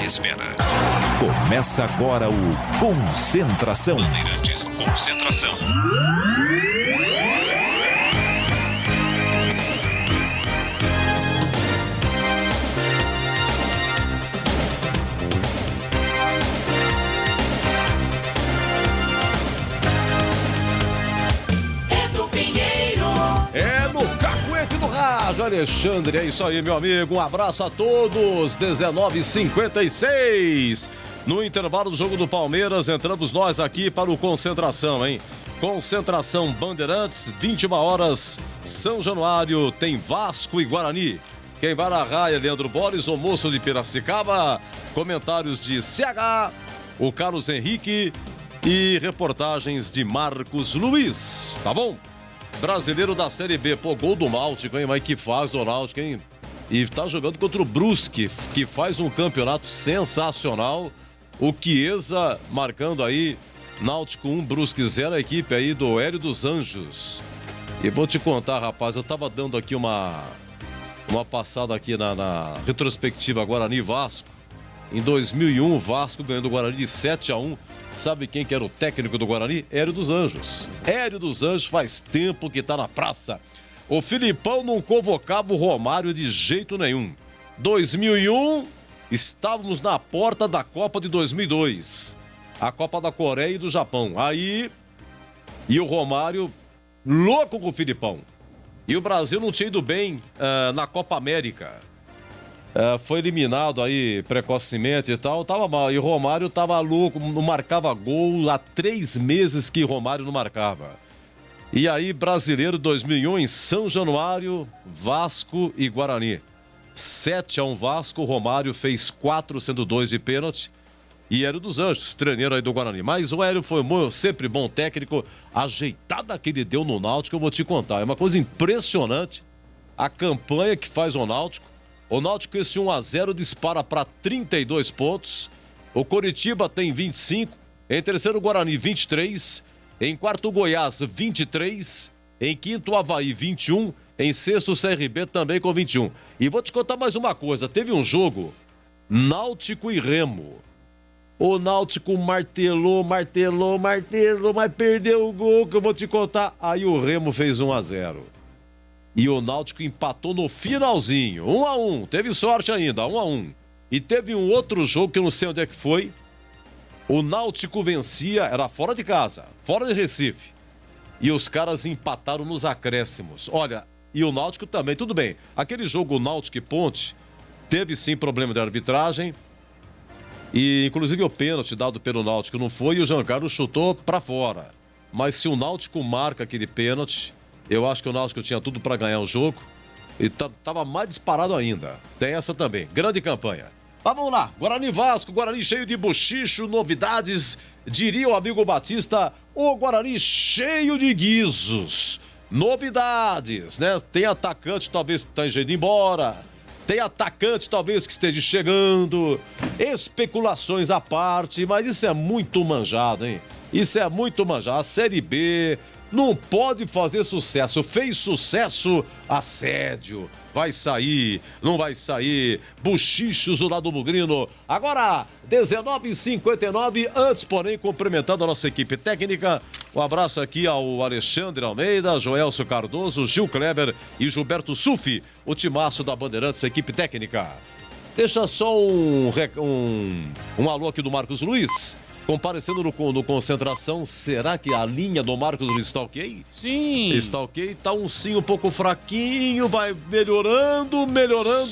espera. Começa agora o Concentração. Bandeirantes, concentração. É no Cacuete do Rádio, Alexandre, é isso aí, meu amigo, um abraço a todos, 19h56, no intervalo do jogo do Palmeiras, entramos nós aqui para o Concentração, hein? Concentração Bandeirantes, 21 horas, São Januário, tem Vasco e Guarani. Quem vai na raia, Leandro Borges, o moço de Piracicaba, comentários de CH, o Carlos Henrique e reportagens de Marcos Luiz, tá bom? Brasileiro da Série B, pô, gol do Náutico, hein? Mas que faz do Náutico, hein? E tá jogando contra o Brusque, que faz um campeonato sensacional. O Chiesa marcando aí, Náutico 1, Brusque 0, a equipe aí do Hélio dos Anjos. E vou te contar, rapaz, eu tava dando aqui uma passada aqui na retrospectiva Guarani e Vasco. Em 2001, o Vasco ganhando o Guarani de 7-1. Sabe quem que era o técnico do Guarani? Hélio dos Anjos. Hélio dos Anjos faz tempo que tá na praça. O Filipão não convocava o Romário de jeito nenhum. 2001, estávamos na porta da Copa de 2002. A Copa da Coreia e do Japão. Aí, e o Romário louco com o Filipão. E o Brasil não tinha ido bem na Copa América. Foi eliminado aí precocemente e tal, tava mal. E o Romário tava louco, não marcava gol, há 3 meses que Romário não marcava. E aí, Brasileiro 2001 em São Januário, Vasco e Guarani. 7-1 Vasco, Romário fez 4, sendo 2 de pênalti. E Hélio dos Anjos, treineiro aí do Guarani. Mas o Hélio foi sempre bom técnico, a ajeitada que ele deu no Náutico, eu vou te contar. É uma coisa impressionante a campanha que faz o Náutico. O Náutico, esse 1-0 dispara para 32 pontos. O Coritiba tem 25. Em terceiro, Guarani, 23. Em quarto, Goiás, 23. Em quinto, Avaí, 21. Em sexto, CRB também com 21. E vou te contar mais uma coisa. Teve um jogo, Náutico e Remo. O Náutico martelou, mas perdeu o gol que eu vou te contar. Aí o Remo fez 1-0. E o Náutico empatou no finalzinho, 1-1, teve sorte ainda, 1-1. E teve um outro jogo que eu não sei onde é que foi. O Náutico vencia, era fora de casa, fora de Recife. E os caras empataram nos acréscimos. Olha, e o Náutico também, tudo bem. Aquele jogo Náutico e Ponte, teve sim problema de arbitragem. E inclusive o pênalti dado pelo Náutico não foi e o Jean Carlos chutou pra fora. Mas se o Náutico marca aquele pênalti, eu acho que o Náutico tinha tudo para ganhar o jogo e tava mais disparado ainda. Tem essa também. Grande campanha. Mas vamos lá. Guarani Vasco, Guarani cheio de bochicho, novidades. Diria o amigo Batista, o Guarani cheio de guizos. Novidades, né? Tem atacante talvez que esteja indo embora. Tem atacante talvez que esteja chegando. Especulações à parte, mas isso é muito manjado, hein? Isso é muito manjado. A Série B não pode fazer sucesso. Fez sucesso, assédio. Vai sair, não vai sair. Buchichos do lado bugrino. Agora, 19h59. Antes, porém, cumprimentando a nossa equipe técnica. Um abraço aqui ao Alexandre Almeida, Joelcio Cardoso, Gil Kleber e Gilberto Sufi. O timaço da Bandeirantes, equipe técnica. Deixa só um alô aqui do Marcos Luiz. Comparecendo no Concentração, será que a linha do Marcos Luiz está ok? Sim. Está ok? Tá um sim um pouco fraquinho, vai melhorando.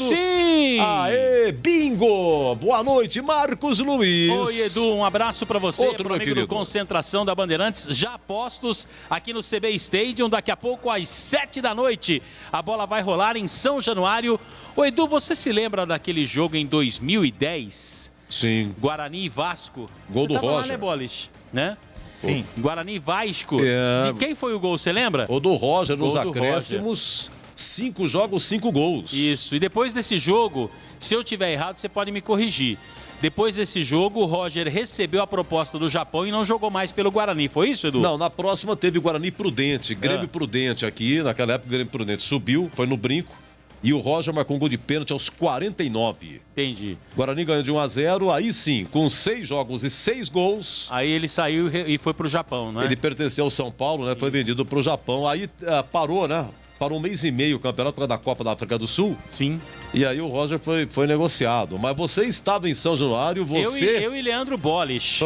Sim. Aê, bingo! Boa noite, Marcos Luiz. Oi, Edu, um abraço para você, Outro, pro amigo querido. do Concentração da Bandeirantes, já postos aqui no CB Stadium, daqui a pouco às 7 da noite. A bola vai rolar em São Januário. Ô, Edu, você se lembra daquele jogo em 2010? Sim. Guarani e Vasco. Gol do Você tava lá, Roger. né, Bolis? Né? Sim. Guarani e Vasco. É. De quem foi o gol, você lembra? O do Roger nos Gol do acréscimos. 5 jogos, 5 gols. Isso. E depois desse jogo, se eu tiver errado, você pode me corrigir. Depois desse jogo, o Roger recebeu a proposta do Japão e não jogou mais pelo Guarani. Foi isso, Edu? Não, na próxima teve Guarani Prudente. Grêmio Prudente aqui. Naquela época, o Grêmio Prudente subiu, foi no brinco. E o Roger marcou um gol de pênalti aos 49. Entendi. Guarani ganhou de 1-0, aí sim, com 6 jogos e 6 gols. Aí ele saiu e foi pro Japão, né? Ele pertenceu ao São Paulo, né? Foi vendido pro Japão. Aí parou, né? Parou 1 mês e meio o campeonato por causa da Copa da África do Sul. Sim. E aí o Roger foi negociado. Mas você estava em São Januário, você... Eu e Leandro Bolis.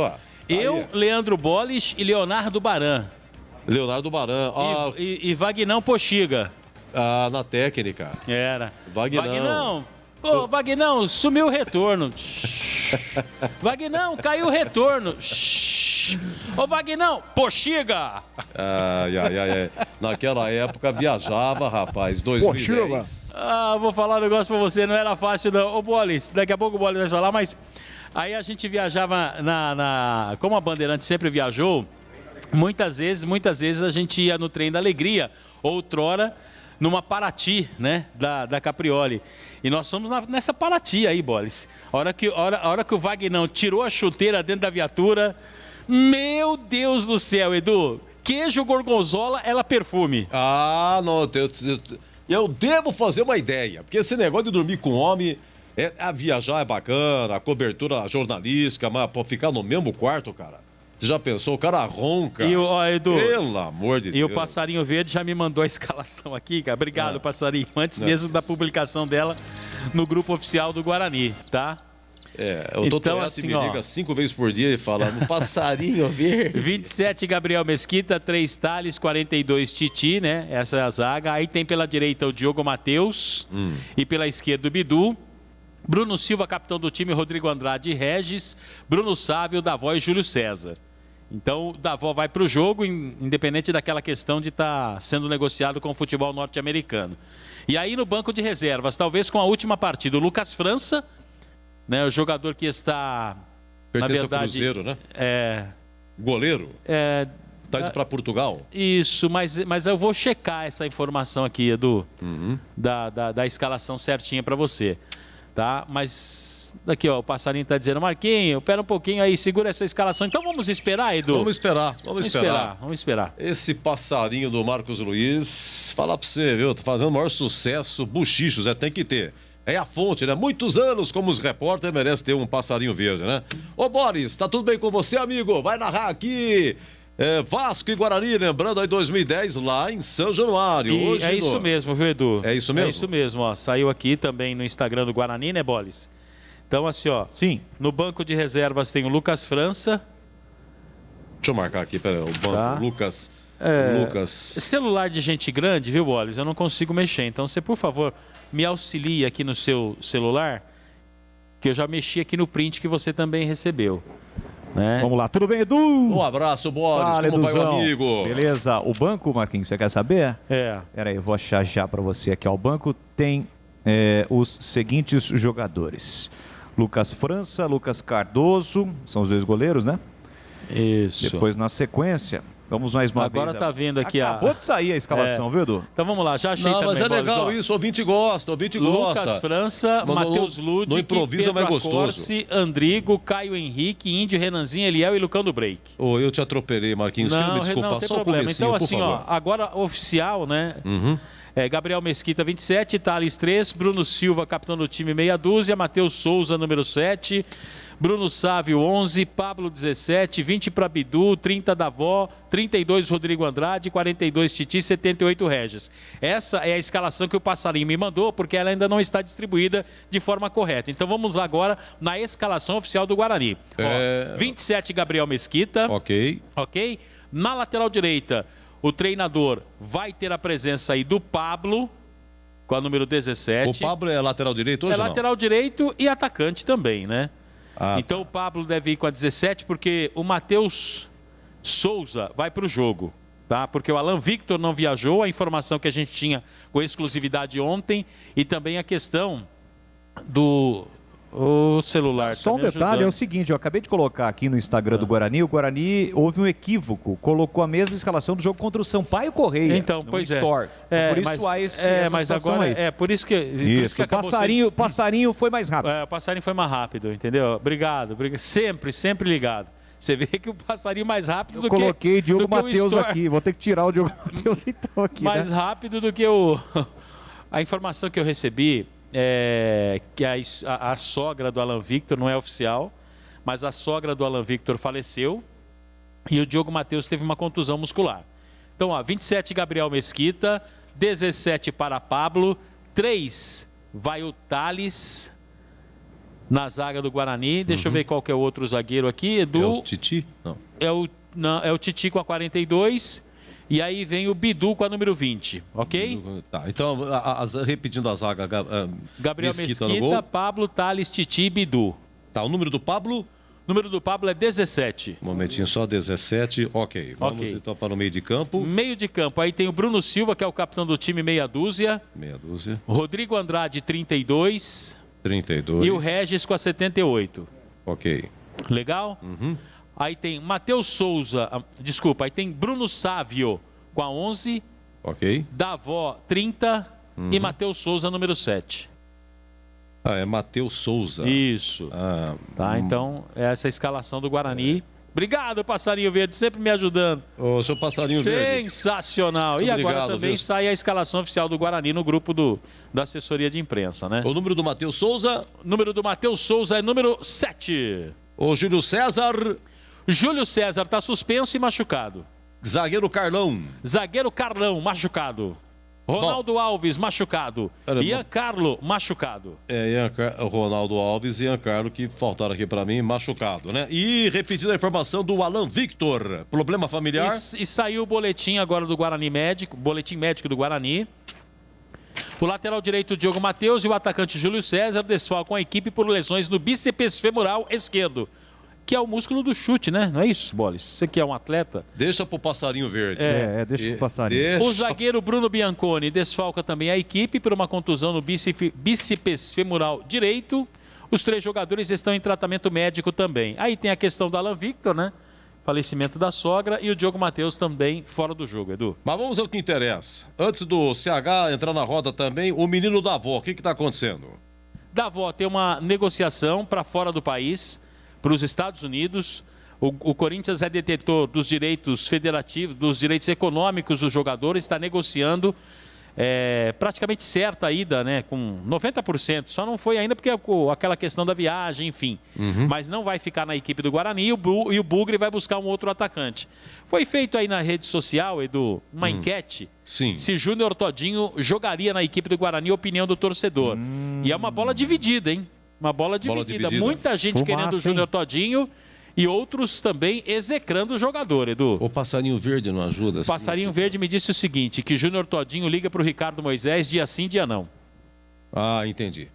Eu, Leandro Bolis e Leonardo Baran. Leonardo Baran. E Vagnão Poxiga. Na técnica. Era. Vagnão. Pô, Vagnão, sumiu o retorno. Vagnão, caiu o retorno. Ô, Vagnão, Poxiga. Ai. Naquela época viajava, rapaz, 2010. Vou falar um negócio pra você, não era fácil não. Ô, Bolis, daqui a pouco o Bolis vai falar, mas aí a gente viajava como a Bandeirantes sempre viajou, muitas vezes a gente ia no Trem da Alegria, outrora, numa Paraty, né, da Caprioli. E nós fomos nessa Paraty aí, Bolis. A hora que o Vagnão tirou a chuteira dentro da viatura, meu Deus do céu, Edu, queijo gorgonzola, ela perfume. Não, eu devo fazer uma ideia, porque esse negócio de dormir com homem, a viajar é bacana, a cobertura jornalística, mas pô, ficar no mesmo quarto, cara. Você já pensou? O cara ronca. Edu, pelo amor de Deus. E o Passarinho Verde já me mandou a escalação aqui, cara. Obrigado, Passarinho. Antes mesmo da publicação dela no grupo oficial do Guarani, tá? O Toto assim, me liga 5 vezes por dia e fala, no Passarinho Verde. 27, Gabriel Mesquita, 3 Thales, 42, Titi, né? Essa é a zaga. Aí tem pela direita o Diogo Matheus e pela esquerda o Bidu. Bruno Silva, capitão do time, Rodrigo Andrade e Regis. Bruno Sávio, Davó e Júlio César. Então, o Davó vai para o jogo, independente daquela questão de estar sendo negociado com o futebol norte-americano. E aí, no banco de reservas, talvez com a última partida, o Lucas França, né, o jogador que está, pertence na verdade... ao Cruzeiro, né? Goleiro? Está indo para Portugal? Isso, mas eu vou checar essa informação aqui, Edu, da escalação certinha para você. Tá? Mas daqui, ó, o Passarinho tá dizendo, Marquinhos, espera um pouquinho aí, segura essa escalação. Então vamos esperar, Edu? Vamos esperar. Esse passarinho do Marcos Luiz, falar pra você, viu? Tá fazendo o maior sucesso, buchichos, tem que ter. É a fonte, né? Muitos anos como os repórteres merece ter um passarinho verde, né? Ô, Boris, tá tudo bem com você, amigo? Vai narrar aqui... Vasco e Guarani, lembrando aí 2010 lá em São Januário. Hoje isso mesmo, viu, Edu? É isso mesmo? É isso mesmo, ó. Saiu aqui também no Instagram do Guarani, né, Bolis? Então, assim, ó. Sim. No banco de reservas tem o Lucas França. Deixa eu marcar aqui, peraí, o banco, tá. Lucas. Celular de gente grande, viu, Bolis? Eu não consigo mexer. Então, você, por favor, me auxilie aqui no seu celular, que eu já mexi aqui no print que você também recebeu. Né? Vamos lá, tudo bem, Edu? Um abraço, Boris. Como Eduzão. vai o amigo? Beleza, o banco, Marquinhos, você quer saber? Peraí, eu vou achar já para você aqui. Ó. O banco tem os seguintes jogadores: Lucas França, Lucas Cardoso, são os 2 goleiros, né? Isso. Depois, na sequência, vamos mais uma vez. Agora tá vendo aqui Acabou de sair a escalação, viu, Edu? Então vamos lá, já achei também. Não, mas é legal Bolis, isso, o ouvinte gosta, Lucas França, Matheus Ludic, no improvisa Pedro mais gostoso. Acorce, Andrigo, Caio Henrique, Índio, Renanzinho, Eliel e Lucão do Break. Eu te atropelei, Marquinhos, quero me desculpar, tem só o problema. comecinho, Então por assim, favor. ó, agora oficial, né? Gabriel Mesquita, 27, Thales 3, Bruno Silva, capitão do time, meia dúzia, Matheus Souza, número 7, Bruno Sávio, 11, Pablo, 17, 20 para Bidu, 30 Davó, 32 Rodrigo Andrade, 42 Titi, 78 Regis. Essa é a escalação que o Passarinho me mandou, porque ela ainda não está distribuída de forma correta. Então vamos lá agora na escalação oficial do Guarani. Ó, 27, Gabriel Mesquita. Ok. Na lateral direita, o treinador vai ter a presença aí do Pablo, com a número 17. O Pablo é lateral direito hoje? É lateral direito e atacante também, né? Então o Pablo deve ir com a 17, porque o Matheus Souza vai para o jogo, tá? Porque o Alan Victor não viajou, a informação que a gente tinha com exclusividade ontem, e também a questão do celular. Só um detalhe, é o seguinte, eu acabei de colocar aqui no Instagram do Guarani, o Guarani houve um equívoco, colocou a mesma escalação do jogo contra o Sampaio Correia. Então, pois Store. Por isso há essa mas situação agora aí. Por isso que o passarinho foi mais rápido. O passarinho foi mais rápido, entendeu? Obrigado. Sempre ligado. Você vê que o passarinho mais rápido do que... Eu coloquei Diogo Matheus aqui, vou ter que tirar o Diogo Matheus então aqui, mais rápido do que o A informação que eu recebi é que a sogra do Alan Victor, não é oficial, mas a sogra do Alan Victor faleceu e o Diogo Matheus teve uma contusão muscular. Então, 27 Gabriel Mesquita, 17 para Pablo, 3 vai o Thales na zaga do Guarani. Deixa eu ver qual que é o outro zagueiro aqui. Edu. É o Titi? Não. É o Titi com a 42. E aí vem o Bidu com a número 20, ok? Tá, então, repetindo a zaga. Gabriel Mesquita, no gol. Pablo, Thales, Titi e Bidu. Tá, o número do Pablo? O número do Pablo é 17. Um momentinho só, 17. Ok. Vamos então para o meio de campo. Meio de campo. Aí tem o Bruno Silva, que é o capitão do time, meia dúzia. Meia dúzia. Rodrigo Andrade, 32. 32. E o Regis com a 78. Ok. Legal? Aí tem Matheus Souza, aí tem Bruno Sávio com a 11. Ok. Davó, 30. E Matheus Souza, número 7. É Matheus Souza. Isso. Tá, então, essa é a escalação do Guarani. Obrigado, Passarinho Verde, sempre me ajudando. Ô, seu Passarinho Verde. Sensacional. Muito e agora obrigado, também sai a escalação oficial do Guarani no grupo da assessoria de imprensa, né? O número do Matheus Souza? O número do Matheus Souza é número 7. O Júlio César? Júlio César está suspenso e machucado. Zagueiro Carlão? Zagueiro Carlão, machucado. Ronaldo Alves, machucado. Ian Carlo, machucado. Ronaldo Alves e Ian Carlo, que faltaram aqui para mim, machucado, né? E repetindo a informação do Alan Victor, problema familiar. E saiu o boletim agora do Guarani Médico, boletim médico do Guarani. O lateral direito, Diogo Matheus, e o atacante Júlio César desfalcam a equipe por lesões no bíceps femoral esquerdo, que é o músculo do chute, né? Não é isso, Bolis? Você que é um atleta. Deixa pro Passarinho Verde. Deixa pro Passarinho. O zagueiro Bruno Bianconi desfalca também a equipe por uma contusão no bíceps femoral direito. Os 3 jogadores estão em tratamento médico também. Aí tem a questão do Alan Victor, né? Falecimento da sogra, e o Diogo Matheus também fora do jogo, Edu. Mas vamos ao que interessa. Antes do CH entrar na roda também, o menino Davó, o que está acontecendo? Davó tem uma negociação para fora do país, para os Estados Unidos. O Corinthians é detentor dos direitos federativos, dos direitos econômicos dos jogadores, está negociando praticamente certa a ida, né, com 90%. Só não foi ainda porque aquela questão da viagem, enfim. Mas não vai ficar na equipe do Guarani e o Bugre vai buscar um outro atacante. Foi feito aí na rede social, Edu, uma enquete. Sim. Se Júnior Todinho jogaria na equipe do Guarani, opinião do torcedor. E é uma bola dividida, hein? Uma bola dividida. Muita gente querendo o Júnior Todinho e outros também execrando o jogador, Edu. O Passarinho Verde não ajuda? O Passarinho Verde me disse o seguinte, que Júnior Todinho liga para o Ricardo Moisés dia sim, dia não. Ah, entendi.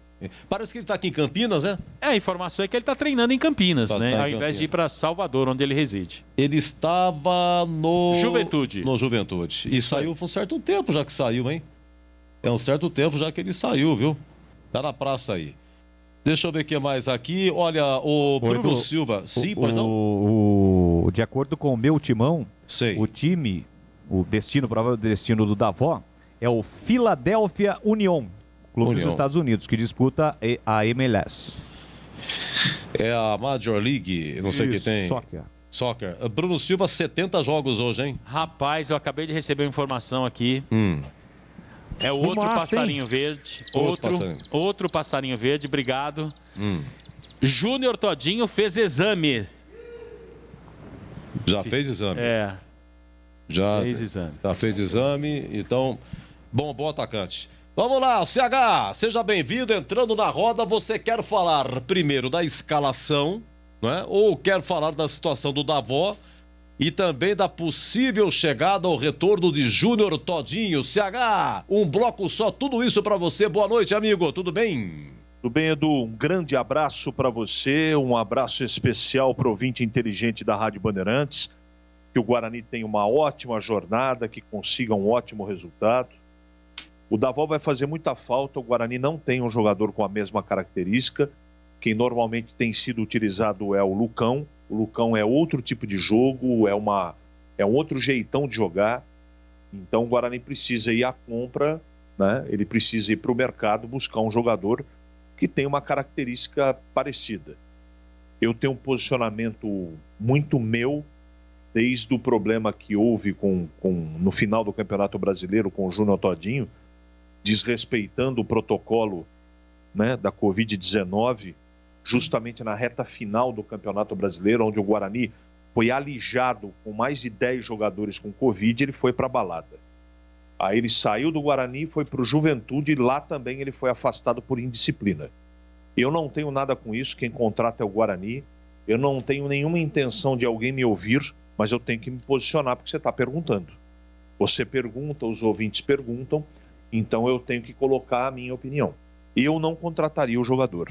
Parece que ele está aqui em Campinas, né? A informação é que ele está treinando em Campinas, né? Tá ao invés de ir para Salvador, onde ele reside. Ele estava no... Juventude. No Juventude. E saiu por um certo tempo já que saiu, hein? É um certo tempo já que ele saiu, viu? Tá na praça aí. Deixa eu ver o que mais aqui. Olha, o Bruno Silva. Sim, pois não? De acordo com o meu timão, Sei. o time, o provável destino do Davó é o Philadelphia Union, clube dos Estados Unidos, que disputa a MLS. É a Major League, não sei o que tem. Soccer. Bruno Silva, 70 jogos hoje, hein? Rapaz, eu acabei de receber uma informação aqui. É o outro passarinho verde. Outro passarinho verde, obrigado. Júnior Todinho fez exame. Já fez exame? Já fez exame. Já fez exame, então, bom atacante. Vamos lá, CH, seja bem-vindo, entrando na roda. Você quer falar primeiro da escalação, não é? Ou quer falar da situação do Davó? E também da possível chegada ao retorno de Júnior Todinho. CH, um bloco só, tudo isso para você. Boa noite, amigo, tudo bem? Tudo bem, Edu? Um grande abraço para você, um abraço especial para o ouvinte inteligente da Rádio Bandeirantes. Que o Guarani tenha uma ótima jornada, que consiga um ótimo resultado. O Davó vai fazer muita falta, o Guarani não tem um jogador com a mesma característica. Quem normalmente tem sido utilizado é o Lucão. O Lucão é outro tipo de jogo, é um outro jeitão de jogar. Então o Guarani precisa ir à compra, né? Ele precisa ir para o mercado buscar um jogador que tem uma característica parecida. Eu tenho um posicionamento muito meu, desde o problema que houve no final do Campeonato Brasileiro com o Júnior Todinho, desrespeitando o protocolo, né, da Covid-19, justamente na reta final do Campeonato Brasileiro, onde o Guarani foi alijado com mais de 10 jogadores com Covid, ele foi para a balada. Aí ele saiu do Guarani e foi para o Juventude, e lá também ele foi afastado por indisciplina. Eu não tenho nada com isso, quem contrata é o Guarani, eu não tenho nenhuma intenção de alguém me ouvir, mas eu tenho que me posicionar porque você está perguntando. Você pergunta, os ouvintes perguntam, então eu tenho que colocar a minha opinião. Eu não contrataria o jogador.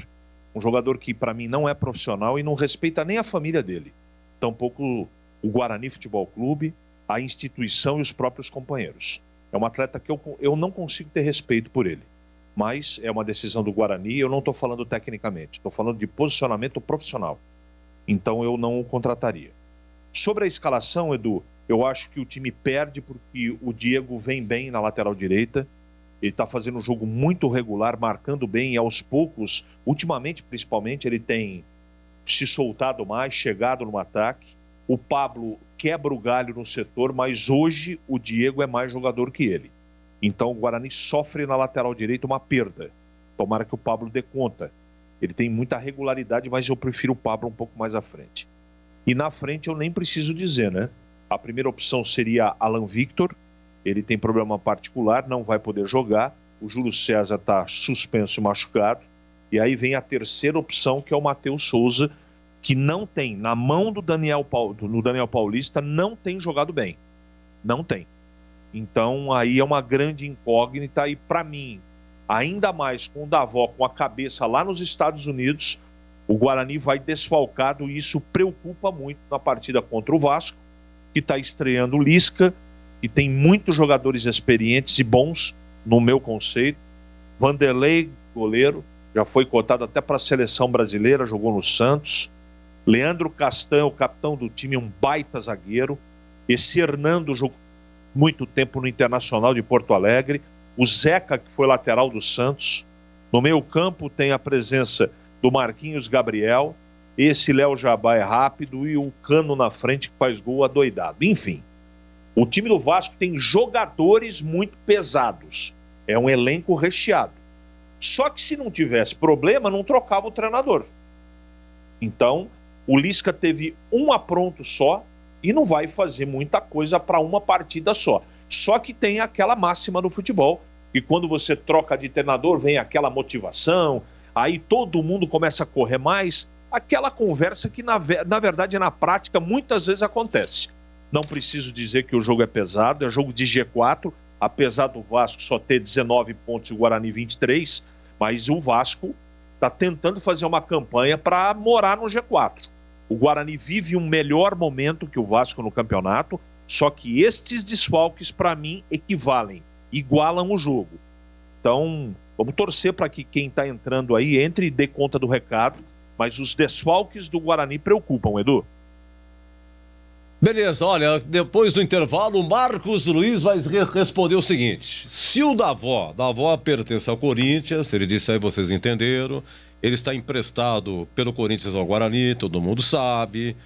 Um jogador que para mim não é profissional e não respeita nem a família dele. Tampouco o Guarani Futebol Clube, a instituição e os próprios companheiros. É um atleta que eu não consigo ter respeito por ele. Mas é uma decisão do Guarani, eu não estou falando tecnicamente, estou falando de posicionamento profissional. Então eu não o contrataria. Sobre a escalação, Edu, eu acho que o time perde porque o Diego vem bem na lateral direita. Ele está fazendo um jogo muito regular, marcando bem e aos poucos, ultimamente principalmente, ele tem se soltado mais, chegado no ataque. O Pablo quebra o galho no setor, mas hoje o Diego é mais jogador que ele. Então o Guarani sofre na lateral direita uma perda. Tomara que o Pablo dê conta. Ele tem muita regularidade, mas eu prefiro o Pablo um pouco mais à frente. E na frente eu nem preciso dizer, né? A primeira opção seria Alan Victor. Ele tem problema particular, não vai poder jogar. O Júlio César está suspenso e machucado. E aí vem a terceira opção, que é o Matheus Souza, que não tem, na mão do Daniel Paulista, não tem jogado bem. Não tem. Então aí é uma grande incógnita. E para mim, ainda mais com o Davó com a cabeça lá nos Estados Unidos, o Guarani vai desfalcado e isso preocupa muito na partida contra o Vasco, que está estreando o Lisca, que tem muitos jogadores experientes e bons, no meu conceito. Vanderlei, goleiro, já foi cotado até para a seleção brasileira, jogou no Santos. Leandro Castan, o capitão do time, um baita zagueiro. Esse Hernando jogou muito tempo no Internacional de Porto Alegre. O Zeca, que foi lateral do Santos. No meio campo tem a presença do Marquinhos Gabriel. Esse Léo Jabá é rápido e o Cano na frente que faz gol adoidado. Enfim, o time do Vasco tem jogadores muito pesados. É um elenco recheado. Só que se não tivesse problema, não trocava o treinador. Então, o Lisca teve um apronto só e não vai fazer muita coisa para uma partida só. Só que tem aquela máxima no futebol, que quando você troca de treinador, vem aquela motivação, aí todo mundo começa a correr mais, aquela conversa que na verdade na prática muitas vezes acontece. Não preciso dizer que o jogo é pesado, é jogo de G4, apesar do Vasco só ter 19 pontos e o Guarani 23, mas o Vasco está tentando fazer uma campanha para morar no G4. O Guarani vive um melhor momento que o Vasco no campeonato, só que estes desfalques, para mim, igualam o jogo. Então, vamos torcer para que quem está entrando aí entre e dê conta do recado, mas os desfalques do Guarani preocupam, Edu. Beleza, olha, depois do intervalo, o Marcos Luiz vai responder o seguinte: se o Davó pertence ao Corinthians, ele disse aí, vocês entenderam, ele está emprestado pelo Corinthians ao Guarani, todo mundo sabe,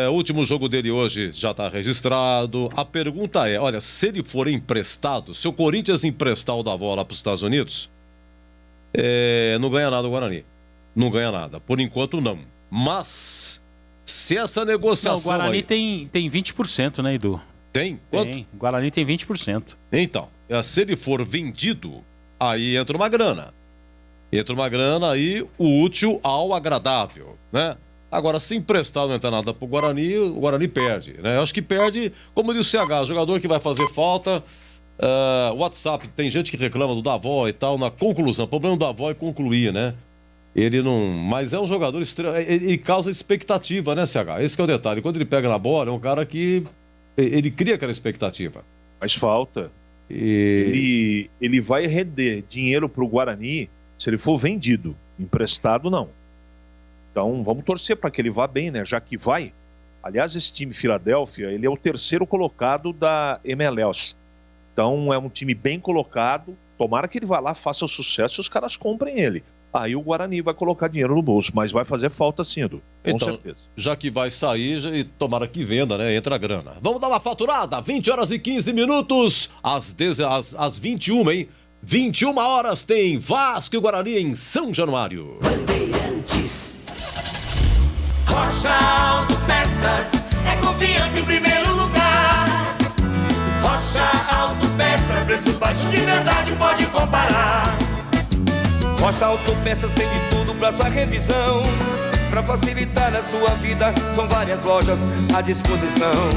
o último jogo dele hoje já está registrado. A pergunta é, olha, se ele for emprestado, se o Corinthians emprestar o Davó lá para os Estados Unidos, não ganha nada o Guarani, não ganha nada, por enquanto não, mas se essa negociação... Não, o Guarani aí... tem 20%, né, Edu? Tem? Quanto? Tem, o Guarani tem 20%. Então, se ele for vendido, aí entra uma grana. Entra uma grana aí, o útil ao agradável, né? Agora, se emprestar não entrar nada pro Guarani, o Guarani perde, né? Eu acho que perde, como diz o CH, jogador que vai fazer falta, WhatsApp, tem gente que reclama do Davó e tal, na conclusão, o problema do Davó é concluir, né? Ele não... Mas é um jogador estranho e causa expectativa, né, CH? Esse que é o detalhe. Quando ele pega na bola, é um cara que... Ele cria aquela expectativa. Mas falta. Ele vai render dinheiro pro Guarani se ele for vendido. Emprestado, não. Então, vamos torcer para que ele vá bem, né? Já que vai. Aliás, esse time Filadélfia, ele é o terceiro colocado da MLS. Então, é um time bem colocado. Tomara que ele vá lá, faça o sucesso e os caras comprem ele. Aí o Guarani vai colocar dinheiro no bolso, mas vai fazer falta sim, Edu. Com certeza. Já que vai sair, e tomara que venda, né? Entra a grana. Vamos dar uma faturada, 20 horas e 15 minutos, às 21, hein? 21 horas tem Vasco e Guarani em São Januário. Bandeirantes. Rocha Autopeças é confiança em primeiro lugar. Rocha Autopeças, preço baixo de verdade, pode comparar. Rocha Autopeças tem de tudo pra sua revisão. Pra facilitar a sua vida, são várias lojas à disposição.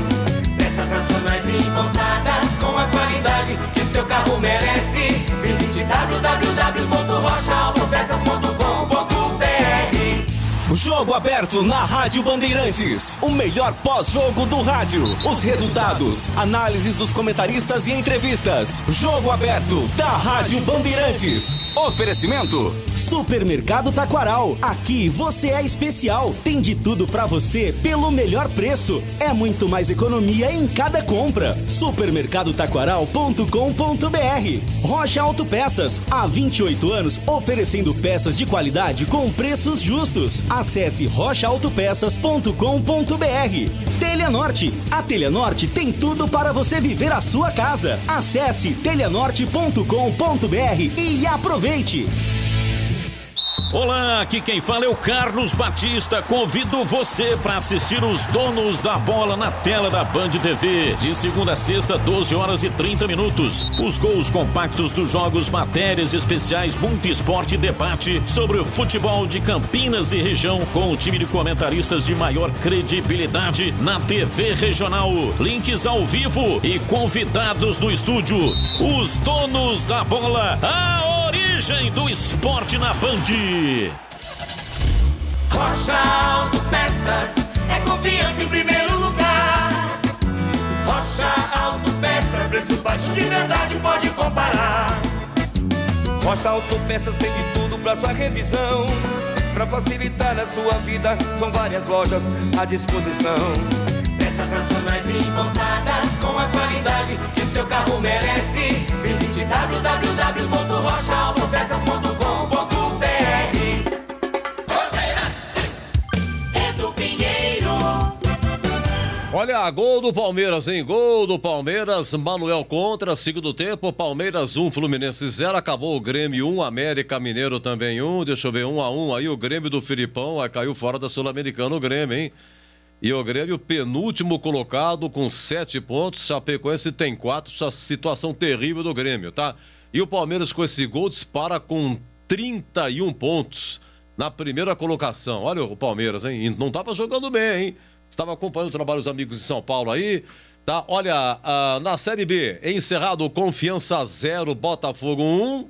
Peças nacionais e importadas com a qualidade que o seu carro merece. Visite www.rochaautopeças.com.br. Jogo aberto na Rádio Bandeirantes. O melhor pós-jogo do rádio. Os resultados, análises dos comentaristas e entrevistas. Jogo aberto da Rádio Bandeirantes. Oferecimento Supermercado Taquaral. Aqui você é especial. Tem de tudo pra você pelo melhor preço. É muito mais economia em cada compra. Supermercadotaquaral.com.br. Rocha Autopeças. Há 28 anos oferecendo peças de qualidade com preços justos. Acesse rochaautopeças.com.br. Telha Norte. A Telha Norte tem tudo para você viver a sua casa. Acesse telhanorte.com.br e aproveite. Olá, aqui quem fala é o Carlos Batista. Convido você para assistir os Donos da Bola na tela da Band TV. De segunda a sexta, 12 horas e 30 minutos. Os gols compactos dos jogos, matérias especiais, muito esporte e debate sobre o futebol de Campinas e região com o time de comentaristas de maior credibilidade na TV regional. Links ao vivo e convidados no estúdio. Os Donos da Bola, a origem do esporte na Band. Rocha Autopeças é confiança em primeiro lugar. Rocha Autopeças, preço baixo de verdade, pode comparar. Rocha Autopeças tem de tudo pra sua revisão. Pra facilitar a sua vida, são várias lojas à disposição. Peças nacionais e importadas com a qualidade que o seu carro merece. Visite www.rochaautopeças.com.br. Edu Pinheiro. Olha, gol do Palmeiras, hein? Gol do Palmeiras, Manuel contra, segundo tempo, Palmeiras 1, Fluminense 0, acabou o Grêmio 1, América Mineiro também 1, deixa eu ver, 1-1 aí, o Grêmio do Filipão, aí caiu fora da Sul-Americana o Grêmio, hein? E o Grêmio, penúltimo colocado com 7 pontos, Chapecoense tem 4, essa situação terrível do Grêmio, tá? E o Palmeiras com esse gol dispara com 31 pontos na primeira colocação. Olha o Palmeiras, hein? Não estava jogando bem, hein? Estava acompanhando o trabalho dos amigos de São Paulo aí, tá? Olha, na Série B, encerrado Confiança 0, Botafogo 1,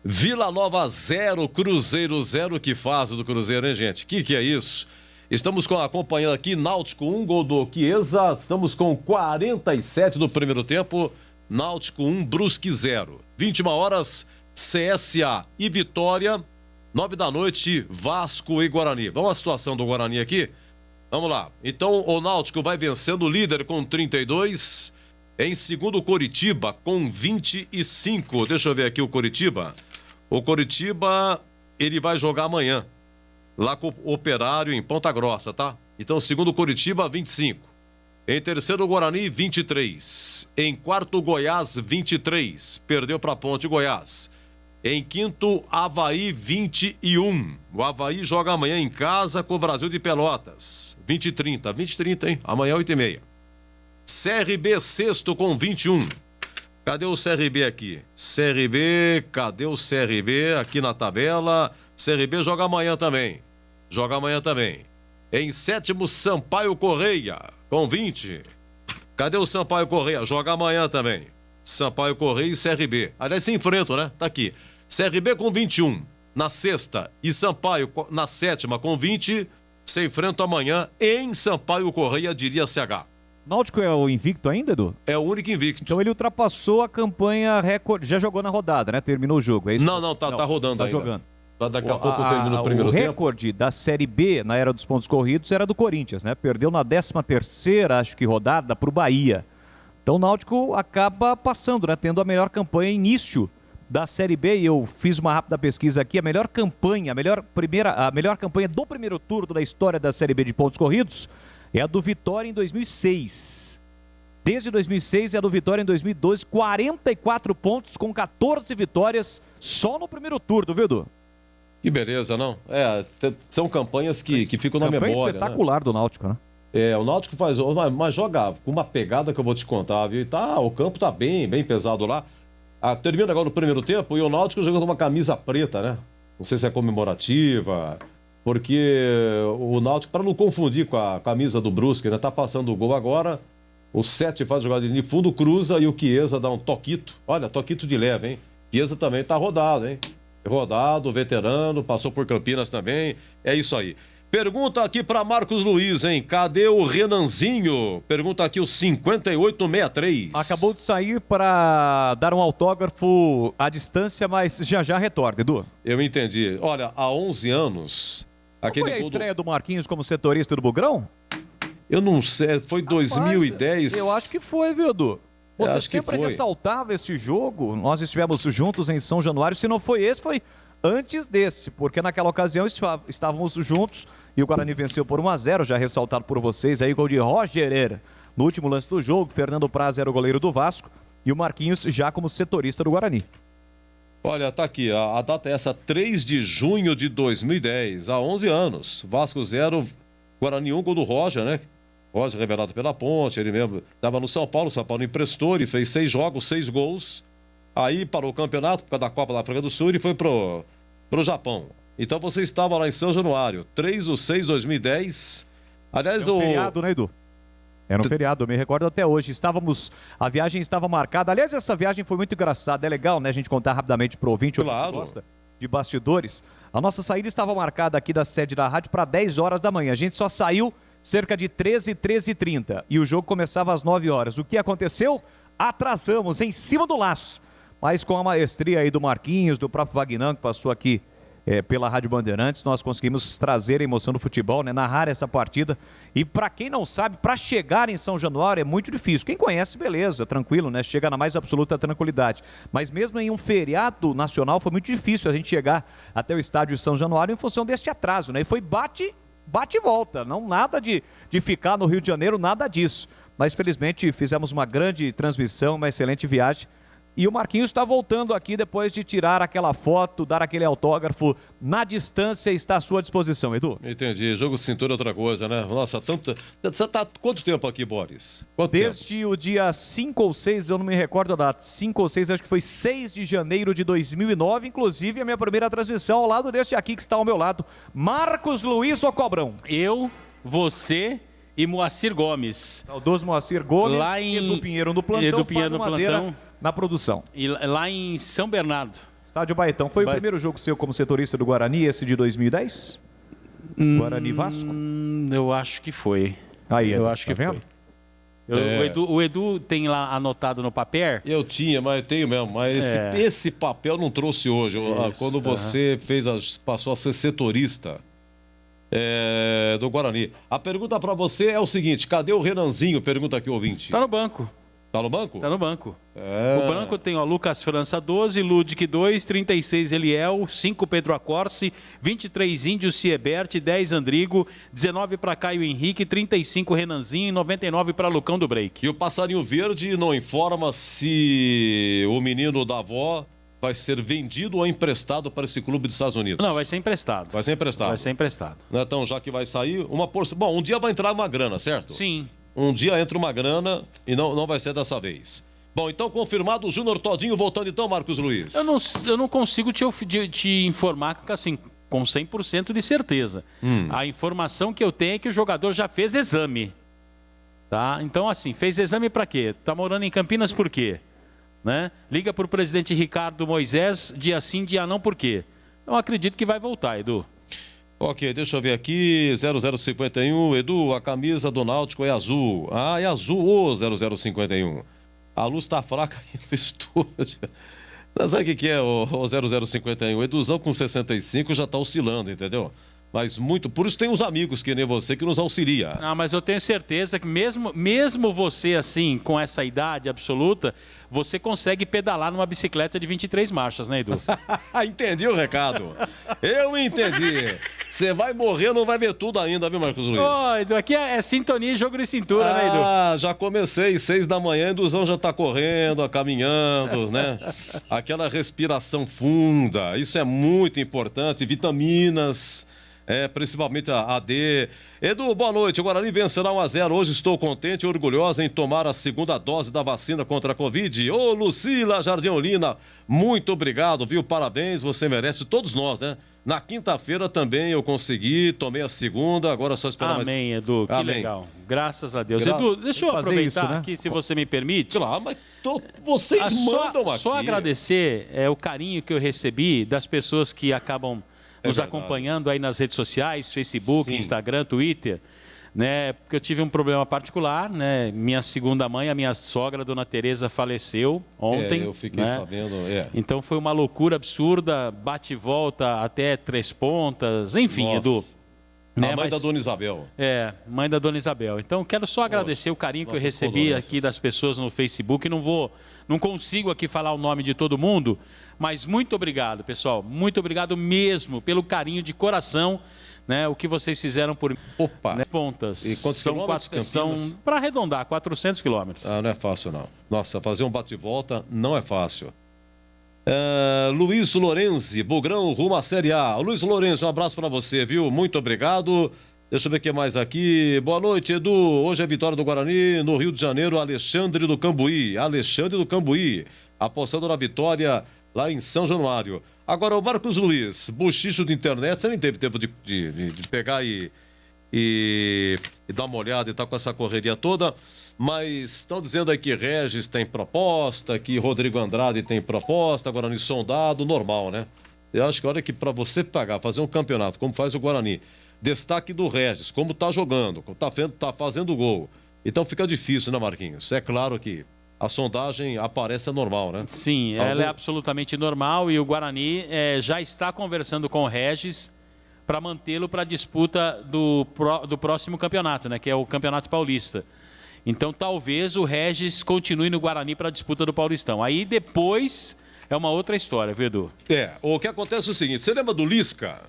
Vila Nova 0, Cruzeiro 0, que fase do Cruzeiro, hein, gente? Que é isso? Estamos acompanhando aqui Náutico 1, gol do Chiesa. Estamos com 47 do primeiro tempo. Náutico 1, Brusque 0. 21 horas, CSA e Vitória. 9 da noite, Vasco e Guarani. Vamos à situação do Guarani aqui? Vamos lá. Então, o Náutico vai vencendo o líder com 32. Em segundo, Coritiba com 25. Deixa eu ver aqui o Coritiba. O Coritiba, ele vai jogar amanhã. Lá com o Operário em Ponta Grossa, tá? Então, segundo Coritiba, 25. Em terceiro, Guarani, 23. Em quarto, Goiás, 23. Perdeu para Ponte Goiás. Em quinto, Avaí, 21. O Avaí joga amanhã em casa com o Brasil de Pelotas. 20h30. 20h30, hein? Amanhã, 8h30. CRB, sexto com 21. Cadê o CRB aqui? CRB, cadê o CRB? Aqui na tabela. CRB joga amanhã também. Joga amanhã também. Em sétimo, Sampaio Correia, com 20. Cadê o Sampaio Correia? Joga amanhã também. Sampaio Correia e CRB. Aliás, se enfrentam, né? Tá aqui. CRB com 21 na sexta e Sampaio na sétima com 20. Se enfrentam amanhã em Sampaio Correia, diria CH. Náutico é o invicto ainda, Edu? É o único invicto. Então ele ultrapassou a campanha recorde. Já jogou na rodada, né? Terminou o jogo, é isso? Não, tá rodando tá ainda. jogando. Daqui a pouco termina o primeiro tempo. O recorde da Série B na era dos pontos corridos era do Corinthians, né? Perdeu na 13ª, acho que rodada, para o Bahia. Então o Náutico acaba passando, né? Tendo a melhor campanha início da Série B. E eu fiz uma rápida pesquisa aqui. A melhor campanha do primeiro turno da história da Série B de pontos corridos é a do Vitória em 2006. Desde 2006 e a do Vitória em 2012, 44 pontos com 14 vitórias só no primeiro turno, viu, Edu? Que beleza, não? São campanhas que ficam na memória. Campanha espetacular, né? Do Náutico, né? O Náutico faz, mas joga com uma pegada que eu vou te contar, viu? O campo tá bem pesado lá. Termina agora o primeiro tempo e o Náutico jogando uma camisa preta, né? Não sei se é comemorativa, porque o Náutico, para não confundir com a camisa do Brusque, né? Tá passando o gol agora, o 7 faz jogada de fundo, cruza e o Chiesa dá um toquito. Olha, toquito de leve, hein? Chiesa também tá rodado, hein? Rodado, veterano, passou por Campinas também. É isso aí. Pergunta aqui para Marcos Luiz, hein? Cadê o Renanzinho? Pergunta aqui o 5863. Acabou de sair para dar um autógrafo à distância, mas já retorna, Edu. Eu entendi. Olha, há 11 anos... Foi a estreia do Marquinhos como setorista do Bugrão? Eu não sei, foi 2010. Eu acho que foi, viu, Edu? Você sempre ressaltava esse jogo. Nós estivemos juntos em São Januário. Se não foi esse, foi antes desse, porque naquela ocasião estávamos juntos e o Guarani venceu por 1-0, já ressaltado por vocês aí, gol de Roger Herrera. No último lance do jogo, Fernando Praz era o goleiro do Vasco e o Marquinhos já como setorista do Guarani. Olha, tá aqui, a data é essa, 3 de junho de 2010, há 11 anos. Vasco 0, Guarani 1, gol do Roger, né? Roger revelado pela Ponte, ele mesmo estava no São Paulo emprestou, ele fez 6 jogos, 6 gols. Aí parou o campeonato por causa da Copa da África do Sul e foi pro Japão. Então você estava lá em São Januário, 3/6/2010. Aliás, Era um feriado, né, Edu? Era um feriado, eu me recordo até hoje. A viagem estava marcada. Aliás, essa viagem foi muito engraçada. É legal, né, a gente contar rapidamente pro ouvinte. Claro. Que gosta de bastidores. A nossa saída estava marcada aqui da sede da rádio para 10 horas da manhã. A gente só saiu cerca de 13h30. E o jogo começava às 9 horas. O que aconteceu? Atrasamos em cima do laço. Mas com a maestria aí do Marquinhos, do próprio Wagner, que passou aqui pela Rádio Bandeirantes, nós conseguimos trazer a emoção do futebol, né? Narrar essa partida. E para quem não sabe, para chegar em São Januário é muito difícil. Quem conhece, beleza, tranquilo, né? Chega na mais absoluta tranquilidade. Mas mesmo em um feriado nacional foi muito difícil a gente chegar até o estádio de São Januário em função deste atraso, né? E foi bate e volta, não nada de ficar no Rio de Janeiro, nada disso. Mas felizmente fizemos uma grande transmissão, uma excelente viagem. E o Marquinhos está voltando aqui depois de tirar aquela foto, dar aquele autógrafo na distância, está à sua disposição, Edu. Entendi. Jogo de cintura é outra coisa, né? Nossa, tanto... Você está quanto tempo aqui, Boris? Desde o dia 5 ou 6, eu não me recordo a data, 5 ou 6, acho que foi 6 de janeiro de 2009, inclusive a minha primeira transmissão ao lado deste aqui que está ao meu lado, Marcos Luiz Ocobrão. Eu, você e Moacir Gomes. Saudoso Moacir Gomes, lá em... Edu Pinheiro no plantão, Edu Pinheiro no plantão. Na produção. E lá em São Bernardo. Estádio Baetão. Foi o primeiro jogo seu como setorista do Guarani, esse de 2010? Guarani Vasco? Eu acho que foi. Aí, eu acho que vendo? foi. O Edu tem lá anotado no papel? Eu tinha, mas tenho mesmo. Mas esse papel não trouxe hoje. Quando você passou a ser setorista do Guarani. A pergunta para você é o seguinte: cadê o Renanzinho? Pergunta aqui o ouvinte. Tá no banco. Tá no banco? Tá no banco. O banco tem Lucas França 12, Ludic 2, 36 Eliel, 5 Pedro Acorce, 23 Índio Siebert, 10 Andrigo, 19 para Caio Henrique, 35 Renanzinho e 99 para Lucão do Break. E o Passarinho Verde não informa se o menino da avó vai ser vendido ou emprestado para esse clube dos Estados Unidos. Não, vai ser emprestado. Vai ser emprestado. Vai ser emprestado. Então, já que vai sair uma porção... Bom, um dia vai entrar uma grana, certo? Sim. Um dia entra uma grana e não vai ser dessa vez. Bom, então confirmado o Júnior Todinho voltando então, Marcos Luiz. Eu não consigo te informar assim, com 100% de certeza. A informação que eu tenho é que o jogador já fez exame. Tá? Então, assim, fez exame para quê? Tá morando em Campinas por quê? Né? Liga para o presidente Ricardo Moisés, dia sim, dia não, por quê? Eu acredito que vai voltar, Edu. Ok, deixa eu ver aqui, 0051, Edu, a camisa do Náutico é azul. Ah, é azul, ô 0051. A luz tá fraca aí no estúdio. Mas sabe o que é o 0051? Eduzão com 65 já tá oscilando, entendeu? Mas muito, por isso tem uns amigos que nem você que nos auxilia. Ah, mas eu tenho certeza que mesmo você assim, com essa idade absoluta, você consegue pedalar numa bicicleta de 23 marchas, né, Edu? Entendi o recado. Eu entendi. Você vai morrer, não vai ver tudo ainda, viu, Marcos Luiz? Ô, Edu, aqui é sintonia e jogo de cintura, né, Edu? Ah, já comecei, 6 da manhã, Eduzão já tá correndo, caminhando, né? Aquela respiração funda, isso é muito importante, vitaminas, principalmente a D. Edu, boa noite, o Guarani vencerá 1-0, hoje estou contente e orgulhosa em tomar a segunda dose da vacina contra a Covid. Ô, Lucila Jardiolina, muito obrigado, viu? Parabéns, você merece, todos nós, né? Na quinta-feira também eu consegui, tomei a segunda, agora é só esperar mais... Amém, Edu, que Amém. legal. Graças a Deus. Edu, deixa eu aproveitar isso, né? aqui, se você me permite. Claro, mas vocês mandam aqui. Só agradecer o carinho que eu recebi das pessoas que acabam nos acompanhando aí nas redes sociais, Facebook, Instagram, Twitter, né? Porque eu tive um problema particular, né? Minha segunda mãe, a minha sogra, Dona Tereza, faleceu ontem. Eu fiquei sabendo, Então foi uma loucura absurda, bate e volta até 3 pontas, enfim, Nossa. Edu. A mãe da Dona Isabel. Mãe da Dona Isabel. Então, quero só agradecer o carinho que eu recebi aqui das pessoas no Facebook. Não consigo aqui falar o nome de todo mundo, mas muito obrigado, pessoal. Muito obrigado mesmo pelo carinho de coração, né? O que vocês fizeram por mim. Né, pontas. E quantos quilômetros, são, para arredondar, 400 quilômetros. Ah, não é fácil, não. Nossa, fazer um bate-volta não é fácil. Luiz Lorenzi, Bugrão, rumo à Série A. Luiz Lorenzi, um abraço para você, viu? Muito obrigado. Deixa eu ver o que mais aqui. Boa noite, Edu. Hoje é vitória do Guarani no Rio de Janeiro, Alexandre do Cambuí. Alexandre do Cambuí, apostando na vitória lá em São Januário. Agora, o Marcos Luiz, bochicho de internet, você nem teve tempo de pegar e dar uma olhada e tá com essa correria toda. Mas estão dizendo aí que Regis tem proposta, que Rodrigo Andrade tem proposta, Guarani sondado, normal, né? Eu acho que olha que para você pagar, fazer um campeonato, como faz o Guarani, destaque do Regis, como tá jogando, como tá fazendo gol. Então fica difícil, né, Marquinhos? É claro que a sondagem aparece normal, né? Sim, ela é absolutamente normal e o Guarani já está conversando com o Regis para mantê-lo para a disputa do próximo campeonato, né? Que é o Campeonato Paulista. Então, talvez o Regis continue no Guarani para a disputa do Paulistão. Aí, depois, é uma outra história, viu, Edu? O que acontece é o seguinte, você lembra do Lisca?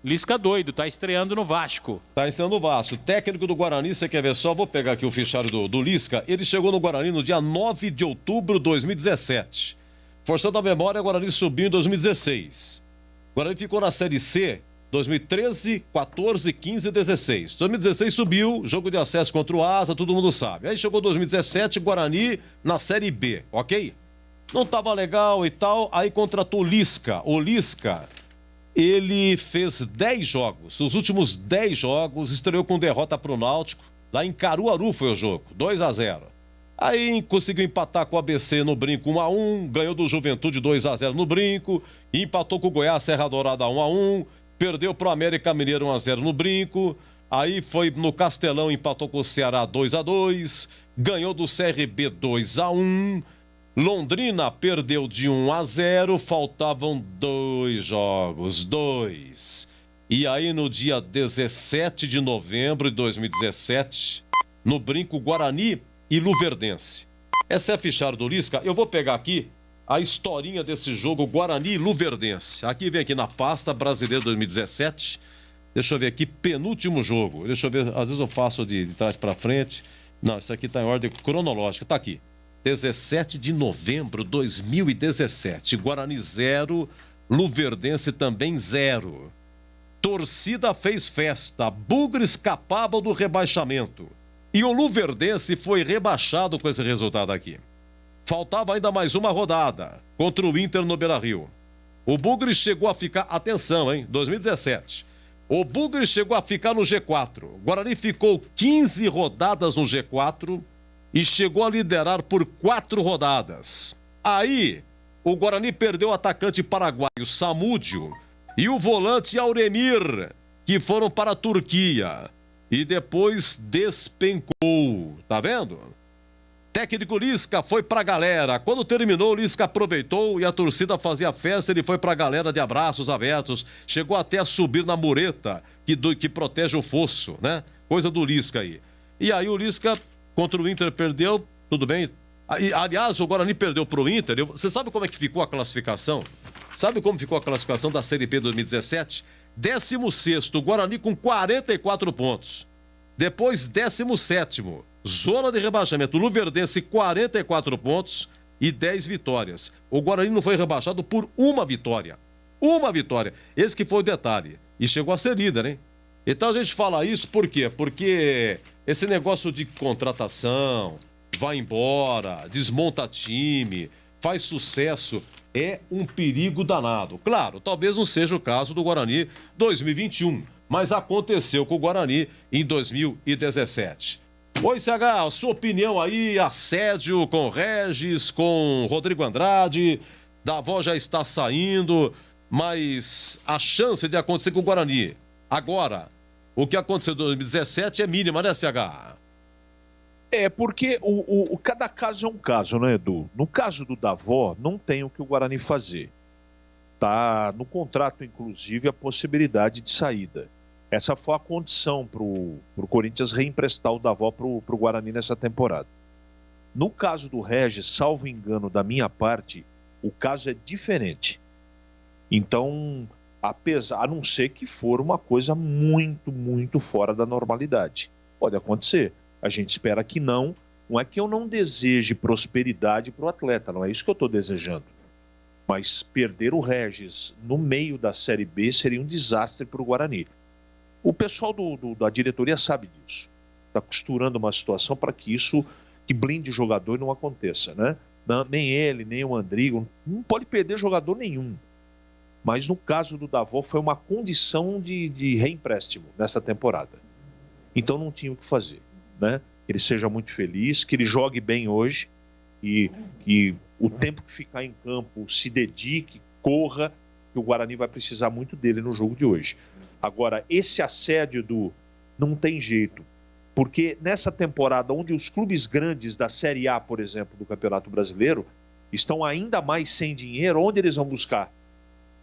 Lisca doido, tá estreando no Vasco. Tá estreando no Vasco. Técnico do Guarani, você quer ver só? Vou pegar aqui o fichário do Lisca. Ele chegou no Guarani no dia 9 de outubro de 2017. Forçando a memória, o Guarani subiu em 2016. O Guarani ficou na Série C 2013, 14, 15 e 16. 2016 subiu, jogo de acesso contra o Asa, todo mundo sabe. Aí chegou 2017, Guarani na Série B, ok? Não tava legal e tal, aí contratou o Lisca. O Lisca, ele fez 10 jogos. Os últimos 10 jogos, estreou com derrota pro Náutico. Lá em Caruaru foi o jogo, 2-0. Aí conseguiu empatar com o ABC no Brinco 1-1, ganhou do Juventude 2-0 no Brinco, e empatou com o Goiás Serra Dourada 1-1, perdeu pro América Mineiro 1-0 no Brinco, aí foi no Castelão, empatou com o Ceará 2-2, ganhou do CRB 2-1, Londrina perdeu de 1-0, faltavam 2 jogos, 2. E aí no dia 17 de novembro de 2017, no Brinco, Guarani e Luverdense. Essa é a fichária do Lisca. Eu vou pegar aqui a historinha desse jogo, Guarani e Luverdense. Aqui vem aqui na pasta Brasileiro 2017. Deixa eu ver aqui, penúltimo jogo. Deixa eu ver, às vezes eu faço de trás para frente. Não, isso aqui tá em ordem cronológica. Tá aqui. 17 de novembro de 2017. Guarani 0, Luverdense também 0. Torcida fez festa. Bugre escapava do rebaixamento. E o Luverdense foi rebaixado com esse resultado aqui. Faltava ainda mais uma rodada contra o Inter no Beira-Rio. O Bugre chegou a ficar, atenção, hein, 2017. O Bugre chegou a ficar no G4. O Guarani ficou 15 rodadas no G4 e chegou a liderar por 4 rodadas. Aí, o Guarani perdeu o atacante paraguaio Samúdio e o volante Auremir, que foram para a Turquia. E depois despencou, tá vendo? Técnico Lisca foi pra galera. Quando terminou, o Lisca aproveitou e a torcida fazia festa, ele foi pra galera de abraços abertos. Chegou até a subir na mureta que protege o fosso, né? Coisa do Lisca aí. E aí o Lisca contra o Inter perdeu, tudo bem. Aliás, o Guarani perdeu pro Inter. Você sabe como é que ficou a classificação? Sabe como ficou a classificação da Série B 2017? 16º, o Guarani com 44 pontos. Depois, 17º, zona de rebaixamento, Luverdense, 44 pontos e 10 vitórias. O Guarani não foi rebaixado por uma vitória. Uma vitória. Esse que foi o detalhe. E chegou a ser líder, hein? Então a gente fala isso por quê? Porque esse negócio de contratação, vai embora, desmonta time, faz sucesso, é um perigo danado. Claro, talvez não seja o caso do Guarani 2021, mas aconteceu com o Guarani em 2017. Oi, CH, a sua opinião aí, assédio com Regis, com Rodrigo Andrade, Davó já está saindo, mas a chance de acontecer com o Guarani agora, o que aconteceu em 2017 é mínima, né, CH? É, porque cada caso é um caso, né, Edu? No caso do Davó, não tem o que o Guarani fazer. Tá no contrato, inclusive, a possibilidade de saída. Essa foi a condição para o Corinthians reemprestar o Davó para o Guarani nessa temporada. No caso do Regis, salvo engano da minha parte, o caso é diferente. Então, a não ser que for uma coisa muito, muito fora da normalidade. Pode acontecer. A gente espera que não. Não é que eu não deseje prosperidade para o atleta, não é isso que eu estou desejando. Mas perder o Regis no meio da Série B seria um desastre para o Guarani. O pessoal da diretoria sabe disso. Está costurando uma situação para que isso, que blinde o jogador, não aconteça, né? Nem ele, nem o Andrigo, não pode perder jogador nenhum. Mas no caso do Davó foi uma condição de reempréstimo nessa temporada. Então não tinha o que fazer, né? Que ele seja muito feliz, que ele jogue bem hoje e que o tempo que ficar em campo se dedique, corra, que o Guarani vai precisar muito dele no jogo de hoje. Agora, esse assédio não tem jeito, porque nessa temporada onde os clubes grandes da Série A, por exemplo, do Campeonato Brasileiro, estão ainda mais sem dinheiro, onde eles vão buscar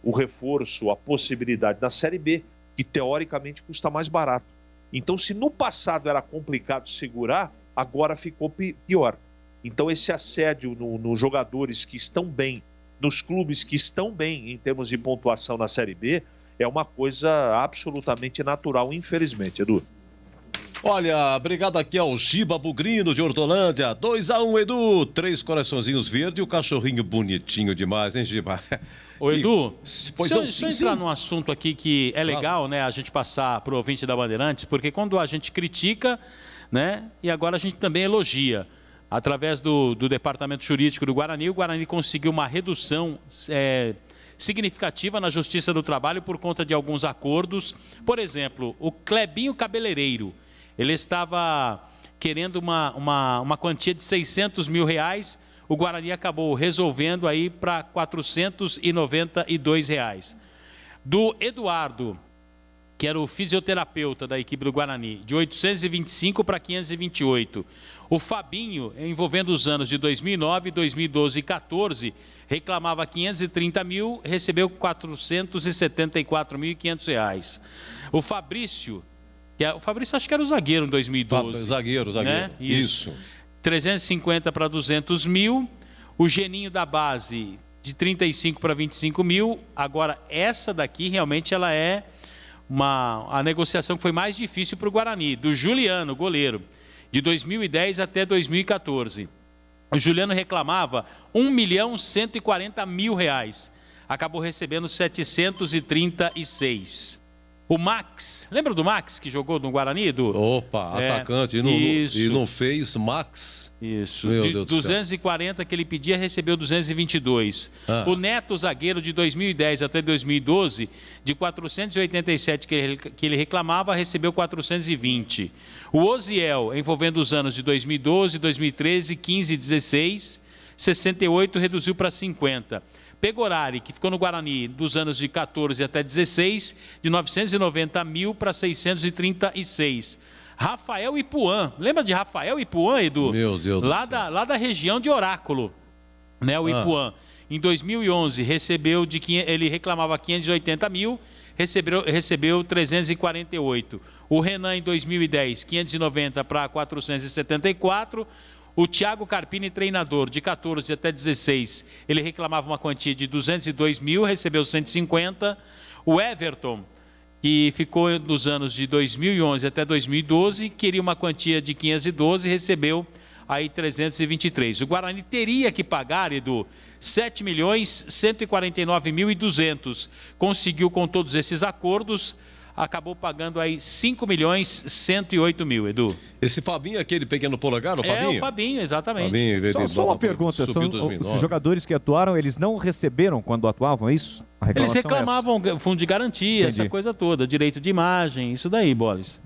o reforço, a possibilidade da Série B, que teoricamente custa mais barato. Então, se no passado era complicado segurar, agora ficou pior. Então, esse assédio nos jogadores que estão bem, nos clubes que estão bem em termos de pontuação na Série B, é uma coisa absolutamente natural, infelizmente, Edu. Olha, obrigado aqui ao Giba Bugrino de Hortolândia. 2-1, Edu. 3 coraçõezinhos verdes e o cachorrinho bonitinho demais, hein, Giba? Ô, Edu, pois deixa eu entrar num assunto aqui que é legal, né, a gente passar para o ouvinte da Bandeirantes, porque quando a gente critica, né, e agora a gente também elogia. Através do Departamento Jurídico do Guarani, o Guarani conseguiu uma redução significativa na Justiça do Trabalho por conta de alguns acordos. Por exemplo, o Clebinho Cabeleireiro, ele estava querendo uma quantia de R$600 mil, o Guarani acabou resolvendo aí para R$ 492. Do Eduardo, que era o fisioterapeuta da equipe do Guarani, de 825 para 528. O Fabinho, envolvendo os anos de 2009, 2012 e 2014, reclamava 530 mil, recebeu R$ 474.500. O Fabrício, o Fabrício acho que era o zagueiro em 2012. Zagueiro. Né? Isso. 350 para 200 mil. O Geninho da base, de 35 para 25 mil. Agora, essa daqui realmente ela é a negociação que foi mais difícil para o Guarani. Do Juliano, goleiro, de 2010 até 2014. O Juliano reclamava R$1.140.000. Acabou recebendo 736. O Max, lembra do Max que jogou no Guarani? Opa, atacante. E não fez Max? Isso. Meu de Deus 240 que ele pedia, recebeu 222. O Neto, zagueiro, de 2010 até 2012, de 487 que ele reclamava, recebeu 420. O Oziel, envolvendo os anos de 2012, 2013, 15 e 16, 68 reduziu para 50. Pegorari, que ficou no Guarani dos anos de 14 até 16, de 990 mil para 636. Rafael Ipuã, lembra de Rafael Ipuã, Edu? Meu Deus do céu. Lá da região de Oráculo, né, o Ipuã. Em 2011, ele reclamava 580 mil, recebeu 348. O Renan, em 2010, 590 para 474. O Thiago Carpini, treinador, de 14 até 16, ele reclamava uma quantia de 202 mil, recebeu 150. O Everton, que ficou nos anos de 2011 até 2012, queria uma quantia de 512 e recebeu aí 323. O Guarani teria que pagar, Edu, 7.149.200. Conseguiu com todos esses acordos, acabou pagando aí 5.108.000, Edu. Esse Fabinho é aquele pequeno polegar, o Fabinho? É, o Fabinho, exatamente. Fabinho, Só uma pergunta, esses jogadores que atuaram, eles não receberam quando atuavam, é isso? Eles reclamavam fundo de garantia, Entendi. essa coisa toda, direito de imagem, isso daí, Boles.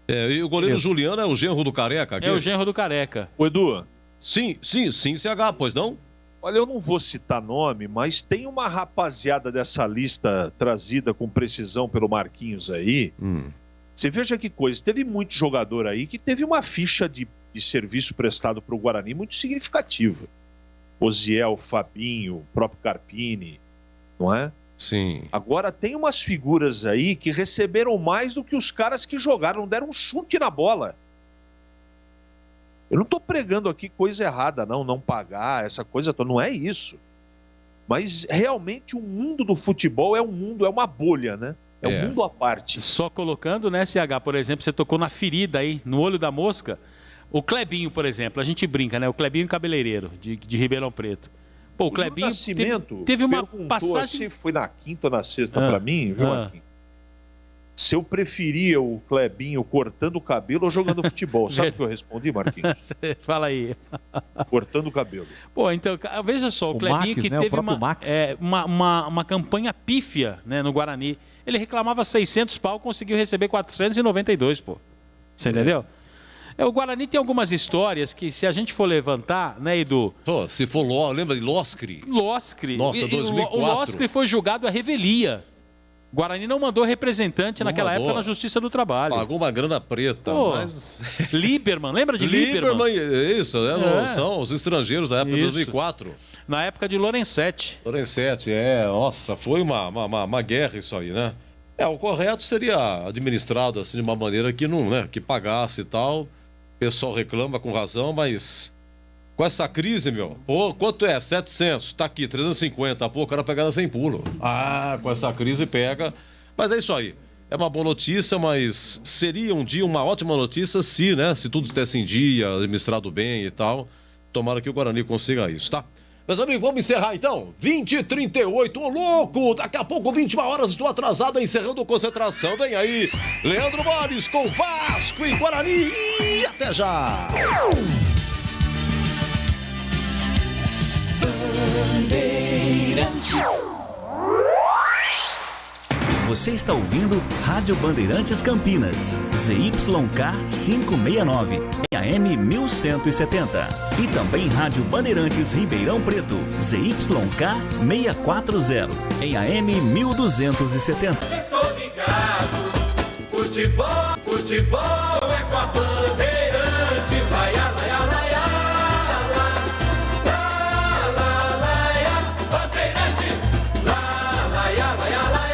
E o goleiro Juliano é o genro do Careca? É o genro do Careca. Ô, Edu. Sim, CH, pois não? Olha, eu não vou citar nome, mas tem uma rapaziada dessa lista trazida com precisão pelo Marquinhos aí. Você veja que coisa, teve muito jogador aí que teve uma ficha de serviço prestado para o Guarani muito significativa. Oziel, Fabinho, o próprio Carpini, não é? Sim. Agora tem umas figuras aí que receberam mais do que os caras que jogaram, deram um chute na bola. Eu não estou pregando aqui coisa errada, não pagar, essa coisa toda, não é isso. Mas realmente o mundo do futebol é um mundo, é uma bolha, né? É um mundo à parte. Só colocando, né, CH, por exemplo, você tocou na ferida aí, no olho da mosca. O Clebinho, por exemplo, a gente brinca, né? O Clebinho cabeleireiro, de Ribeirão Preto. Pô, o Clebinho Nascimento teve uma passagem... Assim, foi na quinta ou na sexta pra mim, viu, Marquinhos? Se eu preferia o Clebinho cortando o cabelo ou jogando futebol. Sabe o que eu respondi, Marquinhos? Fala aí. Cortando o cabelo. Pô, então, veja só, o Clebinho Max, que né? teve uma campanha pífia, né, no Guarani. Ele reclamava 600 pau, conseguiu receber 492, pô. Você entendeu? O Guarani tem algumas histórias que, se a gente for levantar, né, Edu? Se for lembra de Loscri? Loscri. Nossa, 2004. O Loscri foi julgado à revelia. O Guarani não mandou representante naquela época na Justiça do Trabalho. Pagou uma grana preta, mas... Lieberman, lembra de Lieberman? Isso, né? São os estrangeiros da época de 2004. Na época de Lorenzetti. Lorenzetti, nossa, foi uma guerra isso aí, né? O correto seria administrado assim de uma maneira que não, né, que pagasse e tal. O pessoal reclama com razão, mas com essa crise, pô, quanto é? 700, tá aqui, 350, pô, o cara pegada sem pulo. Com essa crise pega. Mas é isso aí. É uma boa notícia, mas seria um dia uma ótima notícia se, né, se tudo estivesse em dia, administrado bem e tal. Tomara que o Guarani consiga isso, tá? Meus amigos, vamos encerrar então? 20h38, ô louco! Daqui a pouco, 21 horas, estou atrasado, encerrando a concentração. Vem aí, Leandro Borges com Vasco e Guarani. E até já! Você está ouvindo Rádio Bandeirantes Campinas, ZYK 569, em AM 1170. E também Rádio Bandeirantes Ribeirão Preto, ZYK 640, em AM 1270. Estou ligado, futebol é com a Bandeirantes, laia, laia, laia, la, laia, Bandeirantes, la, laia, laia, laia.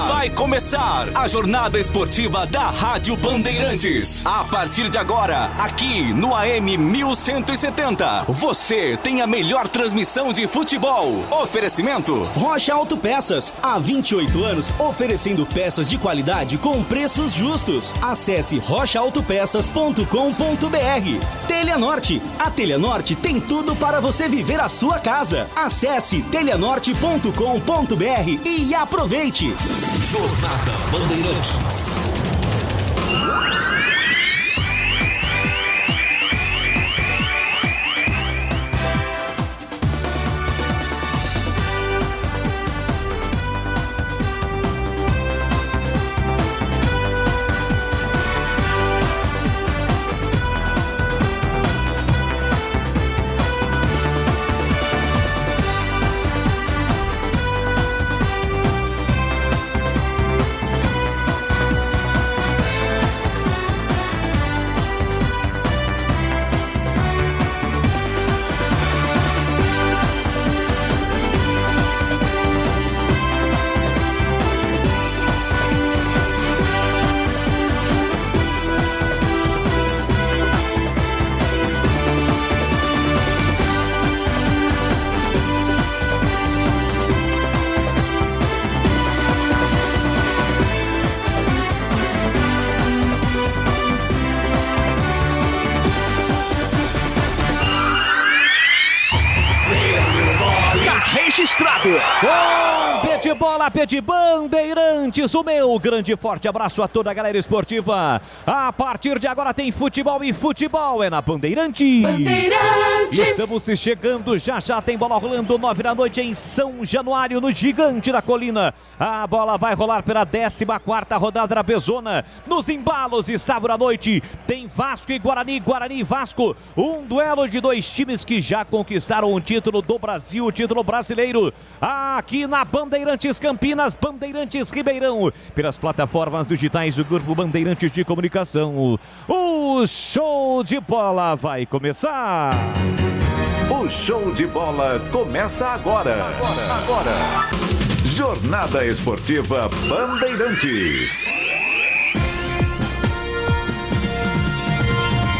Vai começar a jornada esportiva da Rádio Bandeirantes. A partir de agora, aqui no AM 1170, você tem a melhor transmissão de futebol. Oferecimento Rocha Autopeças, há 28 anos oferecendo peças de qualidade com preços justos. Acesse rochaautopeças.com.br. Telha Norte, a Telha Norte tem tudo para você viver a sua casa. Acesse telhanorte.com.br e aproveite. Jornada Bandeirantes. registrado. Com pé de bola, pé de Bandeirantes, o meu grande e forte abraço a toda a galera esportiva. A partir de agora tem futebol e futebol é na Bandeirantes. Estamos chegando, já tem bola rolando, 9 da noite em São Januário, no Gigante da Colina. A bola vai rolar pela 14ª rodada da Bezona. Nos embalos e sábado à noite tem Vasco e Guarani, Guarani e Vasco. Um duelo de dois times que já conquistaram o título do Brasil, o título brasileiro. Aqui na Bandeirantes Campinas, Bandeirantes Ribeirão, pelas plataformas digitais do Grupo Bandeirantes de Comunicação. O show de bola vai começar. O show de bola começa agora. Jornada Esportiva Bandeirantes.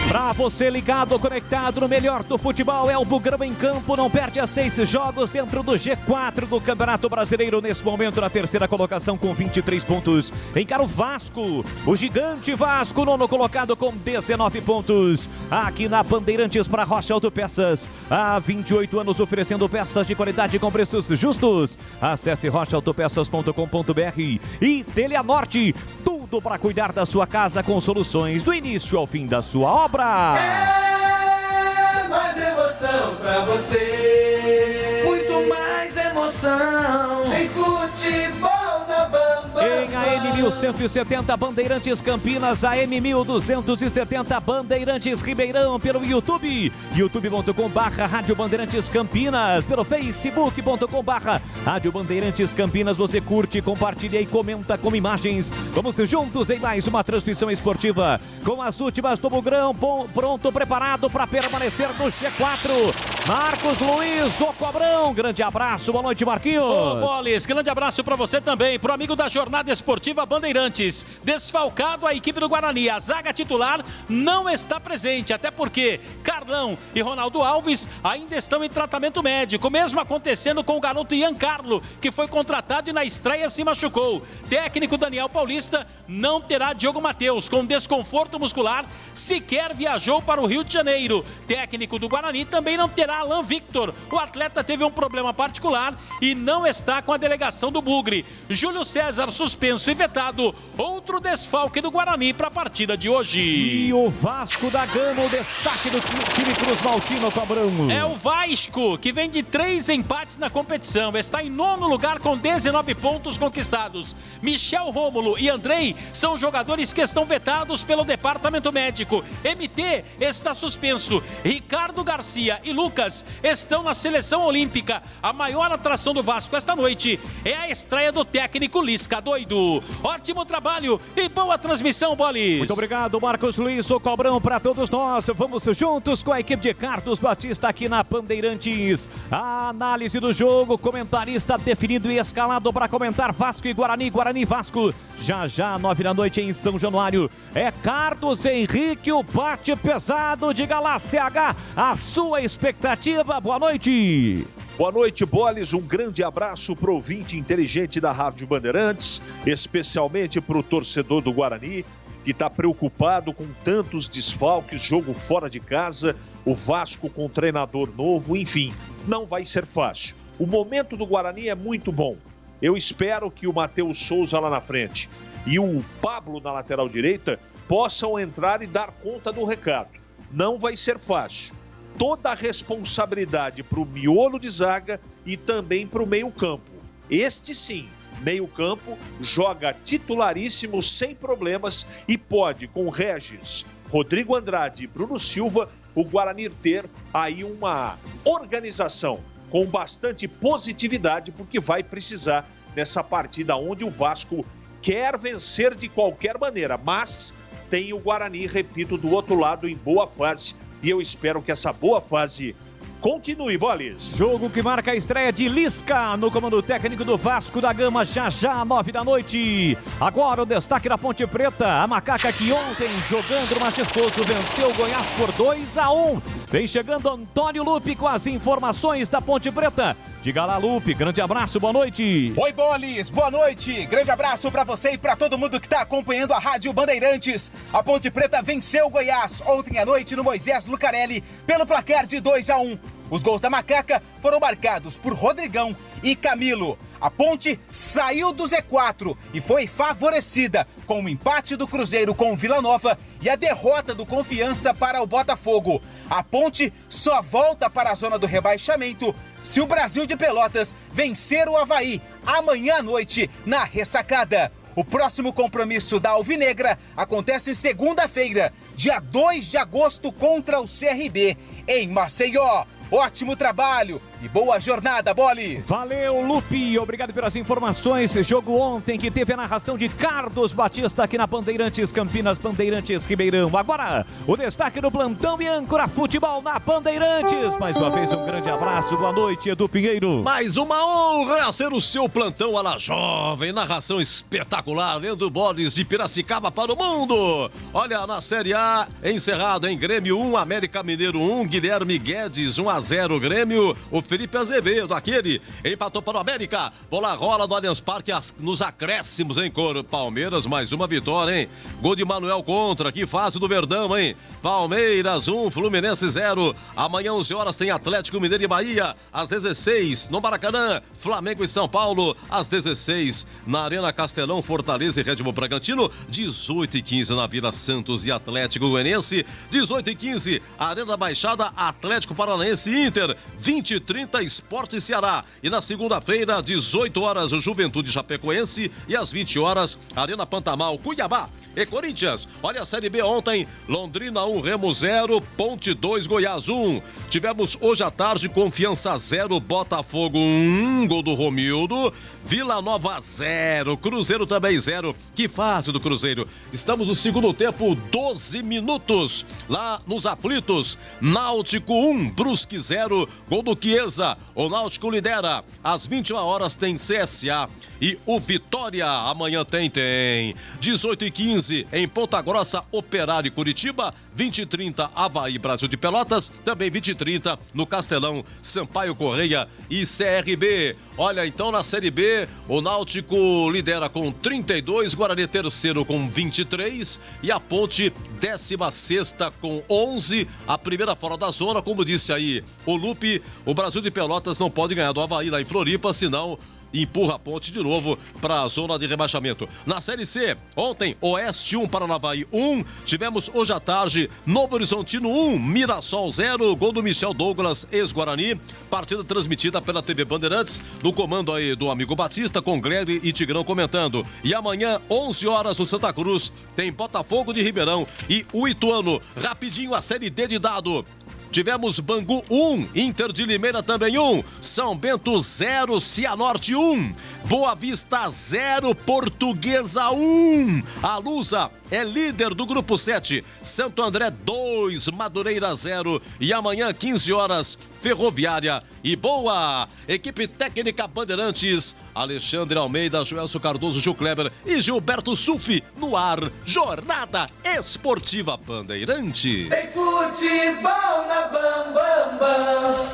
Pra você ligado, conectado no melhor do futebol, é o Bugrão em campo, não perde a 6 jogos dentro do G4 do Campeonato Brasileiro, nesse momento na terceira colocação com 23 pontos. Encara o Vasco, o gigante Vasco, nono colocado com 19 pontos. Aqui na Bandeirantes para Rocha Autopeças, há 28 anos oferecendo peças de qualidade com preços justos. Acesse rochaautopeças.com.br e Teleanorte, tudo para cuidar da sua casa com soluções do início ao fim da sua obra. É mais emoção pra você. Muito mais emoção em futebol na Bamba. Em AM 1170 Bandeirantes Campinas, AM 1270 Bandeirantes Ribeirão, pelo YouTube, youtube.com/Rádio Bandeirantes Campinas, pelo facebook.com/Rádio Bandeirantes Campinas. Você curte, compartilha e comenta com imagens. Vamos juntos em mais uma transmissão esportiva com as últimas do Bugrão, pronto, preparado para permanecer no G4. Marcos Luiz, o Cobrão, grande abraço, boa noite, Marquinhos. Ô, Bolis, grande abraço para você também, pro amigo da Jornada Esportiva Bandeirantes. Desfalcado a equipe do Guarani, a zaga titular não está presente, até porque Carlão e Ronaldo Alves ainda estão em tratamento médico, mesmo acontecendo com o garoto Ian Carlo, que foi contratado e na estreia se machucou. Técnico Daniel Paulista não terá Diogo Matheus, com desconforto muscular, sequer viajou para o Rio de Janeiro. Técnico do Guarani também não terá Alan Victor, o atleta teve um problema particular e não está com a delegação do Bugre. Júlio César suspenso e vetado, outro desfalque do Guarani para a partida de hoje. E o Vasco da Gama, o destaque do time Cruz Maltino, Cobrão. É o Vasco, que vem de 3 empates na competição, está em 9º lugar com 19 pontos conquistados. Michel Rômulo e Andrei são jogadores que estão vetados pelo departamento médico. MT está suspenso. Ricardo Garcia e Lucas estão na seleção olímpica. A maior atração do Vasco esta noite é a estreia do técnico Lisca Doido. Ótimo trabalho e boa transmissão, Bolis. Muito obrigado, Marcos Luiz, o Cobrão, para todos nós. Vamos juntos com a equipe de Carlos Batista aqui na Bandeirantes. A análise do jogo, comentarista definido e escalado para comentar Vasco e Guarani, Guarani e Vasco. Já 9 da noite em São Januário. É Carlos Henrique, o bate pesado. Diga lá, CH, a sua expectativa. Boa noite. Boa noite, Bolis. Um grande abraço para o ouvinte inteligente da Rádio Bandeirantes, especialmente para o torcedor do Guarani, que está preocupado com tantos desfalques, jogo fora de casa, o Vasco com treinador novo, enfim, não vai ser fácil. O momento do Guarani é muito bom. Eu espero que o Matheus Souza lá na frente e o Pablo na lateral direita possam entrar e dar conta do recado. Não vai ser fácil. Toda a responsabilidade para o miolo de zaga e também para o meio-campo. Este sim, meio-campo, joga titularíssimo sem problemas e pode, com Regis, Rodrigo Andrade e Bruno Silva, o Guarani ter aí uma organização com bastante positividade, porque vai precisar nessa partida onde o Vasco quer vencer de qualquer maneira, mas tem o Guarani, repito, do outro lado em boa fase, e eu espero que essa boa fase continue, Bolis. Jogo que marca a estreia de Lisca no comando técnico do Vasco da Gama, já 9 da noite. Agora o destaque da Ponte Preta, a macaca que ontem, jogando majestoso, venceu o Goiás por 2-1. Vem chegando Antônio Lupe com as informações da Ponte Preta. Diga lá, Lupe, grande abraço, boa noite. Oi, Bolis, boa noite. Grande abraço pra você e pra todo mundo que tá acompanhando a Rádio Bandeirantes. A Ponte Preta venceu o Goiás ontem à noite no Moisés Lucarelli pelo placar de 2-1. Os gols da Macaca foram marcados por Rodrigão e Camilo. A Ponte saiu do Z4 e foi favorecida com o empate do Cruzeiro com o Vila Nova e a derrota do Confiança para o Botafogo. A Ponte só volta para a zona do rebaixamento se o Brasil de Pelotas vencer o Avaí amanhã à noite na Ressacada. O próximo compromisso da Alvinegra acontece segunda-feira, dia 2 de agosto, contra o CRB, em Maceió. Ótimo trabalho e boa jornada, Bolis! Valeu, Lupe! Obrigado pelas informações. Jogo ontem que teve a narração de Carlos Batista aqui na Bandeirantes Campinas, Bandeirantes Ribeirão. Agora, o destaque do plantão e âncora futebol na Bandeirantes. Mais uma vez, um grande abraço. Boa noite, Edu Pinheiro. Mais uma honra ser o seu plantão à la jovem. Narração espetacular, lendo Bolis de Piracicaba para o mundo. Olha, na Série A, encerrado em Grêmio 1, América Mineiro 1, Guilherme Guedes 1-0 Grêmio. O Felipe Azevedo, aquele, empatou para o América. Bola rola do Allianz Parque nos acréscimos, hein, Palmeiras, mais uma vitória, hein? Gol de Manuel contra, que fase do Verdão, hein? Palmeiras 1, Fluminense 0. Amanhã, 11 horas, tem Atlético Mineiro e Bahia. Às 16, no Maracanã, Flamengo e São Paulo. Às 16, na Arena Castelão, Fortaleza e Red Bull Bragantino. 18h15 na Vila Santos e Atlético Goianiense. 18h15, Arena Baixada, Atlético Paranaense e Inter. 20h30, Sport Ceará. E na segunda-feira, 18 horas, Juventude Chapecoense. E às 20 horas, Arena Pantanal, Cuiabá e Corinthians. Olha a Série B ontem, Londrina 1, Remo 0, Ponte 2, Goiás 1. Tivemos hoje à tarde Confiança 0, Botafogo 1, gol do Romildo. Vila Nova 0, Cruzeiro também 0. Que fase do Cruzeiro. Estamos no segundo tempo, 12 minutos. Lá nos aflitos, Náutico 1, Brusque 0, gol do Chiesa. O Náutico lidera. Às 21 horas tem CSA e o Vitória. Amanhã tem. 18h15 em Ponta Grossa, Operário e Curitiba. 20h30, Avaí, Brasil de Pelotas. Também 20h30 no Castelão, Sampaio Correia e CRB. Olha, então na Série B, o Náutico lidera com 32, Guarani terceiro com 23 e a Ponte 16ª com 11, a primeira fora da zona. Como disse aí o Lupe, o Brasil de Pelotas não pode ganhar do Avaí lá em Floripa, senão empurra a Ponte de novo para a zona de rebaixamento. Na Série C, ontem, Oeste 1, Paranavaí 1. Tivemos hoje à tarde, Novo Horizontino 1, Mirassol 0. Gol do Michel Douglas, ex-Guarani. Partida transmitida pela TV Bandeirantes, no comando aí do amigo Batista, com Gregory e Tigrão comentando. E amanhã, 11 horas, no Santa Cruz, tem Botafogo de Ribeirão e o Ituano. Rapidinho, a Série D de dado. Tivemos Bangu 1, Inter de Limeira também 1, São Bento 0, Cianorte 1, Boa Vista 0, Portuguesa 1. A Lusa é líder do grupo 7, Santo André 2, Madureira 0. E amanhã, 15 horas, Ferroviária e Boa. Equipe técnica Bandeirantes, Alexandre Almeida, Joelso Cardoso, Gil Kleber e Gilberto Sulfi no ar. Jornada Esportiva Bandeirante. Tem futebol na Bam Bam Bam.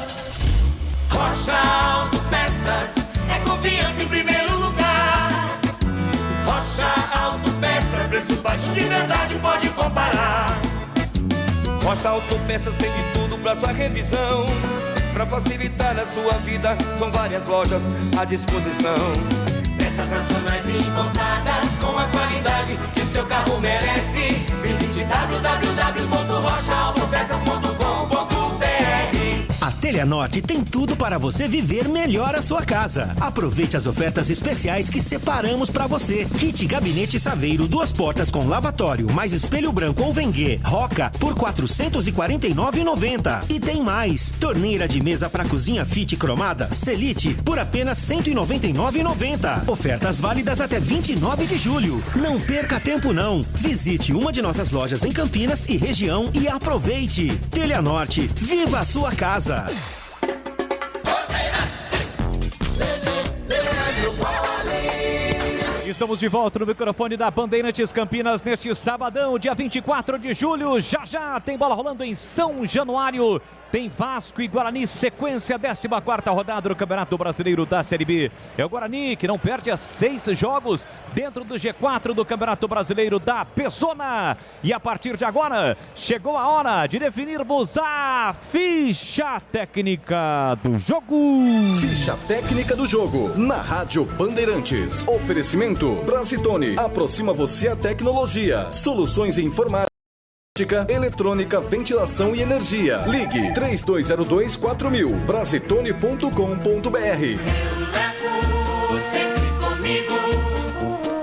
Rocha Autopeças é confiança em primeiro lugar. Rocha Autopeças, preço baixo de verdade, pode comparar. Rocha Autopeças tem de tudo pra sua revisão. Pra facilitar a sua vida, são várias lojas à disposição. Peças nacionais e importadas com a qualidade que o seu carro merece. Visite www.rochaautopeças.com.br. A Teleanorte tem tudo para você viver melhor a sua casa. Aproveite as ofertas especiais que separamos para você. Kit Gabinete Saveiro, 2 portas com lavatório, mais espelho branco ou Vengue, Roca, por R$ 449,90. E tem mais. Torneira de mesa para cozinha Fit cromada, Selite, por apenas R$ 199,90. Ofertas válidas até 29 de julho. Não perca tempo não. Visite uma de nossas lojas em Campinas e região e aproveite. Teleanorte, viva a sua casa. Estamos de volta no microfone da Bandeirantes Campinas neste sabadão, dia 24 de julho. Já tem bola rolando em São Januário. Tem Vasco e Guarani, sequência, 14ª rodada do Campeonato Brasileiro da Série B. É o Guarani que não perde 6 jogos dentro do G4 do Campeonato Brasileiro da Pezona. E a partir de agora, chegou a hora de definirmos a ficha técnica do jogo. Ficha técnica do jogo, na Rádio Bandeirantes. Oferecimento Brasitone, aproxima você a tecnologia. Soluções em informática, eletrônica, ventilação e energia. Ligue 3202-4000, brasitone.com.br. Sempre comigo,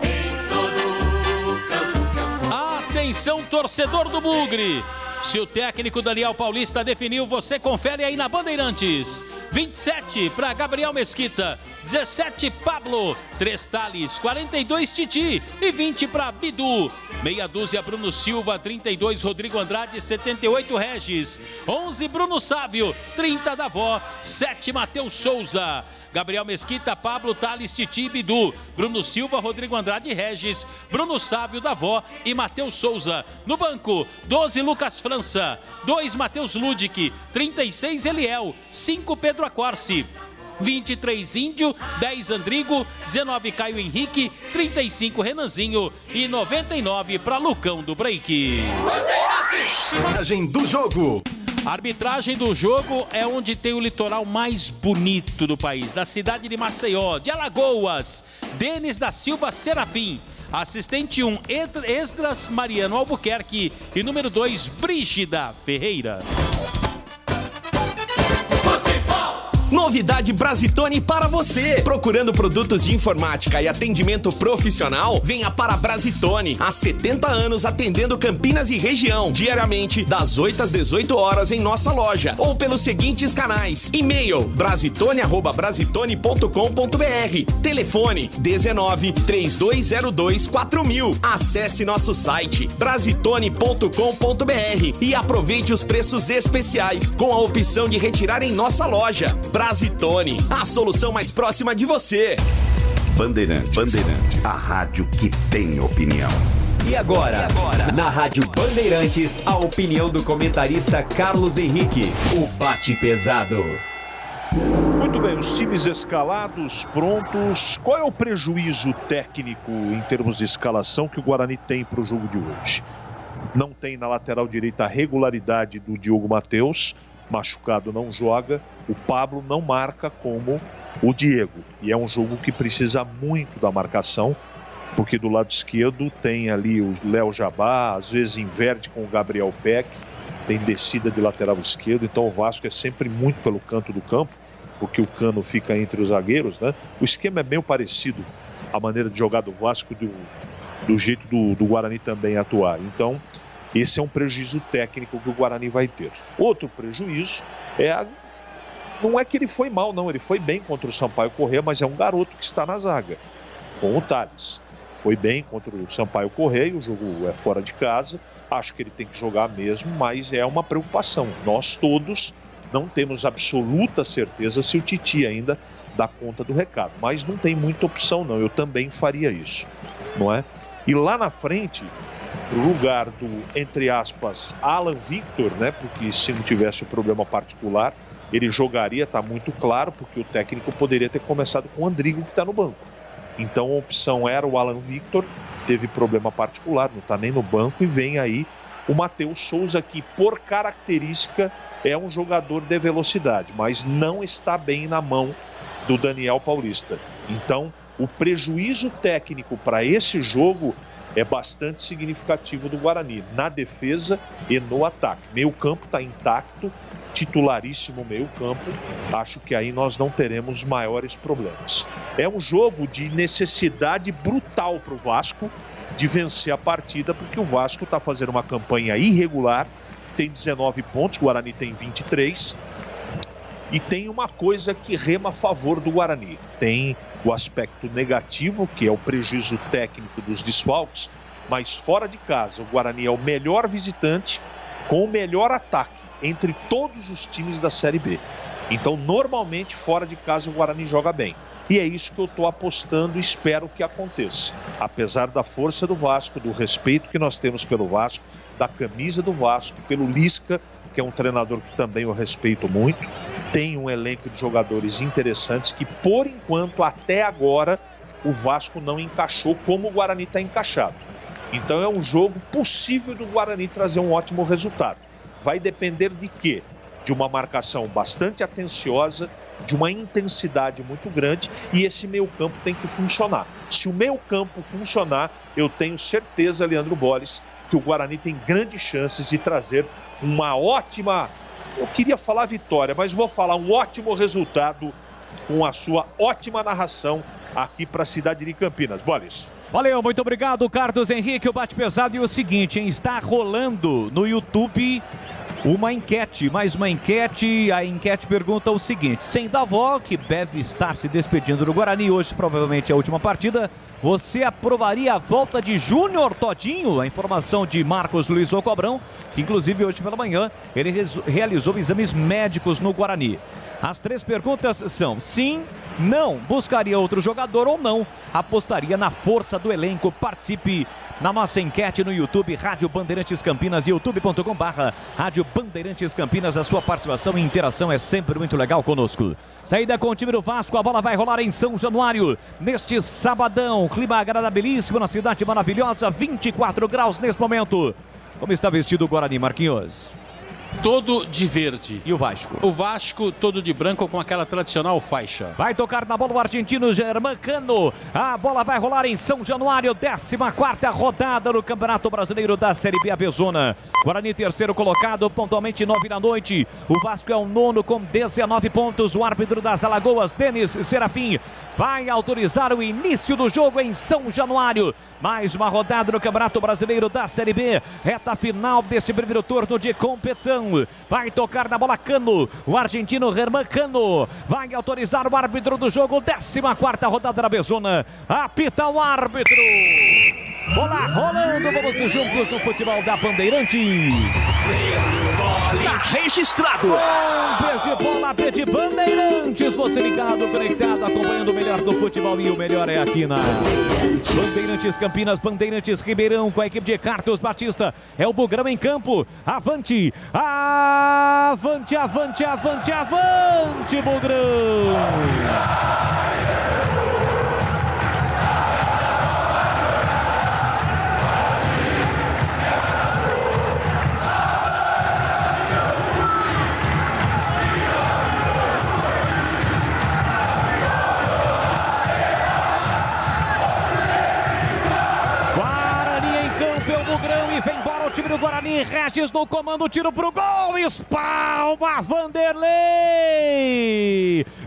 em todo campo. Atenção, torcedor do Bugre. Se o técnico Daniel Paulista definiu, você confere aí na Bandeirantes. 27 para Gabriel Mesquita, 17 Pablo, 3 Thales, 42 Titi e 20 para Bidu. Meia dúzia Bruno Silva, 32 Rodrigo Andrade, 78 Regis, 11 Bruno Sávio, 30 Davó, 7 Matheus Souza. Gabriel Mesquita, Pablo, Thales, Titi e Bidu. Bruno Silva, Rodrigo Andrade, Regis, Bruno Sávio, Davó e Matheus Souza. No banco, 12 Lucas França, 2 Matheus Ludic, 36 Eliel, 5 Pedro Acorce, 23 Índio, 10 Andrigo, 19 Caio Henrique, 35 Renanzinho e 99 para Lucão do Break. Arbitragem do jogo. A arbitragem do jogo é onde tem o litoral mais bonito do país, da cidade de Maceió, de Alagoas. Denis da Silva Serafim. Assistente 1, Esdras Mariano Albuquerque. E número 2, Brígida Ferreira. Novidade Brasitone para você. Procurando produtos de informática e atendimento profissional? Venha para a Brasitone. Há 70 anos atendendo Campinas e região. Diariamente, das 8 às 18 horas em nossa loja. Ou pelos seguintes canais. E-mail brasitone@brasitone.com.br. Telefone 19 3202 4000. Acesse nosso site brasitone.com.br e aproveite os preços especiais com a opção de retirar em nossa loja. Brasitone, a solução mais próxima de você. Bandeirantes, a rádio que tem opinião. E agora, na Rádio Bandeirantes, a opinião do comentarista Carlos Henrique, o bate pesado. Muito bem, os times escalados, prontos. Qual é o prejuízo técnico em termos de escalação que o Guarani tem para o jogo de hoje? Não tem na lateral direita a regularidade do Diogo Matheus. Machucado, não joga. O Pablo não marca como o Diego. E é um jogo que precisa muito da marcação, porque do lado esquerdo tem ali o Léo Jabá, às vezes inverte com o Gabriel Peck, tem descida de lateral esquerdo, então o Vasco é sempre muito pelo canto do campo, porque o Cano fica entre os zagueiros, né? O esquema é meio parecido, a maneira de jogar do Vasco, do jeito do Guarani também atuar. Então, esse é um prejuízo técnico que o Guarani vai ter. Outro prejuízo não é que ele foi mal, não. Ele foi bem contra o Sampaio Corrêa, mas é um garoto que está na zaga, com o Thales. Foi bem contra o Sampaio Corrêa, o jogo é fora de casa. Acho que ele tem que jogar mesmo, mas é uma preocupação. Nós todos não temos absoluta certeza se o Titi ainda dá conta do recado. Mas não tem muita opção, não. Eu também faria isso, não é? E lá na frente, no lugar do, entre aspas, Alan Victor, né? Porque se não tivesse o problema particular, ele jogaria, tá muito claro, porque o técnico poderia ter começado com o Andrigo, que está no banco. Então a opção era o Alan Victor, teve problema particular, não está nem no banco, e vem aí o Matheus Souza, que por característica é um jogador de velocidade, mas não está bem na mão do Daniel Paulista. Então o prejuízo técnico para esse jogo é bastante significativo do Guarani, na defesa e no ataque. Meio campo está intacto, titularíssimo meio campo, acho que aí nós não teremos maiores problemas. É um jogo de necessidade brutal para o Vasco de vencer a partida, porque o Vasco está fazendo uma campanha irregular, tem 19 pontos, o Guarani tem 23, e tem uma coisa que rema a favor do Guarani. Tem o aspecto negativo, que é o prejuízo técnico dos desfalques, mas fora de casa, o Guarani é o melhor visitante com o melhor ataque entre todos os times da Série B. Então, normalmente, fora de casa, o Guarani joga bem. E é isso que eu estou apostando e espero que aconteça. Apesar da força do Vasco, do respeito que nós temos pelo Vasco, da camisa do Vasco, pelo Lisca, porque é um treinador que também eu respeito muito. Tem um elenco de jogadores interessantes que, por enquanto, até agora, o Vasco não encaixou como o Guarani está encaixado. Então é um jogo possível do Guarani trazer um ótimo resultado. Vai depender de quê? De uma marcação bastante atenciosa, de uma intensidade muito grande, e esse meio-campo tem que funcionar. Se o meio-campo funcionar, eu tenho certeza, Leandro Boles, que o Guarani tem grandes chances de trazer uma ótima, eu queria falar vitória, mas vou falar um ótimo resultado com a sua ótima narração aqui para a cidade de Campinas. Boles. Valeu, muito obrigado, Carlos Henrique. O Bate Pesado e o seguinte, hein? Está rolando no YouTube uma enquete, mais uma enquete. A enquete pergunta o seguinte: sem Davó, que deve estar se despedindo do Guarani hoje, provavelmente é a última partida, você aprovaria a volta de Júnior Todinho? A informação de Marcos Luiz Ocobrão, que inclusive hoje pela manhã ele realizou exames médicos no Guarani. As 3 perguntas são: sim, não, buscaria outro jogador ou não, apostaria na força do elenco. Participe na nossa enquete no YouTube, Rádio Bandeirantes Campinas, youtube.com/Rádio Bandeirantes Campinas. A sua participação e interação é sempre muito legal conosco. Saída com o time do Vasco, a bola vai rolar em São Januário neste sabadão. Clima agradabilíssimo na cidade maravilhosa, 24 graus nesse momento. Como está vestido o Guarani, Marquinhos? Todo de verde. E o Vasco? O Vasco todo de branco com aquela tradicional faixa. Vai tocar na bola o argentino Germancano. A bola vai rolar em São Januário, 14ª rodada no Campeonato Brasileiro da Série B Abezona. Guarani terceiro colocado, pontualmente 9 da noite. O Vasco é o 9º com 19 pontos. O árbitro das Alagoas, Denis Serafim, vai autorizar o início do jogo em São Januário. Mais uma rodada no Campeonato Brasileiro da Série B. Reta final deste primeiro turno de competição. Vai tocar na bola Cano. O argentino Germancano vai autorizar o árbitro do jogo. 14ª rodada da Abezona. Apita o árbitro. Bola rolando. Vamos juntos no futebol da Bandeirantes. Tá registrado. De bola, de Bandeirantes. Você ligado, conectado, acompanhando o melhor do futebol. E o melhor é aqui na Bandeirantes Campinas, Bandeirantes Ribeirão, com a equipe de Carlos Batista. É o Bugrão em campo. Avante, avante, avante, avante, avante, Bugrão. Time do Guarani, Regis no comando, tiro pro gol, espalma Vanderlei,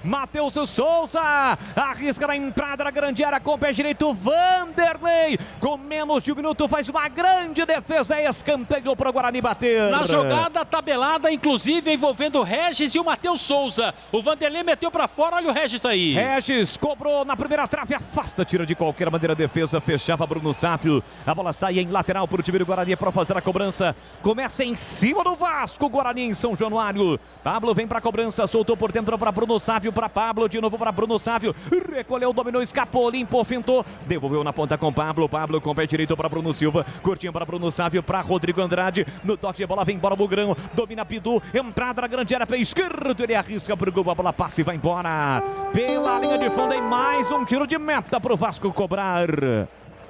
Matheus Souza, arrisca na entrada da grande área com o pé direito, Vanderlei, com menos de 1 minuto faz uma grande defesa, escanteio pro Guarani bater. Na jogada tabelada, inclusive envolvendo o Regis e o Matheus Souza, o Vanderlei meteu pra fora, olha o Regis aí. Regis cobrou na primeira trave, afasta, tira de qualquer maneira a defesa, fechava Bruno Sávio, a bola sai em lateral pro time do Guarani para fazer a cobrança, começa em cima do Vasco, Guarani em São Januário. Pablo vem pra cobrança, soltou por dentro para Bruno Sávio, para Pablo, de novo para Bruno Sávio, recolheu, dominou, escapou, limpou, fintou, devolveu na ponta com Pablo, Pablo com pé direito para Bruno Silva, curtinho para Bruno Sávio, para Rodrigo Andrade, no toque de bola vem embora o Bugrão, domina Pidu, entrada na grande área, pé esquerdo, ele arrisca pro gol, a bola passa e vai embora, pela linha de fundo, em mais um tiro de meta pro Vasco cobrar.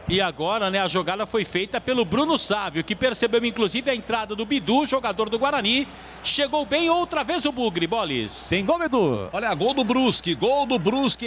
E agora, né, a jogada foi feita pelo Bruno Sávio, que percebeu inclusive a entrada do Bidu, jogador do Guarani. Chegou bem outra vez o Bugre, Boles. Tem gol, Bidu. Olha, gol do Brusque,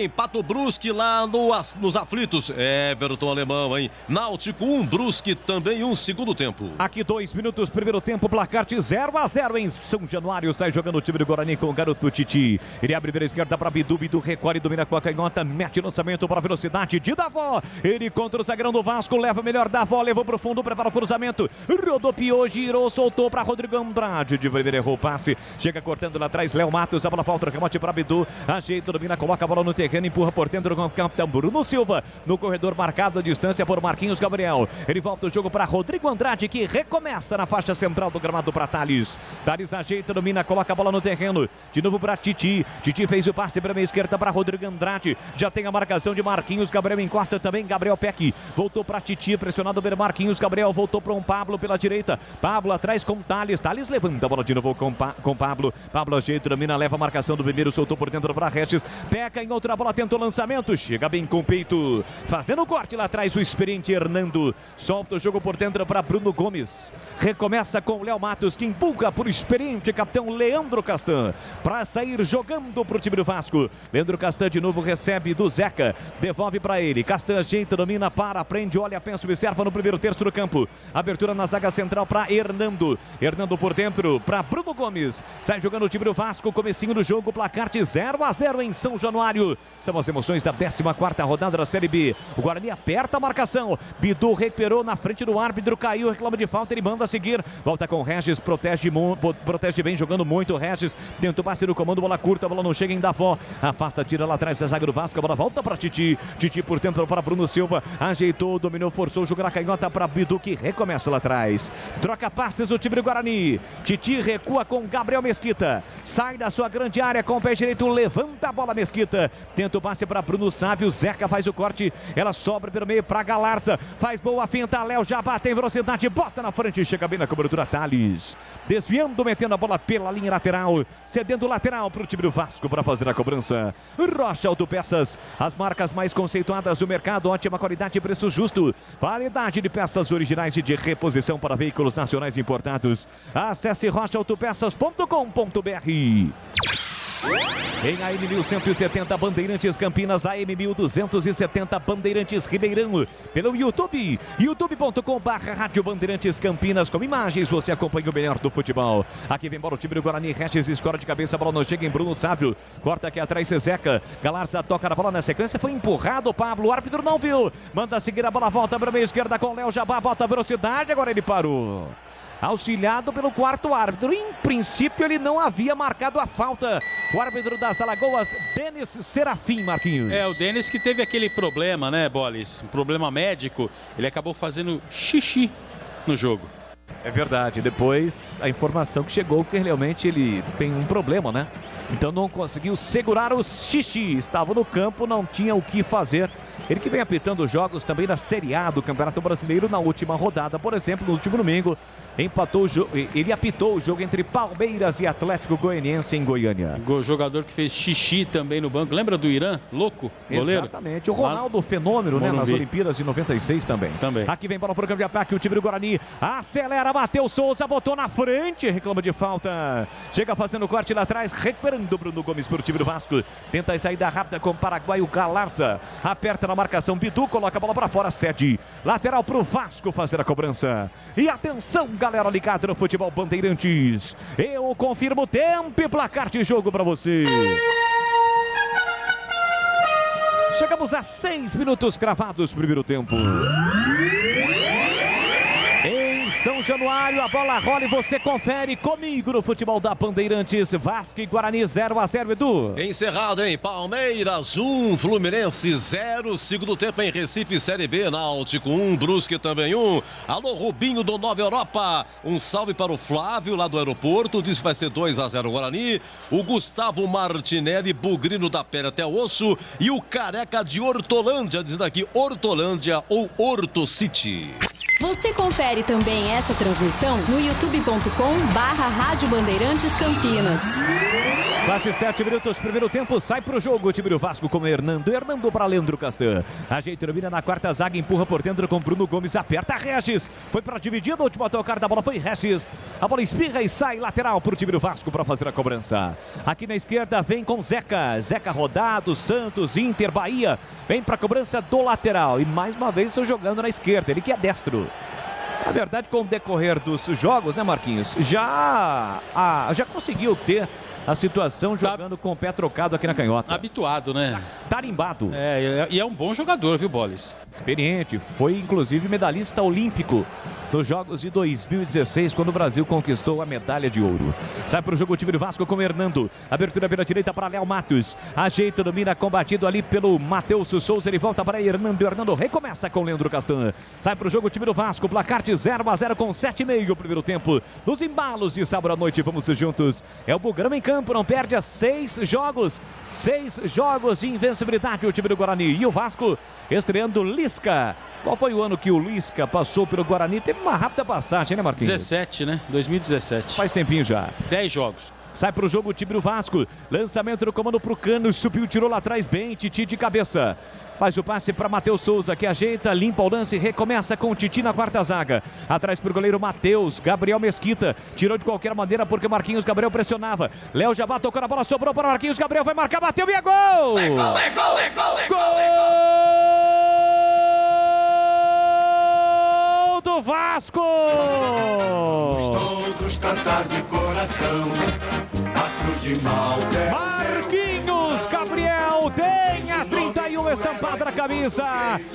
empata o Brusque lá nos aflitos. Everton Alemão, hein? Náutico 1, Brusque também 1, segundo tempo. Aqui 2 minutos, primeiro tempo, placar de 0-0 em São Januário. Sai jogando o time do Guarani com o garoto Titi. Ele abre pela esquerda para Bidu, Bidu recolhe, domina com a canhota, mete lançamento para a velocidade de Davó. Ele contra o zagueirão do Vasco, leva melhor Davó, levou pro fundo, prepara o cruzamento, rodopiou, girou, soltou para Rodrigo Andrade, de primeiro errou o passe, chega cortando lá atrás, Léo Matos, a bola falta, remate para Bidu, ajeita, domina, coloca a bola no terreno, empurra por dentro com o capitão Bruno Silva, no corredor marcado a distância por Marquinhos Gabriel, ele volta o jogo para Rodrigo Andrade, que recomeça na faixa central do gramado para Thales, Thales ajeita, domina, coloca a bola no terreno, de novo para Titi, Titi fez o passe para a meia esquerda para Rodrigo Andrade, já tem a marcação de Marquinhos Gabriel, encosta também Gabriel Peck, voltou para Titi, pressionado o Marquinhos Gabriel, voltou para um Pablo pela direita, Pablo atrás com Thales, Thales levanta a bola de novo com Pablo, Pablo ajeita, domina, leva a marcação do primeiro, soltou por dentro para Regis, peca em outra bola, tentou lançamento, chega bem com o peito, fazendo o corte lá atrás, o experiente Hernando, solta o jogo por dentro para Bruno Gomes, recomeça com o Léo Matos, que empurra por experiente capitão Leandro Castan, para sair jogando para o time do Vasco. Leandro Castan de novo recebe do Zeca, devolve para ele, Castan ajeita, domina, para, prende, olha, pensa, observa no primeiro terço do campo, abertura na zaga central para Hernando, Hernando por dentro para Bruno Gomes, sai jogando o time do Vasco, comecinho do jogo, placar de 0-0 em São Januário. São as emoções da 14ª rodada da Série B. O Guarani aperta a marcação, Bidu recuperou na frente do árbitro, caiu, reclama de falta, ele manda seguir, volta com o Regis, protege bem, jogando muito o Regis, tenta o passe no comando, bola curta, a bola não chega em Davó, afasta, tira lá atrás a zaga do Vasco, a bola volta para Titi, Titi por dentro para Bruno Silva, ajeitou, dominou, forçou, jogou na canhota para Bidu, que recomeça lá atrás, troca passes o time do Guarani, Titi recua com Gabriel Mesquita, sai da sua grande área com o pé direito, levanta a bola Mesquita, tenta o passe para Bruno Sávio, Zeca faz o corte, ela sobra pelo meio para Galarza, faz boa finta, Léo já bate em velocidade, bota na frente, chega bem na cobertura Thales, desviando, metendo a bola pela linha lateral, cedendo lateral para o time do Vasco para fazer a cobrança. Rocha Autopeças, as marcas mais conceituadas do mercado, ótima qualidade e preço justo, variedade de peças originais e de reposição para veículos nacionais importados. Acesse rochaautopeças.com.br. Em AM 1170 Bandeirantes Campinas, AM 1270 Bandeirantes Ribeirão, pelo YouTube, youtube.com/Rádio Bandeirantes Campinas, com imagens você acompanha o melhor do futebol. Aqui vem bola o time do Guarani, Regis escora de cabeça, a bola não chega em Bruno Sávio, corta aqui atrás Zeca, Galarza toca na bola na sequência, foi empurrado o Pablo, o árbitro não viu, manda seguir a bola, volta para a meia esquerda com Léo Jabá, bota a velocidade, agora ele parou. Auxiliado pelo quarto árbitro. Em princípio, ele não havia marcado a falta. O árbitro das Alagoas, Denis Serafim, Marquinhos. O Denis que teve aquele problema, né, Bolis? Um problema médico. Ele acabou fazendo xixi no jogo. É verdade. Depois, a informação que chegou que realmente ele tem um problema, né? Então não conseguiu segurar o xixi. Estava no campo, não tinha o que fazer. Ele que vem apitando jogos também na Série A do Campeonato Brasileiro na última rodada. Por exemplo, no último domingo, ele apitou o jogo entre Palmeiras e Atlético Goianiense em Goiânia. O jogador que fez xixi também no banco. Lembra do Irã? Louco? Goleiro? Exatamente. O Ronaldo Fenômeno, né? Nas Olimpíadas de 96 também. Aqui vem bola para o campo de ataque. O time do Guarani acelera. Matheus Souza botou na frente. Reclama de falta. Chega fazendo corte lá atrás. Recuperando o Bruno Gomes para o time do Vasco. Tenta a saída rápida com o paraguaio Galarza. Aperta na marcação. Bidu coloca a bola para fora. Cede. Lateral para o Vasco fazer a cobrança. E atenção, galera ligada no futebol Bandeirantes. Eu confirmo tempo e placar de jogo para você. Chegamos a 6 minutos cravados, primeiro tempo. Em São Januário, a bola rola e você confere comigo no futebol da Bandeirantes. Vasco e Guarani 0-0, Edu. Encerrado, hein? Palmeiras 1, Fluminense 0. Segundo tempo em Recife, Série B, Náutico 1, Brusque também 1. Alô, Rubinho do Nova Europa. Um salve para o Flávio lá do aeroporto. Diz que vai ser 2-0 Guarani. O Gustavo Martinelli, bugrino da pele até o osso. E o Careca de Hortolândia, dizendo aqui Hortolândia ou Horto City. Você confere também essa transmissão no youtube.com/Rádio Bandeirantes Campinas. Quase 7 minutos, primeiro tempo, sai pro jogo o time do Vasco com Hernando para Leandro Castan. Ajeita, domina na quarta zaga, empurra por dentro com Bruno Gomes, aperta Regis. Foi para dividida, a última tocar da bola foi Regis. A bola espirra e sai lateral pro time do Vasco para fazer a cobrança. Aqui na esquerda vem com Zeca. Zeca rodado, Santos, Inter, Bahia. Vem para a cobrança do lateral. E mais uma vez estou jogando na esquerda, ele que é destro. Na verdade, com o decorrer dos jogos, né, Marquinhos? Já conseguiu ter a situação jogando com o pé trocado aqui na canhota. Habituado, né? Tarimbado. E é um bom jogador, viu, Bolis? Experiente. Foi, inclusive, medalhista olímpico nos Jogos de 2016, quando o Brasil conquistou a medalha de ouro. Sai para o jogo o time do Vasco com o Hernando. Abertura pela direita para Léo Matos. Ajeita, domina, combatido ali pelo Matheus Souza. Ele volta para Hernando. Hernando recomeça com Leandro Castan. Sai para o jogo o time do Vasco. Placar de 0-0 com 7,5 o primeiro tempo. Nos embalos de sábado à noite, vamos juntos. É o Bugrama em campo, não perde a 6 jogos. 6 jogos de invencibilidade o time do Guarani. E o Vasco estreando Lisca. Qual foi o ano que o Lisca passou pelo Guarani? Teve uma rápida passagem, né, Marquinhos? 17, né? 2017. Faz tempinho já. 10 jogos. Sai para o jogo o time do Vasco. Lançamento do comando para o Cano. Subiu, tirou lá atrás bem. Titi de cabeça. Faz o passe para Matheus Souza, que ajeita, limpa o lance, recomeça com o Titi na quarta zaga. Atrás para o goleiro Matheus, Gabriel Mesquita. Tirou de qualquer maneira porque Marquinhos Gabriel pressionava. Léo Jabá tocou na bola, sobrou para Marquinhos Gabriel, vai marcar, bateu e é gol! É gol, é gol, é gol, é gol! Gol do Vasco! Vamos todos cantar de coração. A cruz de Malta. Marquinhos Gabriel tem a 31 estampada na camisa,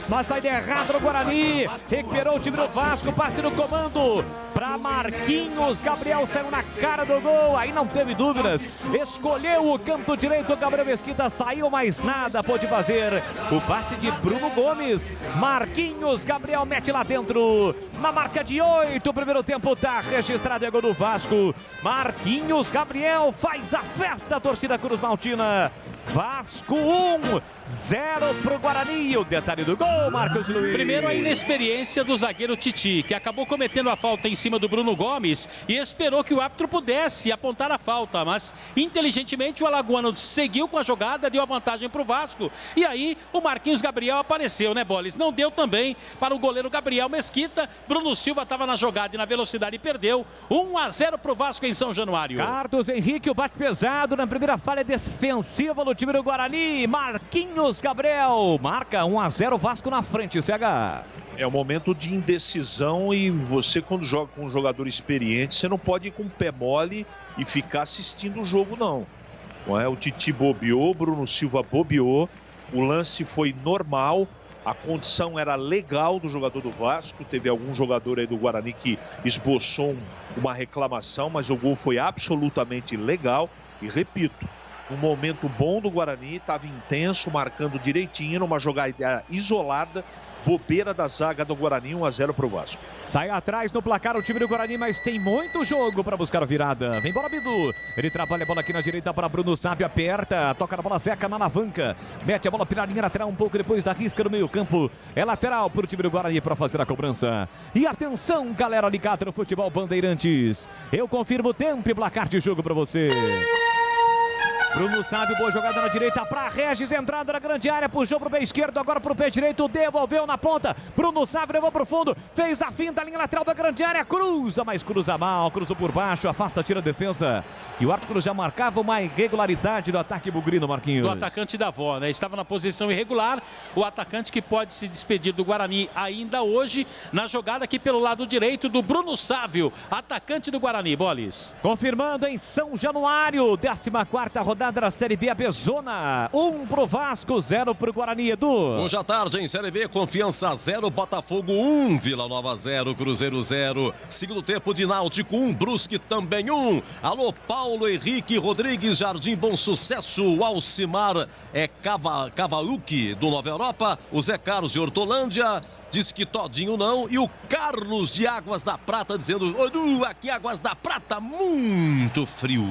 mas sai de errado no Guarani. Recuperou o time do Vasco, passe no comando para Marquinhos Gabriel, saiu na cara do gol, aí não teve dúvidas, escolheu o canto direito, Gabriel Mesquita saiu, mais nada pôde fazer. O passe de Bruno Gomes, Marquinhos Gabriel mete lá dentro, na marca de 8, o primeiro tempo tá registrado, é gol do Vasco. Marquinhos Gabriel faz a festa, a torcida Cruz Maltina. Vasco 1, 0 pro Guarani. O detalhe do gol, Marcos Luiz. Primeiro a inexperiência do zagueiro Titi, que acabou cometendo a falta em cima do Bruno Gomes e esperou que o árbitro pudesse apontar a falta, mas inteligentemente o alagoano seguiu com a jogada, deu a vantagem pro Vasco e aí o Marquinhos Gabriel apareceu, né, Bolis? Não deu também para o goleiro Gabriel Mesquita. Bruno Silva estava na jogada e na velocidade e perdeu. 1-0 pro Vasco em São Januário. Carlos Henrique, o bate pesado na primeira falha defensiva no time do Guarani. Marquinhos Gabriel marca 1-0, Vasco na frente, CH. É um momento de indecisão e você, quando joga com um jogador experiente, você não pode ir com o pé mole e ficar assistindo o jogo, não. Não é? O Titi bobeou, Bruno Silva bobeou, o lance foi normal, a condição era legal do jogador do Vasco, teve algum jogador aí do Guarani que esboçou uma reclamação, mas o gol foi absolutamente legal e, repito, um momento bom do Guarani, estava intenso, marcando direitinho, numa jogada isolada, bobeira da zaga do Guarani, 1-0 para o Vasco. Sai atrás no placar o time do Guarani, mas tem muito jogo para buscar a virada. Vem bola, Bidu. Ele trabalha a bola aqui na direita para Bruno Sávio, aperta, toca na bola, Zeca na alavanca, mete a bola pela linha lateral um pouco depois da risca no meio campo. É lateral para o time do Guarani para fazer a cobrança. E atenção, galera ligada no futebol Bandeirantes. Eu confirmo o tempo e placar de jogo para você. Bruno Sávio, boa jogada na direita para Regis, entrada na grande área, puxou para o pé esquerdo, agora para o pé direito, devolveu na ponta. Bruno Sávio levou para o fundo, fez a finta, linha lateral da grande área, cruza, mas cruza mal, cruzou por baixo, afasta, tira a defesa. E o árbitro já marcava uma irregularidade do ataque bugrino, Marquinhos. Do atacante da avó, né? Estava na posição irregular, o atacante que pode se despedir do Guarani ainda hoje, na jogada aqui pelo lado direito do Bruno Sávio, atacante do Guarani, Bolis. Confirmando em São Januário, 14ª rodada da Série B, a Bezona. 1 pro Vasco, 0 pro Guarani, Edu. Hoje à tarde em Série B, Confiança 0, Botafogo 1, Vila Nova 0, Cruzeiro 0. Segundo tempo de Náutico 1, Brusque também 1. Alô, Paulo Henrique Rodrigues, Jardim Bom Sucesso, o Alcimar Cavalucchi do Nova Europa, o Zé Carlos de Hortolândia. Diz que todinho não. E o Carlos de Águas da Prata dizendo: Edu, aqui Águas da Prata, muito frio.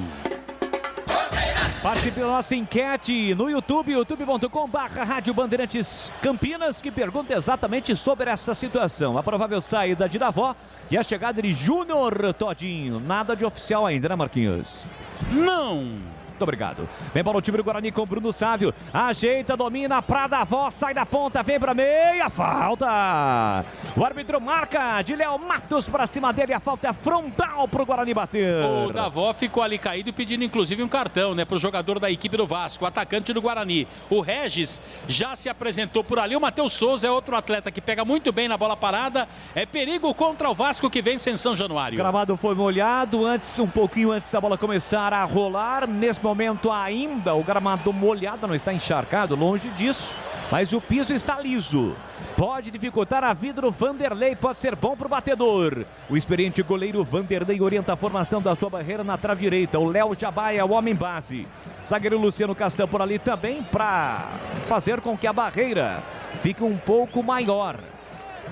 Participe da nossa enquete no YouTube, youtube.com/Rádio Bandeirantes Campinas, que pergunta exatamente sobre essa situação. A provável saída de Davó e a chegada de Júnior Todinho. Nada de oficial ainda, né, Marquinhos? Não. Muito obrigado. Vem para o time do Guarani com Bruno Sávio. Ajeita, domina para Davó, sai da ponta, vem para meia, falta. O árbitro marca de Léo Matos para cima dele, a falta é frontal para o Guarani bater. O Davó ficou ali caído pedindo inclusive um cartão, né, para o jogador da equipe do Vasco, o atacante do Guarani. O Regis já se apresentou por ali. O Matheus Souza é outro atleta que pega muito bem na bola parada. É perigo contra o Vasco que vence em São Januário. O gramado foi molhado um pouquinho antes da bola começar a rolar. Nesse momento ainda o gramado molhado, não está encharcado, longe disso, mas o piso está liso. Pode dificultar a vida do Vanderlei, pode ser bom para o batedor. O experiente goleiro Vanderlei orienta a formação da sua barreira na trave direita. O Léo Jabá é o homem base. Zagueiro Luciano Castan por ali também para fazer com que a barreira fique um pouco maior.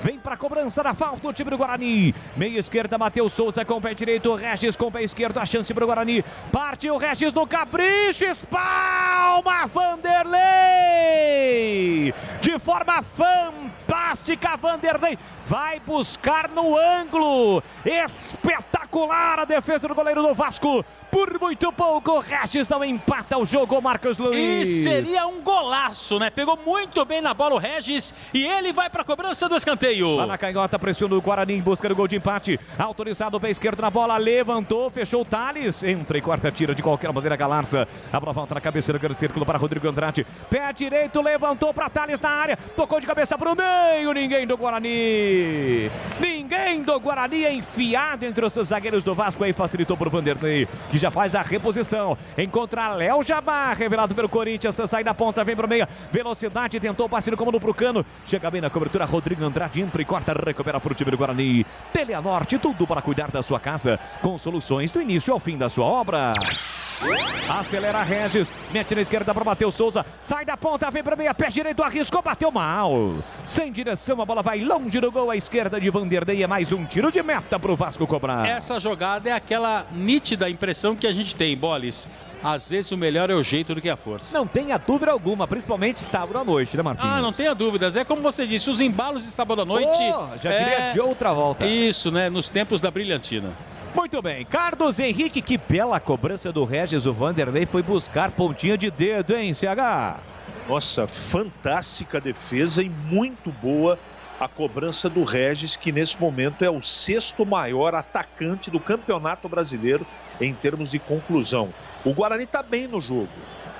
Vem para a cobrança da falta o time do Guarani. Meia esquerda, Matheus Souza com o pé direito. Regis com o pé esquerdo, a chance para o Guarani. Partiu o Regis no capricho. Espalma Vanderlei. De forma fantástica, Vanderlei vai buscar no ângulo. Espetacular a defesa do goleiro do Vasco. Por muito pouco, o Regis não empata o jogo, Marcos Luiz. E seria um golaço, né? Pegou muito bem na bola o Regis e ele vai para a cobrança do escanteio. Lá na canhota, pressionou o Guarani em busca do gol de empate. Autorizado o pé esquerdo na bola, levantou, fechou o Thales. Entra e corta, tira de qualquer maneira Galarza. A bola volta na cabeceira, grande círculo para Rodrigo Andrade. Pé direito, levantou para Thales na área. Tocou de cabeça para o meio, ninguém do Guarani. Ninguém do Guarani enfiado entre os zagueiros do Vasco. Aí facilitou para o Vanderlei, que já faz a reposição. Encontra Léo Jabá, revelado pelo Corinthians. Sai da ponta, vem para o meio. Velocidade, tentou o passe no comando para o Cano. Chega bem na cobertura, Rodrigo Andrade. Entra e corta, recupera para o time do Guarani. Teleanorte, tudo para cuidar da sua casa, com soluções do início ao fim da sua obra. Acelera Regis, mete na esquerda para Matheus Souza, sai da ponta, vem para meia, pé direito, arriscou, bateu mal. Sem direção, a bola vai longe do gol, à esquerda de Vanderlei, é mais um tiro de meta para o Vasco cobrar. Essa jogada é aquela nítida impressão que a gente tem, Bolis. Às vezes o melhor é o jeito do que a força. Não tenha dúvida alguma, principalmente sábado à noite, né, Marquinhos? Ah, não tenha dúvidas. É como você disse, os embalos de sábado à noite... já diria de outra volta. Isso, né? Nos tempos da brilhantina. Muito bem, Carlos Henrique, que bela cobrança do Regis. O Vanderlei foi buscar pontinha de dedo, hein, CH? Nossa, fantástica defesa e muito boa a cobrança do Regis, que nesse momento é o 6º maior atacante do Campeonato Brasileiro em termos de conclusão. O Guarani está bem no jogo.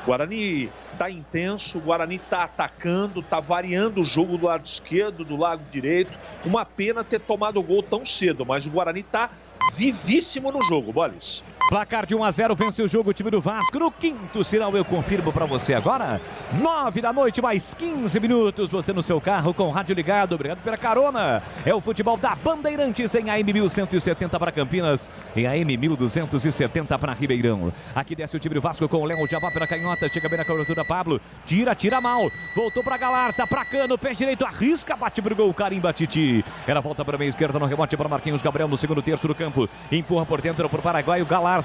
O Guarani está intenso, o Guarani está atacando, está variando o jogo do lado esquerdo, do lado direito. Uma pena ter tomado o gol tão cedo, mas o Guarani está vivíssimo no jogo, Bolis. Placar de 1-0, vence o jogo o time do Vasco. No quinto sinal eu confirmo para você agora. 9 da noite, mais 15 minutos. Você no seu carro com o rádio ligado. Obrigado pela carona. É o futebol da Bandeirantes em AM 1170 para Campinas. Em AM 1270 para Ribeirão. Aqui desce o time do Vasco com o Léo Jabá pela canhota. Chega bem na cobertura, Pablo. Tira mal. Voltou para Galarza, para Cano. Pé direito, arrisca, bate pro gol. Carimba Titi. Ela volta para a meia esquerda no rebote para Marquinhos Gabriel no segundo terço do campo. Empurra por dentro para o paraguaio Galarza.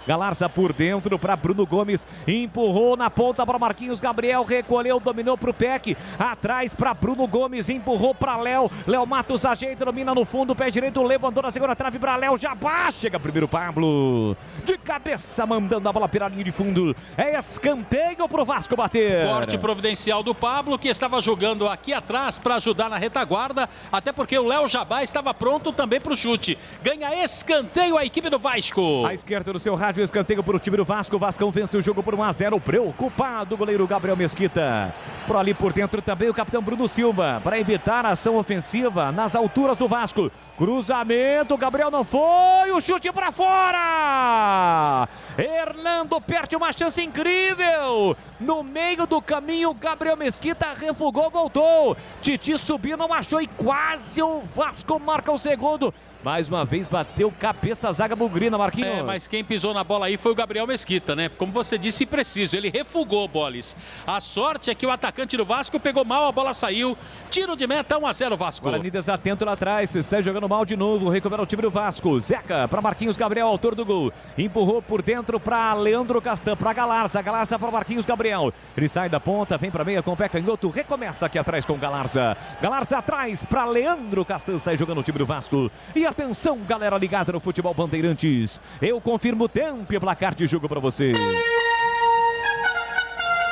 Galarza por dentro para Bruno Gomes, empurrou na ponta para Marquinhos Gabriel, recolheu, dominou para o Peck, atrás para Bruno Gomes, empurrou para Léo Matos ajeita, domina no fundo, pé direito, levantou na segunda trave para Léo Jabá, chega primeiro Pablo, de cabeça mandando a bola pela linha de fundo, é escanteio para o Vasco bater. Corte providencial do Pablo, que estava jogando aqui atrás para ajudar na retaguarda, até porque o Léo Jabá estava pronto também para o chute, ganha escanteio a equipe do Vasco. À esquerda do seu rádio, escanteio para o time do Vasco. O Vascão vence o jogo por 1-0. Preocupado o goleiro Gabriel Mesquita. Por ali por dentro também o capitão Bruno Silva, para evitar a ação ofensiva nas alturas do Vasco. Cruzamento, Gabriel não foi, o chute para fora. Hernando perde uma chance incrível. No meio do caminho, Gabriel Mesquita refugou, voltou. Titi subiu, não achou e quase o Vasco marca o segundo. Mais uma vez bateu cabeça a zaga bugrina, Marquinhos. É, mas quem pisou na bola aí foi o Gabriel Mesquita, né? Como você disse, preciso. Ele refugou, Bolis. A sorte é que o atacante do Vasco pegou mal, a bola saiu. Tiro de meta, 1-0 Vasco. Guarani desatento lá atrás, sai jogando mal de novo, recupera o time do Vasco. Zeca para Marquinhos Gabriel, autor do gol. Empurrou por dentro para Leandro Castan, para Galarza. Galarza para Marquinhos Gabriel. Ele sai da ponta, vem para meia com o pé canhoto, recomeça aqui atrás com Galarza. Galarza atrás para Leandro Castan, sai jogando o time do Vasco. E atenção, galera ligada no futebol Bandeirantes. Eu confirmo o tempo e placar de jogo para você.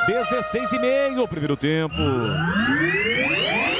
16:30, primeiro tempo.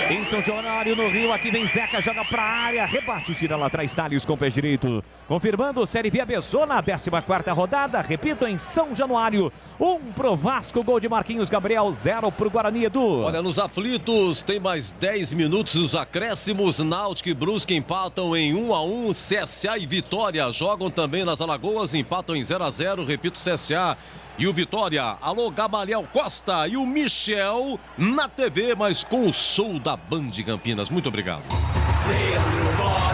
Em São Januário, no Rio, aqui vem Zeca, joga pra área, rebate, tira lá atrás, Thales com o pé direito. Confirmando, Série B abençoa na 14ª rodada, repito, em São Januário. 1 pro Vasco, gol de Marquinhos Gabriel, 0 pro Guarani, Edu. Olha, nos aflitos, tem mais 10 minutos, os acréscimos, Náutico e Brusque empatam em 1-1, CSA e Vitória jogam também nas Alagoas, empatam em 0-0, repito, CSA e o Vitória. Alô, Gamaliel Costa e o Michel na TV, mas com o som da Band Campinas. Muito obrigado.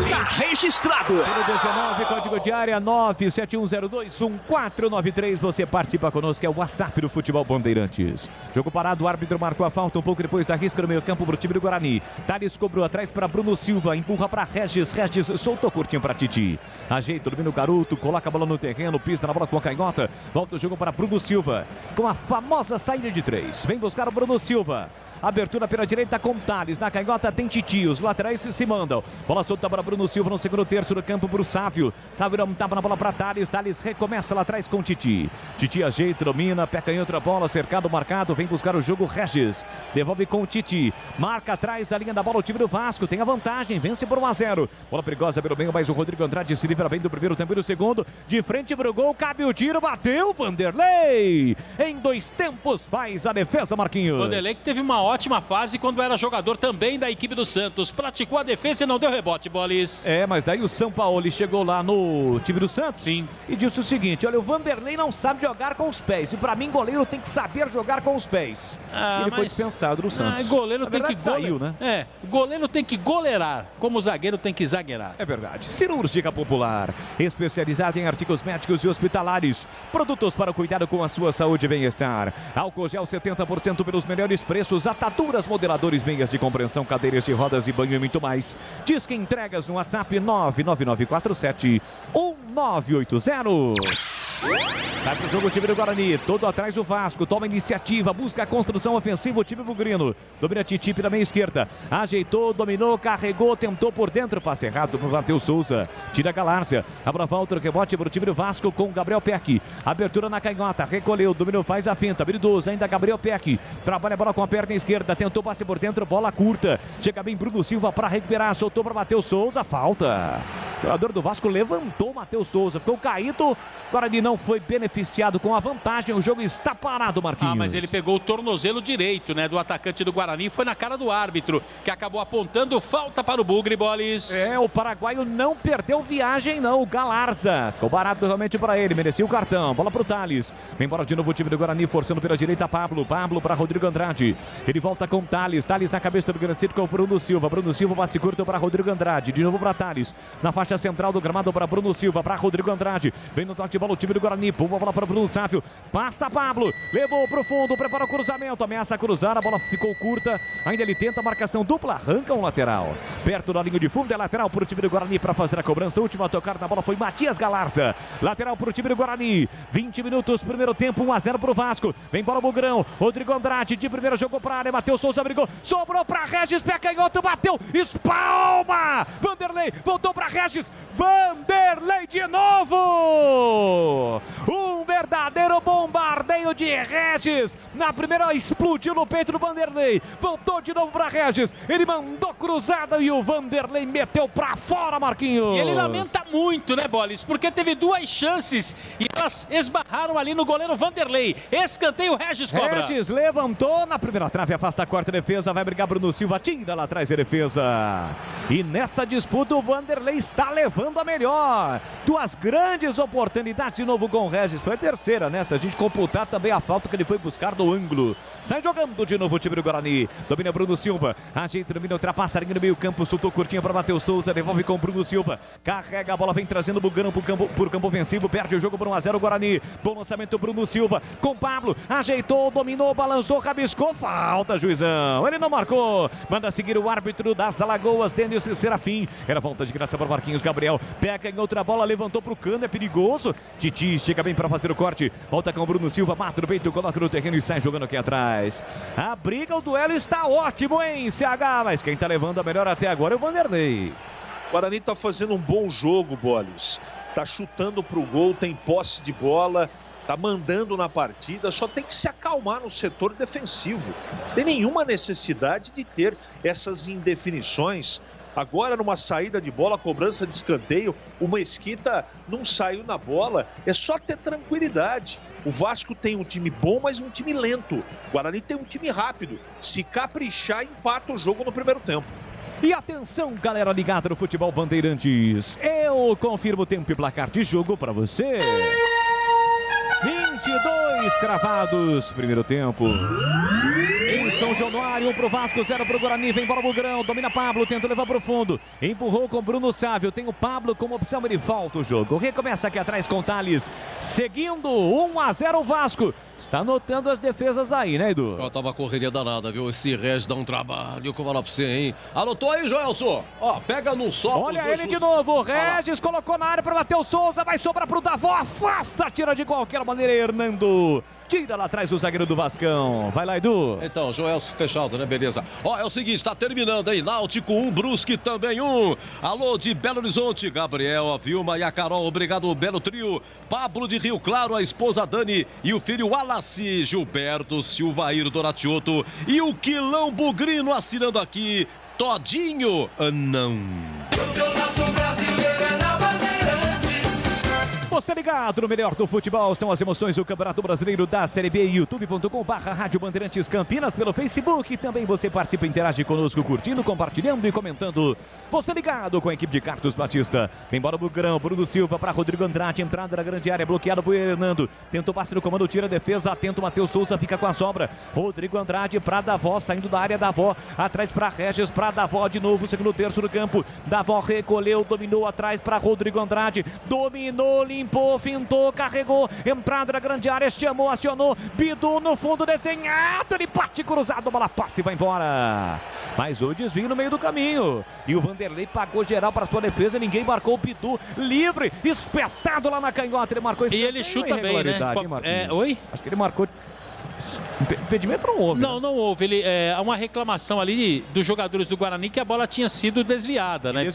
Tá registrado. Pelo 19, código de área 971021493. Você participa conosco, é o WhatsApp do Futebol Bandeirantes. Jogo parado, o árbitro marcou a falta um pouco depois da risca no meio campo pro time do Guarani. Thales cobrou atrás para Bruno Silva, empurra para Regis. Regis soltou curtinho para Titi. Ajeita, domina o garoto, coloca a bola no terreno, pisa na bola com a canhota. Volta o jogo para Bruno Silva, com a famosa saída de 3. Vem buscar o Bruno Silva. Abertura pela direita com Thales. Na canhota tem Titi. Os laterais se mandam. Bola solta para Bruno Silva no segundo terço do campo para o Sávio. Sávio não tava na bola para Thales. Thales recomeça lá atrás com Titi. Titi ajeita, domina, peca em outra bola. Cercado, marcado. Vem buscar o jogo Regis. Devolve com o Titi. Marca atrás da linha da bola o time do Vasco. Tem a vantagem. Vence por 1-0. Bola perigosa pelo meio, mas o Rodrigo Andrade se livra bem do primeiro tempo e do segundo. De frente pro gol. Cabe o tiro. Bateu Vanderlei. Em 2 tempos faz a defesa, Marquinhos. Vanderlei que teve uma ótima fase quando era jogador também da equipe do Santos. Praticou a defesa e não deu rebote, Bolis. É, mas daí o Sampaoli chegou lá no time do Santos. Sim. E disse o seguinte: olha, o Vanderlei não sabe jogar com os pés. E pra mim, goleiro tem que saber jogar com os pés. Ele foi dispensado do Santos. Goleiro tem que saiu, né? Goleiro tem que goleirar, como o zagueiro tem que zagueirar. É verdade. Cirúrgica Popular, especializada em artigos médicos e hospitalares. Produtos para o cuidado com a sua saúde e bem-estar. Álcool gel 70% pelos melhores preços. Ataduras, modeladores, meias de compreensão, cadeiras de rodas e banho e muito mais. Diz que entregas no WhatsApp 99947-1980. Vai pro jogo o time do Guarani, todo atrás o Vasco, toma iniciativa, busca a construção ofensiva o time bugrino. Domina Titi pela meia esquerda, ajeitou, dominou, carregou, tentou por dentro, passe errado pro Matheus Souza, tira a Galárzia, abra volta o rebote pro time do Vasco com o Gabriel Peck. Abertura na canhota, recolheu, dominou, faz a finta, habilidoso, ainda Gabriel Peck, trabalha a bola com a perna esquerda, tentou passe por dentro, bola curta, chega bem Bruno Silva para recuperar, soltou para Matheus Souza, falta. O jogador do Vasco levantou Matheus Souza, ficou caído, Guarani não foi beneficiado com a vantagem, o jogo está parado, Marquinhos. Mas ele pegou o tornozelo direito, né, do atacante do Guarani, foi na cara do árbitro, que acabou apontando falta para o Bugre, Bolis. O paraguaio não perdeu viagem não, o Galarza, ficou barato realmente para ele, merecia o cartão, bola para o Thales, vem embora de novo o time do Guarani, forçando pela direita Pablo para Rodrigo Andrade, ele volta com Thales na cabeça do Grancito com o Bruno Silva passe curto para Rodrigo Andrade, de novo para Thales, na faixa central do gramado para Bruno Silva, para Rodrigo Andrade, vem no toque de bola o time do Guarani, pula a bola para Bruno Sávio, passa Pablo, levou pro fundo, prepara o cruzamento, ameaça cruzar, a bola ficou curta, ainda ele tenta a marcação dupla, arranca um lateral, perto da linha de fundo, é lateral para o time do Guarani para fazer a cobrança, última a tocar na bola foi Matias Galarza, lateral para o time do Guarani, 20 minutos, primeiro tempo, 1-0 para o Vasco, vem bola Bugrão, Rodrigo Andrade de primeiro jogou para a área, Matheus Souza brigou, sobrou para Regis, pé canhoto, bateu, espalma, Vanderlei, voltou para Regis, Vanderlei de novo, um verdadeiro bombardeio de Regis, na primeira explodiu no peito do Vanderlei, voltou de novo para Regis, ele mandou cruzada e o Vanderlei meteu para fora, Marquinhos. E ele lamenta muito, né, Bolis, porque teve 2 chances e elas esbarraram ali no goleiro Vanderlei, escanteio, Regis cobra. Regis levantou na primeira trave, afasta a quarta defesa, vai brigar Bruno Silva, tira lá atrás a defesa, e nessa disputa o Vanderlei está levando a melhor, 2 grandes oportunidades de novo com o Regis, foi a terceira, né? Se a gente computar também a falta que ele foi buscar do ângulo. Sai jogando de novo o time do Guarani. Domina Bruno Silva. Ajeita, domina, ultrapassa a linha no meio campo. Soltou curtinha para Matheus Souza. Devolve com Bruno Silva. Carrega a bola, vem trazendo o Bugrão por campo ofensivo. Perde o jogo por 1-0 o Guarani. Bom lançamento Bruno Silva. Com Pablo. Ajeitou, dominou, balançou, rabiscou. Falta, juizão. Ele não marcou. Manda seguir o árbitro das Alagoas, Denis Serafim. Era volta de graça para Marquinhos Gabriel. Pega em outra bola, levantou para o cano. É perigoso. Titi chega bem para fazer o corte. Volta com o Bruno Silva, mata no peito, coloca no terreno e sai jogando aqui atrás. A briga, o duelo está ótimo, hein, CH? Mas quem está levando a melhor até agora é o Vanderlei. O Guarani está fazendo um bom jogo, Bolis. Está chutando para o gol, tem posse de bola, está mandando na partida, só tem que se acalmar no setor defensivo. Não tem nenhuma necessidade de ter essas indefinições. Agora numa saída de bola, cobrança de escanteio, o Mesquita não saiu na bola, é só ter tranquilidade. O Vasco tem um time bom, mas um time lento. O Guarani tem um time rápido. Se caprichar, empata o jogo no primeiro tempo. E atenção, galera ligada no Futebol Bandeirantes. Eu confirmo o tempo e placar de jogo para você. 22 26 cravados, primeiro tempo. Em São Januário, 1 pro Vasco, 0 pro Guarani, vem bola Bugrão, domina Pablo, tenta levar pro fundo, empurrou com Bruno Sávio, tem o Pablo como opção, ele volta o jogo, recomeça aqui atrás com Thales, seguindo 1-0 o Vasco. Está anotando as defesas aí, né, Edu? Ó, tava correria danada, viu? Esse Regis dá um trabalho, como falar pra você, hein? Anotou aí, Joelson? Ó, pega no só. Olha ele de novo, o Regis colocou na área para Matheus Souza, vai sobrar pro Davó, afasta, tira de qualquer maneira, Hernando. Tira lá atrás o zagueiro do Vascão. Vai lá, Edu. Então, Joelson fechado, né? Beleza. Ó, é o seguinte, tá terminando aí. Náutico 1, Brusque também 1. Alô de Belo Horizonte, Gabriel, a Vilma e a Carol. Obrigado, belo trio. Pablo de Rio Claro, a esposa Dani e o filho Wallace, Gilberto, Silvaíro Doratioto e o Quilão Bugrino assinando aqui. Todinho, não. Campeonato Brasileiro é na Bandeirantes. Você ligado no melhor do futebol, são as emoções do Campeonato Brasileiro da Série B, youtube.com/Rádio Bandeirantes Campinas, pelo Facebook, também você participa e interage conosco, curtindo, compartilhando e comentando. Você ligado com a equipe de Carlos Batista, vem embora o Bugrão, Bruno Silva para Rodrigo Andrade, entrada da grande área, bloqueado por Hernando, tentou passe no comando, tira a defesa, atento Matheus Souza, fica com a sobra, Rodrigo Andrade para Davó, saindo da área Davó, atrás para Regis, para Davó de novo, segundo terço do campo, Davó recolheu, dominou atrás para Rodrigo Andrade, dominou, limpou, fintou, carregou, entrada da grande área, chamou, acionou, Bidu no fundo desenhado, ele bate cruzado, bola passe e vai embora. Mas o desvio no meio do caminho, e o Vanderlei pagou geral para sua defesa, ninguém marcou o Bidu, livre, espetado lá na canhota, ele marcou esse. E ele chuta bem, né? Oi? Acho que ele marcou. Impedimento não houve. Não, não houve. Há uma reclamação ali dos jogadores do Guarani que a bola tinha sido desviada, né?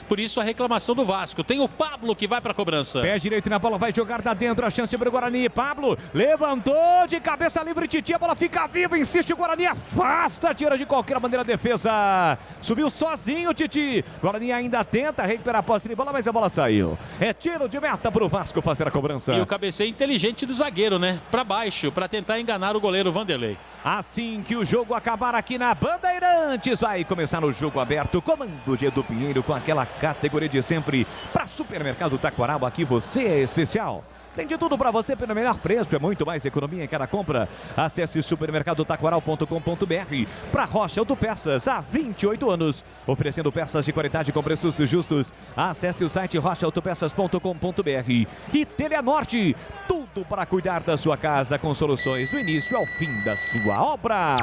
Por isso a reclamação do Vasco. Tem o Pablo que vai para a cobrança. Pé direito na bola, vai jogar da dentro, a chance para o Guarani. Pablo levantou de cabeça livre, Titi, a bola fica viva, insiste o Guarani, afasta, tira de qualquer maneira a defesa. Subiu sozinho, Titi. Guarani ainda tenta recuperar a posse de bola, mas a bola saiu. É tiro de meta para o Vasco fazer a cobrança. E o cabeceio inteligente do zagueiro, né? Para baixo, para tentar enganar o goleiro Vanderlei. Assim que o jogo acabar aqui na Bandeirantes, vai começar o jogo aberto. Comando de Edu Pinheiro com aquela categoria de sempre. Para Supermercado Taquaral, aqui você é especial. Tem de tudo para você pelo melhor preço, é muito mais economia em cada compra. Acesse supermercadotaquaral.com.br. Para Rocha Autopeças, há 28 anos, oferecendo peças de qualidade com preços justos. Acesse o site rochaautopeças.com.br. E Teleanorte, tudo para cuidar da sua casa com soluções do início ao fim da sua obra.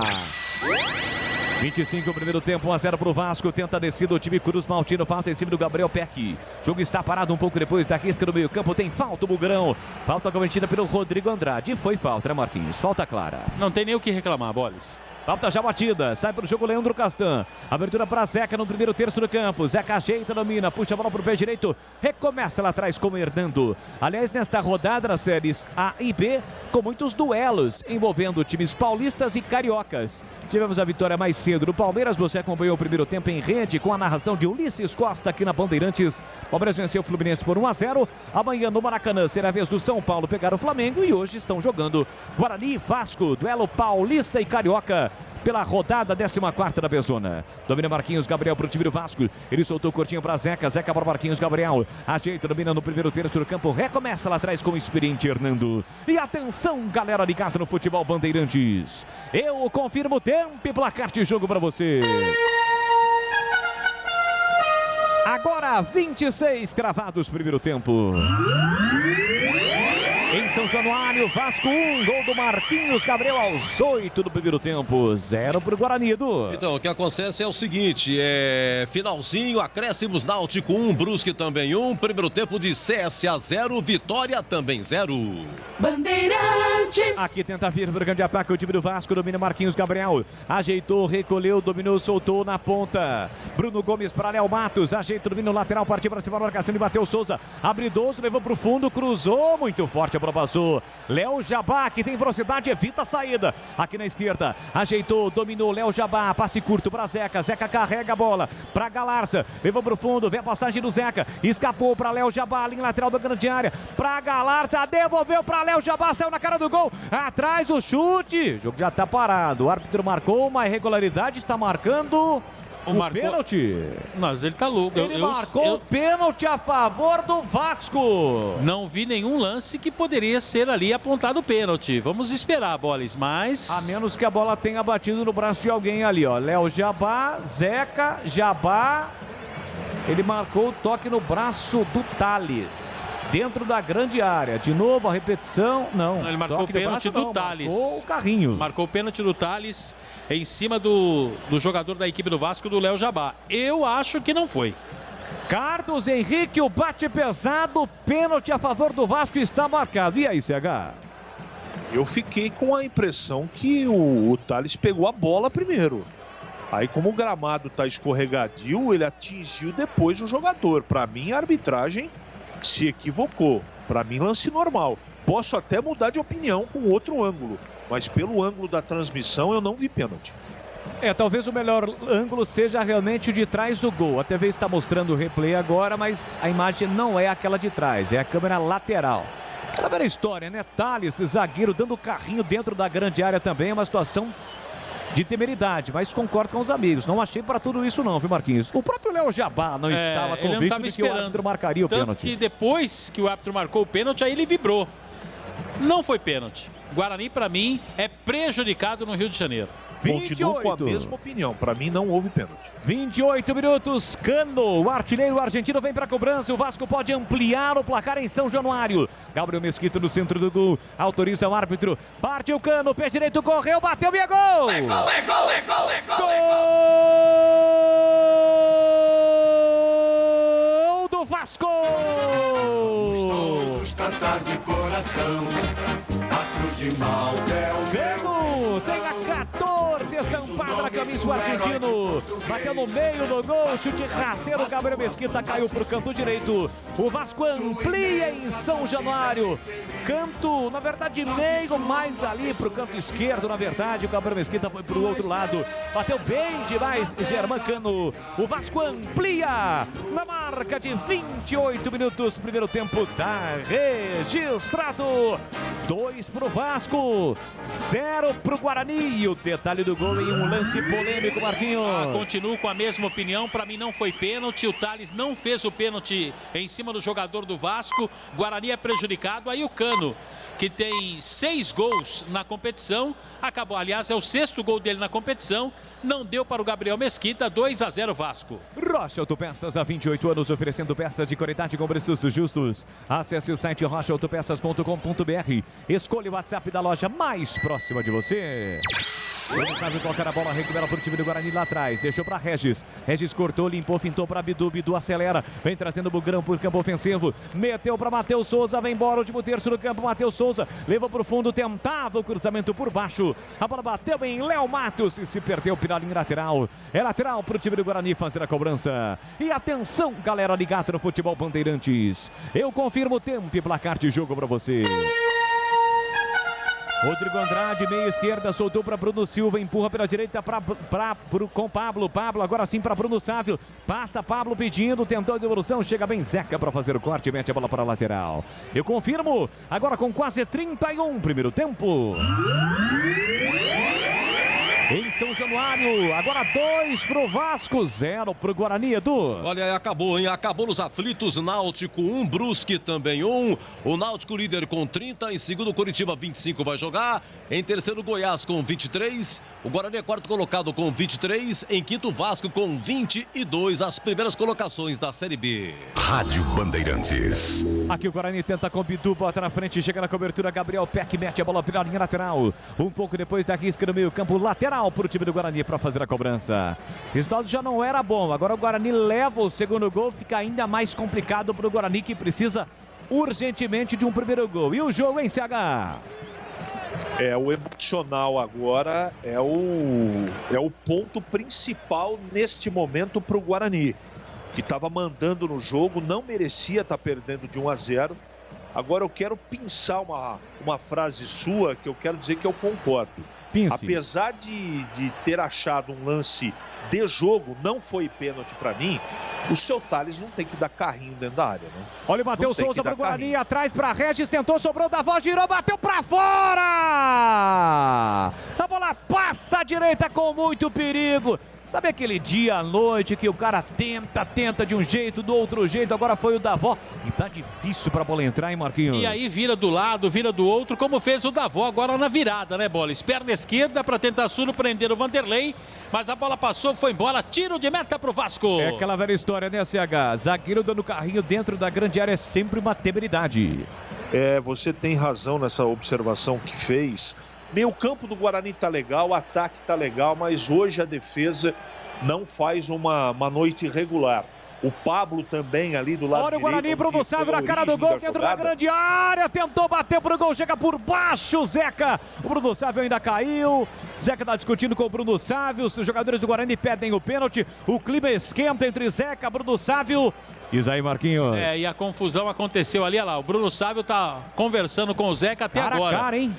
25 primeiro tempo, 1-0 para o Vasco, tenta a descida o time Cruz Maltino, falta em cima do Gabriel Peck. O jogo está parado um pouco depois da risca no meio campo, tem falta o Bugrão, falta cometida pelo Rodrigo Andrade, foi falta, né, Marquinhos? Falta clara. Não tem nem o que reclamar, Boles. Falta já batida, sai para o jogo Leandro Castan, abertura para Zeca no primeiro terço do campo, Zeca ajeita, domina, puxa a bola para o pé direito, recomeça lá atrás com o Hernando. Aliás, nesta rodada das séries A e B, com muitos duelos envolvendo times paulistas e cariocas. Tivemos a vitória mais cedo do Palmeiras, você acompanhou o primeiro tempo em rede com a narração de Ulisses Costa aqui na Bandeirantes. Palmeiras venceu o Fluminense por 1-0, amanhã no Maracanã será a vez do São Paulo pegar o Flamengo e hoje estão jogando Guarani e Vasco, duelo paulista e carioca pela rodada 14ª da Bezona. Domina Marquinhos Gabriel para o time do Vasco. Ele soltou curtinho para Zeca. Zeca para Marquinhos Gabriel. Ajeita, domina no primeiro terço do campo. Recomeça lá atrás com o experiente Hernando. E atenção, galera ligada no futebol Bandeirantes. Eu confirmo tempo e placar de jogo para você. Agora 26 cravados primeiro tempo. Em São Januário, Vasco 1, gol do Marquinhos Gabriel aos 8 do primeiro tempo, 0 para o Guarani, Edu. Então, o que acontece é o seguinte, finalzinho, acréscimos, Náutico 1, Brusque também 1, primeiro tempo de CSA 0, Vitória também 0. Bandeirantes. Aqui tenta vir para o grande ataque o time do Vasco, domina Marquinhos Gabriel, ajeitou, recolheu, dominou, soltou na ponta. Bruno Gomes para Léo Matos, ajeita, domina o lateral, partiu para cima da marcação de Matheus Souza, habilidoso, levou para o fundo, cruzou, muito forte, a bola passou. Léo Jabá, que tem velocidade, evita a saída. Aqui na esquerda, ajeitou, dominou Léo Jabá, passe curto para Zeca. Zeca carrega a bola para Galarza, levou para o fundo, vê a passagem do Zeca, escapou para Léo Jabá, linha lateral da grande área, para Galarza, devolveu para Léo Jabá, saiu na cara do gol, atrás o chute, o jogo já está parado, o árbitro marcou uma irregularidade, está marcando o pênalti. Mas ele tá louco. Ele marcou o pênalti a favor do Vasco. Não vi nenhum lance que poderia ser ali apontado o pênalti. Vamos esperar, Bolis, mas... A menos que a bola tenha batido no braço de alguém ali, ó. Léo Jabá, Zeca, Jabá. Ele marcou o toque no braço do Thales. Dentro da grande área. De novo a repetição. Não, ele marcou o pênalti do Thales. Marcou o carrinho. Marcou o pênalti do Thales em cima do jogador da equipe do Vasco, do Léo Jabá. Eu acho que não foi. Carlos Henrique, o bate pesado. Pênalti a favor do Vasco está marcado. E aí, CH? Eu fiquei com a impressão que o Thales pegou a bola primeiro. Aí, como o gramado está escorregadio, ele atingiu depois o jogador. Para mim, a arbitragem se equivocou. Para mim, lance normal. Posso até mudar de opinião com outro ângulo, mas pelo ângulo da transmissão eu não vi pênalti. Talvez o melhor ângulo seja realmente o de trás do gol. A TV está mostrando o replay agora, mas a imagem não é aquela de trás, é a câmera lateral. Aquela velha história, né? Thales, zagueiro, dando carrinho dentro da grande área também, é uma situação de temeridade, mas concordo com os amigos. Não achei para tudo isso não, viu, Marquinhos? O próprio Léo Jabá não estava convicto de que o árbitro marcaria o pênalti. Tanto que depois que o árbitro marcou o pênalti, aí ele vibrou. Não foi pênalti. Guarani, para mim, é prejudicado no Rio de Janeiro. Continuo com a mesma opinião. Para mim, não houve pênalti. 28 minutos. Cano, o artilheiro argentino, vem para a cobrança. O Vasco pode ampliar o placar em São Januário. Gabriel Mesquita no centro do gol. Autoriza o árbitro. Partiu o Cano. Pé direito, correu, bateu e é gol! É gol, é gol, é gol, é gol! Gol do Vasco! Vamos cantar de coração. A cruz de Malta é o Cano tem a 14 estampada na camisa o argentino. Bateu no meio do gol, chute rasteiro. Gabriel Mesquita caiu para o canto direito. O Vasco amplia em São Januário. Canto, na verdade, meio mais ali para o canto esquerdo. Na verdade, o Gabriel Mesquita foi para o outro lado. Bateu bem demais, Germán Cano. O Vasco amplia na marca de 28 minutos. Primeiro tempo tá registrado. 2 para o Vasco, 0 para o Guarani. E o detalhe do gol em um lance polêmico, Marquinhos. Continuo com a mesma opinião. Para mim não foi pênalti. O Thales não fez o pênalti em cima do jogador do Vasco. Guarani é prejudicado. Aí o Cano, que tem 6 gols na competição, acabou, aliás, é o 6º gol dele na competição. Não deu para o Gabriel Mesquita. 2-0 Vasco. Rocha Autopeças, há 28 anos, oferecendo peças de qualidade com preços justos. Acesse o site rochaautopeças.com.br. Escolha o WhatsApp da loja mais próxima de você. No caso, toca a bola, recupera para o time do Guarani lá atrás. Deixou para Regis. Regis cortou, limpou, fintou para Bidu. Bidu acelera. Vem trazendo o Bugrão por campo ofensivo. Meteu para Matheus Souza. Vem embora, último terço do campo. Matheus Souza levou para o fundo. Tentava o cruzamento por baixo. A bola bateu em Léo Matos e se perdeu pela linha lateral. É lateral para o time do Guarani fazer a cobrança. E atenção, galera ligada no Futebol Bandeirantes. Eu confirmo o tempo e placar de jogo para você. Rodrigo Andrade, meia esquerda, soltou para Bruno Silva, empurra pela direita com Pablo. Pablo agora sim para Bruno Sávio. Passa Pablo pedindo, tentou a devolução, chega bem Zeca para fazer o corte e mete a bola para a lateral. Eu confirmo, agora com quase 31, primeiro tempo. Em São Januário, agora 2 pro Vasco, 0 pro Guarani, Edu. Olha, acabou, hein? Acabou nos aflitos. Náutico 1, Brusque também 1. O Náutico líder com 30. Em segundo, Curitiba 25 vai jogar. Em terceiro, Goiás com 23. O Guarani é quarto colocado com 23. Em quinto, Vasco com 22. As primeiras colocações da Série B. Rádio Bandeirantes. Aqui o Guarani tenta com Bidu, bota na frente, chega na cobertura, Gabriel Peck mete a bola pela linha lateral. Um pouco depois da risca no meio campo, lateral para o time do Guarani para fazer a cobrança. Resultado já não era bom, agora o Guarani leva o segundo gol, fica ainda mais complicado para o Guarani, que precisa urgentemente de um primeiro gol. E o jogo, hein, CH? O emocional agora é o ponto principal neste momento para o Guarani, que estava mandando no jogo, não merecia estar perdendo de 1-0. Agora eu quero pensar uma frase sua que eu quero dizer que eu concordo. Pince. Apesar de ter achado um lance de jogo, não foi pênalti para mim, o seu Thales não tem que dar carrinho dentro da área, né? Olha o Matheus Souza pro Guarani, atrás para Regis, tentou, sobrou da voz, girou, bateu para fora! A bola passa direita com muito perigo. Sabe aquele dia à noite que o cara tenta de um jeito, do outro jeito, agora foi o Davó. E tá difícil pra bola entrar, hein, Marquinhos? E aí vira do lado, vira do outro, como fez o Davó agora na virada, né, Bola? Perna esquerda pra tentar surpreender o Vanderlei, mas a bola passou, foi embora, tiro de meta pro Vasco. É aquela velha história, né, CH? Zagueiro dando carrinho dentro da grande área é sempre uma temeridade. Você tem razão nessa observação que fez. Meio campo do Guarani tá legal, o ataque tá legal, mas hoje a defesa não faz uma noite regular. O Pablo também ali do lado direito. Olha o Guarani, Bruno Sávio na cara do gol, dentro da grande área, tentou bater pro gol, chega por baixo, Zeca. O Bruno Sávio ainda caiu, Zeca tá discutindo com o Bruno Sávio, os jogadores do Guarani pedem o pênalti, o clima esquenta entre Zeca e Bruno Sávio. Diz aí, Marquinhos. E a confusão aconteceu ali, olha lá, o Bruno Sávio tá conversando com o Zeca até agora. Cara a cara, hein?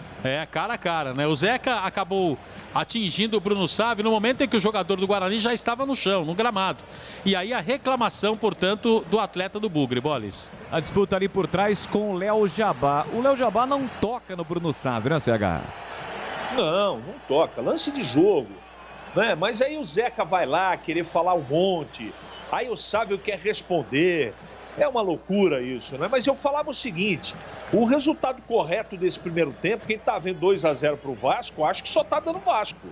Cara a cara, né? O Zeca acabou atingindo o Bruno Sávio no momento em que o jogador do Guarani já estava no chão, no gramado. E aí a reclamação, portanto, do atleta do Bugre, Boles. A disputa ali por trás com o Léo Jabá. O Léo Jabá não toca no Bruno Sávio, né, CH? Não toca. Lance de jogo, né? Mas aí o Zeca vai lá querer falar um monte. Aí o Sávio quer responder. É uma loucura isso, né? Mas eu falava o seguinte, o resultado correto desse primeiro tempo, quem tá vendo 2-0 pro Vasco, acho que só tá dando Vasco.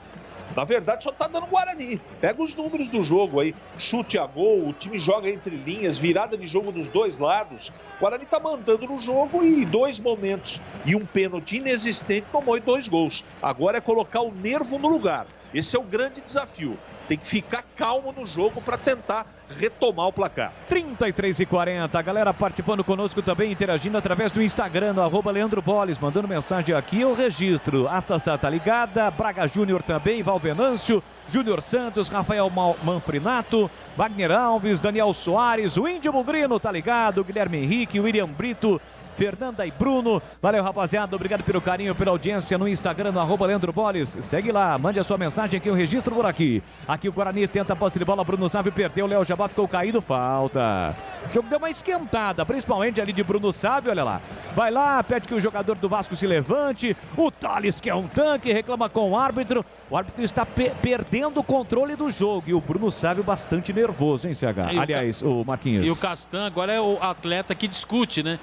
Na verdade, só tá dando Guarani. Pega os números do jogo aí, chute a gol, o time joga entre linhas, virada de jogo dos dois lados. O Guarani tá mandando no jogo e 2 momentos e um pênalti inexistente tomou 2 gols. Agora é colocar o nervo no lugar. Esse é o grande desafio. Tem que ficar calmo no jogo para tentar retomar o placar. 33h40, a galera participando conosco também, interagindo através do Instagram, no @LeandroBoles, mandando mensagem aqui, o registro. A Sassá tá ligada, Braga Júnior também, Valvenâncio, Júnior Santos, Rafael Manfrinato, Wagner Alves, Daniel Soares, o Índio Bugrino tá ligado, Guilherme Henrique, William Brito, Fernanda e Bruno. Valeu, rapaziada. Obrigado pelo carinho, pela audiência no Instagram, no @LeandroBoles. Segue lá, mande a sua mensagem aqui, o registro por aqui. Aqui o Guarani tenta a posse de bola, Bruno Sávio perdeu, Léo Jabá ficou caído, falta. O jogo deu uma esquentada, principalmente ali de Bruno Sávio, olha lá. Vai lá, pede que o jogador do Vasco se levante. O Thales, que é um tanque, reclama com o árbitro. O árbitro está perdendo o controle do jogo. E o Bruno Sávio bastante nervoso, hein, CH? Aliás, o Marquinhos. E o Castan agora é o atleta que discute, né?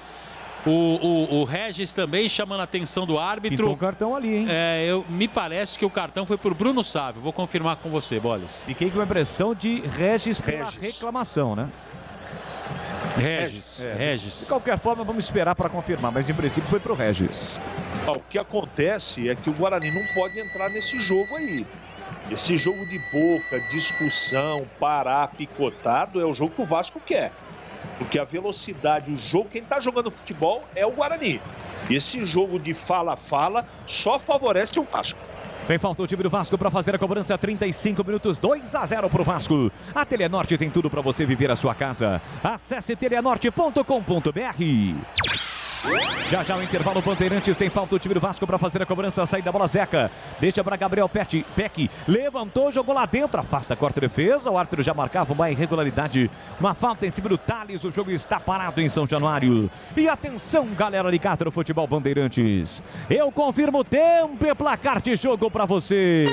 O Regis também chamando a atenção do árbitro. Pintou o cartão ali, hein? Me parece que o cartão foi por Bruno Sávio. Vou confirmar com você, Boles. Fiquei com a impressão de Regis pela reclamação, né? Regis. De qualquer forma, vamos esperar para confirmar, mas em princípio foi pro Regis. O que acontece é que o Guarani não pode entrar nesse jogo aí. Esse jogo de boca, discussão, parar, picotado, é o jogo que o Vasco quer. Porque a velocidade, o jogo, quem tá jogando futebol é o Guarani. Esse jogo de fala-fala só favorece o Vasco. Tem falta o time do Vasco para fazer a cobrança, 35 minutos, 2-0 pro Vasco. A Telenorte tem tudo para você viver a sua casa. Acesse telenorte.com.br. Já o intervalo, Bandeirantes tem falta o time do Vasco para fazer a cobrança, saída da bola Zeca, deixa para Gabriel Peck, levantou, jogou lá dentro, afasta, corta a defesa, o árbitro já marcava uma irregularidade, uma falta em cima do Thales, o jogo está parado em São Januário. E atenção, galera ligada no Futebol Bandeirantes, eu confirmo o tempo e placar de jogo para você.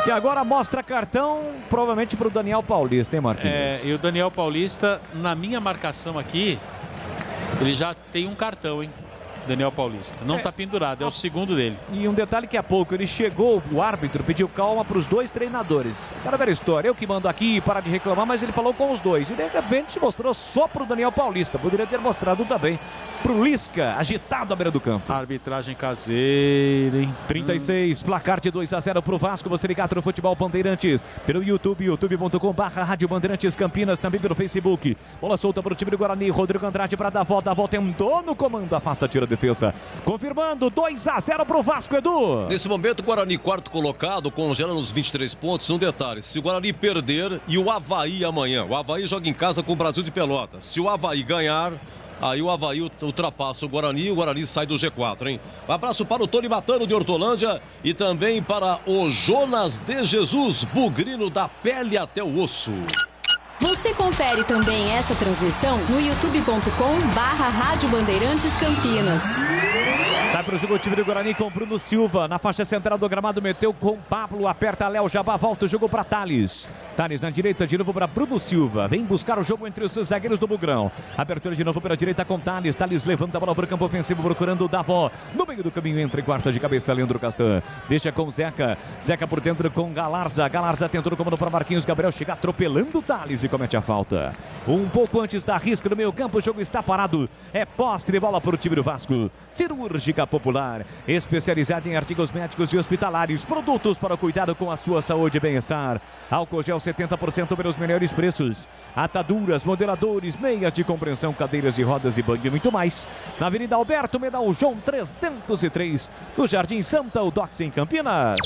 E agora mostra cartão, provavelmente para o Daniel Paulista, hein, Marquinhos? E o Daniel Paulista, na minha marcação aqui, ele já tem um cartão, hein? Daniel Paulista. Não está pendurado, é o segundo dele. E um detalhe que há pouco, ele chegou, o árbitro pediu calma para os 2 treinadores. Aquela velha história, eu que mando aqui, para de reclamar, mas ele falou com os 2. E de repente mostrou só para o Daniel Paulista. Poderia ter mostrado também para o Lisca, agitado à beira do campo. Arbitragem caseira, hein? 36, placar de 2-0 para o Vasco. Você ligado no Futebol Bandeirantes, pelo YouTube, youtube.com/Rádio Bandeirantes Campinas, também pelo Facebook. Bola solta para o time do Guarani, Rodrigo Andrade para Davó tentou no comando, afasta, tira a defesa. Confirmando 2-0 pro Vasco, Edu. Nesse momento, o Guarani, quarto colocado, congela nos 23 pontos. Um detalhe, se o Guarani perder e o Avaí amanhã, o Avaí joga em casa com o Brasil de Pelotas. Se o Avaí ganhar, aí o Avaí ultrapassa o Guarani sai do G4, hein? Um abraço para o Tony Matano de Hortolândia e também para o Jonas de Jesus, bugrino da pele até o osso. Você confere também essa transmissão no youtube.com/Rádio Bandeirantes Campinas. Vai para o jogo o time do Guarani com Bruno Silva. Na faixa central do gramado, meteu com Pablo. Aperta Léo Jabá, volta o jogo para Thales. Thales na direita, de novo para Bruno Silva. Vem buscar o jogo entre os zagueiros do Bugrão. Abertura de novo pela direita com Thales. Thales levanta a bola para o campo ofensivo, procurando o Davó. No meio do caminho, entra em quarta de cabeça, Leandro Castan. Deixa com Zeca. Zeca por dentro com Galarza. Galarza tentou no comando para Marquinhos Gabriel. Chega atropelando o Thales e comete a falta. Um pouco antes da risca no meio campo, o jogo está parado. É posse de bola para o time do Vasco. Cirúrgica Popular, especializada em artigos médicos e hospitalares, produtos para cuidado com a sua saúde e bem-estar. Álcool gel 70% pelos melhores preços. Ataduras, modeladores, meias de compreensão, cadeiras de rodas e banho e muito mais. Na Avenida Alberto Medal João 303, no Jardim Santa Eudox em Campinas.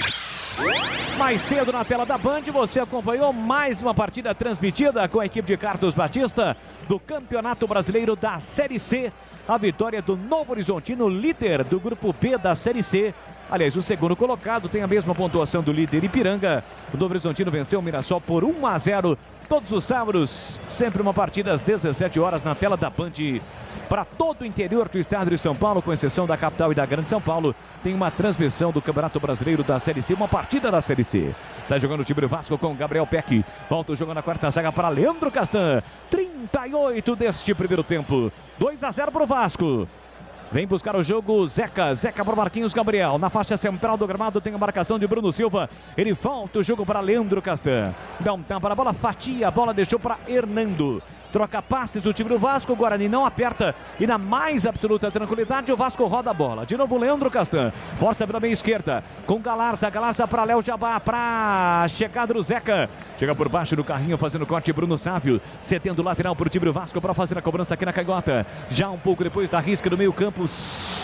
Mais cedo na tela da Band, você acompanhou mais uma partida transmitida com a equipe de Carlos Batista do Campeonato Brasileiro da Série C. A vitória do Novo Horizontino, líder do grupo B da Série C. Aliás, o segundo colocado tem a mesma pontuação do líder Ipiranga. O Novo Horizontino venceu o Mirassol por 1-0. Todos os sábados, sempre uma partida às 17 horas na tela da Band. Para todo o interior do estado de São Paulo, com exceção da capital e da Grande São Paulo, tem uma transmissão do Campeonato Brasileiro da Série C, uma partida da Série C. Sai jogando o time do Vasco com Gabriel Peck. Volta o jogo na quarta zaga para Leandro Castan. 38 deste primeiro tempo. 2-0 para o Vasco. Vem buscar o jogo Zeca. Zeca para Marquinhos Gabriel. Na faixa central do gramado tem a marcação de Bruno Silva. Ele volta o jogo para Leandro Castan. Dá um tapa na bola, fatia. A bola deixou para Hernando. Troca passes o time do Vasco. O Guarani não aperta. E na mais absoluta tranquilidade, o Vasco roda a bola. De novo, Leandro Castan. Força pela meia esquerda. Com Galarza. Galarza para Léo Jabá. Para a chegada do Zeca. Chega por baixo do carrinho, fazendo corte. Bruno Sávio. Cedendo lateral para o time do Vasco para fazer a cobrança aqui na canhota. Já um pouco depois da risca do meio campo.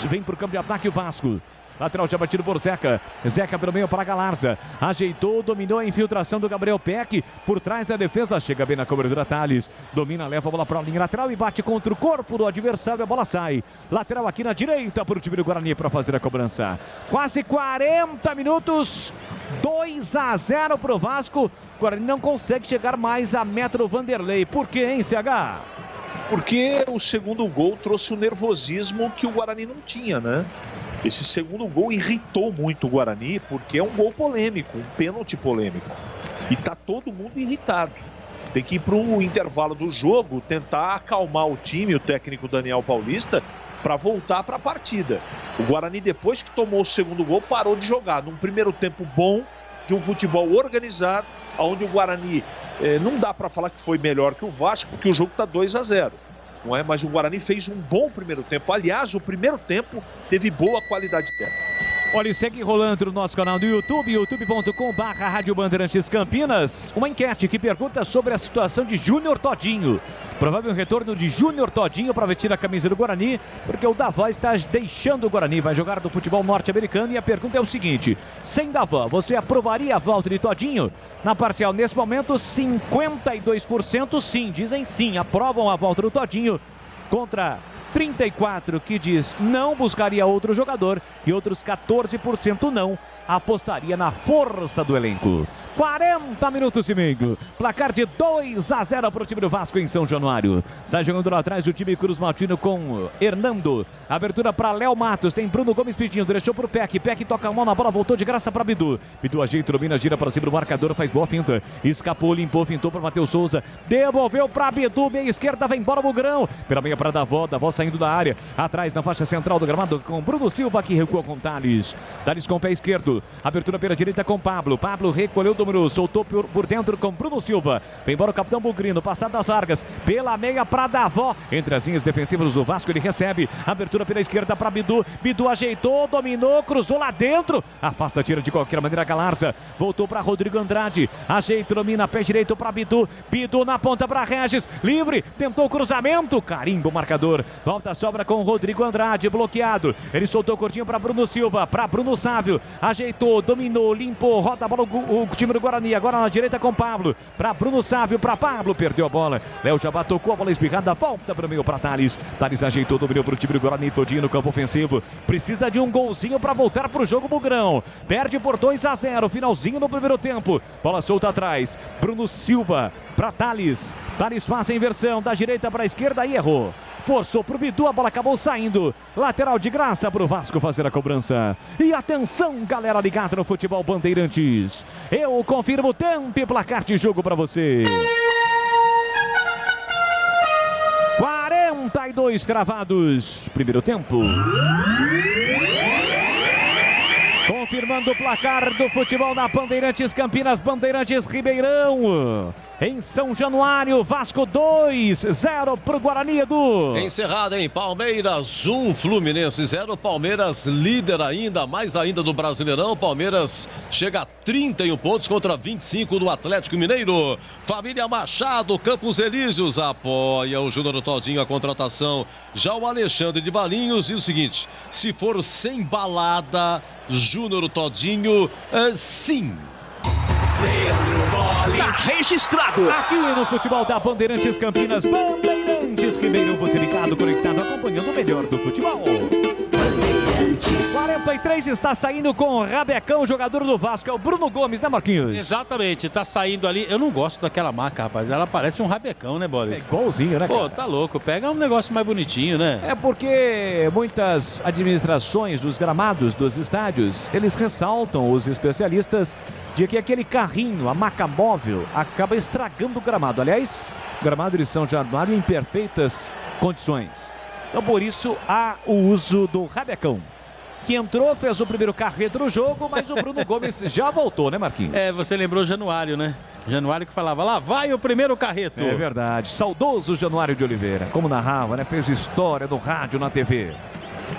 Vem para o campo de ataque o Vasco. Lateral já batido por Zeca. Zeca pelo meio para Galarza. Ajeitou, dominou a infiltração do Gabriel Peck. Por trás da defesa, chega bem na cobertura Thales. Domina, leva a bola para a linha lateral e bate contra o corpo do adversário. A bola sai. Lateral aqui na direita para o time do Guarani para fazer a cobrança. Quase 40 minutos. 2-0 para o Vasco. O Guarani não consegue chegar mais a meta do Vanderlei. Por quê, hein, CH? Porque o segundo gol trouxe o nervosismo que o Guarani não tinha, né? Esse segundo gol irritou muito o Guarani, porque é um gol polêmico, um pênalti polêmico. E tá todo mundo irritado. Tem que ir para o intervalo do jogo, tentar acalmar o time, o técnico Daniel Paulista, para voltar para a partida. O Guarani, depois que tomou o segundo gol, parou de jogar. Num primeiro tempo bom, de um futebol organizado, onde o Guarani não dá para falar que foi melhor que o Vasco, porque o jogo está 2-0. Não é? Mas o Guarani fez um bom primeiro tempo. Aliás, o primeiro tempo teve boa qualidade técnica. Olha, e segue rolando no nosso canal do YouTube, youtube.com/Rádio Bandeirantes Campinas, uma enquete que pergunta sobre a situação de Júnior Todinho. Provável retorno de Júnior Todinho para vestir a camisa do Guarani, porque o Davó está deixando o Guarani, vai jogar do futebol norte-americano. E a pergunta é o seguinte: sem Davó, você aprovaria a volta de Todinho? Na parcial, nesse momento, 52% sim, dizem sim, aprovam a volta do Todinho, contra 34% que diz não, buscaria outro jogador, e outros 14% não, apostaria na força do elenco. 40 minutos e meio, placar de 2-0 para o time do Vasco em São Januário. Sai jogando lá atrás o time Cruz Maltino com Hernando. Abertura para Léo Matos, tem Bruno Gomes pedindo, deixou para o Peck. Peck toca a mão na bola, voltou de graça para Bidu. Bidu ajeita, domina, gira para cima do marcador, faz boa finta. Escapou, limpou, fintou para Matheus Souza. Devolveu para Bidu, meia esquerda, vem embora o Bugrão. Pela meia para Davó, Davó saindo da área. Atrás na faixa central do gramado com Bruno Silva, que recuou com Thales. Thales com o pé esquerdo. Abertura pela direita com Pablo. Pablo recolheu, dominou, soltou por dentro com Bruno Silva. Vem embora o capitão Bugrino, passado das Vargas. Pela meia para Davó. Entre as linhas defensivas do Vasco, ele recebe. Abertura pela esquerda para Bidu. Bidu ajeitou, dominou, cruzou lá dentro. Afasta, tira de qualquer maneira Galarza. Voltou para Rodrigo Andrade. Ajeita, domina, pé direito para Bidu. Bidu na ponta para Regis. Livre, tentou o cruzamento. Carimba o marcador. Volta a sobra com Rodrigo Andrade, bloqueado. Ele soltou curtinho para Bruno Silva, para Bruno Sávio. Ajeitou, dominou, limpou, roda a bola o time do Guarani. Agora na direita com Pablo, para Bruno Sávio, para Pablo, perdeu a bola. Léo Jabá tocou a bola espirrada, volta para o meio para Thales. Thales ajeitou, dominou para o time do Guarani, Todinho no campo ofensivo. Precisa de um golzinho para voltar para o jogo, Bugrão. Perde por 2-0, finalzinho no primeiro tempo. Bola solta atrás. Bruno Silva para Thales. Thales faz a inversão da direita para a esquerda e errou. Forçou para o Bidu, a bola acabou saindo. Lateral de graça para o Vasco fazer a cobrança. E atenção, galera ligada no Futebol Bandeirantes. Eu confirmo o tempo e placar de jogo para você. 42 cravados. Primeiro tempo. Confirmando o placar do futebol da Bandeirantes Campinas, Bandeirantes Ribeirão. Em São Januário, Vasco 2-0 para o Guarani, Edu. Encerrado em Palmeiras 1, Fluminense 0. Palmeiras líder ainda, mais ainda do Brasileirão. Palmeiras chega a 31 pontos contra 25 do Atlético Mineiro. Família Machado, Campos Elíseos apoia o Júnior Todinho a contratação. Já o Alexandre de Valinhos diz o seguinte: se for sem balada, Júnior Todinho, sim. Tá registrado aqui no futebol da Bandeirantes Campinas, Bandeirantes Ribeirão, você ligado, conectado, acompanhando o melhor do futebol. 43 está saindo com o Rabecão, jogador do Vasco, é o Bruno Gomes, né, Marquinhos? Exatamente, tá saindo ali. Eu não gosto daquela marca, rapaz. Ela parece um Rabecão, né, Boris? É igualzinho, né, cara? Pô, tá louco. Pega um negócio mais bonitinho, né? É porque muitas administrações dos gramados dos estádios, eles ressaltam, os especialistas, de que aquele carrinho, a maca móvel, acaba estragando o gramado. Aliás, o gramado de São Januário em perfeitas condições. Então, por isso, há o uso do Rabecão, que entrou, fez o primeiro carreto no jogo, mas o Bruno Gomes já voltou, né, Marquinhos? É, você lembrou Januário, né? Januário que falava, lá vai o primeiro carreto. É verdade, saudoso Januário de Oliveira, como narrava, né? Fez história no rádio, na TV.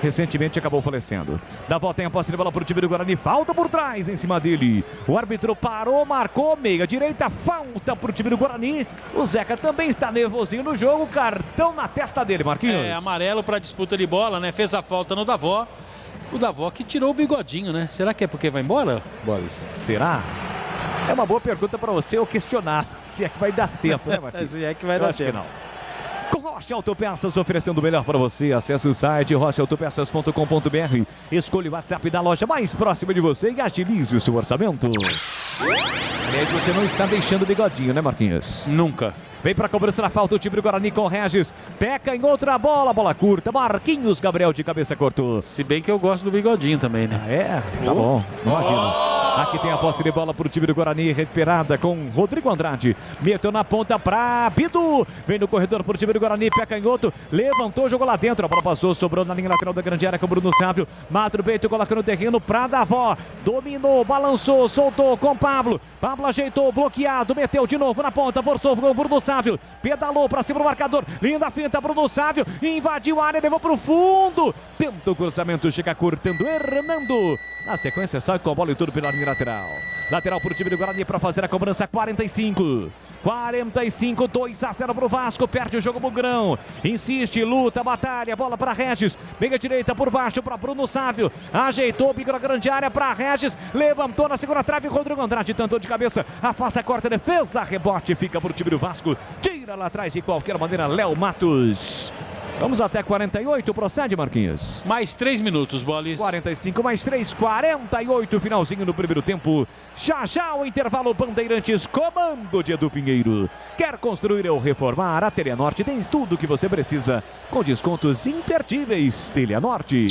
Recentemente acabou falecendo. Dá volta em a posse de bola para o time do Guarani. Falta por trás em cima dele. O árbitro parou, marcou meia direita. Falta para o time do Guarani. O Zeca também está nervosinho no jogo. Cartão na testa dele, Marquinhos. É, amarelo para disputa de bola, né? Fez a falta no Davó. O Davó que tirou o bigodinho, né? Será que é porque vai embora, Boris? Será? É uma boa pergunta para você ou questionar. Se é que vai dar tempo, né, Marquinhos? Se é que vai dar tempo. Que não. Com Rocha Autopeças, oferecendo o melhor para você. Acesse o site rochaautopeças.com.br. Escolha o WhatsApp da loja mais próxima de você e agilize o seu orçamento. Aliás, você não está deixando o bigodinho, né, Marquinhos? Nunca. Vem para cobrança da falta o time do Guarani com Regis. Peca em outra bola, bola curta. Marquinhos Gabriel de cabeça cortou. Se bem que eu gosto do bigodinho também, né? Ah, é? Tá bom, imagina. Aqui tem a posse de bola para o time do Guarani, recuperada com Rodrigo Andrade. Meteu na ponta para Bidu. Vem no corredor para o time do Guarani, peca em outro. Levantou, jogou lá dentro. A bola passou, sobrou na linha lateral da grande área com o Bruno Sávio. Mata o peito, coloca no terreno para Davó. Dominou, balançou, soltou com Pablo. Pablo ajeitou, bloqueado, meteu de novo na ponta, forçou com o Bruno Sávio. Pedalou para cima do marcador. Linda finta, Bruno Sávio. Invadiu a área, levou para o fundo. Tenta o cruzamento, chega cortando Hernando. Na sequência, sai com a bola e tudo pela linha lateral. Lateral para o time do Guarani para fazer a cobrança. 45, 2-0 para o Vasco. Perde o jogo Bugrão. Insiste, luta, batalha. Bola para Regis. Vem à direita por baixo para Bruno Sávio. Ajeitou o bico na grande área para Regis. Levantou na segunda trave. Rodrigo Andrade tentou de cabeça. Afasta, corta, defesa. Rebote fica para o time do Vasco. Tira lá atrás de qualquer maneira, Léo Matos. Vamos até 48, procede, Marquinhos. Mais 3 minutos, Bolis. 45 mais 3, 48, finalzinho no primeiro tempo. Já já o intervalo, Bandeirantes, comando de Edu Pinheiro. Quer construir ou reformar? A Teleanorte tem tudo o que você precisa, com descontos imperdíveis. Teleanorte.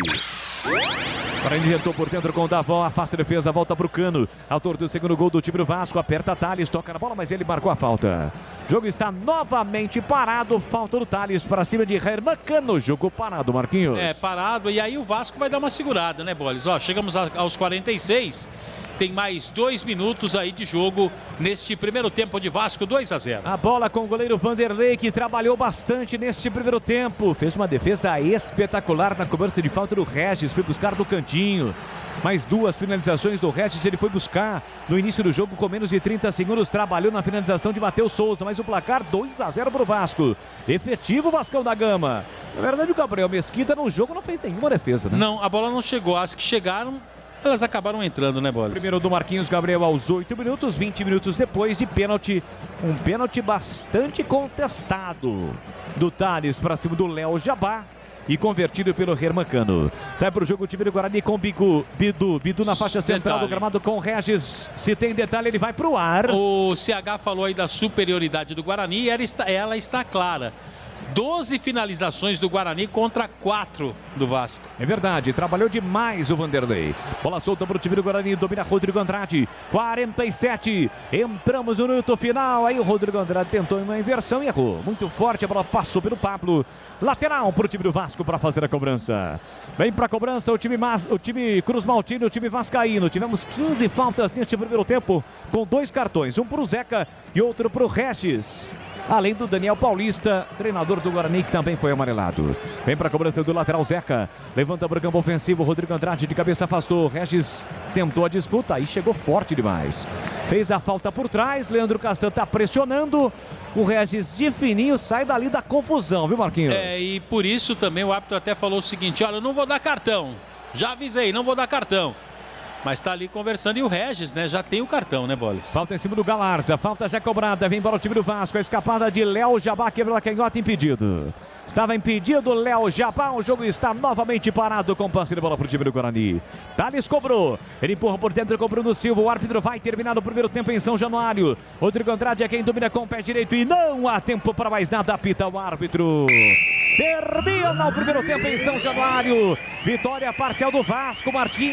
Guarani inventou por dentro com o Davó, afasta a defesa, volta para o Cano. Autor do segundo gol do time do Vasco, aperta Thales, toca na bola, mas ele marcou a falta. O jogo está novamente parado, falta do Thales para cima de Herman Cano. Jogo parado, Marquinhos. É, parado, e aí o Vasco vai dar uma segurada, né, Bolis? Ó, chegamos aos 46, tem mais 2 minutos aí de jogo neste primeiro tempo de Vasco, 2-0. A bola com o goleiro Vanderlei, que trabalhou bastante neste primeiro tempo. Fez uma defesa espetacular na cobrança de falta do Regis, foi buscar do cantinho. Mais 2 finalizações do Regis, ele foi buscar no início do jogo com menos de 30 segundos. Trabalhou na finalização de Matheus Souza, mas o placar 2-0 para o Vasco. Efetivo Vascão da Gama. Na verdade, o Gabriel Mesquita no jogo não fez nenhuma defesa, né? Não, a bola não chegou. As que chegaram, elas acabaram entrando, né, Bolis? Primeiro do Marquinhos Gabriel aos 8 minutos, 20 minutos depois de pênalti. Um pênalti bastante contestado do Thales para cima do Léo Jabá. e convertido pelo Hermancano. Sai para o jogo o time do Guarani com Bidu na faixa central do gramado com o Regis. Se tem detalhe, ele vai para o ar. O CH falou aí da superioridade do Guarani e ela está clara. 12 finalizações do Guarani contra 4 do Vasco. É verdade, trabalhou demais o Vanderlei. Bola solta para o time do Guarani, domina Rodrigo Andrade. 47, entramos no minuto final. Aí o Rodrigo Andrade tentou uma inversão e errou. Muito forte, a bola passou pelo Pablo. Lateral para o time do Vasco para fazer a cobrança. Vem para a cobrança o time Cruz Maltino, o time vascaíno. Tivemos 15 faltas neste primeiro tempo, com 2 cartões. Um para o Zeca e outro para o Regis. Além do Daniel Paulista, treinador do Guarani, que também foi amarelado. Vem para a cobrança do lateral Zeca. Levanta para o campo ofensivo. Rodrigo Andrade de cabeça afastou. Regis tentou a disputa e chegou forte demais. Fez a falta por trás. Leandro Castan está pressionando. O Regis de fininho sai dali da confusão, viu, Marquinhos? E por isso também o árbitro até falou o seguinte: olha, eu não vou dar cartão. Já avisei, não vou dar cartão. Mas está ali conversando e o Regis, né? Já tem o cartão, né, Boles? Falta em cima do Galarza, falta já cobrada, vem para o time do Vasco, a escapada de Léo Jabá, quebrou a canhota, impedido. Estava impedido Léo Jabá, o jogo está novamente parado com passe de bola para o time do Guarani. Thales cobrou, ele empurra por dentro com o Bruno Silva, o árbitro vai terminar o primeiro tempo em São Januário. Rodrigo Andrade é quem domina com o pé direito e não há tempo para mais nada, apita o árbitro. Termina o primeiro tempo em São Januário. Vitória parcial do Vasco.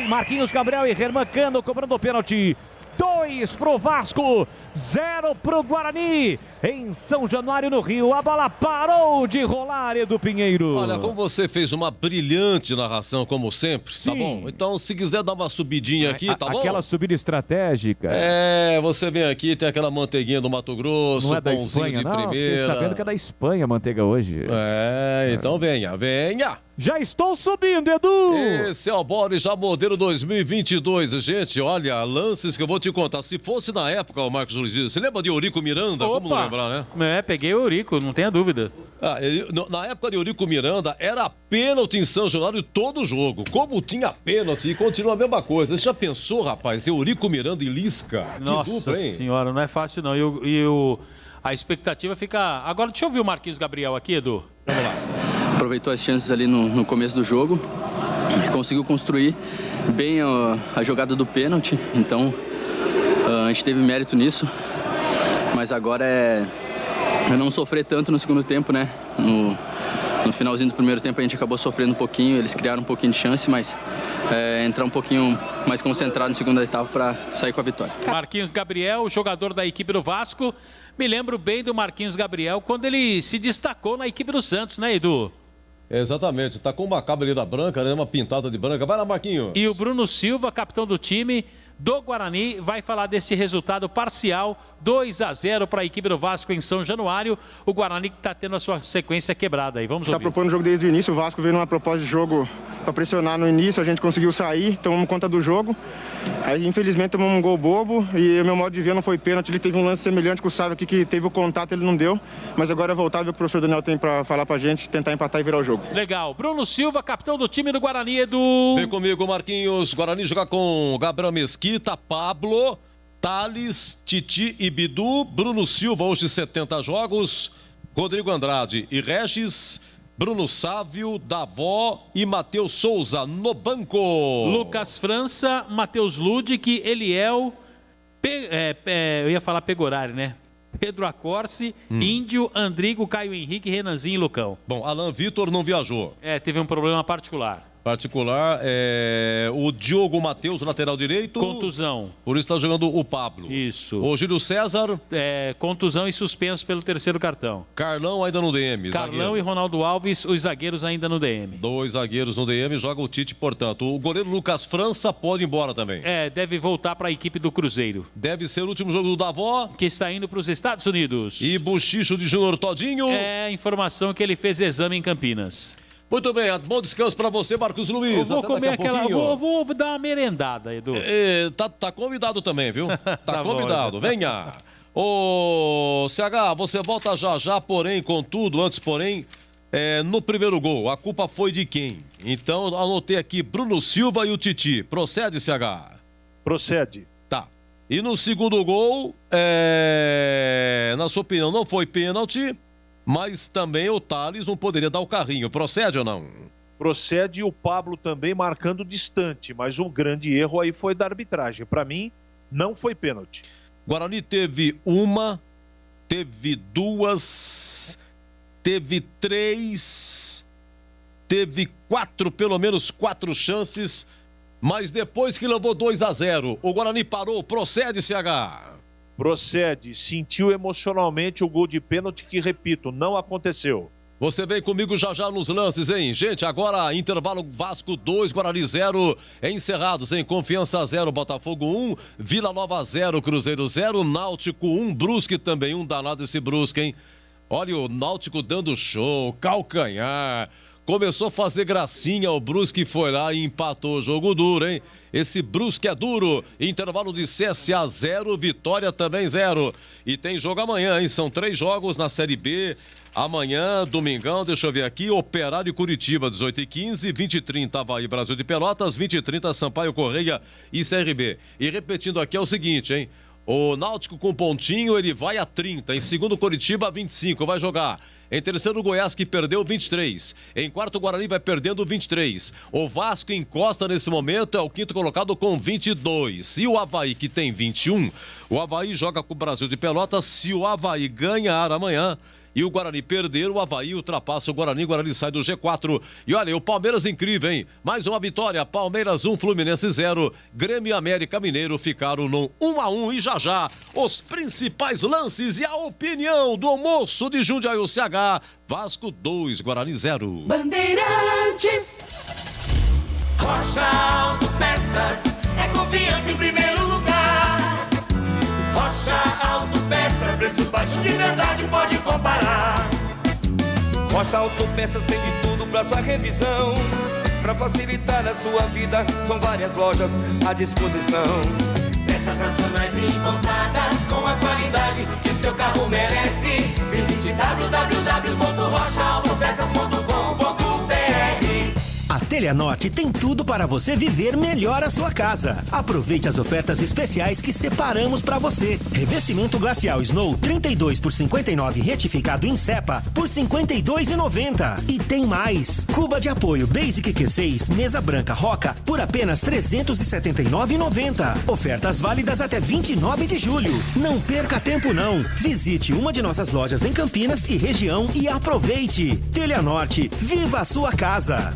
Marquinhos Gabriel e Hermancano cobrando o pênalti. 2 pro Vasco, 0 pro Guarani. Em São Januário, no Rio, a bola parou de rolar, Edu Pinheiro. Olha, como você fez uma brilhante narração, como sempre, tá bom? Então, se quiser dar uma subidinha aqui, tá bom? Aquela subida estratégica. Você vem aqui, tem aquela manteiguinha do Mato Grosso, não é da pãozinho Espanha, de não? primeira. Fiquei sabendo que é da Espanha a manteiga hoje. Então venha. Já estou subindo, Edu! Esse é o Boris já modelo 2022. Gente, olha, lances que eu vou te contar. Se fosse na época, o Marcos Luiz, você lembra de Eurico Miranda? Opa. Como não lembrar, né? Peguei o Eurico, não tenha dúvida. Na época de Eurico Miranda, era pênalti em São Januário todo jogo. Como tinha pênalti, e continua a mesma coisa. Você já pensou, rapaz, Eurico Miranda e Lisca? Nossa que dupla, hein? senhora, não é fácil não. A expectativa fica... Agora, deixa eu ouvir o Marquinhos Gabriel aqui, Edu. Vamos lá. Aproveitou as chances ali no começo do jogo, conseguiu construir bem a jogada do pênalti, então a gente teve mérito nisso, mas agora é não sofrer tanto no segundo tempo, né? No finalzinho do primeiro tempo a gente acabou sofrendo um pouquinho, eles criaram um pouquinho de chance, mas entrar um pouquinho mais concentrado na segunda etapa para sair com a vitória. Marquinhos Gabriel, jogador da equipe do Vasco. Me lembro bem do Marquinhos Gabriel quando ele se destacou na equipe do Santos, né, Edu? Exatamente, tá com uma capa ali da branca, né? Uma pintada de branca. Vai lá, Marquinhos. E o Bruno Silva, capitão do time do Guarani, vai falar desse resultado parcial, 2-0 para a equipe do Vasco em São Januário. O Guarani que está tendo a sua sequência quebrada aí. Vamos ouvir. Está propondo o jogo desde o início. O Vasco veio numa proposta de jogo para pressionar no início. A gente conseguiu sair, tomamos conta do jogo. Aí, infelizmente, tomamos um gol bobo e o meu modo de ver não foi pênalti. Ele teve um lance semelhante com o Sávio aqui, que teve o contato, ele não deu. Mas agora é voltar, ver o que o professor Daniel tem para falar para a gente, tentar empatar e virar o jogo. Legal. Bruno Silva, capitão do time do Guarani, Edu. Vem comigo, Marquinhos. Guarani joga com Gabriel Mesquita, Pablo, Thales, Titi e Bidu. Bruno Silva, hoje 70 jogos. Rodrigo Andrade e Regis. Bruno Sávio, Davó e Matheus Souza no banco. Lucas França, Matheus Ludic, Eliel, eu ia falar Pegorari, né? Pedro Acorce, Índio, Andrigo, Caio Henrique, Renanzinho e Lucão. Bom, Alan Vitor não viajou. Teve um problema particular. O Diogo Matheus, lateral direito. Contusão. Por isso está jogando o Pablo. Isso. O Gílio César. Contusão e suspenso pelo terceiro cartão. Carlão ainda no DM. Carlão zagueiro. E Ronaldo Alves, os zagueiros ainda no DM. 2 zagueiros no DM, joga o Tite, portanto. O goleiro Lucas França pode ir embora também. Deve voltar para a equipe do Cruzeiro. Deve ser o último jogo do Davó. Que está indo para os Estados Unidos. E Buchicho de Júnior Todinho. Informação que ele fez exame em Campinas. Muito bem, bom descanso para você, Marcos Luiz. Eu vou comer vou dar uma merendada, Edu. Tá convidado também, viu? Tá convidado, bom. Venha. Ô, CH, você volta já, porém, contudo, antes, porém, no primeiro gol, a culpa foi de quem? Então, anotei aqui, Bruno Silva e o Titi. Procede, CH? Procede. Tá. E no segundo gol, na sua opinião, não foi pênalti, mas também o Thales não poderia dar o carrinho. Procede ou não? Procede, e o Pablo também marcando distante, mas o grande erro aí foi da arbitragem. Para mim, não foi pênalti. Guarani teve uma, teve duas, teve três, teve quatro, pelo menos 4 chances, mas depois que levou 2-0, o Guarani parou. Procede, CH. Procede, sentiu emocionalmente o gol de pênalti que, repito, não aconteceu. Você vem comigo já nos lances, hein? Gente, agora intervalo Vasco 2, Guarani 0, encerrados, hein? Confiança 0, Botafogo 1, Vila Nova 0, Cruzeiro 0, Náutico 1, Brusque também 1, danado esse Brusque, hein? Olha o Náutico dando show, calcanhar, começou a fazer gracinha, o Brusque foi lá e empatou, jogo duro, hein? Esse Brusque é duro, intervalo de CSA 0, Vitória também 0. E tem jogo amanhã, hein? São 3 jogos na Série B. Amanhã, domingão, deixa eu ver aqui, Operário Curitiba, 18h15, 20h30, Avaí, Brasil de Pelotas, 20h30, Sampaio Correia e CRB. E repetindo aqui é o seguinte, hein? O Náutico com pontinho, ele vai a 30. Em segundo, Coritiba, 25, vai jogar. Em terceiro, Goiás, que perdeu 23. Em quarto, Guarani vai perdendo 23. O Vasco encosta nesse momento, é o quinto colocado com 22. E o Avaí, que tem 21, o Avaí joga com o Brasil de Pelotas. Se o Avaí ganhar amanhã e o Guarani perder, o Avaí ultrapassa o Guarani sai do G4. E olha, o Palmeiras incrível, hein? Mais uma vitória, Palmeiras 1, Fluminense 0. Grêmio e América Mineiro ficaram no 1-1 e já, os principais lances e a opinião do almoço de Jundiaí, o CH. Vasco 2, Guarani 0. Bandeirantes. Rocha Autopeças, é confiança em primeiro lugar. Rocha Autopeças, preço baixo de verdade, pode comparar. Rocha Autopeças tem de tudo pra sua revisão. Pra facilitar a sua vida, são várias lojas à disposição. Peças nacionais e importadas com a qualidade que seu carro merece. Visite www.rochaautopesas.com.br. A Teleanorte tem tudo para você viver melhor a sua casa. Aproveite as ofertas especiais que separamos para você. Revestimento glacial Snow 32 por 59 retificado em cepa por R$ 52,90. E tem mais. Cuba de apoio Basic Q6 mesa branca Roca por apenas R$ 379,90. Ofertas válidas até 29 de julho. Não perca tempo não. Visite uma de nossas lojas em Campinas e região e aproveite. Teleanorte, viva a sua casa.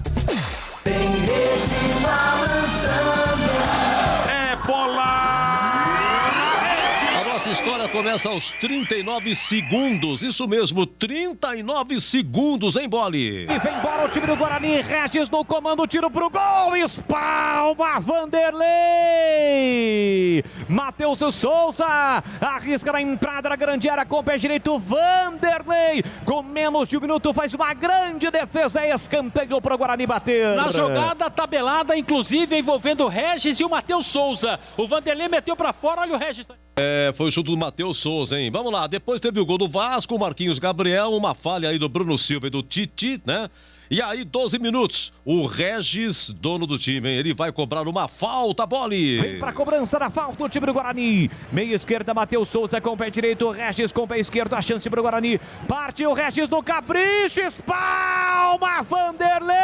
Tem rede balançando. É bola! A nossa história começa aos 39 segundos. Isso mesmo, 39 segundos, hein, Bole? E vem embora o time do Guarani. Regis no comando, tiro pro gol. Espalma Vanderlei. Matheus Souza arrisca na entrada da grande área com o pé direito. Vanderlei, com menos de 1 minuto, faz uma grande defesa. Escanteio pro Guarani bater. Na jogada tabelada, inclusive, envolvendo o Regis e o Matheus Souza. O Vanderlei meteu pra fora, olha o Regis. Foi o chute do Matheus Souza, hein? Vamos lá, depois teve o gol do Vasco, o Marquinhos Gabriel, uma falha aí do Bruno Silva e do Titi, né? E aí, 12 minutos, o Regis, dono do time, hein? Ele vai cobrar uma falta, Bole. Vem pra cobrança da falta o time do Guarani. Meia esquerda, Matheus Souza com o pé direito, Regis com o pé esquerdo, a chance pro Guarani. Partiu o Regis no capricho, espalma Vanderlei.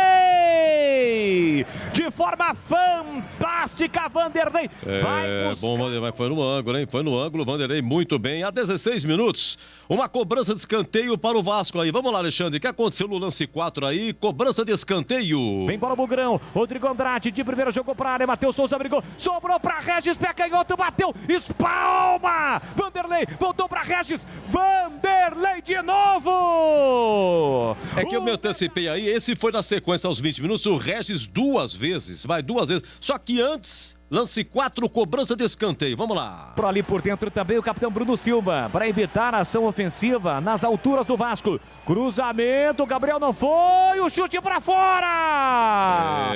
De forma fantástica, Vanderlei. Vai buscar. Bom, mas foi no ângulo, hein? Foi no ângulo, Vanderlei muito bem. A 16 minutos, uma cobrança de escanteio para o Vasco aí. Vamos lá, Alexandre, o que aconteceu no lance 4 aí? Cobrança de escanteio. Vem bola Bugrão, Rodrigo Andrade de primeiro jogou pra área, Matheus Souza brigou, sobrou pra Regis, pé canhoto, bateu, espalma, Vanderlei, voltou pra Regis, Vanderlei de novo. É que eu me antecipei aí, esse foi na sequência aos 20 minutos, o Regis duas vezes, só que antes... Lance 4, cobrança de escanteio. Vamos lá. Por ali por dentro também o capitão Bruno Silva. Para evitar a ação ofensiva nas alturas do Vasco. Cruzamento, Gabriel não foi. O chute para fora.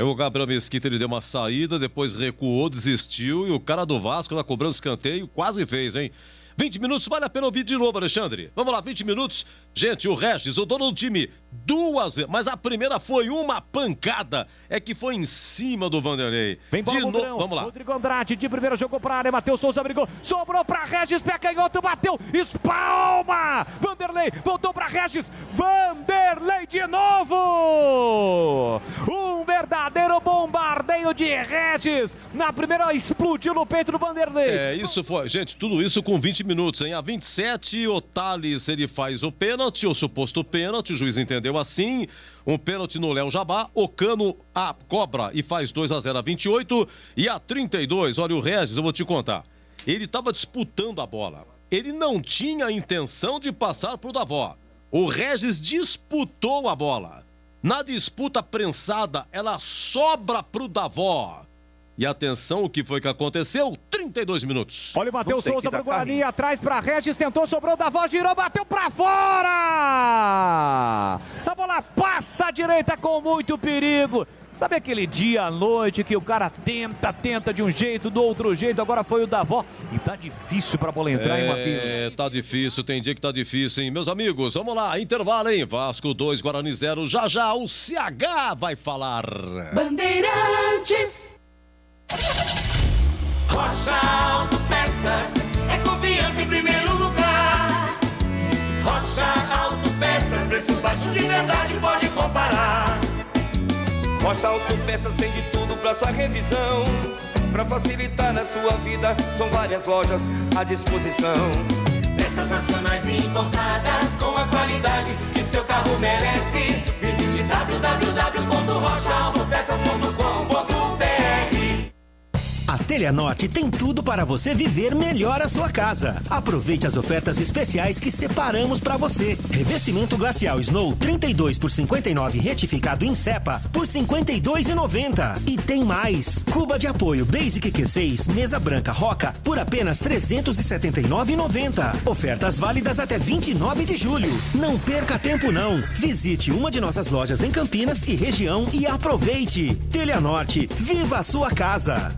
O Gabriel Mesquita, ele deu uma saída, depois recuou, desistiu. E o cara do Vasco na cobrança de escanteio quase fez, hein? 20 minutos, vale a pena ouvir de novo, Alexandre. Vamos lá, 20 minutos. Gente, o Regis, o dono do time, 2 vezes, mas a primeira foi uma pancada, é que foi em cima do Vanderlei. Vem bola, vamos lá. Rodrigo Andrade, de primeira, jogou pra área, Matheus Souza brigou, sobrou pra Regis, pé canhoto, bateu, espalma! Vanderlei, voltou pra Regis, Vanderlei de novo! Um verdadeiro bombardeio de Regis, na primeira explodiu no peito do Vanderlei. Isso foi, gente, tudo isso com 20 minutos, hein? A 27, o Thales, ele faz o pênalti, o suposto pênalti, o juiz entendeu assim, um pênalti no Léo Jabá, o Cano a cobra e faz 2-0 a 28, e a 32, olha o Regis, eu vou te contar, ele estava disputando a bola, ele não tinha a intenção de passar pro Davó, o Regis disputou a bola, na disputa prensada, ela sobra pro Davó. E atenção, o que foi que aconteceu? 32 minutos. Olha o Matheus Souza pro Guarani, atrás pra Regis, tentou, sobrou da voz, girou, bateu pra fora! A bola passa à direita com muito perigo. Sabe aquele dia à noite que o cara tenta de um jeito, do outro jeito, agora foi o Davó. E tá difícil pra bola entrar, hein, Mapinho? Tá difícil, tem dia que tá difícil, hein? Meus amigos, vamos lá, intervalo, hein? Vasco 2, Guarani 0, já o CH vai falar. Bandeirantes. Rocha Autopeças é confiança em primeiro lugar. Rocha Autopeças, preço baixo de verdade, pode comparar. Rocha Autopeças tem de tudo pra sua revisão. Pra facilitar na sua vida, são várias lojas à disposição. Peças nacionais e importadas com a qualidade que seu carro merece. Visite www.rochaautopeças.com.br. A Teleanorte tem tudo para você viver melhor a sua casa. Aproveite as ofertas especiais que separamos para você. Revestimento glacial Snow 32 por 59 retificado em cepa por R$ 52,90. E tem mais. Cuba de apoio Basic Q6 mesa branca Roca por apenas R$ 379,90. Ofertas válidas até 29 de julho. Não perca tempo não. Visite uma de nossas lojas em Campinas e região e aproveite. Teleanorte, viva a sua casa.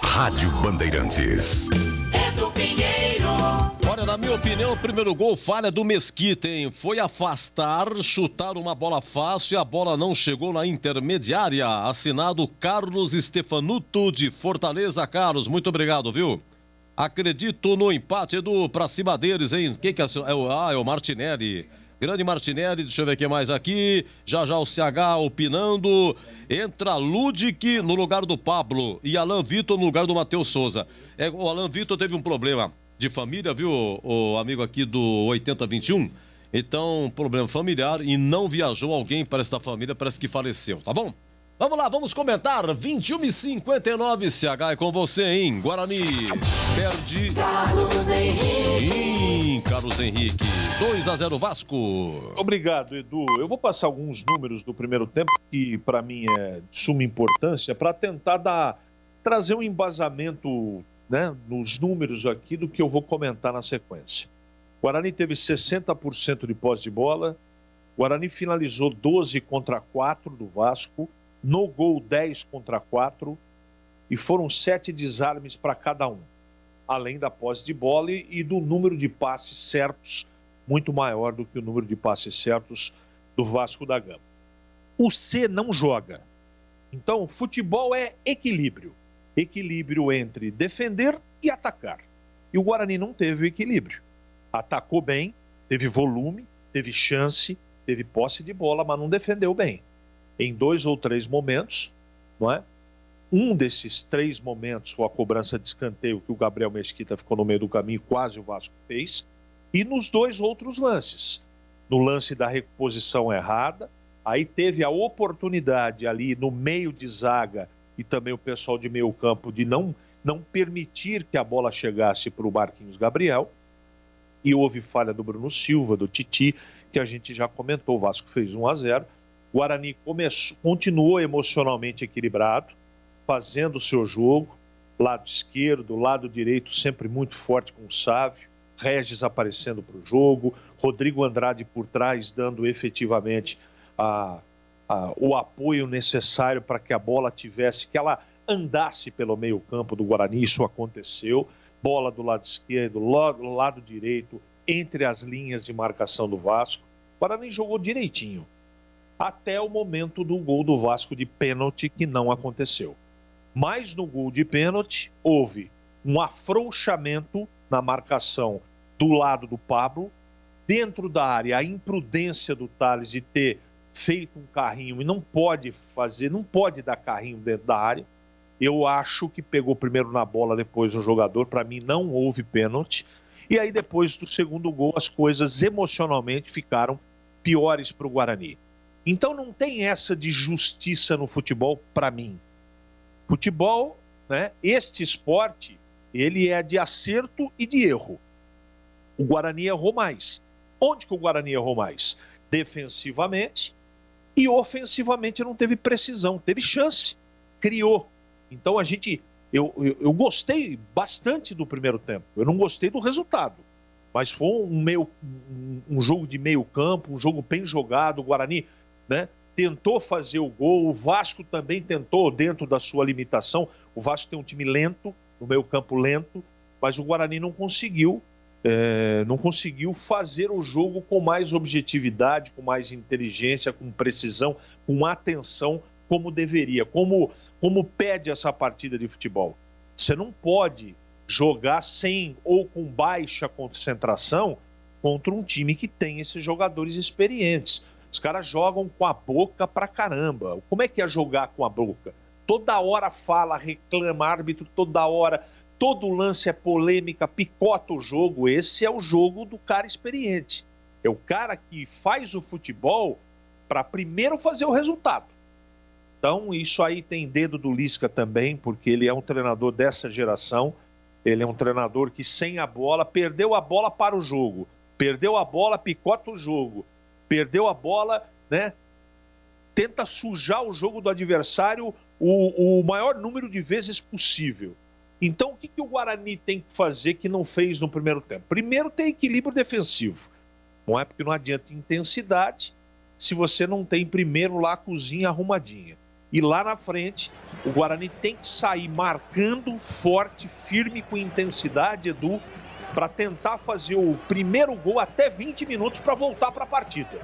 Rádio Bandeirantes. Edu Pinheiro. Olha, na minha opinião, o primeiro gol falha do Mesquita, hein? Foi afastar, chutar uma bola fácil e a bola não chegou na intermediária. Assinado Carlos Stefanuto de Fortaleza. Carlos, muito obrigado, viu? Acredito no empate, Edu, pra cima deles, hein? Quem que assinou? É o Martinelli. Grande Martinelli, deixa eu ver quem mais aqui. Já o CH opinando. Entra Ludic no lugar do Pablo e Alan Vitor no lugar do Matheus Souza. O Alan Vitor teve um problema de família, viu, o amigo aqui do 8021? Então, problema familiar e não viajou alguém para esta família, parece que faleceu, tá bom? Vamos lá, vamos comentar. 21h59, CH é com você, hein? Guarani perde. Carlos Henrique. Sim, Carlos Henrique. 2-0 Vasco. Obrigado, Edu. Eu vou passar alguns números do primeiro tempo que para mim é de suma importância para tentar trazer um embasamento, né, nos números aqui do que eu vou comentar na sequência. O Guarani teve 60% de posse de bola. O Guarani finalizou 12-4 do Vasco. No gol 10-4 e foram 7 desarmes para cada um, além da posse de bola e do número de passes certos, muito maior do que o número de passes certos do Vasco da Gama. O C não joga, então futebol é equilíbrio entre defender e atacar, e o Guarani não teve o equilíbrio, atacou bem, teve volume, teve chance, teve posse de bola, mas não defendeu bem. Em 2 ou 3 momentos, não é? Um desses 3 momentos foi a cobrança de escanteio que o Gabriel Mesquita ficou no meio do caminho, quase o Vasco fez, e nos 2 outros lances. No lance da reposição errada, aí teve a oportunidade ali no meio de zaga e também o pessoal de meio campo de não permitir que a bola chegasse para o Marquinhos Gabriel, e houve falha do Bruno Silva, do Titi, que a gente já comentou, o Vasco fez 1-0. O Guarani continuou emocionalmente equilibrado, fazendo o seu jogo, lado esquerdo, lado direito sempre muito forte com o Sávio, Regis aparecendo para o jogo, Rodrigo Andrade por trás dando efetivamente o apoio necessário para que a bola tivesse, que ela andasse pelo meio campo do Guarani, isso aconteceu. bola do lado esquerdo, do lado direito, entre as linhas de marcação do Vasco. O Guarani jogou direitinho, até o momento do gol do Vasco de pênalti, que não aconteceu. Mas no gol de pênalti, houve um afrouxamento na marcação do lado do Pablo, dentro da área, a imprudência do Thales de ter feito um carrinho e não pode dar carrinho dentro da área. Eu acho que pegou primeiro na bola, depois no jogador. Para mim não houve pênalti. E aí depois do segundo gol as coisas emocionalmente ficaram piores para o Guarani. Então não tem essa de justiça no futebol para mim. Futebol, né? Este esporte, ele é de acerto e de erro. O Guarani errou mais. Onde que o Guarani errou mais? Defensivamente e ofensivamente não teve precisão, teve chance, criou. Então eu gostei bastante do primeiro tempo. Eu não gostei do resultado, mas foi um jogo de meio campo, um jogo bem jogado. O Guarani, né, tentou fazer o gol, o Vasco também tentou dentro da sua limitação. O Vasco tem um time lento, no meio campo lento, mas o Guarani não conseguiu fazer o jogo com mais objetividade, com mais inteligência, com precisão, com atenção, como deveria, como pede essa partida de futebol. Você não pode jogar sem ou com baixa concentração contra um time que tem esses jogadores experientes. Os caras jogam com a boca pra caramba. Como é que é jogar com a boca? Toda hora fala, reclama, árbitro toda hora, todo lance é polêmica, picota o jogo. Esse é o jogo do cara experiente. É o cara que faz o futebol para primeiro fazer o resultado. Então, isso aí tem dedo do Lisca também, porque ele é um treinador dessa geração. Ele é um treinador que, sem a bola, perdeu a bola para o jogo. Perdeu a bola, picota o jogo. Perdeu a bola, né? Tenta sujar o jogo do adversário o maior número de vezes possível. Então, o que o Guarani tem que fazer que não fez no primeiro tempo? Primeiro, tem equilíbrio defensivo. Não é porque não adianta intensidade se você não tem primeiro lá a cozinha arrumadinha. E lá na frente, o Guarani tem que sair marcando forte, firme, com intensidade, Edu, para tentar fazer o primeiro gol até 20 minutos para voltar para a partida.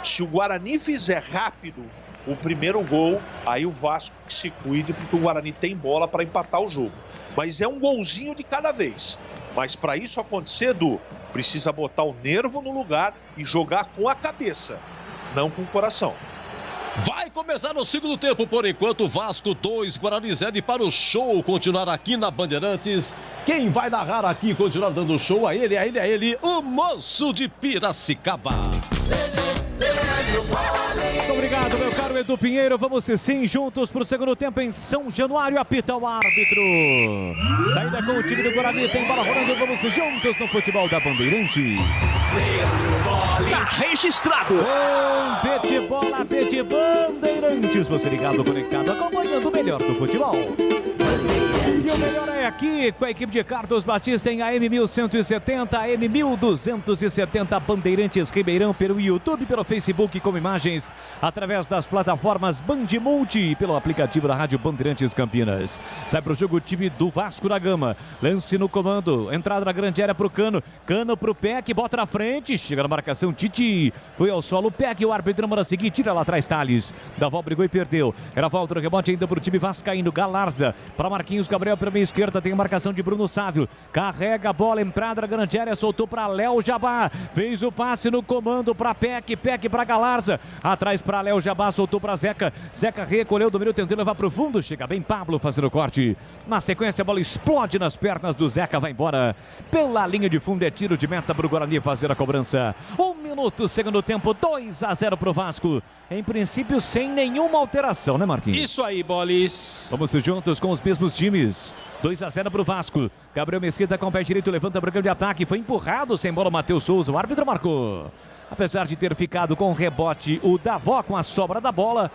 Se o Guarani fizer rápido o primeiro gol, aí o Vasco que se cuide, porque o Guarani tem bola para empatar o jogo. Mas é um golzinho de cada vez. Mas para isso acontecer, Edu, precisa botar o nervo no lugar e jogar com a cabeça, não com o coração. Vai começar o segundo tempo, por enquanto, Vasco 2, Guarani 0, e para o show continuar aqui na Bandeirantes. Quem vai narrar aqui e continuar dando show? A ele, o moço de Piracicaba. Muito obrigado, meu caro Edu Pinheiro. Vamos sim juntos para o segundo tempo em São Januário. Apita o árbitro. Saída com o time do Guarani. Tem bola rolando. Vamos juntos no futebol da Bandeirantes. Tá registrado. Com de bola, de Bandeirantes. Você ligado, conectado, acompanhando o melhor do futebol. E o melhor é aqui com a equipe de Carlos Batista em AM 1170, AM 1270, Bandeirantes Ribeirão, pelo YouTube, pelo Facebook, com imagens através das plataformas Band Multi e pelo aplicativo da Rádio Bandeirantes Campinas. Sai pro jogo o time do Vasco da Gama. Lance no comando, entrada na grande área pro Cano. Cano pro Peck, bota na frente, chega na marcação, Titi. Foi ao solo, Peck, o árbitro manda seguir, tira lá atrás, Thales. Daval brigou e perdeu. Era volta no rebote ainda pro time vascaíno, Galarza para Marquinhos Gabriel pela meia esquerda, tem a marcação de Bruno Sávio, carrega a bola, entrada na grande área, soltou para Léo Jabá, fez o passe no comando para Peck para Galarza, atrás para Léo Jabá, soltou para Zeca, Zeca recolheu, domínio, tentou levar para o fundo, chega bem Pablo fazendo o corte, na sequência a bola explode nas pernas do Zeca, vai embora pela linha de fundo, é tiro de meta para o Guarani fazer a cobrança. 1 minuto, segundo tempo, 2-0 para o Vasco, em princípio sem nenhuma alteração, né, Marquinhos? Isso aí, Bolis. Vamos juntos com os mesmos times. 2-0 para o Vasco. Gabriel Mesquita com o pé direito, levanta para o de ataque. Foi empurrado sem bola, Matheus Souza. O árbitro marcou. Apesar de ter ficado com o rebote, o Davó com a sobra da bola.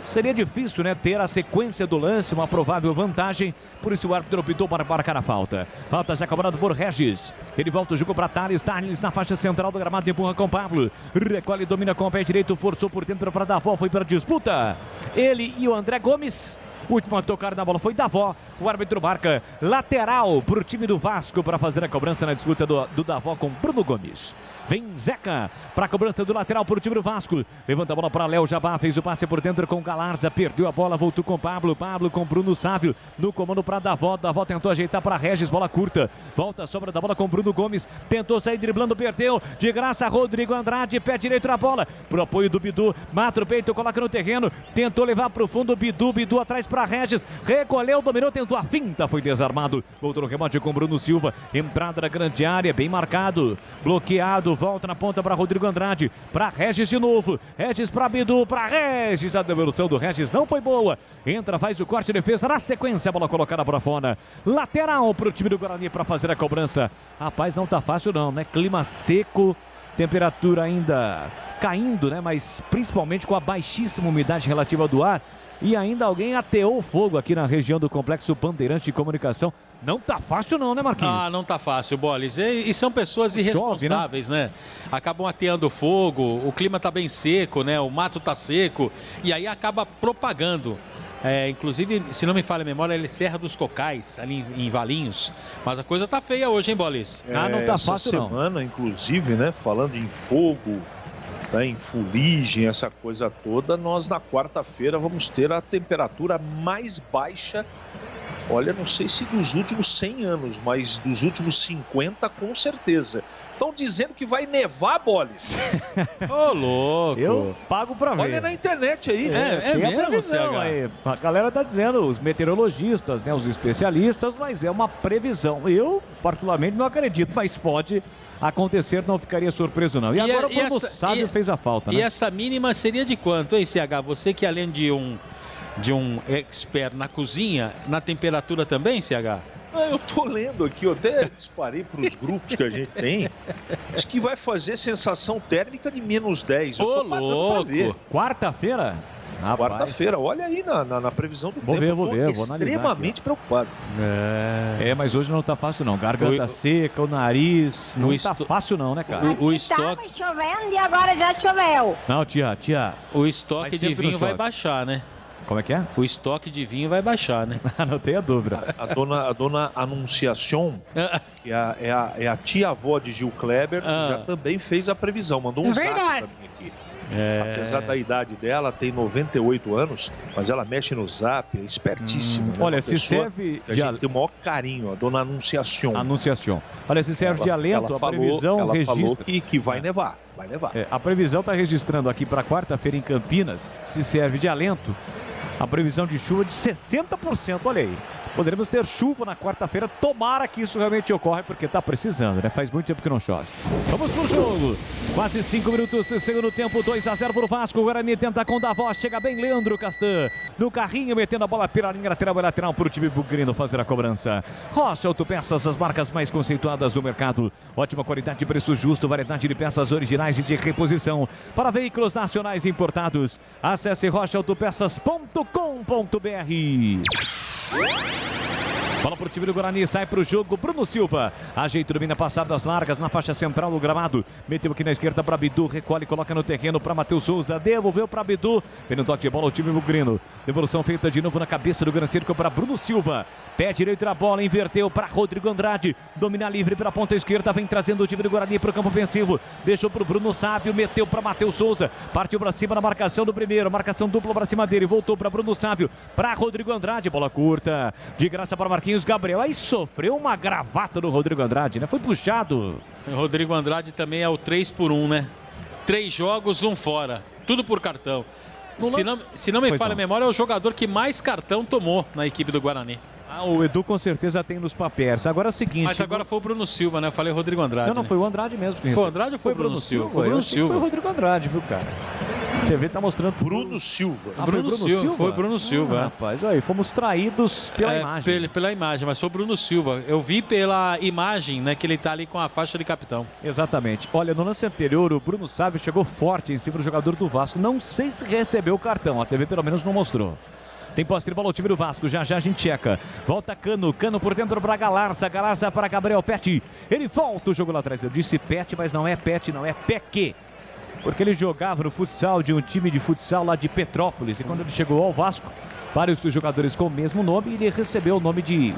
Seria difícil, né, ter a sequência do lance, uma provável vantagem. Por isso o árbitro optou para marcar a falta. Falta já cobrada por Regis. Ele volta o jogo para Thales. Thales na faixa central do gramado, empurra com Pablo. Recolhe, domina com o pé direito, forçou por dentro para Davó, foi para a disputa. Ele e o André Gomes. Último a tocar na bola foi Davó. O árbitro marca lateral para o time do Vasco para fazer a cobrança na disputa do Davó com Bruno Gomes. Vem Zeca para a cobrança do lateral para o time do Vasco. Levanta a bola para Léo Jabá, fez o passe por dentro com Galarza, perdeu a bola, voltou com Pablo com Bruno Sávio. No comando para Davó. Davó tentou ajeitar para Regis, bola curta. Volta a sobra da bola com Bruno Gomes. Tentou sair driblando, perdeu. De graça, Rodrigo Andrade, pé direito na bola. Pro apoio do Bidu, mata o peito, coloca no terreno. Tentou levar para o fundo, Bidu atrás para Regis. Recolheu, dominou, tentou a finta, foi desarmado. Voltou no remate com Bruno Silva. Entrada na grande área, bem marcado. Bloqueado, volta na ponta para Rodrigo Andrade. Para Regis de novo. Regis para Bidu, para Regis. A devolução do Regis não foi boa. Entra, faz o corte de defesa. Na sequência, a bola colocada para fora. Lateral para o time do Guarani para fazer a cobrança. Rapaz, não tá fácil não, né? Clima seco, temperatura ainda caindo, né? Mas principalmente com a baixíssima umidade relativa do ar. E ainda alguém ateou o fogo aqui na região do Complexo Bandeirante de Comunicação. Não tá fácil não, né, Marquinhos? Ah, não tá fácil, Bolis. E são pessoas irresponsáveis, chove, né? Acabam ateando fogo, o clima tá bem seco, né? O mato tá seco e aí acaba propagando. Inclusive, se não me falha a memória, ele é Serra dos Cocais, ali em Valinhos. Mas a coisa tá feia hoje, hein, Bolis? Não tá fácil não. Essa semana, inclusive, né, falando em fogo, né, em fuligem, essa coisa toda, nós na quarta-feira vamos ter a temperatura mais baixa, olha, não sei se dos últimos 100 anos, mas dos últimos 50 com certeza. Estão dizendo que vai nevar, Bolis. Ô, louco. Eu pago pra ver. Olha na internet aí. É mesmo, aí. A galera tá dizendo, os meteorologistas, né, os especialistas, mas é uma previsão. Eu, particularmente, não acredito, mas pode acontecer, não ficaria surpreso não. E agora o Bruno Sávio fez a falta, né? E essa mínima seria de quanto, hein, CH? Você que além de um expert na cozinha, na temperatura também, CH? Eu tô lendo aqui, eu até disparei para os grupos que a gente tem. Diz que vai fazer sensação térmica de -10. Ô, louco! Quarta-feira? Quarta-feira, olha aí na previsão do tempo. Vou ver, vou analisar. Extremamente preocupado. Mas hoje não tá fácil não. Garganta seca, o nariz, não tá fácil não, né, cara? O estoque... Tava chovendo e agora já choveu. Não, tia. O estoque de vinho vai baixar, né? Como é que é? O estoque de vinho vai baixar, né? Não tenha dúvida. A dona Anunciação, que é a tia-avó de Gil Kleber, já também fez a previsão. Mandou um zap pra mim aqui. Apesar da idade dela, tem 98 anos, mas ela mexe no zap, é espertíssima. Né? Olha, se serve de... A gente tem o maior carinho, a dona Anunciação. Olha, se serve de alento, a previsão registra... falou que vai nevar, vai nevar. A previsão está registrando aqui para quarta-feira em Campinas, se serve de alento, a previsão de chuva de 60%, olha aí. Poderemos ter chuva na quarta-feira, tomara que isso realmente ocorra, porque está precisando, né? Faz muito tempo que não chove. Vamos pro jogo. Quase 5 minutos, segundo tempo, 2-0 pro Vasco. O Guarani tenta com Davos, chega bem Leandro Castan. No carrinho, metendo a bola pela linha lateral pro time bugrino fazer a cobrança. Rocha Autopeças, as marcas mais conceituadas do mercado. Ótima qualidade, preço justo, variedade de peças originais e de reposição para veículos nacionais importados. Acesse rochaautopeças.com.br. Bola para o time do Guarani, sai para o jogo Bruno Silva, ajeita, domina, passadas largas na faixa central do gramado, meteu aqui na esquerda para Bidu, recolhe, coloca no terreno para Matheus Souza, devolveu para Bidu, vem no toque de bola o time bugrino, devolução feita de novo na cabeça do grande círculo para Bruno Silva, pé direito na bola, inverteu para Rodrigo Andrade, domina livre para a ponta esquerda, vem trazendo o time do Guarani para o campo ofensivo, deixou para o Bruno Sávio, meteu para Matheus Souza, partiu para cima na marcação do primeiro, marcação dupla para cima dele, voltou para Bruno Sávio, para Rodrigo Andrade, bola curta, de graça para Marquinhos Gabriel, aí sofreu uma gravata do Rodrigo Andrade, né? Foi puxado. O Rodrigo Andrade também é o 3-por-1, né? 3 jogos, 1 fora. Tudo por cartão. Se não me falha a memória, é o jogador que mais cartão tomou na equipe do Guarani. O Edu com certeza tem nos papéis. Agora é o seguinte... Mas agora foi o Bruno Silva, né? Eu falei Rodrigo Andrade. Não, foi o Andrade mesmo. Foi o Andrade ou foi o Bruno Silva? Foi o Bruno Silva. Foi o Rodrigo Andrade, viu, cara? A TV tá mostrando... Bruno Silva. Bruno Silva. Foi o Bruno Silva. Rapaz, olha aí, fomos traídos pela imagem. Pela imagem, mas foi o Bruno Silva. Eu vi pela imagem, né, que ele tá ali com a faixa de capitão. Exatamente. Olha, no lance anterior, o Bruno Sávio chegou forte em cima do jogador do Vasco. Não sei se recebeu o cartão. A TV pelo menos não mostrou. Tem posse de bola o time do Vasco, já a gente checa. Volta Cano por dentro para Galarza para Gabriel Pet. Ele volta o jogo lá atrás. Eu disse Pet, mas não é Pet, não é Peque. porque ele jogava no futsal de um time de futsal lá de Petrópolis. E quando ele chegou ao Vasco, vários jogadores com o mesmo nome, e ele recebeu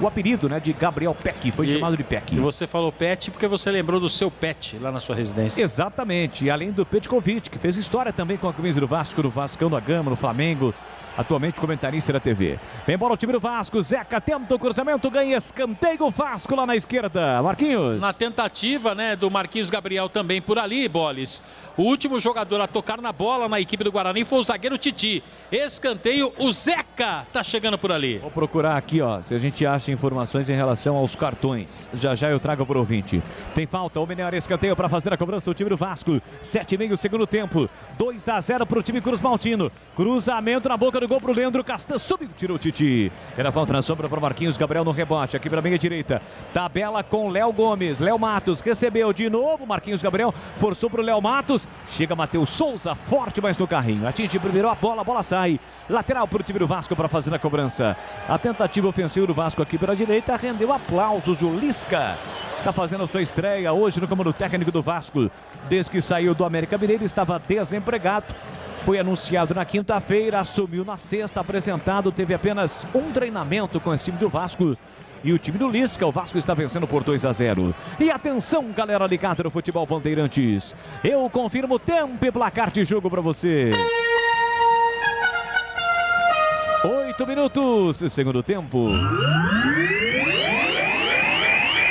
o apelido, né, de Gabriel Peck, foi chamado de Peck. E você falou Pet porque você lembrou do seu pet lá na sua residência. Exatamente, além do Petkovic, que fez história também com a camisa do Vasco, no Vascão da Gama, no Flamengo. Atualmente comentarista da TV. Vem bola o time do Vasco. Zeca tenta o cruzamento, ganha escanteio. Vasco lá na esquerda. Marquinhos. Na tentativa, né, do Marquinhos Gabriel também por ali, Boles. O último jogador a tocar na bola na equipe do Guarani foi o zagueiro Titi. Escanteio, o Zeca tá chegando por ali. Vou procurar aqui, ó, se a gente acha informações em relação aos cartões. Já já eu trago pro ouvinte. Tem falta, o melhor escanteio para fazer a cobrança o time do Vasco. 7,5 segundo tempo. 2-0 pro time Cruz Maltino. Cruzamento na boca do gol pro Leandro Castan. Subiu, tirou o Titi. Era falta na sombra para Marquinhos Gabriel no rebote. Aqui pra meia direita. Tabela com Léo Gomes. Léo Matos recebeu de novo. Marquinhos Gabriel forçou pro Léo Matos. Chega Matheus Souza, forte, mas no carrinho. Atinge primeiro a bola sai. Lateral para o time do Vasco para fazer a cobrança. A tentativa ofensiva do Vasco aqui pela direita rendeu aplausos. O Lisca está fazendo a sua estreia hoje no comando técnico do Vasco. Desde que saiu do América Mineiro, estava desempregado. Foi anunciado na quinta-feira, assumiu na sexta, apresentado. Teve apenas um treinamento com esse time do Vasco. E o time do Lisca, o Vasco está vencendo por 2-0. E atenção, galera ligada no Futebol Bandeirantes. Eu confirmo tempo e placar de jogo para você. 8 minutos, segundo tempo.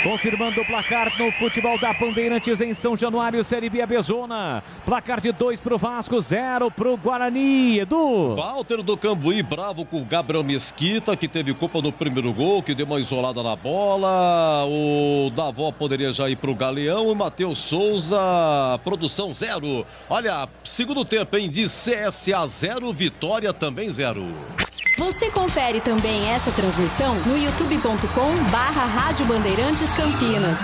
Confirmando o placar no futebol da Bandeirantes em São Januário, Série B Abezona. Placar de 2 para o Vasco, 0 para o Guarani. Edu. Walter do Cambuí, bravo com o Gabriel Mesquita, que teve culpa no primeiro gol, que deu uma isolada na bola. O Davó poderia já ir para o Galeão. E Matheus Souza, produção 0. Olha, segundo tempo, hein? De CSA 0, Vitória também 0. Você confere também essa transmissão no youtube.com/Rádio Bandeirantes Campinas.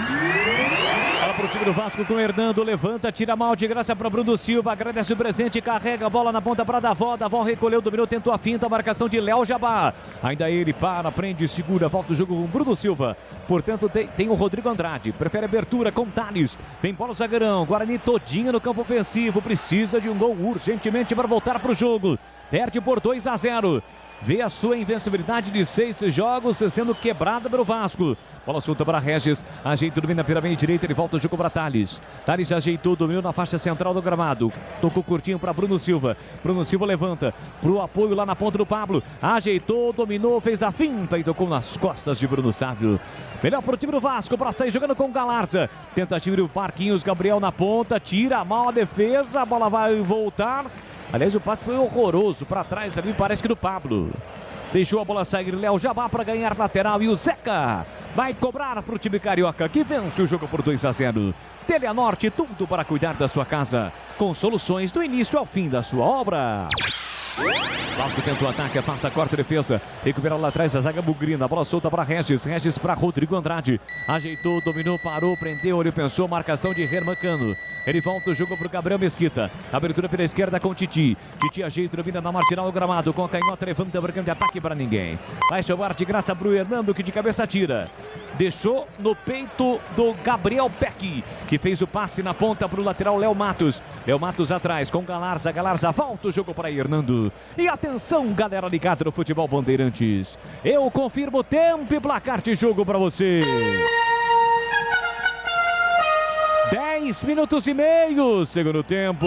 Fala pro time do Vasco com o Hernando, levanta, tira mal de graça para Bruno Silva, agradece o presente, carrega a bola na ponta para Davó, Davó recolheu, dominou, tentou a finta, a marcação de Léo Jabá, ainda ele para, prende, segura, volta o jogo com Bruno Silva, portanto tem o Rodrigo Andrade, prefere abertura com Thales, vem bola o zagueirão, Guarani todinha no campo ofensivo, precisa de um gol urgentemente para voltar pro jogo, perde por 2-0. Vê a sua invencibilidade de 6 jogos sendo quebrada pelo Vasco. Bola solta para Regis. Ajeita, domina pela meia direita. Ele volta o jogo para Thales. Thales ajeitou, dominou na faixa central do gramado. Tocou curtinho para Bruno Silva. Bruno Silva levanta pro apoio lá na ponta do Pablo. Ajeitou, dominou, fez a finta e tocou nas costas de Bruno Sávio. Melhor pro time do Vasco para sair jogando com o Galarza. Tentativa do Marquinhos Gabriel na ponta. Tira mal a defesa. A bola vai voltar. Aliás, o passe foi horroroso para trás ali, parece que do Pablo. Deixou a bola sair, Léo Jabá para ganhar lateral e o Zeca vai cobrar para o time carioca que vence o jogo por 2-0. Teleanorte, tudo para cuidar da sua casa, com soluções do início ao fim da sua obra. Vasco tenta o ataque, afasta, corta a defesa. Recupera lá atrás a zaga bugrina. A bola solta para Regis. Regis para Rodrigo Andrade. Ajeitou, dominou, parou, prendeu. Ele pensou, marcação de Herman Cano. Ele volta o jogo para o Gabriel Mesquita. Abertura pela esquerda com Titi. Titi ajeita, domina na marginal do gramado. Com a canhota, levanta, marcando de ataque para ninguém. Vai chamar de graça para o Hernando, que de cabeça tira. Deixou no peito do Gabriel Peck, que fez o passe na ponta para o lateral Léo Matos. Léo Matos atrás com Galarza. Galarza volta o jogo para Hernando. E atenção, galera ligada no Futebol Bandeirantes. Eu confirmo tempo e placar de jogo para você. 10 minutos e meio, segundo tempo.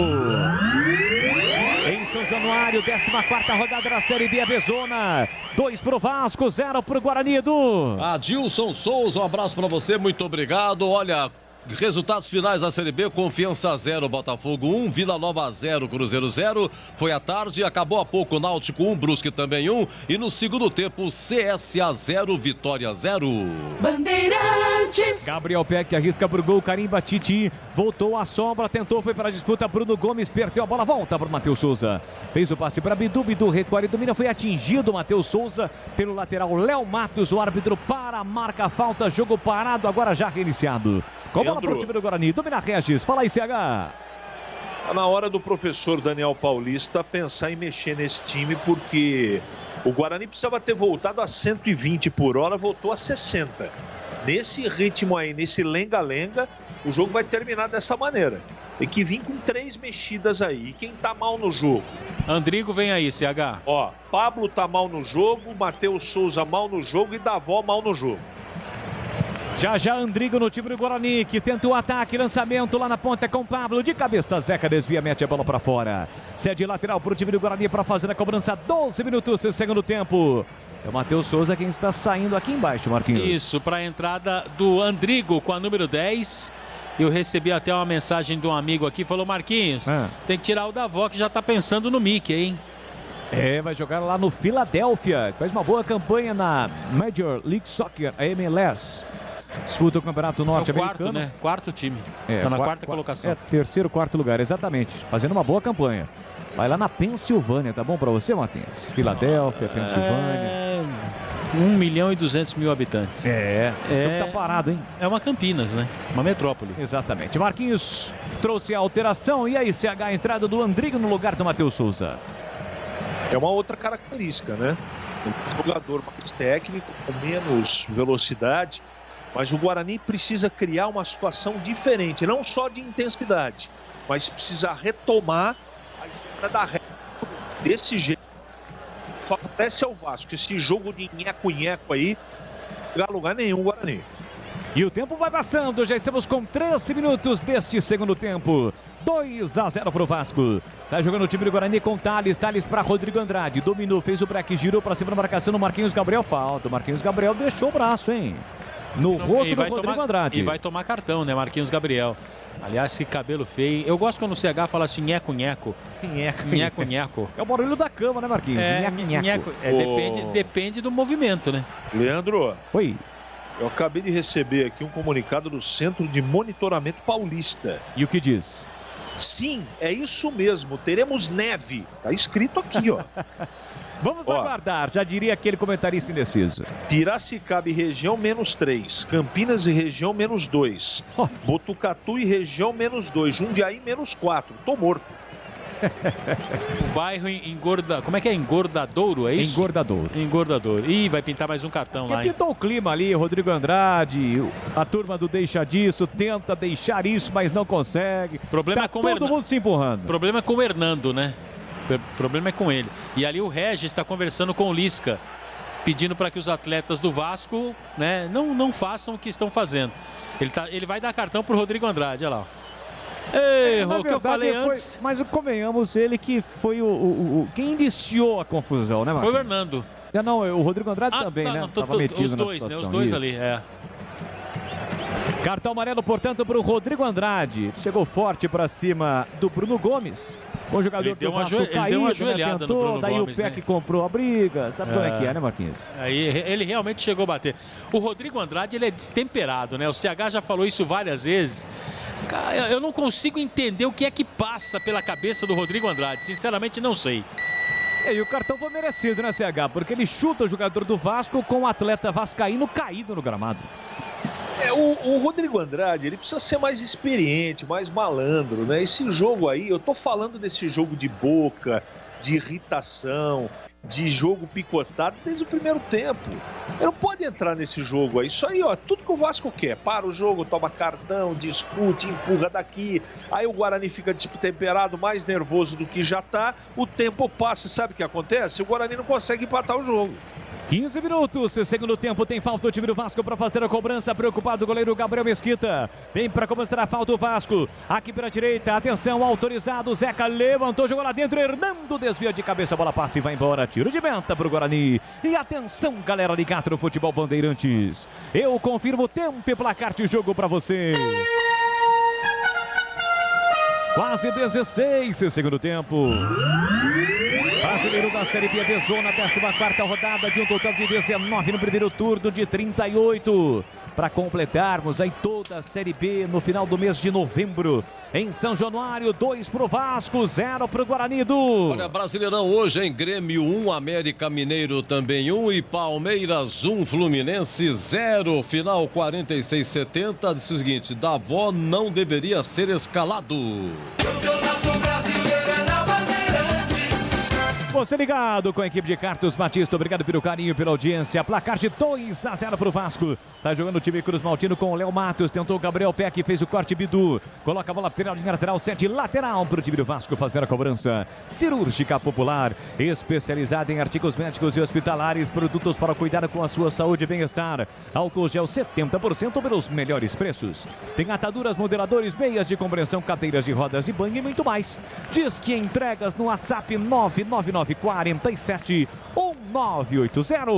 Em São Januário, 14ª rodada da Série B Abezona. 2 pro Vasco, 0 pro Guarani, Edu. Adilson Souza, um abraço para você, muito obrigado. Olha, resultados finais da Série B: Confiança 0, Botafogo 1, Vila Nova 0, Cruzeiro 0. Foi à tarde, acabou há pouco, Náutico 1, Brusque também 1. E no segundo tempo, CSA 0, Vitória 0. Bandeirantes. Gabriel Peck arrisca pro gol, carimba Titi. Voltou à sombra, tentou, foi para a disputa. Bruno Gomes perdeu a bola, volta para o Matheus Souza. Fez o passe para Bidu, Bidu recuar e domina. Foi atingido o Matheus Souza pelo lateral Léo Matos. O árbitro para, marca a falta, jogo parado, agora já reiniciado. Com bola para o time do Guarani, domina Regis, fala aí, CH. Tá na hora do professor Daniel Paulista pensar em mexer nesse time, porque o Guarani precisava ter voltado a 120 por hora, voltou a 60. Nesse ritmo aí, nesse lenga-lenga, o jogo vai terminar dessa maneira. Tem que vir com 3 mexidas aí. E quem tá mal no jogo? Andrigo vem aí, CH. Ó, Pablo tá mal no jogo, Matheus Souza mal no jogo e Davó mal no jogo. Já Andrigo no time do Guarani, que tenta o ataque, lançamento lá na ponta com Pablo, de cabeça, Zeca desvia, mete a bola para fora. Cede lateral para o time do Guarani para fazer a cobrança, 12 minutos, segundo tempo. É o Matheus Souza quem está saindo aqui embaixo, Marquinhos. Isso, para a entrada do Andrigo com a número 10. Eu recebi até uma mensagem de um amigo aqui, falou: Marquinhos, tem que tirar o Davó, que já está pensando no Mickey, hein? Vai jogar lá no Philadelphia, faz uma boa campanha na Major League Soccer, a MLS. Disputa o Campeonato Norte-Americano. Quarto, né? Quarto time. Está na quarta colocação. Terceiro, quarto lugar, exatamente. Fazendo uma boa campanha. Vai lá na Pensilvânia, tá bom pra você, Marquinhos? Filadélfia, Pensilvânia. 1.200.000 habitantes. O jogo tá parado, hein? É uma Campinas, né? Uma metrópole. Exatamente. Marquinhos trouxe a alteração. E aí, CH, a entrada do Andrigo no lugar do Matheus Souza. É uma outra característica, né? Um jogador mais técnico, com menos velocidade, mas o Guarani precisa criar uma situação diferente, não só de intensidade, mas precisa retomar a história da reta desse jeito. Favorece ao Vasco. Esse jogo de nheco-nheco aí, não dá lugar nenhum, Guarani. E o tempo vai passando, já estamos com 13 minutos deste segundo tempo. 2-0 para o Vasco. Sai jogando o time do Guarani com Thales para Rodrigo Andrade. Dominou, fez o break, girou para cima da marcação no Marquinhos Gabriel. Falta. O Marquinhos Gabriel deixou o braço, hein? No rosto do Rodrigo Andrade. E vai tomar cartão, né, Marquinhos Gabriel. Aliás, que cabelo feio. Eu gosto quando o CH fala assim, nheco-nheco. Nheco-nheco. É o barulho da cama, né, Marquinhos? Nheco-nheco. Depende do movimento, né? Leandro. Oi. Eu acabei de receber aqui um comunicado do Centro de Monitoramento Paulista. E o que diz? Sim, é isso mesmo. Teremos neve. Tá escrito aqui, ó. Vamos aguardar, já diria aquele comentarista indeciso. Piracicaba e região, -3. Campinas e região, -2. Botucatu e região, -2. Jundiaí, -4. Tô morto. O bairro engorda... Como é que é? Engordadouro, é isso? Engordadouro. Ih, vai pintar mais um cartão lá, hein? Pintou o clima ali, Rodrigo Andrade, a turma do deixa disso, tenta deixar isso, mas não consegue. Problema é com todo mundo se empurrando. O problema é com o Hernando, né? O problema é com ele. E ali o Regis está conversando com o Lisca, pedindo para que os atletas do Vasco, né, não façam o que estão fazendo. Ele vai dar cartão pro Rodrigo Andrade, olha lá. O que eu falei antes. Mas convenhamos, ele que foi quem iniciou a confusão, né, Marcos? Foi o Hernando. Não, o Rodrigo Andrade também, né? Tava metido os dois, né? Os dois ali, Cartão amarelo, portanto, para o Rodrigo Andrade. Chegou forte para cima do Bruno Gomes. O jogador do Vasco caiu, deu uma ajoelhada no Bruno daí Gomes, o Peck comprou a briga. Sabe como é que é, né, Marquinhos? Aí ele realmente chegou a bater. O Rodrigo Andrade, ele é destemperado, né? O CH já falou isso várias vezes. Cara, eu não consigo entender o que é que passa pela cabeça do Rodrigo Andrade. Sinceramente, não sei. E o cartão foi merecido, né, CH? Porque ele chuta o jogador do Vasco com o atleta vascaíno caído no gramado. O Rodrigo Andrade, ele precisa ser mais experiente, mais malandro, né? Esse jogo aí, eu tô falando desse jogo de boca, de irritação, de jogo picotado desde o primeiro tempo. Ele não pode entrar nesse jogo aí. Isso aí, ó, tudo que o Vasco quer. Para o jogo, toma cartão, discute, empurra daqui. Aí o Guarani fica destemperado, mais nervoso do que já tá. O tempo passa, sabe o que acontece? O Guarani não consegue empatar o jogo. 15 minutos, segundo tempo, tem falta o time do Vasco para fazer a cobrança, preocupado o goleiro Gabriel Mesquita, vem para começar a falta o Vasco, aqui pela direita, atenção, autorizado, Zeca levantou, jogou lá dentro, Hernando desvia de cabeça, bola passa e vai embora, tiro de meta para o Guarani, e atenção galera ligada no Futebol Bandeirantes, eu confirmo o tempo e placar de jogo para você. Quase 16, segundo tempo. Brasileiro da Série B avançou na 14ª rodada de um total de 19 no primeiro turno de 38. Para completarmos aí toda a Série B no final do mês de novembro. Em São Januário, 2 para o Vasco, 0 para o Guarani do... Olha, Brasileirão hoje em Grêmio 1, América Mineiro também 1 e Palmeiras 1, Fluminense 0. Final 46-70. Diz o seguinte, Davó não deveria ser escalado. Campeonato Brasileiro é na Bandeirantes. Você ligado com a equipe de Carlos Batista, obrigado pelo carinho, pela audiência. Placar de 2-0 para o Vasco. Sai jogando o time Cruz Maltino com o Léo Matos. Tentou o Gabriel Peck, fez o corte Bidu. Coloca a bola pela linha lateral, 7 lateral para o time do Vasco fazer a cobrança. Cirúrgica Popular, especializada em artigos médicos e hospitalares, produtos para cuidar com a sua saúde e bem-estar. Álcool gel 70% pelos melhores preços. Tem ataduras, modeladores, meias de compreensão, cadeiras de rodas e banho e muito mais. Diz que entregas no WhatsApp 99947 1980.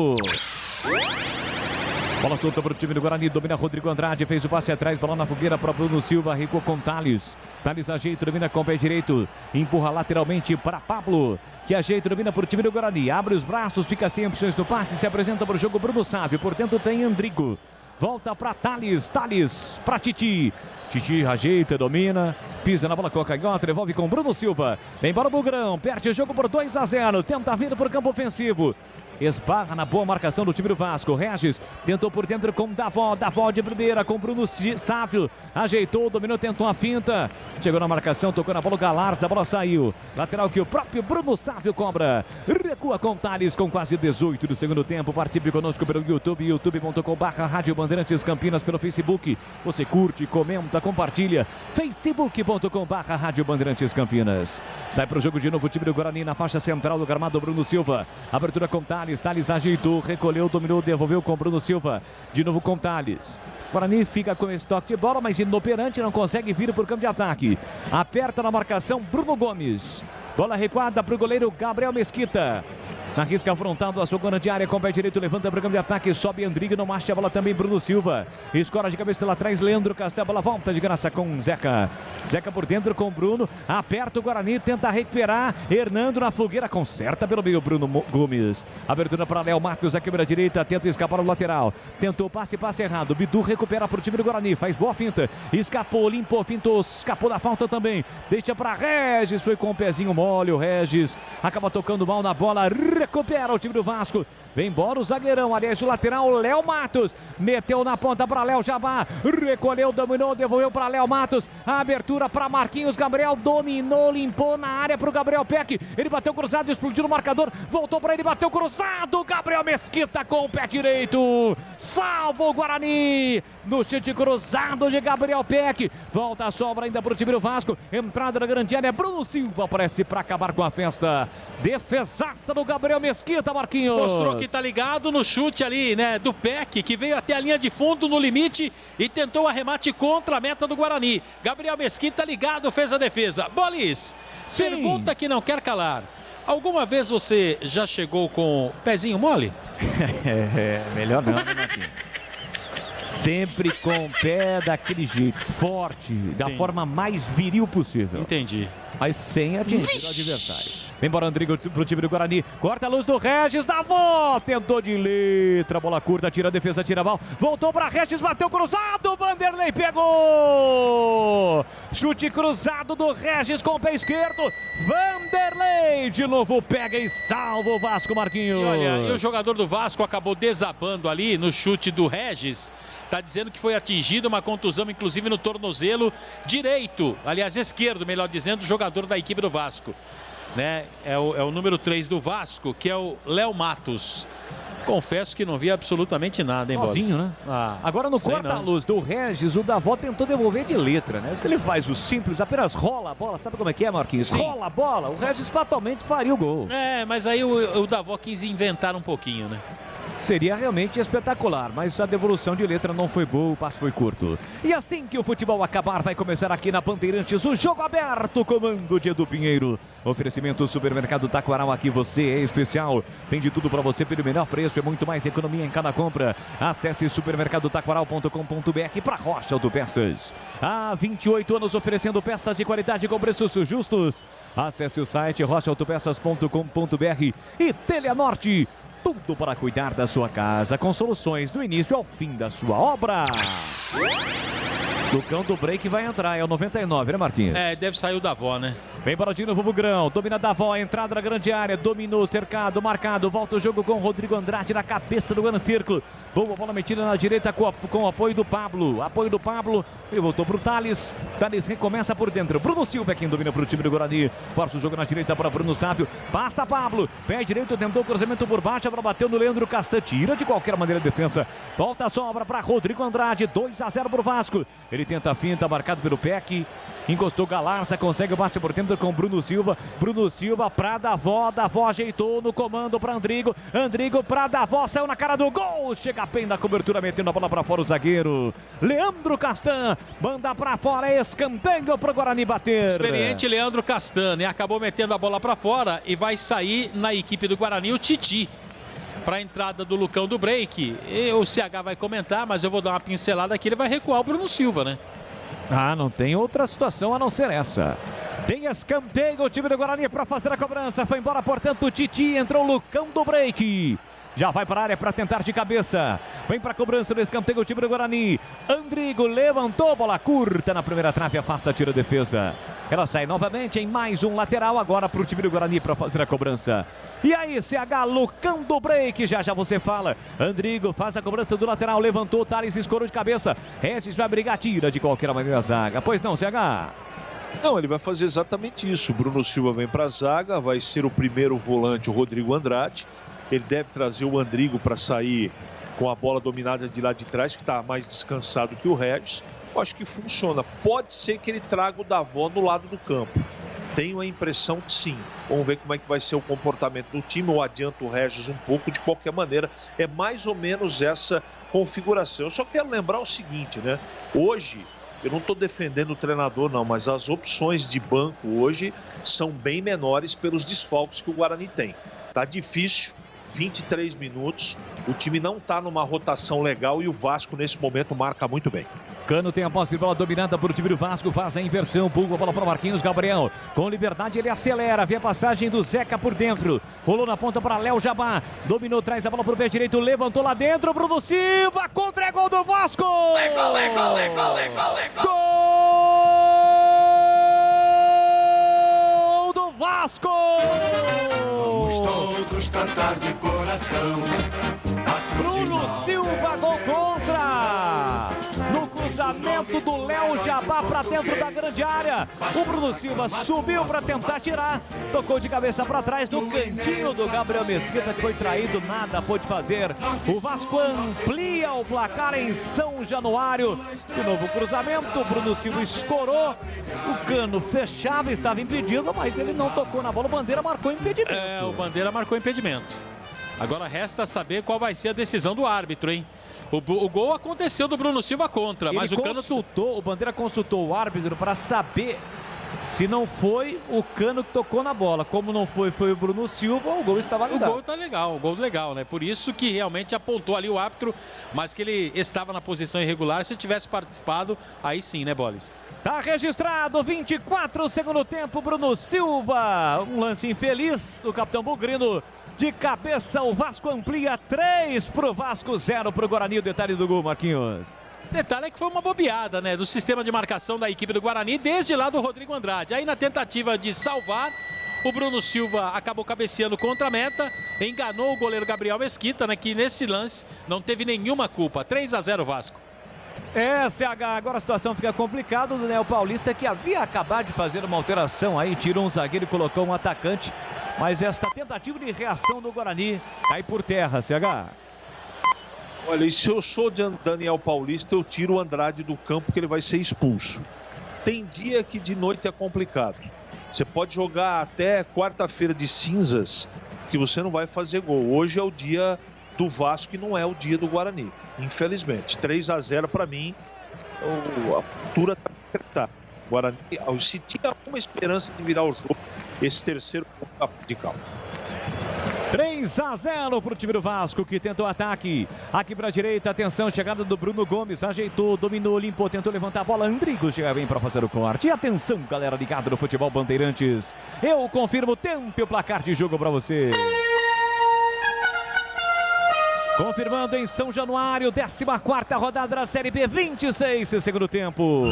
Bola solta para o time do Guarani, domina Rodrigo Andrade, fez o passe atrás, bola na fogueira para Bruno Silva, recuou com Thales. Thales ajeita, domina com o pé direito, empurra lateralmente para Pablo, que ajeita, domina para o time do Guarani, abre os braços, fica sem opções no passe, se apresenta para o jogo Bruno Sávio, por dentro tem Andrigo. Volta para Thales, Thales para Titi. Titi ajeita, domina, pisa na bola com a canhota, devolve com Bruno Silva. Vem embora o Bugrão, perde o jogo por 2-0, tenta vir para o campo ofensivo. Esbarra na boa marcação do time do Vasco. Regis tentou por dentro com Davó de primeira com Bruno Sávio. Ajeitou, dominou, tentou uma finta. Chegou na marcação, tocou na bola o Galarza, a bola saiu. Lateral que o próprio Bruno Sávio cobra. Recua com Thales com quase 18 do segundo tempo. Participe conosco pelo YouTube, youtube.com/Rádio Bandeirantes Campinas, pelo Facebook. Você curte, comenta, compartilha. facebook.com/Rádio Bandeirantes Campinas. Sai para o jogo de novo o time do Guarani na faixa central do gramado, Bruno Silva. Abertura com Thales, Thales ajeitou, recolheu, dominou, devolveu com Bruno Silva. De novo com Thales. Guarani fica com esse toque de bola, mas inoperante, não consegue vir para o campo de ataque. Aperta na marcação Bruno Gomes. Bola recuada para o goleiro Gabriel Mesquita. Na risca afrontado a sua grande área, com o pé direito, levanta para o campo de ataque, sobe Andrigo, não marcha a bola também Bruno Silva. Escora de cabeça lá atrás, Leandro Castel, bola volta de graça com Zeca. Zeca por dentro com Bruno, aperta o Guarani, tenta recuperar, Hernando na fogueira, conserta pelo meio Bruno Gomes. Abertura para Léo Matos, a quebra direita, tenta escapar o lateral. Tentou passe errado, Bidu recupera para o time do Guarani, faz boa finta, escapou, limpou, fintou, escapou da falta também. Deixa para Regis, foi com o pezinho mole, o Regis acaba tocando mal na bola, recupera o time do Vasco. Vem embora o zagueirão, aliás, o lateral, Léo Matos. Meteu na ponta para Léo Jabá. Recolheu, dominou, devolveu para Léo Matos. A abertura para Marquinhos Gabriel. Dominou, limpou na área para o Gabriel Peck. Ele bateu cruzado, explodiu no marcador. Voltou para ele, bateu cruzado. Gabriel Mesquita com o pé direito. Salva o Guarani. No chute cruzado de Gabriel Peck. Volta a sobra ainda para o time do Vasco. Entrada na grande área. Bruno Silva aparece para acabar com a festa. Defesaça do Gabriel Mesquita, Marquinhos. Mostrou que tá ligado no chute ali, né, do Peck, que veio até a linha de fundo no limite e tentou o arremate contra a meta do Guarani. Gabriel Mesquita ligado, fez a defesa. Bolis, pergunta que não quer calar. Alguma vez você já chegou com pezinho mole? Melhor não, né, Marquinhos? Sempre com o pé daquele jeito, forte, da forma mais viril possível. Entendi. Mas sem atingir o adversário. Vem embora Andrigo pro time do Guarani. Corta a luz do Regis, Davó. Tentou de letra, bola curta, tira a defesa, tira a bola. Voltou para Regis, bateu cruzado. Vanderlei pegou. Chute cruzado do Regis com o pé esquerdo. Vanderlei de novo pega e salva o Vasco, Marquinhos. E olha, e o jogador do Vasco acabou desabando ali no chute do Regis. Tá dizendo que foi atingido uma contusão, inclusive no tornozelo direito. Aliás, esquerdo, melhor dizendo, do jogador da equipe do Vasco. Né? É o número 3 do Vasco, que é o Léo Matos. Confesso que não vi absolutamente nada, hein, sozinho, Boris? Né? Agora no corta-luz do Regis, o Davó tentou devolver de letra, né? Se ele faz o simples, apenas rola a bola, sabe como é que é, Marquinhos? Sim. Rola a bola, o Regis fatalmente faria o gol. É, mas aí o Davó quis inventar um pouquinho, né? Seria realmente espetacular, mas a devolução de letra não foi boa, o passe foi curto. E assim que o futebol acabar, vai começar aqui na Bandeirantes o Jogo Aberto, comando de Edu Pinheiro. Oferecimento Supermercado Taquaral, aqui você é especial. Tem de tudo para você pelo menor preço, é muito mais economia em cada compra. Acesse supermercadotaquaral.com.br para Rocha Autopeças. Há 28 anos oferecendo peças de qualidade com preços justos. Acesse o site rochaautopeças.com.br e Teleanorte. Tudo para cuidar da sua casa, com soluções do início ao fim da sua obra. O cão do break vai entrar, é o 99, né, Marquinhos? É, deve sair o Davó, né? Vem para de novo o Bugrão, domina Davó, entrada na grande área, dominou, cercado, marcado, volta o jogo com o Rodrigo Andrade na cabeça do grande círculo. Boa bola metida na direita com o apoio do Pablo. Apoio do Pablo, ele voltou para o Thales. Thales recomeça por dentro. Bruno Silva é quem domina para o time do Guarani. Força o jogo na direita para Bruno Sávio. Passa Pablo, pé direito, tentou o cruzamento por baixo, para bateu no Leandro Castan. Tira de qualquer maneira a defesa. Volta a sobra para Rodrigo Andrade, 2-0 para o Vasco. Ele tenta a finta, marcado pelo Peck. Encostou Galarza, consegue o passe por dentro com Bruno Silva. Bruno Silva para Davó. Davó ajeitou no comando para Andrigo. Andrigo para Davó, saiu na cara do gol. Chega bem na cobertura, metendo a bola para fora o zagueiro Leandro Castan. Manda para fora, escanteio para o Guarani bater. Experiente Leandro Castan, né? Acabou metendo a bola para fora e vai sair na equipe do Guarani o Titi. Para a entrada do Lucão do break. E o CH vai comentar, mas eu vou dar uma pincelada aqui. Ele vai recuar o Bruno Silva, né? Ah, não tem outra situação a não ser essa. Tem escanteio o time do Guarani para fazer a cobrança. Foi embora, portanto, o Titi. Entrou o Lucão do break. Já vai para a área para tentar de cabeça. Vem para a cobrança do escanteio o time do Guarani. Andrigo levantou, bola curta na primeira trave, afasta, tira a defesa. Ela sai novamente em mais um lateral agora para o time do Guarani para fazer a cobrança. E aí, CH, Lucão do break, já você fala. Andrigo faz a cobrança do lateral, levantou, Thales escorou de cabeça. Regis vai brigar, tira de qualquer maneira a zaga. Pois não, CH? Não, ele vai fazer exatamente isso. O Bruno Silva vem para a zaga, vai ser o primeiro volante, o Rodrigo Andrade. Ele deve trazer o Andrigo para sair com a bola dominada de lá de trás, que está mais descansado que o Regis. Eu acho que funciona. Pode ser que ele traga o Davó no lado do campo. Tenho a impressão que sim. Vamos ver como é que vai ser o comportamento do time. Eu adianto o Regis um pouco. De qualquer maneira, é mais ou menos essa configuração. Eu só quero lembrar o seguinte, né? Hoje, eu não estou defendendo o treinador não, mas as opções de banco hoje são bem menores pelos desfalques que o Guarani tem. Tá difícil. 23 minutos, o time não está numa rotação legal e o Vasco nesse momento marca muito bem. Cano tem a posse de bola dominada por o time do Vasco, faz a inversão, pulga a bola para Marquinhos Gabriel, com liberdade ele acelera, vê a passagem do Zeca por dentro, rolou na ponta para Léo Jabá, dominou, traz a bola para o pé direito, levantou lá dentro, Bruno Silva, contra gol do Vasco! Gol! Gol do Vasco! Vamos todos cantar de coração. Bruno Silva, gol contra! No cruzamento do Léo Jabá para dentro da grande área. O Bruno Silva subiu para tentar tirar. Tocou de cabeça para trás no cantinho do Gabriel Mesquita, que foi traído, nada pôde fazer. O Vasco amplia o placar em São Januário. De novo cruzamento, o Bruno Silva escorou. O Cano fechava, estava impedido, mas ele não tocou na bola. O Bandeira marcou impedimento. É, o Bandeira marcou impedimento. Agora resta saber qual vai ser a decisão do árbitro, hein? O gol aconteceu do Bruno Silva contra, mas o Cano... O Bandeira consultou o árbitro para saber se não foi o Cano que tocou na bola. Como não foi o Bruno Silva, o gol estava legal. O gol tá legal, o gol legal, né? Por isso que realmente apontou ali o árbitro, mas que ele estava na posição irregular. Se tivesse participado, aí sim, né, Bolis? Tá registrado, 24 segundo tempo, Bruno Silva. Um lance infeliz do capitão Bugrino. De cabeça, o Vasco amplia 3 pro Vasco, 0 pro Guarani. O detalhe do gol, Marquinhos. Detalhe é que foi uma bobeada, né, do sistema de marcação da equipe do Guarani, desde lá do Rodrigo Andrade. Aí na tentativa de salvar, o Bruno Silva acabou cabeceando contra a meta, enganou o goleiro Gabriel Mesquita, né, que nesse lance não teve nenhuma culpa. 3-0 Vasco. CH, agora a situação fica complicada. O Daniel Paulista, que havia acabado de fazer uma alteração aí, tirou um zagueiro e colocou um atacante. Mas esta tentativa de reação do Guarani cai por terra, CH. Olha, e se eu sou de Daniel Paulista, eu tiro o Andrade do campo, que ele vai ser expulso. Tem dia que de noite é complicado. Você pode jogar até quarta-feira de cinzas, que você não vai fazer gol. Hoje é o dia do Vasco e não é o dia do Guarani, infelizmente. 3-0 para mim, a futura está decretada. Guarani, se tinha alguma esperança de virar o jogo, esse terceiro de calma. 3-0 para o time do Vasco, que tentou ataque. Aqui para a direita, atenção, chegada do Bruno Gomes. Ajeitou, dominou, limpou, tentou levantar a bola. Andrigo chega bem para fazer o corte. E atenção, galera ligada no Futebol Bandeirantes. Eu confirmo o tempo e o placar de jogo para você. Confirmando em São Januário, 14ª rodada da Série B, 26 segundo tempo.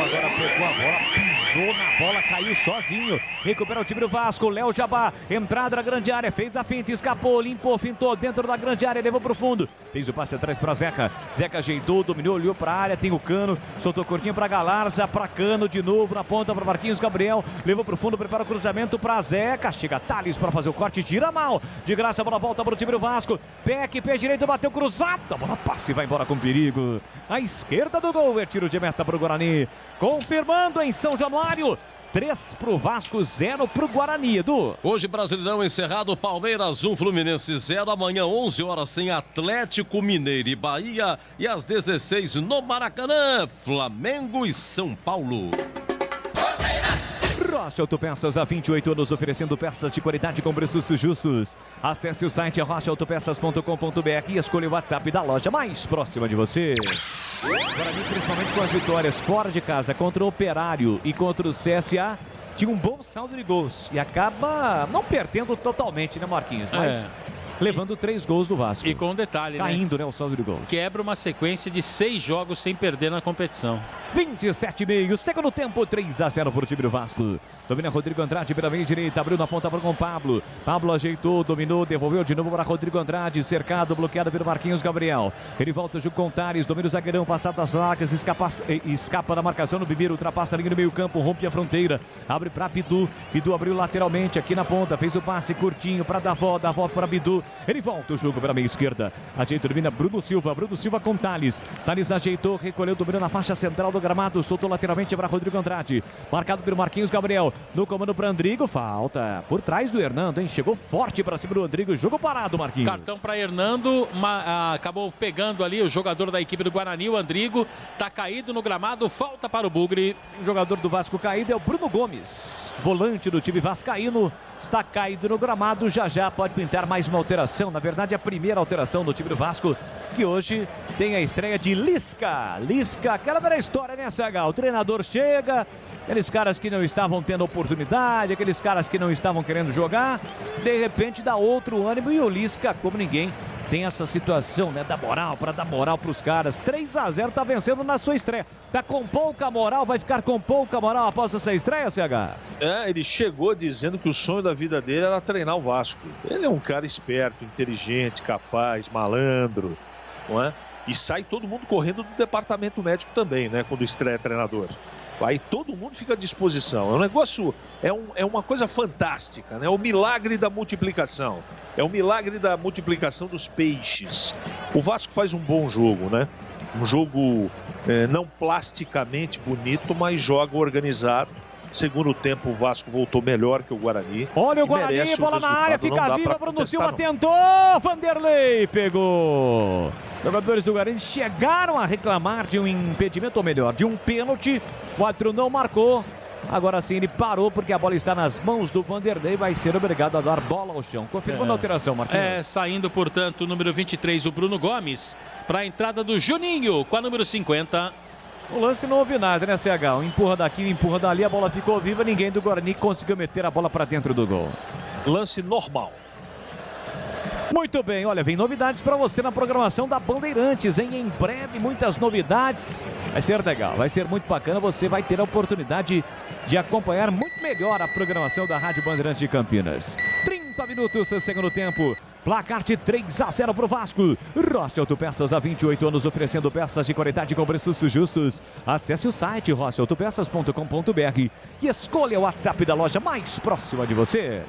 Agora pegou a bola, pisou na Bola caiu sozinho. Recupera o time do Vasco. Léo Jabá. Entrada na grande área. Fez a finta. Escapou. Limpou. Fintou dentro da grande área. Levou pro fundo. Fez o passe atrás para Zeca. Zeca ajeitou. Dominou. Olhou para a área. Tem o Cano. Soltou curtinho para Galarza. Para Cano de novo. Na ponta para Marquinhos Gabriel. Levou pro fundo. Prepara o cruzamento para Zeca. Chega Thales para fazer o corte. Tira mal. De graça a bola volta para o time do Vasco. Pé direito. Bateu cruzado. A bola passa e vai embora com perigo. À esquerda do gol. É tiro de meta para o Guarani. Confirmando em São Januário. 3 pro Vasco, 0 pro Guarani, Edu. Hoje, Brasileirão encerrado, Palmeiras 1, Fluminense 0. Amanhã, 11 horas, tem Atlético Mineiro e Bahia. E às 16 no Maracanã, Flamengo e São Paulo. Rocha Autopeças, há 28 anos oferecendo peças de qualidade com preços justos. Acesse o site rochaautopeças.com.br e escolha o WhatsApp da loja mais próxima de você. Guarani, principalmente com as vitórias fora de casa contra o Operário e contra o CSA, tinha um bom saldo de gols e acaba não perdendo totalmente, né, Marquinhos? Mas levando 3 gols do Vasco. E com um detalhe, caindo, né, o saldo de gols. Quebra uma sequência de 6 jogos sem perder na competição. 27,5, segundo tempo, 3-0 para o time do Vasco. Domina Rodrigo Andrade pela meia direita, abriu na ponta com Pablo. Pablo ajeitou, dominou, devolveu de novo para Rodrigo Andrade, cercado, bloqueado pelo Marquinhos Gabriel. Ele volta junto com o Thales, domina o zagueirão, passado das vagas, escapa da marcação no Bibiru, ultrapassa a linha no meio campo, rompe a fronteira, abre para Bidu. Bidu abriu lateralmente aqui na ponta, fez o passe curtinho para Davó para Bidu. Ele volta o jogo pela meia esquerda, ajeita, domina Bruno Silva com Thales. Thales ajeitou, recolheu, dominou na faixa central do gramado, soltou lateralmente para Rodrigo Andrade, marcado pelo Marquinhos Gabriel, no comando para Andrigo, falta por trás do Hernando, hein? Chegou forte para cima do Andrigo, jogo parado, Marquinhos. Cartão para Hernando, acabou pegando ali o jogador da equipe do Guarani, o Andrigo, tá caído no gramado, falta para o Bugre. O jogador do Vasco caído é o Bruno Gomes, volante do time vascaíno, está caído no gramado, já pode pintar mais uma alteração, na verdade a primeira alteração do time do Vasco, que hoje tem a estreia de Lisca, aquela velha história, né, Sagal? O treinador chega, aqueles caras que não estavam tendo oportunidade, aqueles caras que não estavam querendo jogar, de repente dá outro ânimo e o Lisca, como ninguém, tem essa situação, né, da moral, para dar moral para os caras. 3-0, tá vencendo na sua estreia. Tá com pouca moral, vai ficar com pouca moral após essa estreia, CH? Ele chegou dizendo que o sonho da vida dele era treinar o Vasco. Ele é um cara esperto, inteligente, capaz, malandro, não é? E sai todo mundo correndo do departamento médico também, né, quando estreia treinador. Aí todo mundo fica à disposição. É um negócio, é uma coisa fantástica, né? É o milagre da multiplicação. É o milagre da multiplicação dos peixes. O Vasco faz um bom jogo, né? Um jogo não plasticamente bonito, mas joga organizado. Segundo tempo, o Vasco voltou melhor que o Guarani. Olha o Guarani, bola na área, fica viva, Bruno Silva tentou, Vanderlei pegou. Jogadores do Guarani chegaram a reclamar de um impedimento, ou melhor, de um pênalti. O árbitro não marcou. Agora sim ele parou porque a bola está nas mãos do Vanderlei, vai ser obrigado a dar bola ao chão. Confirmando a alteração, Marquinhos. Saindo, portanto, o número 23, o Bruno Gomes, para a entrada do Juninho, com a número 50. O lance não houve nada, né, CH? Um empurra daqui, um empurra dali, a bola ficou viva, ninguém do Guarani conseguiu meter a bola para dentro do gol. Lance normal. Muito bem, olha, vem novidades para você na programação da Bandeirantes, hein? Em breve, muitas novidades. Vai ser legal, vai ser muito bacana. Você vai ter a oportunidade de acompanhar muito melhor a programação da Rádio Bandeirantes de Campinas. 30 minutos, segundo tempo. Placar de 3-0 para o Vasco. Rocha Autopeças, há 28 anos oferecendo peças de qualidade com preços justos. Acesse o site rochaautopeças.com.br e escolha o WhatsApp da loja mais próxima de você.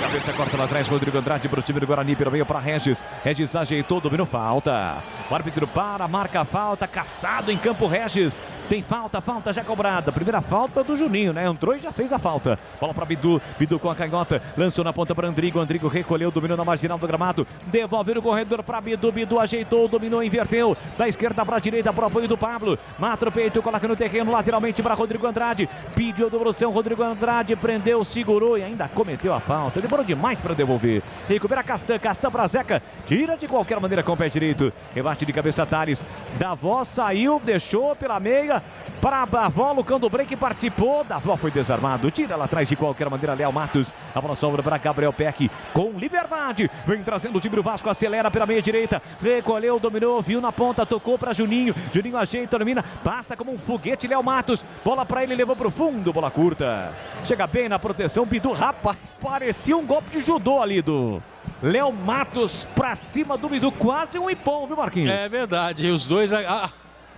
Cabeça corta lá atrás, Rodrigo Andrade para o time do Guarani, pelo meio para Regis. Regis ajeitou, dominou, falta. O árbitro para, marca a falta, caçado em campo Regis. Tem falta já cobrada. Primeira falta do Juninho, né? Entrou e já fez a falta. Bola para Bidu, Bidu com a canhota, lançou na ponta para Andrigo, Andrigo recolheu, dominou na marginal do gramado, devolveu o corredor para Bidu, Bidu ajeitou, dominou, inverteu, da esquerda para a direita, para o apoio do Pablo, mata o peito, coloca no terreno, lateralmente para Rodrigo Andrade, pediu a devolução, Rodrigo Andrade prendeu, segurou e ainda cometeu a falta, demorou demais para devolver. Recupera Castan para Zeca, tira de qualquer maneira com o pé direito. Rebate de cabeça Thales. Davó saiu, deixou pela meia para Davó, Lucão do Break participou. Davó foi desarmado, tira lá atrás de qualquer maneira Léo Matos. A bola sobra para Gabriel Peck com liberdade. Vem trazendo o time do Vasco, acelera pela meia direita. Recolheu, dominou, viu na ponta, tocou para Juninho. Juninho ajeita, domina, passa como um foguete Léo Matos. Bola para ele, levou para o fundo, bola curta. Chega bem na proteção, Bidu, rapaz, parecia um golpe de judô ali do Léo Matos para cima do Bidu, quase um ipom, viu, Marquinhos? É verdade, os dois...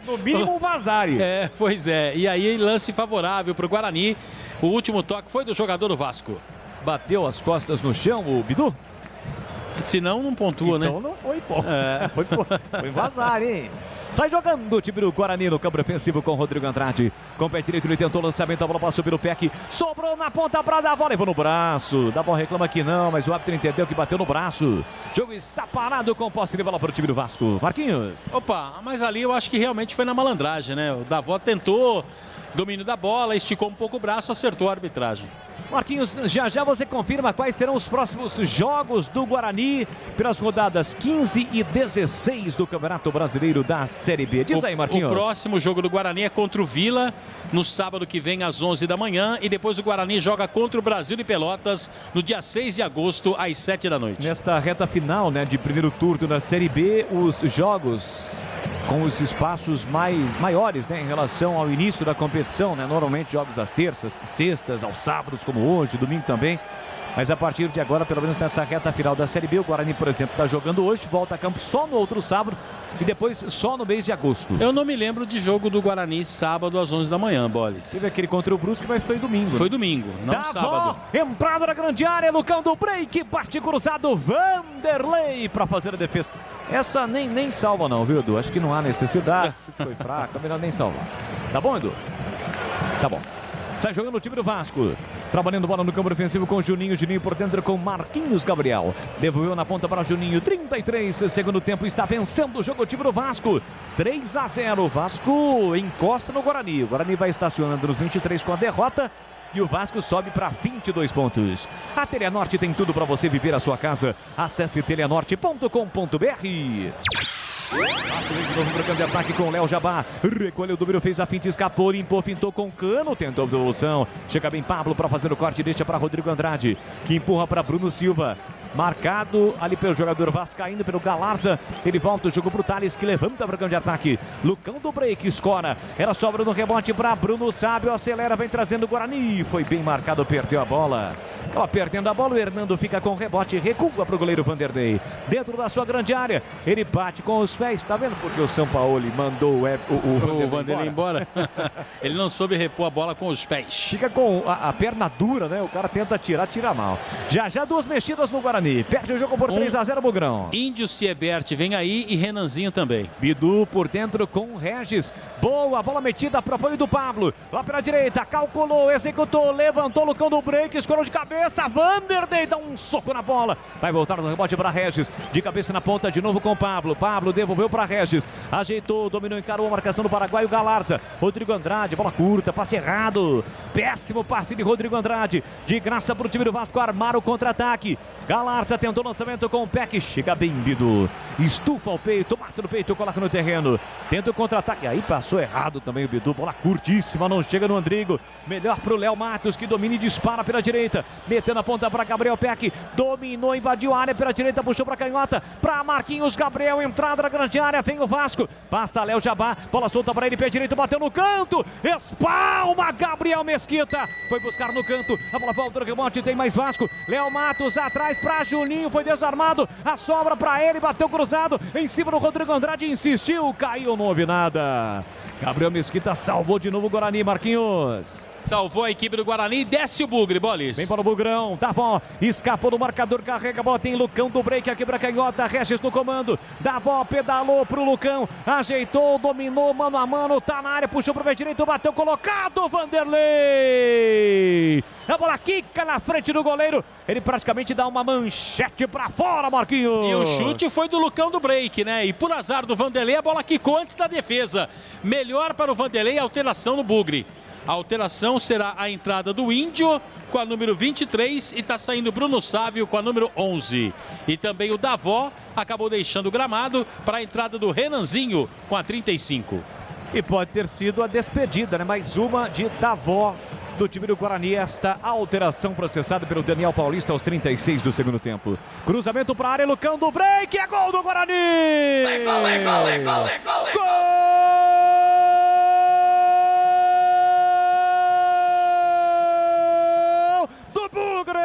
No mínimo um Vazari. Pois é. E aí lance favorável para o Guarani. O último toque foi do jogador do Vasco. Bateu as costas no chão o Bidu? Se não pontua, né? Então não foi, pô. Foi Vazari, hein? Sai jogando o time do Guarani no campo ofensivo com o Rodrigo Andrade. Com o pé direito ele tentou o lançamento, a bola passou pelo Peck. Sobrou na ponta para Davó, levou no braço. Davó reclama que não, mas o árbitro entendeu que bateu no braço. O jogo está parado com posse de bola para o time do Vasco. Marquinhos. Opa, mas ali eu acho que realmente foi na malandragem, né? O Davó tentou domínio da bola, esticou um pouco o braço, acertou a arbitragem. Marquinhos, já você confirma quais serão os próximos jogos do Guarani pelas rodadas 15 e 16 do Campeonato Brasileiro da Série B. Diz aí, Marquinhos. O próximo jogo do Guarani é contra o Vila, no sábado que vem às 11 da manhã. E depois o Guarani joga contra o Brasil de Pelotas no dia 6 de agosto, às 7 da noite. Nesta reta final, né, de primeiro turno da Série B, os jogos com os espaços maiores, né, em relação ao início da competição, né? Normalmente jogos às terças, sextas, aos sábados, como hoje, domingo também. Mas a partir de agora, pelo menos nessa reta final da Série B, o Guarani, por exemplo, está jogando hoje, volta a campo só no outro sábado e depois só no mês de agosto. Eu não me lembro de jogo do Guarani sábado às 11 da manhã, Boles. Teve aquele contra o Brusque, mas foi domingo. Foi domingo, não sábado. Entrada na grande área, Lucão do Break, bate cruzado, Vanderlei para fazer a defesa. Essa nem salva não, viu, Edu? Acho que não há necessidade, o chute foi fraco, melhor nem salvar. Tá bom, Edu? Tá bom. Sai jogando o time do Vasco. Trabalhando bola no campo ofensivo com Juninho. Juninho por dentro com Marquinhos Gabriel. Devolveu na ponta para Juninho. 33, segundo tempo. Está vencendo o jogo o time do Vasco. 3-0. Vasco encosta no Guarani. O Guarani vai estacionando nos 23 com a derrota. E o Vasco sobe para 22 pontos. A Telenorte tem tudo para você viver a sua casa. Acesse telenorte.com.br. Vasco vem de novo trocando de ataque com o Léo Jabá. Recolheu o domínio, fez a finta, escapou, limpou, fintou com Cano, tentou a devolução. Chega bem Pablo para fazer o corte, deixa para Rodrigo Andrade, que empurra para Bruno Silva. Marcado ali pelo jogador vascaíno, pelo Galarza. Ele volta o jogo pro Thales, que levanta para o campo de ataque. Lucão do Break, escora. Era sobra no rebote para Bruno Sábio. Acelera, vem trazendo o Guarani. Foi bem marcado, perdeu a bola. Acaba perdendo a bola, o Hernando fica com o rebote. Recua para o goleiro Vanderlei. Dentro da sua grande área, ele bate com os pés. Tá vendo porque o São Paulo mandou o Vanderlei embora? Ele não soube repor a bola com os pés. Fica com a perna dura, né? O cara tenta tirar, tira mal. Já duas mexidas no Guarani. Perde o jogo por 3-0, Bugrão. Índio Siebert vem aí e Renanzinho também. Bidu por dentro com o Regis. Boa, bola metida para apoio do Pablo. Lá pela direita, calculou, executou, levantou, Lucão do Break, escorou de cabeça. Vanderlei dá um soco na bola. Vai voltar no rebote para Regis. De cabeça na ponta de novo com o Pablo. Pablo devolveu para Regis. Ajeitou, dominou, encarou a marcação do paraguaio Galarza. Rodrigo Andrade, bola curta, passe errado. Péssimo passe de Rodrigo Andrade. De graça para o time do Vasco armar o contra-ataque. Galarza tentou o lançamento com o Peck. Chega bem, Bidu. Estufa o peito, mata no peito, coloca no terreno. Tenta o contra-ataque. Aí passou errado também o Bidu. Bola curtíssima, não chega no Andrigo. Melhor para o Léo Matos, que domina e dispara pela direita. Metendo a ponta para Gabriel Peck. Dominou, invadiu a área pela direita, puxou para canhota. Para Marquinhos Gabriel, entrada na grande área. Vem o Vasco. Passa Léo Jabá. Bola solta para ele, pé direito, bateu no canto. Espalma Gabriel Mesquita. Foi buscar no canto. A bola volta no rebote, tem mais Vasco. Léo Matos atrás para Juninho, foi desarmado, a sobra para ele, bateu cruzado, em cima do Rodrigo Andrade, insistiu, caiu, não houve nada. Gabriel Mesquita salvou de novo o Guarani, Marquinhos. Salvou a equipe do Guarani, desce o Bugre, Bolis. Vem para o Bugrão, Davó, escapou do marcador, carrega a bola, tem Lucão do Break, a quebra canhota, Regis no comando, Davó pedalou pro Lucão, ajeitou, dominou, mano a mano, tá na área, puxou pro pé direito, bateu, colocado, Vanderlei. A bola quica na frente do goleiro, ele praticamente dá uma manchete pra fora, Marquinhos. E o chute foi do Lucão do Break, né? E por azar do Vanderlei, a bola quicou antes da defesa. Melhor para o Vanderlei, alteração no Bugre. A alteração será a entrada do Índio com a número 23 e está saindo Bruno Sávio com a número 11. E também o Davó acabou deixando o gramado para a entrada do Renanzinho com a 35. E pode ter sido a despedida, né? Mais uma de Davó do time do Guarani. Esta alteração processada pelo Daniel Paulista aos 36 do segundo tempo. Cruzamento para a área, Lucão do break, é gol do Guarani! É gol, é gol, é gol, é gol, é gol! Do Bugre!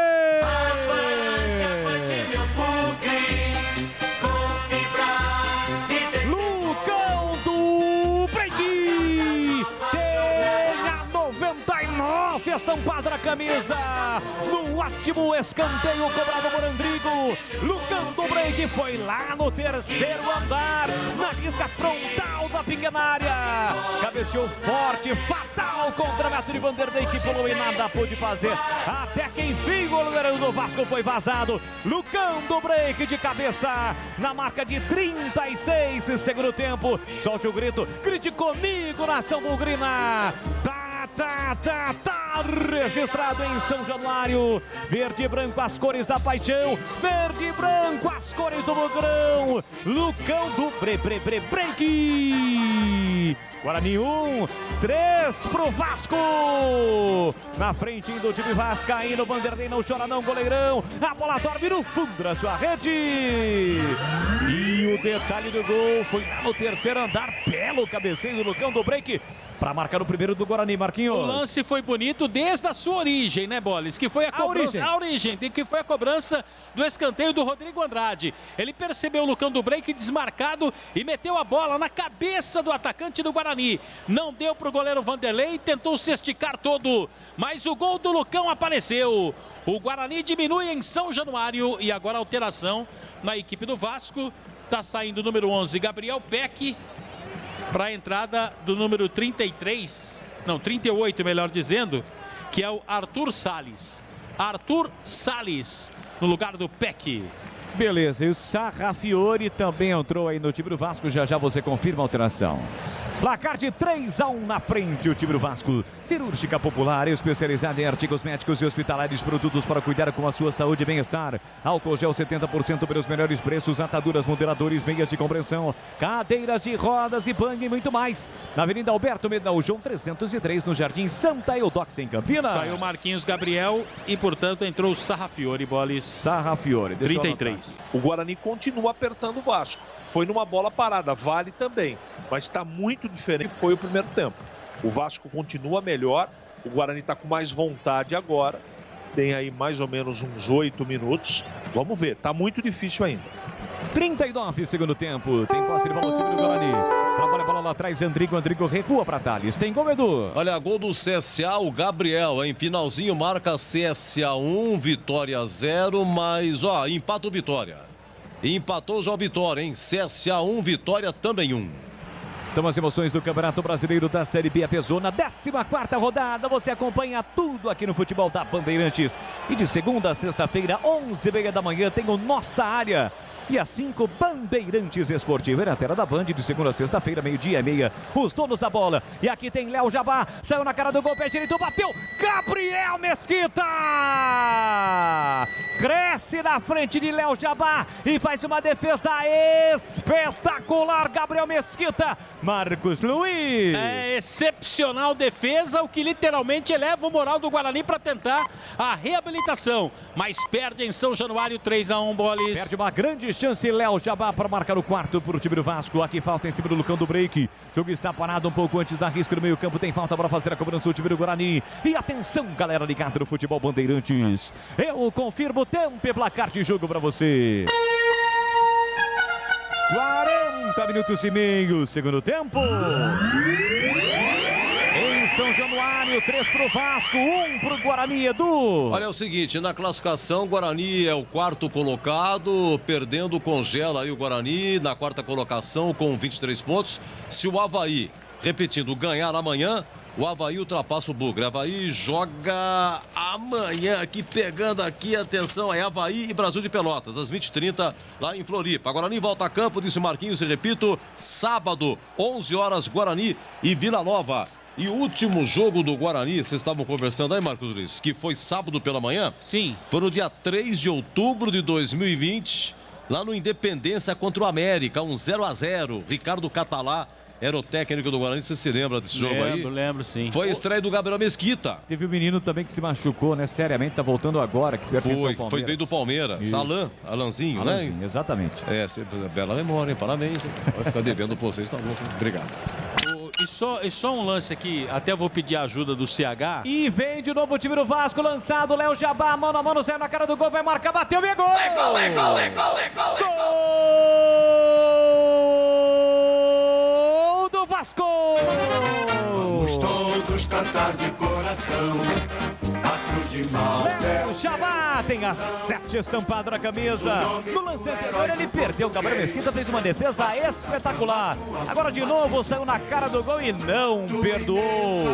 Lucão do break! Tem a 99 estampada na camisa. No ótimo escanteio cobrado por Andrigo. Lucão do break foi lá no terceiro andar, na risca frontal da pequena área. Cabeceou forte, fatal contra a meta de Vanderlei, que pulou e nada pôde fazer. Até que enfim o goleiro do Vasco foi vazado. Lucão do break de cabeça na marca de 36 segundo tempo. Solte o grito, grite comigo, nação bugrina. Tá registrado em São Januário. Verde e branco, as cores da paixão. Verde e branco, as cores do Bugrão. Lucão do break. Guarani 1, 3 pro Vasco. Na frente do time vascaíno, Vanderlei não chora não, goleirão. A bola dorme no fundo da sua rede. E o detalhe do gol foi lá no terceiro andar. Belo cabeceio do Lucão do break para marcar o primeiro do Guarani, Marquinhos. O lance foi bonito desde a sua origem, né, Boles? Que foi a cobrança, que foi a cobrança do escanteio do Rodrigo Andrade. Ele percebeu o Lucão do break desmarcado e meteu a bola na cabeça do atacante do Guarani. Não deu para o goleiro Vanderlei, tentou se esticar todo, mas o gol do Lucão apareceu. O Guarani diminui em São Januário e agora alteração na equipe do Vasco. Tá saindo o número 11, Gabriel Peck, para a entrada do número 38, melhor dizendo, que é o Arthur Salles. Arthur Salles, no lugar do Peck. Beleza, e o Sarrafiori também entrou aí no time do Vasco. Já já você confirma a alteração. Placar de 3-1 na frente, o time do Vasco. Cirúrgica Popular, especializada em artigos médicos e hospitalares, produtos para cuidar com a sua saúde e bem-estar. Álcool gel 70% pelos melhores preços, ataduras, moderadores, meias de compressão, cadeiras de rodas e banho e muito mais. Na Avenida Alberto Medal João 303, no Jardim Santa Eudoxia, em Campinas. Saiu Marquinhos Gabriel e, portanto, entrou o Sarrafiori, Boles. Sarrafiori, 33. O Guarani continua apertando o Vasco. Foi numa bola parada, vale também, mas está muito diferente. Foi o primeiro tempo. O Vasco continua melhor, o Guarani está com mais vontade agora. Tem aí mais ou menos uns 8 minutos. Vamos ver, tá muito difícil ainda. 39 segundo tempo. Tem posse de bola o time do Guarani. Trabalha a bola lá atrás, Andrigo recua para Thales. Tem gol, Edu. Olha, gol do CSA, o Gabriel, hein? Finalzinho marca CSA 1, Vitória 0, mas ó, empata o Vitória. Empatou já o Vitória, hein? CSA 1, Vitória também 1. São as emoções do Campeonato Brasileiro da Série B. A pesou na 14ª rodada. Você acompanha tudo aqui no Futebol da Bandeirantes. E de segunda a sexta-feira, 11h30 da manhã, tem o Nossa Área. E às 5, Bandeirantes Esportivo. Na tela da Band, de segunda a sexta-feira, 12h30. Os donos da bola. E aqui tem Léo Jabá. Saiu na cara do gol, pé direito, bateu. Gabriel Mesquita! Cresce na frente de Léo Jabá e faz uma defesa espetacular. Gabriel Mesquita. Marcos Luiz. É excepcional defesa, o que literalmente eleva o moral do Guarani para tentar a reabilitação. Mas perde em São Januário, 3-1, Boles. Perde uma grande chance, Léo Jabá, para marcar o quarto para o time do Vasco. Aqui falta em cima do Lucão do break. O jogo está parado um pouco antes da risca no meio campo. Tem falta para fazer a cobrança do time do Guarani. E atenção, galera ligada no Futebol Bandeirantes. Eu confirmo o tempo e placar de jogo para você. 40 minutos e meio, segundo tempo. Em São Januário, 3 para o Vasco, 1 para o Guarani, Edu. Olha, é o seguinte, na classificação, o Guarani é o quarto colocado, perdendo, congela aí o Guarani na quarta colocação com 23 pontos. Se o Avaí, repetindo, ganhar amanhã, o Avaí ultrapassa o Bugre. Avaí joga amanhã aqui, pegando aqui, atenção, é Avaí e Brasil de Pelotas, às 20h30, lá em Floripa. Guarani volta a campo, disse Marquinhos, e repito, sábado, 11 horas, Guarani e Vila Nova. E o último jogo do Guarani, vocês estavam conversando aí, Marcos Luiz, que foi sábado pela manhã? Sim. Foi no dia 3 de outubro de 2020, lá no Independência contra o América, 0-0. Ricardo Catalá era o técnico do Guarani, você se lembra desse jogo aí? Lembro, sim. Foi a estreia do Gabriel Mesquita. Teve um menino também que se machucou, né? Seriamente, tá voltando agora, que pertence ao Palmeiras. Foi veio do Palmeiras. Alanzinho, né? Exatamente. Bela memória, hein? Parabéns. Hein? Vai ficar devendo pra vocês, tá bom. Obrigado. E só um lance aqui, até vou pedir a ajuda do CH. E vem de novo o time do Vasco, lançado, Léo Jabá, mano a mano, saiu na cara do gol, vai marcar, bateu e é gol! É gol, é gol, é gol, é gol! Gol do Vasco! Vamos todos cantar de coração. Léo Jabá tem a 7 estampada na camisa. No lance anterior ele perdeu. Gabriel Mesquita fez uma defesa espetacular. Agora de novo saiu na cara do gol e não perdoou.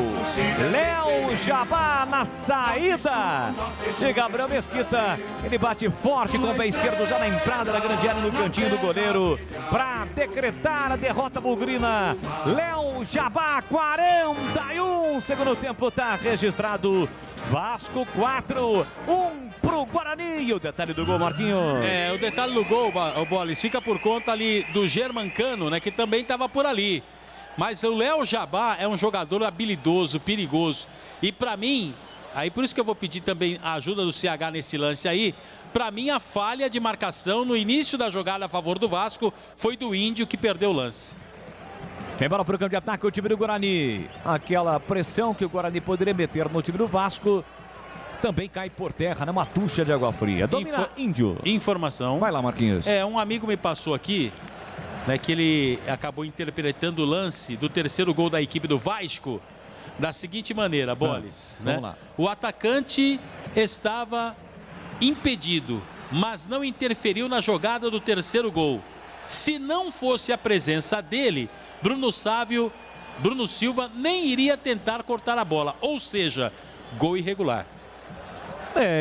Léo Jabá na saída. E Gabriel Mesquita, ele bate forte com o pé esquerdo já na entrada da grande área no cantinho do goleiro para decretar a derrota bugrina. Léo Jabá, 41. Segundo tempo tá registrado. Vasco 4, 1 pro Guarani. E o detalhe do gol, Marquinhos. O detalhe do gol, o Bolis, fica por conta ali do Germancano, né, que também estava por ali. Mas o Léo Jabá é um jogador habilidoso, perigoso. E para mim, aí por isso que eu vou pedir também a ajuda do CH nesse lance aí. Para mim, a falha de marcação no início da jogada a favor do Vasco foi do Índio, que perdeu o lance. Tem bola para o campo de ataque, o time do Guarani. Aquela pressão que o Guarani poderia meter no time do Vasco também cai por terra, numa tucha de água fria. Domina Índio. Informação. Vai lá, Marquinhos. Um amigo me passou aqui, né, que ele acabou interpretando o lance do terceiro gol da equipe do Vasco da seguinte maneira, Bolis. Né? Vamos lá. O atacante estava impedido, mas não interferiu na jogada do terceiro gol. Se não fosse a presença dele, Bruno Silva nem iria tentar cortar a bola. Ou seja, gol irregular.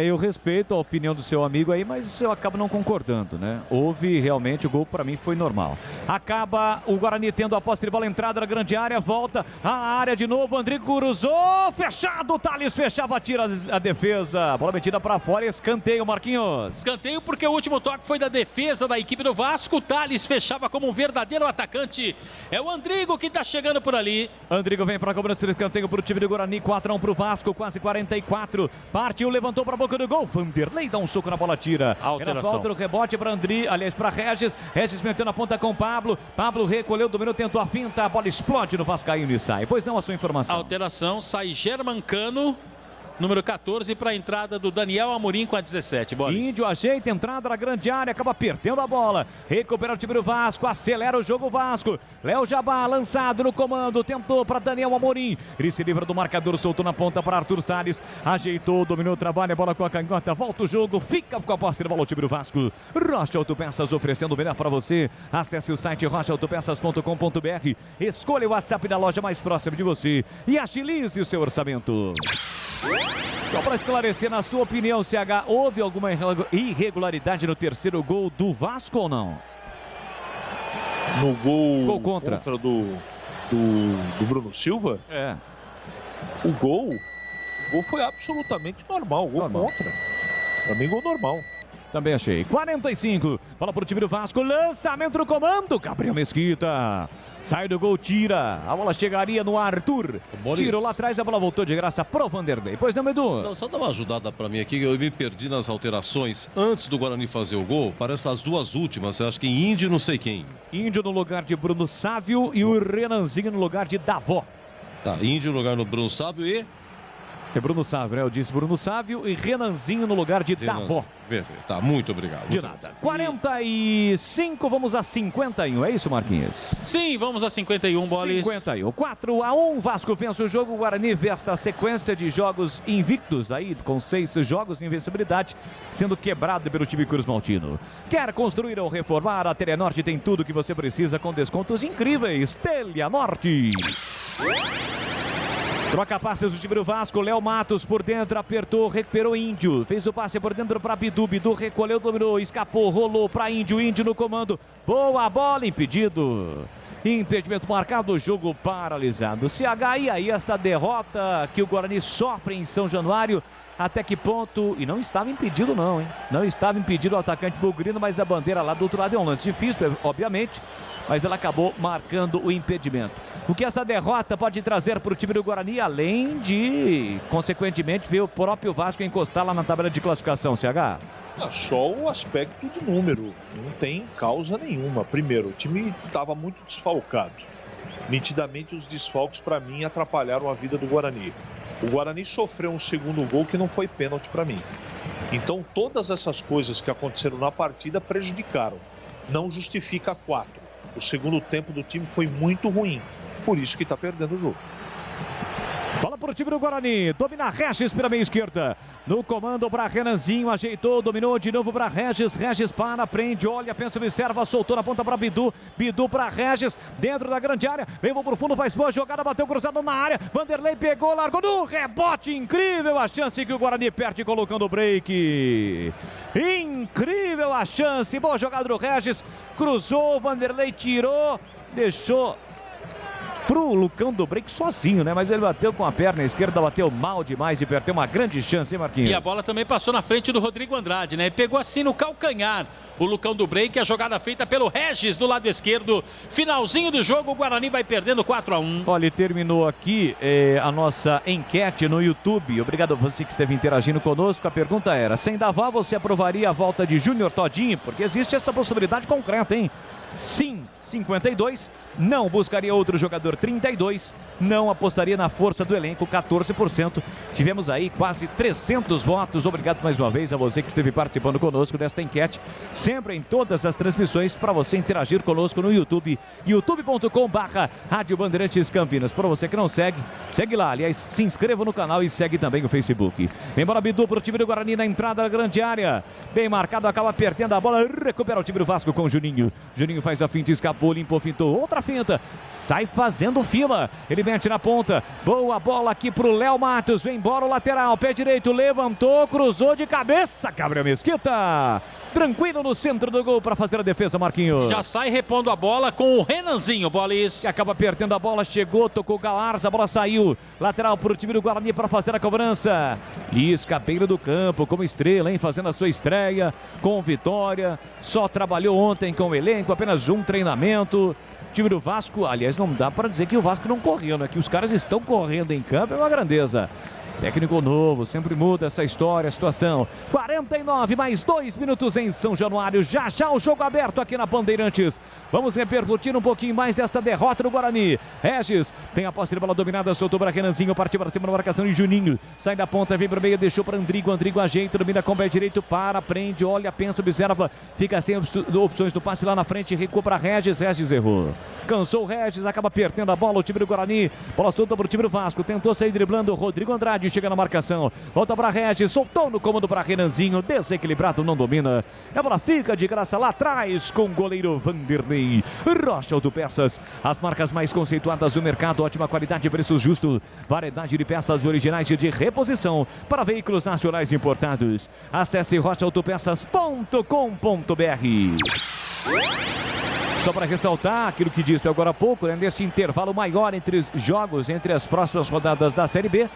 Eu respeito a opinião do seu amigo aí, mas eu acabo não concordando, né? Houve realmente, o gol para mim foi normal. Acaba o Guarani tendo a posse de bola, entrada na grande área, volta à área de novo, Andrigo cruzou, fechado, o Thales fechava, tira a defesa, bola metida para fora, escanteio, Marquinhos. Escanteio porque o último toque foi da defesa da equipe do Vasco, o Thales fechava como um verdadeiro atacante, é o Andrigo que tá chegando por ali. Andrigo vem para a cobrança de escanteio para o time do Guarani, 4-1 para o Vasco, quase 44, partiu, levantou para a boca do gol, Vanderlei dá um soco na bola, tira. Era falta no rebote para para Regis, meteu na ponta com Pablo recolheu, dominou, tentou a finta, a bola explode no Vascaíno e sai. Pois não, a sua informação. Alteração, sai Germancano, número 14, para a entrada do Daniel Amorim com a 17. Bolis. Índio ajeita, entrada na grande área, acaba perdendo a bola. Recupera o time do Vasco, acelera o jogo Vasco. Léo Jabá lançado no comando, tentou para Daniel Amorim. Ele se livra do marcador, soltou na ponta para Arthur Salles. Ajeitou, dominou o trabalho, a bola com a canhota, volta o jogo, fica com a posse de bola o time do Vasco. Rocha Autopeças oferecendo o melhor para você. Acesse o site rochaautopeças.com.br. Escolha o WhatsApp da loja mais próxima de você e agilize o seu orçamento. Só para esclarecer, na sua opinião, CH, houve alguma irregularidade no terceiro gol do Vasco ou não? No gol contra do Bruno Silva? O gol foi absolutamente normal. Gol contra. Para mim, gol normal. Também achei. 45. Bola pro time do Vasco. Lançamento no comando. Gabriel Mesquita. Sai do gol, tira. A bola chegaria no Arthur. Tirou lá atrás, a bola voltou de graça pro Vanderlei. Pois não, Edu? Não, só dá uma ajudada pra mim aqui. Eu me perdi nas alterações. Antes do Guarani fazer o gol, parece as duas últimas. Eu acho que Índio não sei quem. Índio no lugar de Bruno Sávio e o Renanzinho no lugar de Davó. Tá, Índio no lugar do Bruno Sávio e... É Bruno Sávio, né? Eu disse Bruno Sávio e Renanzinho no lugar de Davó. Perfeito, tá, muito obrigado. De nada. 45, vamos a 51, é isso, Marquinhos? Sim, vamos a 51, Bolis. 51, 4-1, Vasco vence o jogo, o Guarani vê esta sequência de jogos invictos aí, com 6 jogos de invencibilidade, sendo quebrado pelo time Cruz Maltino. Quer construir ou reformar? A Telenorte tem tudo que você precisa com descontos incríveis. Telenorte. Troca passes do time do Vasco, Léo Matos por dentro, apertou, recuperou Índio, fez o passe por dentro para Bidu, Bidu recolheu, dominou, escapou, rolou para Índio, Índio no comando, boa bola, impedido. Impedimento marcado, jogo paralisado. CH, e aí esta derrota que o Guarani sofre em São Januário, até que ponto? E não estava impedido não, hein? Não estava impedido o atacante Bugrino, mas a bandeira lá do outro lado é um lance difícil, obviamente, mas ela acabou marcando o impedimento. O que essa derrota pode trazer para o time do Guarani, além de, consequentemente, ver o próprio Vasco encostar lá na tabela de classificação, CH? Só o aspecto de número, não tem causa nenhuma. Primeiro, o time estava muito desfalcado. Nitidamente os desfalques para mim atrapalharam a vida do Guarani. O Guarani sofreu um segundo gol que não foi pênalti para mim. Então todas essas coisas que aconteceram na partida prejudicaram. Não justifica 4. O segundo tempo do time foi muito ruim. Por isso que está perdendo o jogo. Bola para o time do Guarani. Domina Regis pela meia esquerda. No comando para Renanzinho. Ajeitou, dominou de novo para Regis. Regis para, prende, olha, pensa, observa. Soltou na ponta para Bidu. Bidu para Regis. Dentro da grande área. Levou para o fundo, faz boa jogada. Bateu cruzado na área. Vanderlei pegou, largou no rebote. Incrível a chance que o Guarani perde colocando o break. Incrível a chance. Boa jogada do Regis. Cruzou, Vanderlei tirou. Deixou pro Lucão do break sozinho, né? Mas ele bateu com a perna esquerda, bateu mal demais e perdeu uma grande chance, hein, Marquinhos? E a bola também passou na frente do Rodrigo Andrade, né? Pegou assim no calcanhar o Lucão do break, a jogada feita pelo Regis do lado esquerdo. Finalzinho do jogo, o Guarani vai perdendo 4-1. Olha, terminou aqui a nossa enquete no YouTube. Obrigado a você que esteve interagindo conosco. A pergunta era, sem Davó, você aprovaria a volta de Júnior Todinho? Porque existe essa possibilidade concreta, hein? Sim, 52. Não buscaria outro jogador, 32. Não apostaria na força do elenco, 14%. Tivemos aí quase 300 votos. Obrigado mais uma vez a você que esteve participando conosco desta enquete. Sempre em todas as transmissões para você interagir conosco no YouTube. youtube.com/Rádio Bandeirantes Campinas. Para você que não segue, segue lá. Aliás, se inscreva no canal e segue também o Facebook. Embora Bidu para o time do Guarani na entrada da grande área. Bem marcado, acaba perdendo a bola. Recupera o time do Vasco com o Juninho. Juninho faz a finta, escapou, limpou, fintou. Outra finta. Sai fazendo fila. Ele mete na ponta. Boa bola aqui pro Léo Matos. Vem embora o lateral. Pé direito, levantou, cruzou de cabeça. Gabriel Mesquita. Tranquilo no centro do gol para fazer a defesa, Marquinhos. Já sai repondo a bola com o Renanzinho, Bolis. Que acaba perdendo a bola, chegou, tocou o Galarza, a bola saiu. Lateral para o time do Guarani para fazer a cobrança. Lisca, beira do campo, como estrela, hein? Fazendo a sua estreia com vitória. Só trabalhou ontem com o elenco, apenas um treinamento. Time do Vasco, aliás, não dá para dizer que o Vasco não correu, né? Que os caras estão correndo em campo, é uma grandeza. Técnico novo, sempre muda essa história, a situação. 49 mais 2 minutos em São Januário. Já já o jogo aberto aqui na Bandeirantes. Vamos repercutir um pouquinho mais desta derrota do Guarani. Regis tem a posse de bola dominada, soltou para Renanzinho, partiu para cima da marcação de Juninho. Sai da ponta, vem para o meio, deixou para Andrigo. Andrigo ajeita, domina com o pé direito, para, prende, olha, pensa, observa. Fica sem opções do passe lá na frente, recua para Regis. Regis errou. Cansou o Regis, acaba perdendo a bola o time do Guarani. Bola solta para o time do Vasco. Tentou sair driblando. Rodrigo Andrade chega na marcação, volta para Regis, soltou no comando para Renanzinho, desequilibrado, não domina, a bola fica de graça lá atrás com o goleiro Vanderlei. Rocha Autopeças, as marcas mais conceituadas do mercado, ótima qualidade e preço justo, variedade de peças originais de reposição para veículos nacionais importados. Acesse rochaautopeças.com.br. Só para ressaltar aquilo que disse agora há pouco, né, nesse intervalo maior entre os jogos, entre as próximas rodadas da Série B,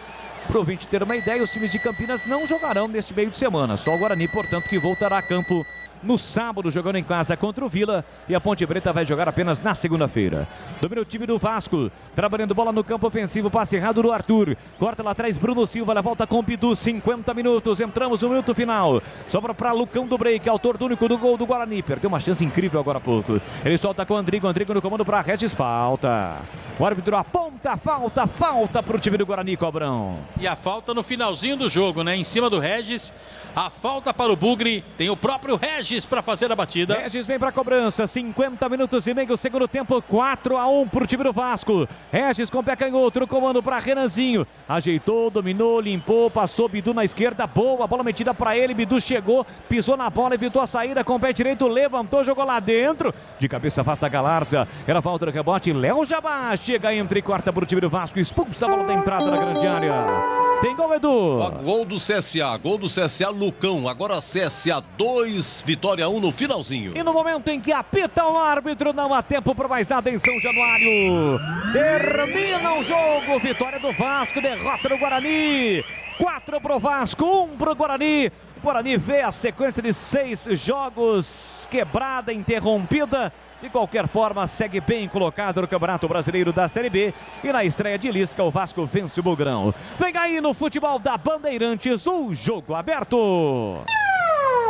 para o ouvinte ter uma ideia, os times de Campinas não jogarão neste meio de semana. Só o Guarani, portanto, que voltará a campo no sábado, jogando em casa contra o Vila. E a Ponte Preta vai jogar apenas na segunda-feira. Domina o time do Vasco, trabalhando bola no campo ofensivo, passe errado do Arthur. Corta lá atrás Bruno Silva, na volta com o Bidu, 50 minutos, entramos no minuto final. Sobra para Lucão do break, autor do único do gol do Guarani. Perdeu uma chance incrível agora há pouco. Ele solta com o Andrigo, Andrigo no comando para Regis, falta. O árbitro aponta, falta para o time do Guarani, Cobrão. E a falta no finalzinho do jogo, né? Em cima do Regis. A falta para o Bugre. Tem o próprio Regis para fazer a batida. Regis vem para a cobrança. 50 minutos e meio, segundo tempo. 4-1 para o time do Vasco. Regis com pé canhoto, no comando para Renanzinho. Ajeitou, dominou, limpou, passou Bidu na esquerda. Boa, bola metida para ele. Bidu chegou, pisou na bola, evitou a saída com o pé direito, levantou, jogou lá dentro. De cabeça afasta a Galarza. Era falta do rebote. Léo Jabá chega entre e corta para o time do Vasco. Expulsa a bola da entrada da grande área. Tem gol, Edu. Ó, gol do CSA, Lucão. Agora CSA 2, Vitória 1 no finalzinho. E no momento em que apita o árbitro, não há tempo para mais nada em São Januário. Termina o jogo, vitória do Vasco, derrota do Guarani. 4 pro Vasco, 1 pro Guarani. O Guarani vê a sequência de 6 jogos quebrada, interrompida. De qualquer forma, segue bem colocado no Campeonato Brasileiro da Série B. E na estreia de Lisca, o Vasco vence o Bugrão. Vem aí no futebol da Bandeirantes, o jogo aberto.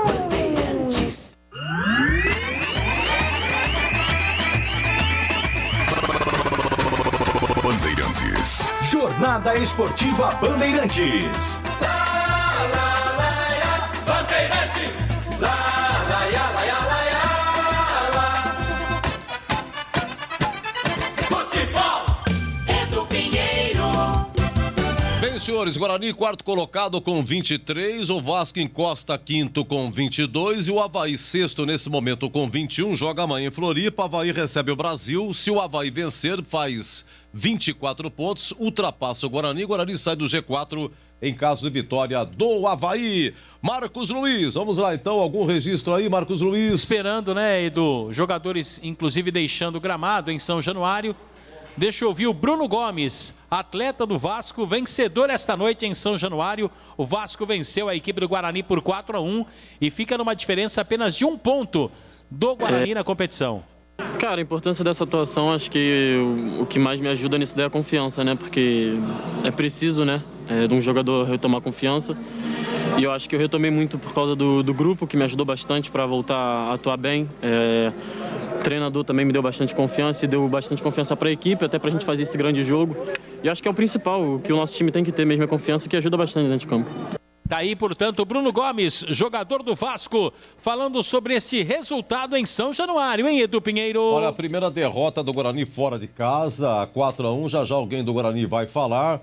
Bandeirantes. Bandeirantes. Jornada Esportiva Bandeirantes. Bem, senhores, Guarani quarto colocado com 23, o Vasco encosta quinto com 22 e o Avaí sexto nesse momento com 21, joga amanhã em Floripa, Avaí recebe o Brasil, se o Avaí vencer faz 24 pontos, ultrapassa o Guarani sai do G4 em caso de vitória do Avaí. Marcos Luiz, vamos lá então, algum registro aí, Marcos Luiz? Esperando, né, Edu, jogadores inclusive deixando o gramado em São Januário. Deixa eu ouvir o Bruno Gomes, atleta do Vasco, vencedor esta noite em São Januário. O Vasco venceu a equipe do Guarani por 4-1 e fica numa diferença apenas de 1 ponto do Guarani na competição. Cara, a importância dessa atuação, acho que o que mais me ajuda nisso daí é a confiança, né? Porque é preciso, né, de um jogador retomar confiança. E eu acho que eu retomei muito por causa do grupo, que me ajudou bastante para voltar a atuar bem. O treinador também me deu bastante confiança e deu bastante confiança para a equipe, até para a gente fazer esse grande jogo. E acho que é o principal, o que o nosso time tem que ter mesmo, é confiança, que ajuda bastante dentro de campo. Tá aí, portanto, Bruno Gomes, jogador do Vasco, falando sobre este resultado em São Januário, hein, Edu Pinheiro? Olha, a primeira derrota do Guarani fora de casa, 4-1, já alguém do Guarani vai falar.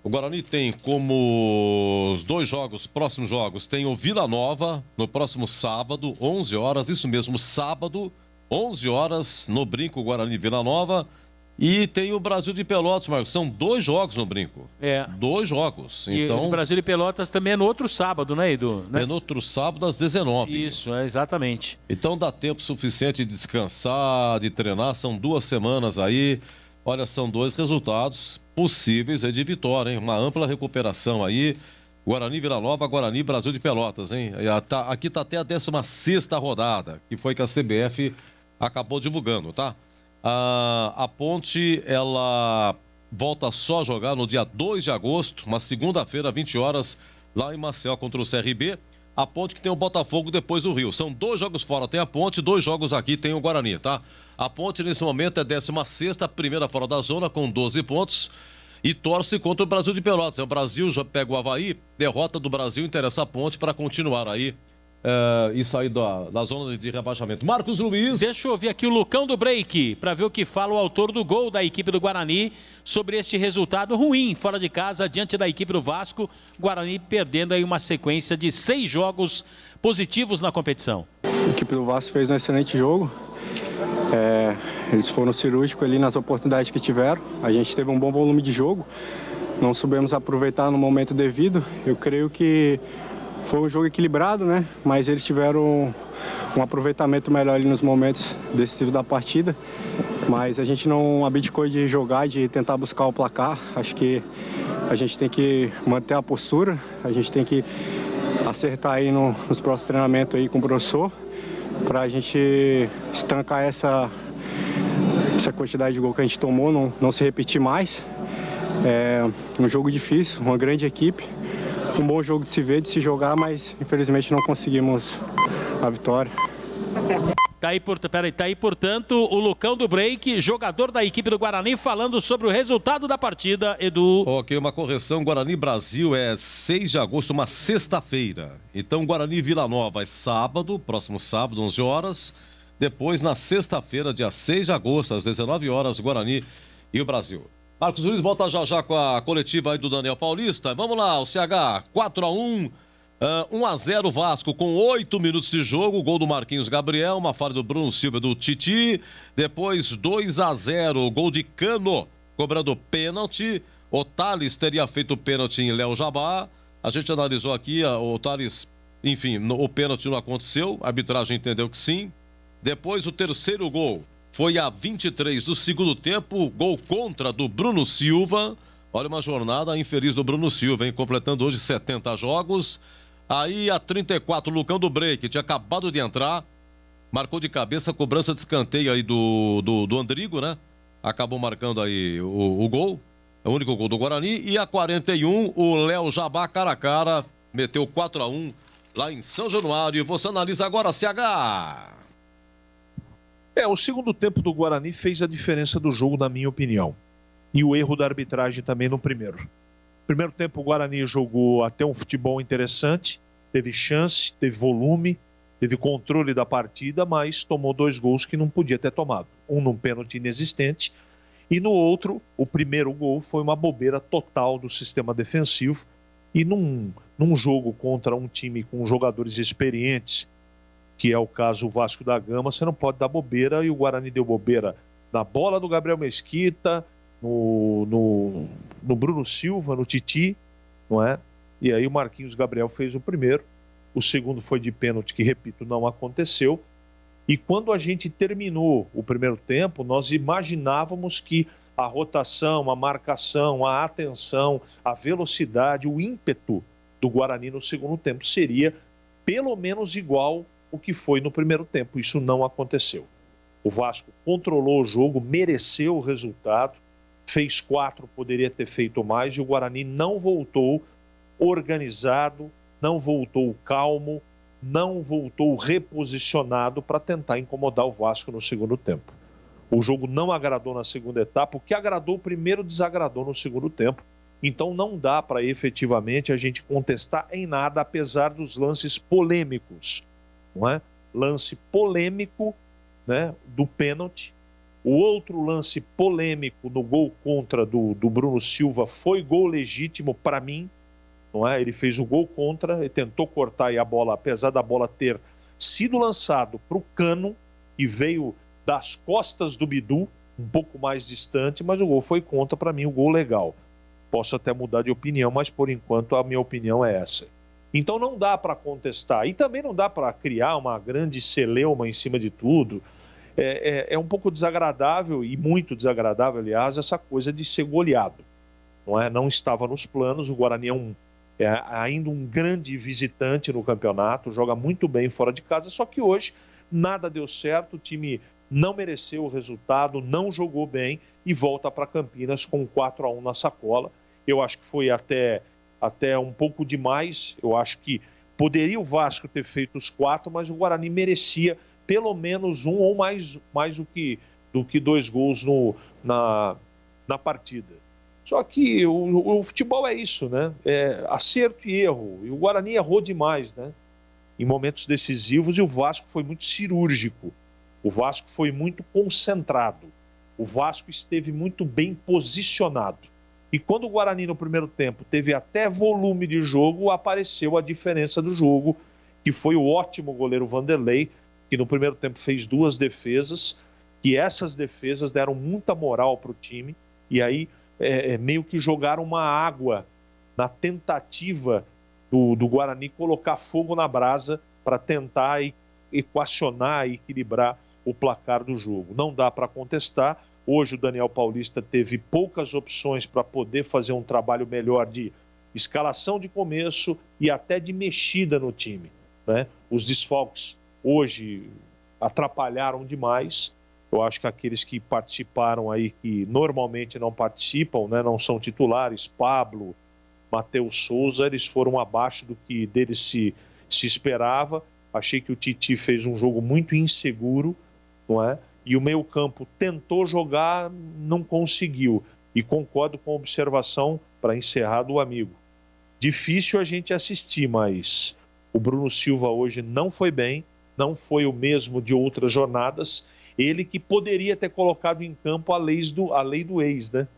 O Guarani tem como os próximos jogos, tem o Vila Nova no próximo sábado, 11 horas, isso mesmo, sábado, 11 horas, no Brinco, Guarani Vila Nova. E tem o Brasil de Pelotas, Marcos. São 2 jogos no Brinco. 2 jogos. Então, e o Brasil de Pelotas também é no outro sábado, né, Edu? É no outro sábado às 19. Isso, exatamente. Então dá tempo suficiente de descansar, de treinar. São 2 semanas aí. Olha, são 2 resultados possíveis de vitória, hein? Uma ampla recuperação aí. Guarani Vila Nova, Guarani Brasil de Pelotas, hein? Aqui está até a 16ª rodada, que foi que a CBF acabou divulgando, tá? A Ponte, ela volta só a jogar no dia 2 de agosto, uma segunda-feira, 20 horas, lá em Maceió contra o CRB. A Ponte que tem o Botafogo depois do Rio. São 2 jogos fora, tem a Ponte, 2 jogos aqui, tem o Guarani, tá? A Ponte nesse momento é 16ª, primeira fora da zona, com 12 pontos. E torce contra o Brasil de Pelotas. O Brasil já pega o Avaí, derrota do Brasil, interessa a Ponte para continuar aí. E sair da zona de rebaixamento. Marcos Luiz. Deixa eu ouvir aqui o Lucão do Break, para ver o que fala o autor do gol da equipe do Guarani sobre este resultado ruim fora de casa diante da equipe do Vasco. Guarani perdendo aí uma sequência de 6 jogos positivos na competição. A equipe do Vasco fez um excelente jogo. Eles foram cirúrgicos ali nas oportunidades que tiveram. A gente teve um bom volume de jogo. Não soubemos aproveitar no momento devido. Eu creio que foi um jogo equilibrado, né? Mas eles tiveram um aproveitamento melhor ali nos momentos decisivos da partida. Mas a gente não abdicou de jogar, de tentar buscar o placar. Acho que a gente tem que manter a postura, a gente tem que acertar aí nos próximos treinamentos aí com o professor, para a gente estancar essa quantidade de gol que a gente tomou, não se repetir mais. É um jogo difícil, uma grande equipe. Um bom jogo de se ver, de se jogar, mas infelizmente não conseguimos a vitória. Tá certo. Tá aí, portanto, o Lucão do Break, jogador da equipe do Guarani, falando sobre o resultado da partida, Edu. Ok, uma correção, Guarani Brasil é 6 de agosto, uma sexta-feira. Então, Guarani Vila Nova é sábado, próximo sábado, 11 horas. Depois, na sexta-feira, dia 6 de agosto, às 19 horas, Guarani e o Brasil. Marcos Luiz volta já com a coletiva aí do Daniel Paulista. Vamos lá, o CH 4-1, 1-0 Vasco com 8 minutos de jogo. Gol do Marquinhos Gabriel, uma falha do Bruno Silva do Titi. Depois 2-0, gol de Cano, cobrando pênalti. O Thales teria feito o pênalti em Léo Jabá. A gente analisou aqui, o Thales, enfim, o pênalti não aconteceu, a arbitragem entendeu que sim. Depois o terceiro gol foi a 23 do segundo tempo, gol contra do Bruno Silva. Olha, uma jornada infeliz do Bruno Silva, hein? Completando hoje 70 jogos. Aí a 34, Lucão do Break, tinha acabado de entrar, marcou de cabeça, cobrança de escanteio aí do Andrigo, né? Acabou marcando aí o gol, é o único gol do Guarani. E a 41, o Léo Jabá, cara a cara, meteu 4-1 lá em São Januário. Você analisa agora, CH. O segundo tempo do Guarani fez a diferença do jogo, na minha opinião. E o erro da arbitragem também no primeiro. Primeiro tempo o Guarani jogou até um futebol interessante, teve chance, teve volume, teve controle da partida, mas tomou 2 gols que não podia ter tomado. Um num pênalti inexistente e no outro, o primeiro gol foi uma bobeira total do sistema defensivo. E num jogo contra um time com jogadores experientes, que é o caso do Vasco da Gama, você não pode dar bobeira, e o Guarani deu bobeira na bola do Gabriel Mesquita, no Bruno Silva, no Titi, não é? E aí o Marquinhos Gabriel fez o primeiro, o segundo foi de pênalti, que, repito, não aconteceu. E quando a gente terminou o primeiro tempo, nós imaginávamos que a rotação, a marcação, a atenção, a velocidade, o ímpeto do Guarani no segundo tempo seria pelo menos igual o que foi no primeiro tempo. Isso não aconteceu. O Vasco controlou o jogo, mereceu o resultado, fez 4, poderia ter feito mais, e o Guarani não voltou organizado, não voltou calmo, não voltou reposicionado para tentar incomodar o Vasco no segundo tempo. O jogo não agradou na segunda etapa, o que agradou primeiro desagradou no segundo tempo. Então não dá para efetivamente a gente contestar em nada, apesar dos lances polêmicos, não é? Lance polêmico, né, do pênalti. O outro lance polêmico no gol contra do Bruno Silva foi gol legítimo para mim, não é? Ele fez o gol contra, ele tentou cortar aí a bola, apesar da bola ter sido lançado para o Cano, que veio das costas do Bidu, um pouco mais distante, mas o gol foi contra, para mim, o gol legal. Posso até mudar de opinião, mas por enquanto a minha opinião é essa. Então não dá para contestar, e também não dá para criar uma grande celeuma em cima de tudo. É um pouco desagradável, e muito desagradável, aliás, essa coisa de ser goleado. Não é? Não estava nos planos, o Guarani é ainda um grande visitante no campeonato, joga muito bem fora de casa, só que hoje nada deu certo, o time não mereceu o resultado, não jogou bem e volta para Campinas com 4-1 na sacola. Eu acho que foi até um pouco demais. Eu acho que poderia o Vasco ter feito os 4, mas o Guarani merecia pelo menos um ou mais do que 2 gols na partida. Só que o futebol é isso, né? É acerto e erro. E o Guarani errou demais, né? Em momentos decisivos, e o Vasco foi muito cirúrgico. O Vasco foi muito concentrado. O Vasco esteve muito bem posicionado. E quando o Guarani no primeiro tempo teve até volume de jogo, apareceu a diferença do jogo, que foi o ótimo goleiro Vanderlei, que no primeiro tempo fez 2 defesas, que essas defesas deram muita moral para o time, e aí meio que jogaram uma água na tentativa do Guarani colocar fogo na brasa para tentar equacionar e equilibrar o placar do jogo. Não dá para contestar. Hoje o Daniel Paulista teve poucas opções para poder fazer um trabalho melhor de escalação de começo e até de mexida no time, né? Os desfalques hoje atrapalharam demais. Eu acho que aqueles que participaram aí, que normalmente não participam, né, não são titulares, Pablo, Matheus Souza, eles foram abaixo do que deles se esperava. Achei que o Titi fez um jogo muito inseguro, não é? E o meio-campo tentou jogar, não conseguiu. E concordo com a observação, para encerrar, do amigo. Difícil a gente assistir, mas o Bruno Silva hoje não foi bem, não foi o mesmo de outras jornadas. Ele que poderia ter colocado em campo a lei do ex, né?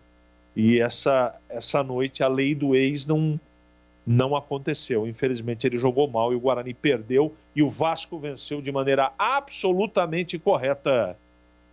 E essa noite a lei do ex não aconteceu. Infelizmente ele jogou mal e o Guarani perdeu e o Vasco venceu de maneira absolutamente correta.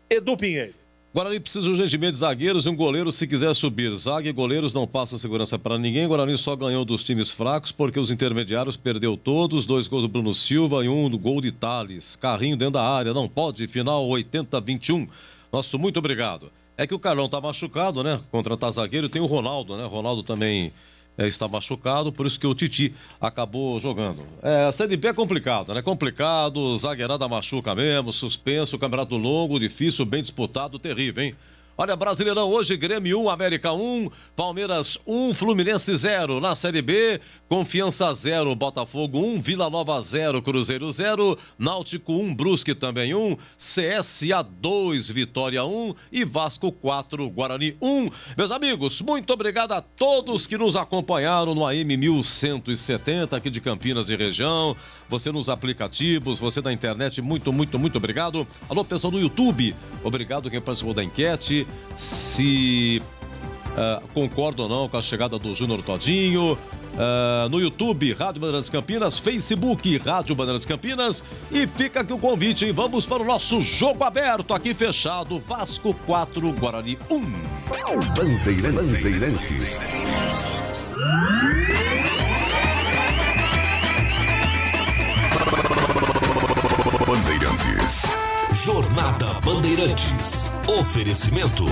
Edu Pinheiro. Guarani precisa urgentemente de zagueiros e um goleiro se quiser subir. Zaga e goleiros não passam segurança para ninguém. Guarani só ganhou dos times fracos porque os intermediários perdeu todos. 2 gols do Bruno Silva e 1 do gol de Thales. Carrinho dentro da área, não pode. Final 80-21. Nosso muito obrigado. É que o Carlão tá machucado, né? Contratar zagueiro. Tem o Ronaldo, né? O Ronaldo também está machucado, por isso que o Titi acabou jogando. A Série B é complicado, né? Complicado, zagueirada machuca mesmo, suspenso, campeonato longo, difícil, bem disputado, terrível, hein? Olha, Brasileirão hoje, Grêmio 1, América 1, Palmeiras 1, Fluminense 0. Na Série B, Confiança 0, Botafogo 1, Vila Nova 0, Cruzeiro 0, Náutico 1, Brusque também 1, CSA 2, Vitória 1 e Vasco 4, Guarani 1. Meus amigos, muito obrigado a todos que nos acompanharam no AM 1170 aqui de Campinas e região. Você nos aplicativos, você da internet, muito obrigado. Alô, pessoal do YouTube, obrigado quem participou da enquete. Se concorda ou não com a chegada do Júnior Todinho. No YouTube, Rádio Bandeirantes Campinas, Facebook, Rádio Bandeirantes Campinas. E fica aqui o convite, hein? Vamos para o nosso jogo aberto, aqui fechado, Vasco 4, Guarani 1. Bandeirantes. Bandeirantes. Jornada Bandeirantes. Oferecimento.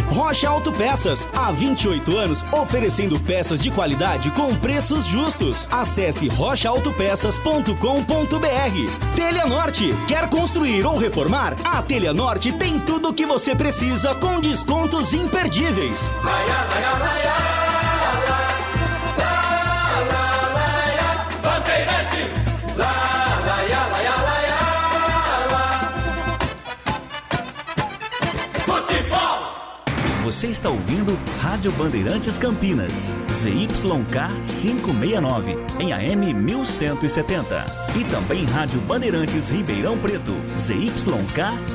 Rocha Autopeças, há 28 anos oferecendo peças de qualidade com preços justos. Acesse rochaautopeças.com.br. Telha Norte, quer construir ou reformar? A Telha Norte tem tudo o que você precisa com descontos imperdíveis. Você está ouvindo Rádio Bandeirantes Campinas, ZYK 569, em AM 1170. E também Rádio Bandeirantes Ribeirão Preto, ZYK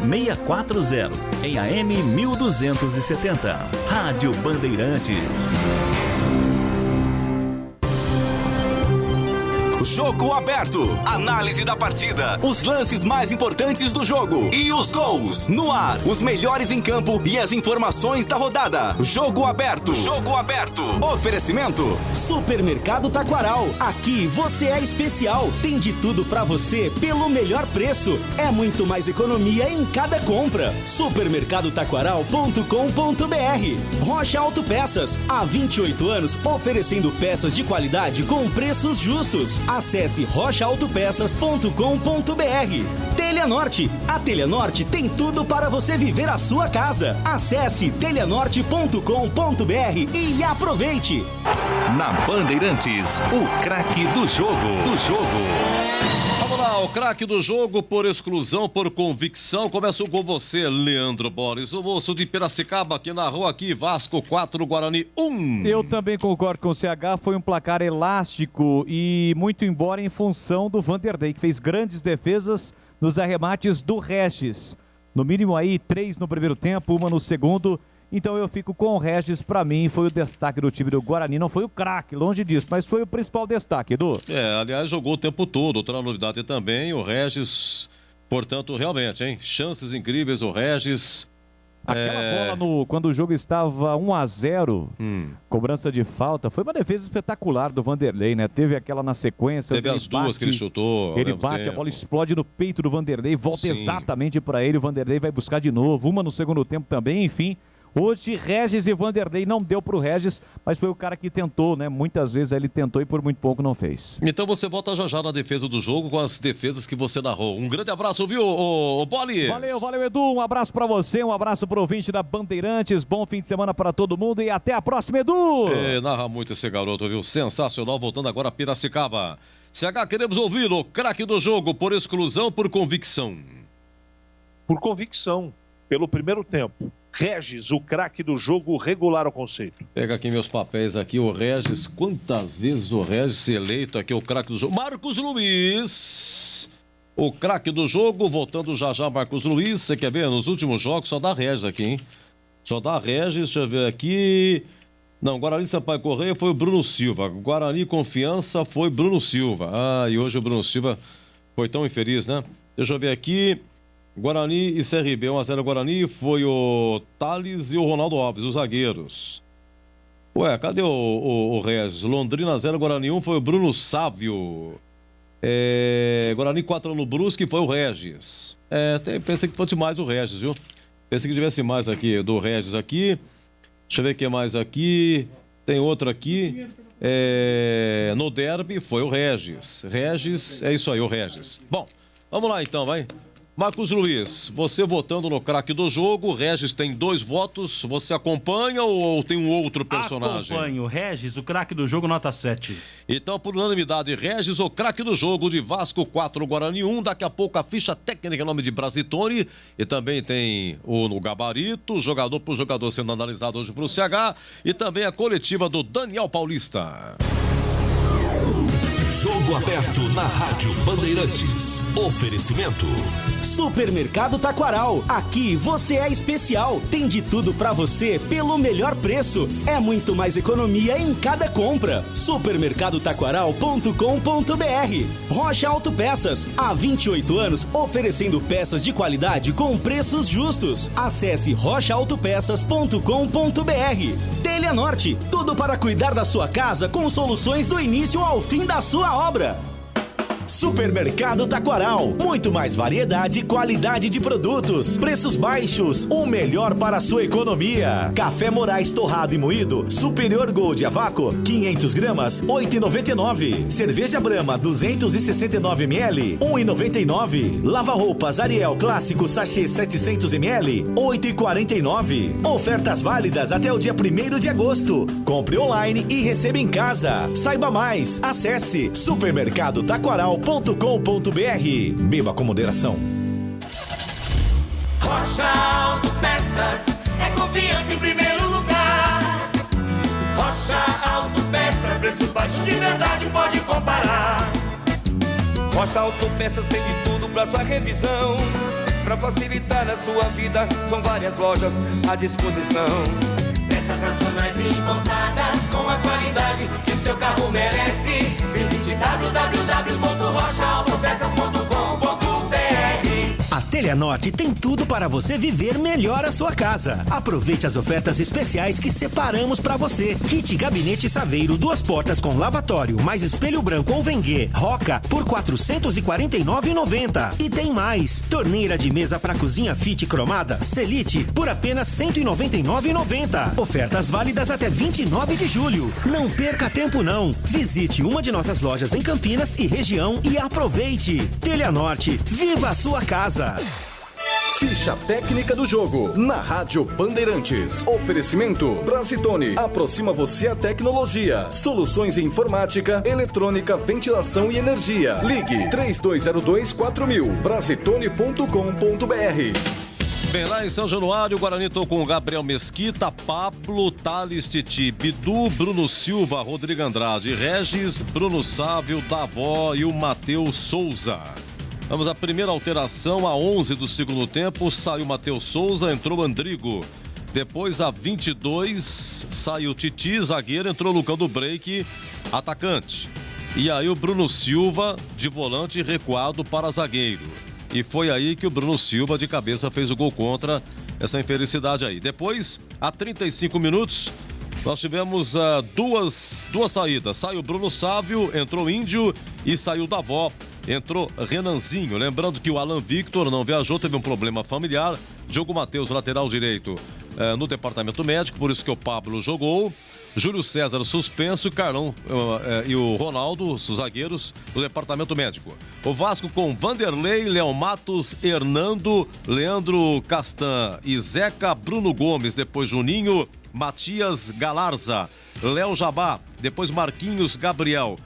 640, em AM 1270. Rádio Bandeirantes. Jogo aberto. Análise da partida. Os lances mais importantes do jogo. E os gols. No ar. Os melhores em campo e as informações da rodada. Jogo aberto. Jogo aberto. Oferecimento. Supermercado Taquaral. Aqui você é especial. Tem de tudo pra você pelo melhor preço. É muito mais economia em cada compra. Supermercadotaquaral.com.br. Rocha Autopeças. Há 28 anos oferecendo peças de qualidade com preços justos. Acesse rochaautopeças.com.br. Telha Norte. A Telha Norte tem tudo para você viver a sua casa. Acesse telhanorte.com.br e aproveite. Na Bandeirantes, o craque do jogo. Vamos lá, o craque do jogo por exclusão, por convicção. Começa com você, Leandro Borges, o moço de Piracicaba, que narrou aqui, Vasco 4, Guarani 1. Eu também concordo com o CH, foi um placar elástico e muito embora em função do Vanderlei, que fez grandes defesas nos arremates do Regis. No mínimo aí 3 no primeiro tempo, 1 no segundo. Então eu fico com o Regis, pra mim foi o destaque do time do Guarani, não foi o craque, longe disso, mas foi o principal destaque, Edu. Aliás, jogou o tempo todo, outra novidade também, o Regis, portanto, realmente, hein, chances incríveis do Regis. Aquela bola quando o jogo estava 1-0, cobrança de falta, foi uma defesa espetacular do Vanderlei, né? Teve aquela na sequência. Teve as duas que ele chutou. Ele bate, a bola explode no peito do Vanderlei, volta exatamente para ele, o Vanderlei vai buscar de novo, uma no segundo tempo também, enfim. Hoje, Regis e Vanderlei não deu pro Regis, mas foi o cara que tentou, né? Muitas vezes ele tentou e por muito pouco não fez. Então você volta já na defesa do jogo com as defesas que você narrou. Um grande abraço, viu, ô Bolis? Valeu, Edu. Um abraço pra você, um abraço pro ouvinte da Bandeirantes. Bom fim de semana para todo mundo e até a próxima, Edu! Narra muito esse garoto, viu? Sensacional, voltando agora a Piracicaba. CH, queremos ouvi-lo. Craque do jogo, por exclusão, por convicção. Por convicção, pelo primeiro tempo. Regis, o craque do jogo, regular o conceito. Pega aqui meus papéis aqui, o Regis, quantas vezes o Regis eleito aqui o craque do jogo? Marcos Luiz, o craque do jogo, voltando já Marcos Luiz, você quer ver? Nos últimos jogos só dá Regis aqui, hein? Só dá Regis, deixa eu ver aqui. Não, Guarani Sampaio Correia foi o Bruno Silva, Guarani Confiança foi Bruno Silva. E hoje o Bruno Silva foi tão infeliz, né? Deixa eu ver aqui. Guarani e CRB, 1x0 Guarani, foi o Thales e o Ronaldo Alves, os zagueiros. Ué, cadê o Regis? Londrina 0, Guarani 1, foi o Bruno Sávio. Guarani 4 no Brusque, foi o Regis. Pensei que fosse mais o Regis, viu? Pensei que tivesse mais aqui, do Regis aqui. Deixa eu ver o que mais aqui. Tem outro aqui. No derby foi o Regis. Regis, é isso aí, o Regis. Bom, vamos lá então, vai. Marcos Luiz, você votando no craque do jogo, o Regis tem 2 votos, você acompanha ou tem um outro personagem? Acompanho, Regis, o craque do jogo, nota 7. Então, por unanimidade, Regis, o craque do jogo de Vasco 4, Guarani 1, daqui a pouco a ficha técnica em nome de Brasitone, e também tem no gabarito, jogador por jogador sendo analisado hoje para o CH, e também a coletiva do Daniel Paulista. Jogo aberto na Rádio Bandeirantes. Oferecimento. Supermercado Taquaral. Aqui você é especial. Tem de tudo pra você pelo melhor preço. É muito mais economia em cada compra. Supermercadotaquaral.com.br. Rocha Autopeças. Há 28 anos oferecendo peças de qualidade com preços justos. Acesse rochaautopeças.com.br. Telha Norte. Tudo para cuidar da sua casa com soluções do início ao fim da sua obra. Supermercado Taquaral. Muito mais variedade e qualidade de produtos. Preços baixos. O melhor para a sua economia. Café Moraes torrado e moído. Superior Gold a vácuo. 500 gramas. 8,99. Cerveja Brahma 269 ml. 1,99. Lava-roupas Ariel Clássico Sachê 700 ml. 8,49. Ofertas válidas até o dia 1º de agosto. Compre online e receba em casa. Saiba mais. Acesse supermercadotaquaral.com.br. Beba com moderação. Rocha Autopeças é confiança em primeiro lugar. Rocha Autopeças, preço baixo de verdade, pode comparar. Rocha Autopeças tem de tudo pra sua revisão. Pra facilitar a sua vida, são várias lojas à disposição. Peças nacionais e importadas com a qualidade que o seu carro merece. Visite www.rochaautopeças.com.br. A Telha Norte tem tudo para você viver melhor a sua casa. Aproveite as ofertas especiais que separamos para você. Kit Gabinete Saveiro, 2 portas com lavatório, mais espelho branco ou Vengue, Roca, por R$ 449,90. E tem mais. Torneira de mesa para cozinha Fit cromada, Selite, por apenas R$ 199,90. Ofertas válidas até 29 de julho. Não perca tempo não. Visite uma de nossas lojas em Campinas e região e aproveite. Telha Norte, viva a sua casa. Ficha técnica do jogo na Rádio Bandeirantes. Oferecimento Brasitone. Aproxima você a tecnologia. Soluções em informática, eletrônica, ventilação e energia. Ligue 3202-4000. Brasitone.com.br. Bem, lá em São Januário, o Guarani tô com Gabriel Mesquita, Pablo, Thales, Titi, Bidu, Bruno Silva, Rodrigo Andrade, Regis, Bruno Sávio, Davó e o Matheus Souza. Vamos à primeira alteração, a 11 do segundo tempo, saiu Matheus Souza, entrou Andrigo. Depois, a 22, saiu Titi, zagueiro, entrou Lucão do Break, atacante. E aí o Bruno Silva, de volante, recuado para zagueiro. E foi aí que o Bruno Silva, de cabeça, fez o gol contra essa infelicidade aí. Depois, a 35 minutos, nós tivemos duas saídas. Saiu Bruno Sávio, entrou Índio e saiu Davó. Entrou Renanzinho. Lembrando que o Alan Victor não viajou, teve um problema familiar. Diogo Matheus, lateral direito, no departamento médico, por isso que o Pablo jogou. Júlio César suspenso, Carlão e o Ronaldo, os zagueiros, do departamento médico. O Vasco com Vanderlei, Léo Matos, Hernando, Leandro Castan e Zeca, Bruno Gomes, depois Juninho, Matias Galarza, Léo Jabá, depois Marquinhos Gabriel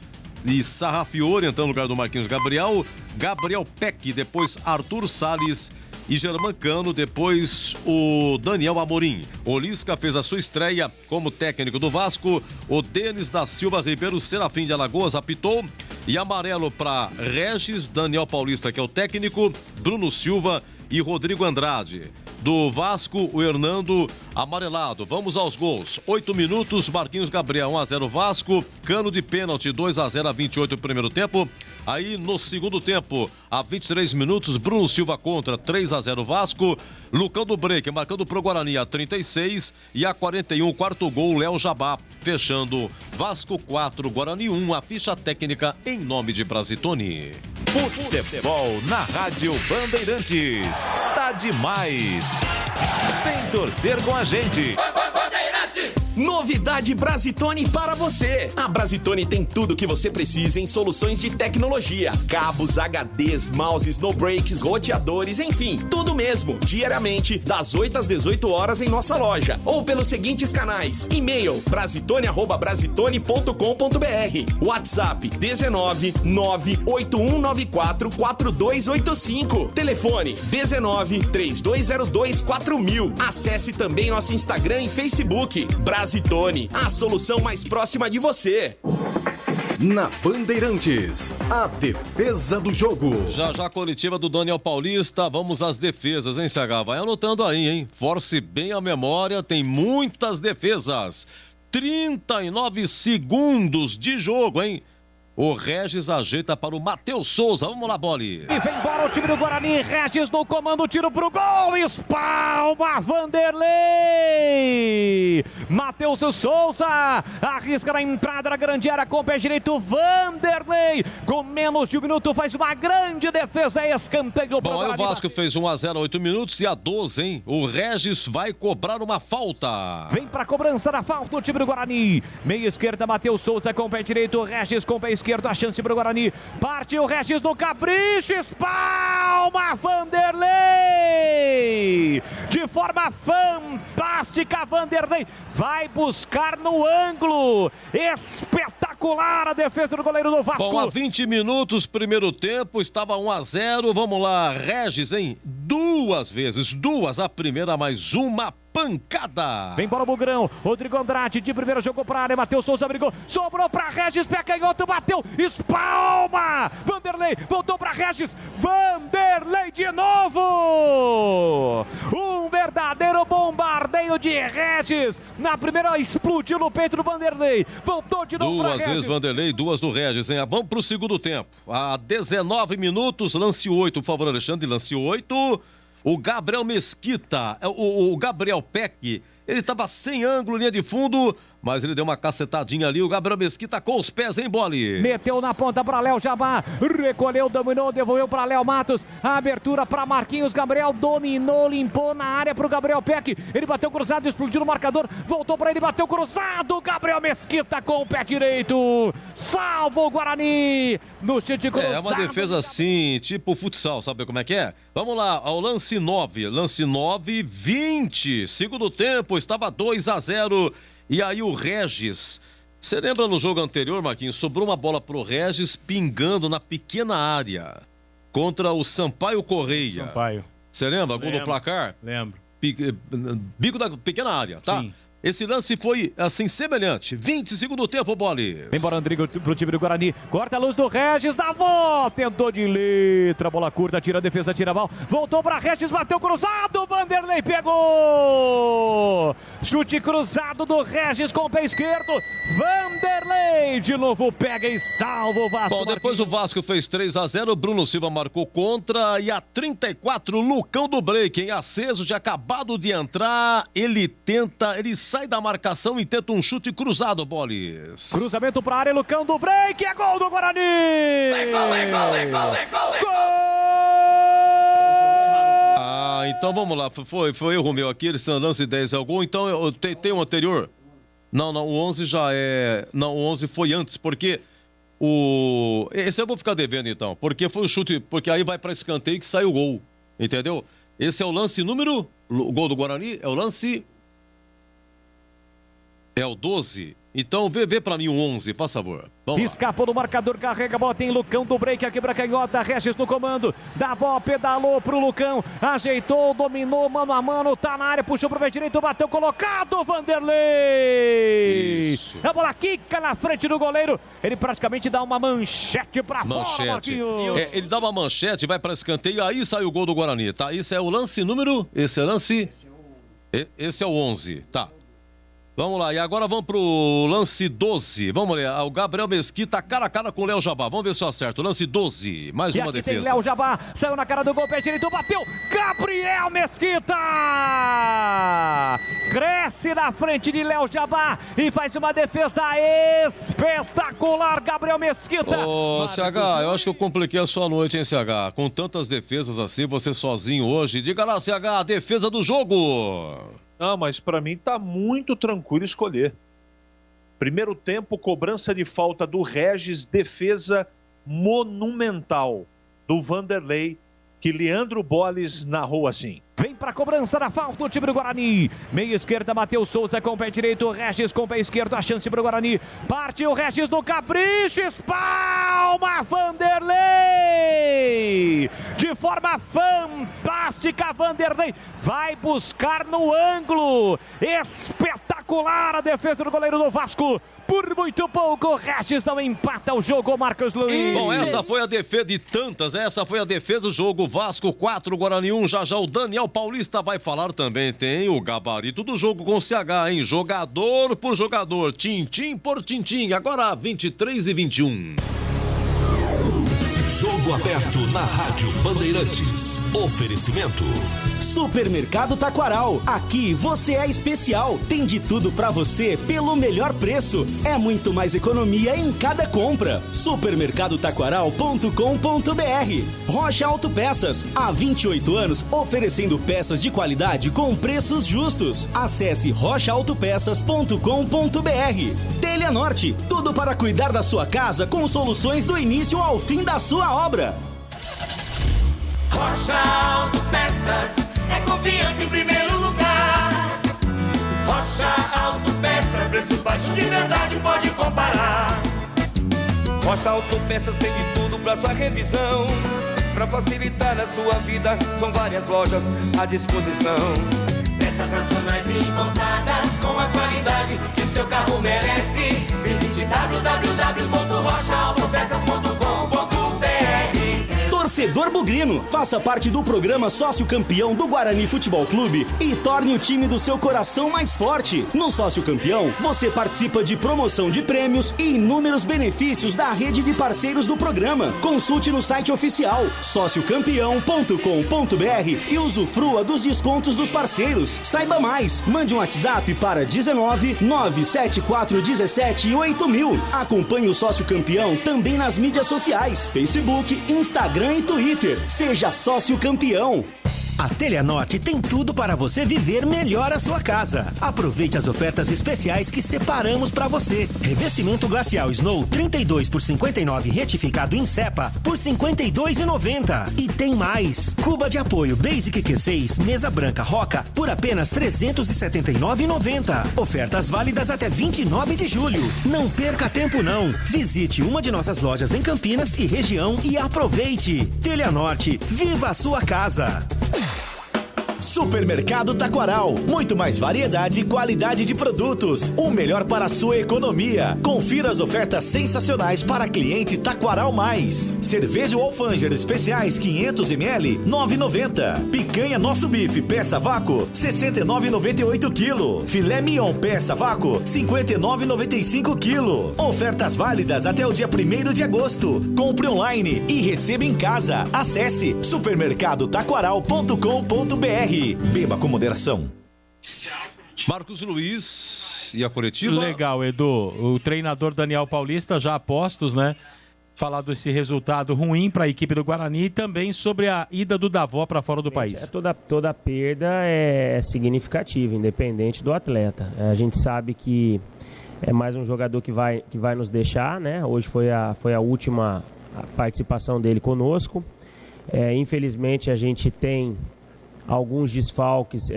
e Sarrafiore, entrando no lugar do Marquinhos Gabriel, Gabriel Peck, depois Arthur Salles e Germancano, depois o Daniel Amorim. O Lisca fez a sua estreia como técnico do Vasco. O Denis da Silva Ribeiro Serafim de Alagoas apitou. E amarelo para Regis, Daniel Paulista, que é o técnico, Bruno Silva e Rodrigo Andrade. Do Vasco, o Hernando amarelado. Vamos aos gols. 8 minutos, Marquinhos Gabriel, 1-0 Vasco. Cano de pênalti, 2-0 a 28 no primeiro tempo. Aí no segundo tempo, a 23 minutos, Bruno Silva contra, 3-0 Vasco. Lucão do Break marcando pro Guarani a 36 e a 41, quarto gol, Léo Jabá. Fechando, Vasco 4, Guarani 1, a ficha técnica em nome de Brasitone. Futebol na Rádio Bandeirantes. Tá demais. Vem torcer com a gente. Novidade Brasitone para você. A Brasitone tem tudo que você precisa em soluções de tecnologia. Cabos, HDs, mouses, no breaks, roteadores, enfim, tudo mesmo. Diariamente, das 8 às 18 horas em nossa loja. Ou pelos seguintes canais. E-mail brasitone@brasitone.com.br. WhatsApp 19 98194 4285. Telefone 19 3202 4000. Acesse também nosso Instagram e Facebook. Brasitone, a solução mais próxima de você. Na Bandeirantes, a defesa do jogo. Já a coletiva do Daniel Paulista, vamos às defesas, hein, CH? Vai anotando aí, hein? Force bem a memória, tem muitas defesas. 39 segundos de jogo, hein? O Regis ajeita para o Matheus Souza. Vamos lá, Boli. E vem embora o time do Guarani. Regis no comando, tiro pro gol. Espalma Vanderlei. Matheus Souza arrisca na entrada da grande área com o pé direito. Vanderlei, com menos de um minuto, faz uma grande defesa. Escanteio pro Guarani. Bom, aí o Vasco fez 1-0 a 8 minutos e a 12, hein? O Regis vai cobrar uma falta. Vem pra cobrança da falta o time do Guarani. Meia esquerda, Matheus Souza com o pé direito. Regis com o pé esquerdo, a chance para o Guarani. Partiu o Regis no capricho, espalma Vanderlei. De forma fantástica, Vanderlei vai buscar no ângulo. Espetacular a defesa do goleiro do Vasco. Bom, há 20 minutos, primeiro tempo, estava 1-0. Vamos lá, Regis, hein? Duas, a primeira mais uma pancada. Vem para o Bugrão, Rodrigo Andrade de primeiro jogou para a área, Matheus Souza brigou, sobrou para Regis, pé canhoto, bateu, espalma, Vanderlei, voltou para Regis, Vanderlei de novo, um verdadeiro bombardeio de Regis, na primeira explodiu no peito do Vanderlei, voltou de novo para Regis. Duas vezes Vanderlei, duas do Regis, hein? Vamos para o segundo tempo, há 19 minutos, lance 8, por favor, Alexandre, lance 8. O Gabriel Mesquita, o Gabriel Peck, ele estava sem ângulo, linha de fundo, mas ele deu uma cacetadinha ali. O Gabriel Mesquita com os pés em Boli. Meteu na ponta para Léo Jabá, recolheu, dominou, devolveu para Léo Matos. A abertura para Marquinhos Gabriel, dominou, limpou na área para o Gabriel Peck. Ele bateu cruzado, explodiu no marcador, voltou para ele, bateu cruzado. Gabriel Mesquita com o pé direito, salva o Guarani no chute cruzado. É uma defesa assim, tipo futsal, sabe como é que é? Vamos lá, ao lance 9, 20, segundo tempo, estava 2-0. E aí o Regis, você lembra no jogo anterior, Marquinhos, sobrou uma bola pro Regis pingando na pequena área contra o Sampaio Correia. Você lembra? Gol do placar? Lembro. Bico da pequena área, tá? Sim. Esse lance foi, assim, semelhante. 20 segundo tempo, Bolis. Vem embora, Andrigo, pro time do Guarani. Corta a luz do Regis, dá volta. Tentou de letra, bola curta, tira a defesa, tira a bola. Voltou pra Regis, bateu cruzado. Vanderlei pegou. Chute cruzado do Regis com o pé esquerdo. Vanderlei de novo pega e salva o Vasco. Bom, depois o Vasco fez 3-0. Bruno Silva marcou contra. E a 34, Lucão do Break, em aceso, tinha acabado de entrar. Ele sai da marcação e tenta um chute cruzado, Bolis. Cruzamento pra área, Lucão do Break, é gol do Guarani! É gol! Gol! Ah, então vamos lá, foi erro meu aqui, esse lance 10 é o gol, então tem um anterior? Não, o 11 já é... Não, o 11 foi antes, porque esse eu vou ficar devendo então, porque foi o chute, porque aí vai pra escanteio que sai o gol, entendeu? Esse é o lance número... O gol do Guarani é o lance... É o 12. Então vê pra mim o 11, faz favor. Escapou do marcador, carrega a bola, tem Lucão do Break aqui pra canhota, Regis no comando, dá a bola, pedalou pro Lucão, ajeitou, dominou, mano a mano, tá na área, puxou pro pé direito, bateu colocado, Vanderlei! Isso. A bola quica na frente do goleiro, ele praticamente dá uma manchete pra fora, Marquinhos. Ele dá uma manchete, vai pra escanteio, aí sai o gol do Guarani, tá? Esse é o lance número... Esse é o lance... Esse é o 11, tá. Vamos lá, e agora vamos pro lance 12. Vamos ler, o Gabriel Mesquita cara a cara com o Léo Jabá. Vamos ver se eu acerto. Lance 12, mais uma defesa. Tem Léo Jabá, saiu na cara do gol, pé direito, bateu. Gabriel Mesquita! Cresce na frente de Léo Jabá e faz uma defesa espetacular, Gabriel Mesquita. Ô, CH, eu acho que eu compliquei a sua noite, hein, CH? Com tantas defesas assim, você sozinho hoje. Diga lá, CH, a defesa do jogo. Não, mas para mim tá muito tranquilo escolher. Primeiro tempo, cobrança de falta do Regis, defesa monumental do Vanderlei, que Leandro Bolles narrou assim. Vem para a cobrança da falta o time do Guarani. Meia esquerda, Matheus Souza com o pé direito. Regis com o pé esquerdo, a chance para o Guarani. Partiu o Regis no capricho. Espalma Vanderlei. De forma fantástica, Vanderlei vai buscar no ângulo. Espetacular a defesa do goleiro do Vasco. Por muito pouco, o Regis não empata o jogo, Marcos Luiz. Bom, essa foi a defesa de tantas. Essa foi a defesa do jogo. Vasco 4, Guarani 1. Já o Daniel Paulista vai falar também. Tem o gabarito do jogo com o CH, hein? Jogador por jogador, tintim por tintim. Agora 23:21. Jogo aberto na Rádio Bandeirantes. Oferecimento. Supermercado Taquaral. Aqui você é especial. Tem de tudo pra você pelo melhor preço. É muito mais economia em cada compra. Supermercadotaquaral.com.br. Rocha Autopeças. Há 28 anos oferecendo peças de qualidade com preços justos. Acesse rochaautopeças.com.br. Telha Norte. Tudo para cuidar da sua casa com soluções do início ao fim da sua obra. Rocha Autopeças é confiança em primeiro lugar. Rocha Autopeças, preço baixo de verdade, pode comparar. Rocha Autopeças tem de tudo pra sua revisão. Pra facilitar a sua vida, são várias lojas à disposição. Peças nacionais e importadas com a qualidade que o seu carro merece. Visite www.rochaautopeças.com.br. Torcedor bugrino, faça parte do programa Sócio Campeão do Guarani Futebol Clube e torne o time do seu coração mais forte. No Sócio Campeão, você participa de promoção de prêmios e inúmeros benefícios da rede de parceiros do programa. Consulte no site oficial sociocampeão.com.br e usufrua dos descontos dos parceiros. Saiba mais, mande um WhatsApp para 19 974 17 8000. Acompanhe o Sócio Campeão também nas mídias sociais, Facebook, Instagram e Twitter. Seja sócio campeão. A Telha Norte tem tudo para você viver melhor a sua casa. Aproveite as ofertas especiais que separamos para você. Revestimento glacial Snow 32 por 59 retificado em cepa por R$ 52,90. E tem mais. Cuba de apoio Basic Q6 mesa branca Roca por apenas R$ 379,90. Ofertas válidas até 29 de julho. Não perca tempo não. Visite uma de nossas lojas em Campinas e região e aproveite. Telha Norte, viva a sua casa. Supermercado Taquaral. Muito mais variedade e qualidade de produtos. O melhor para a sua economia. Confira as ofertas sensacionais para cliente Taquaral Mais. Cerveja Alfanger especiais 500 ml, 9,90. Picanha Nosso Bife peça vácuo, 69,98 kg. Filé Mignon peça vácuo, 59,95 kg. Ofertas válidas até o dia 1º de agosto. Compre online e receba em casa. Acesse supermercadotaquaral.com.br. Beba com moderação. Marcos Luiz e a coletiva. Legal, Edu. O treinador Daniel Paulista já a postos, né? Falar desse resultado ruim para a equipe do Guarani e também sobre a ida do Davó para fora do país. Toda perda é significativa, independente do atleta. A gente sabe que é mais um jogador que vai nos deixar, né? Hoje foi a última participação dele conosco. Infelizmente a gente tem alguns desfalques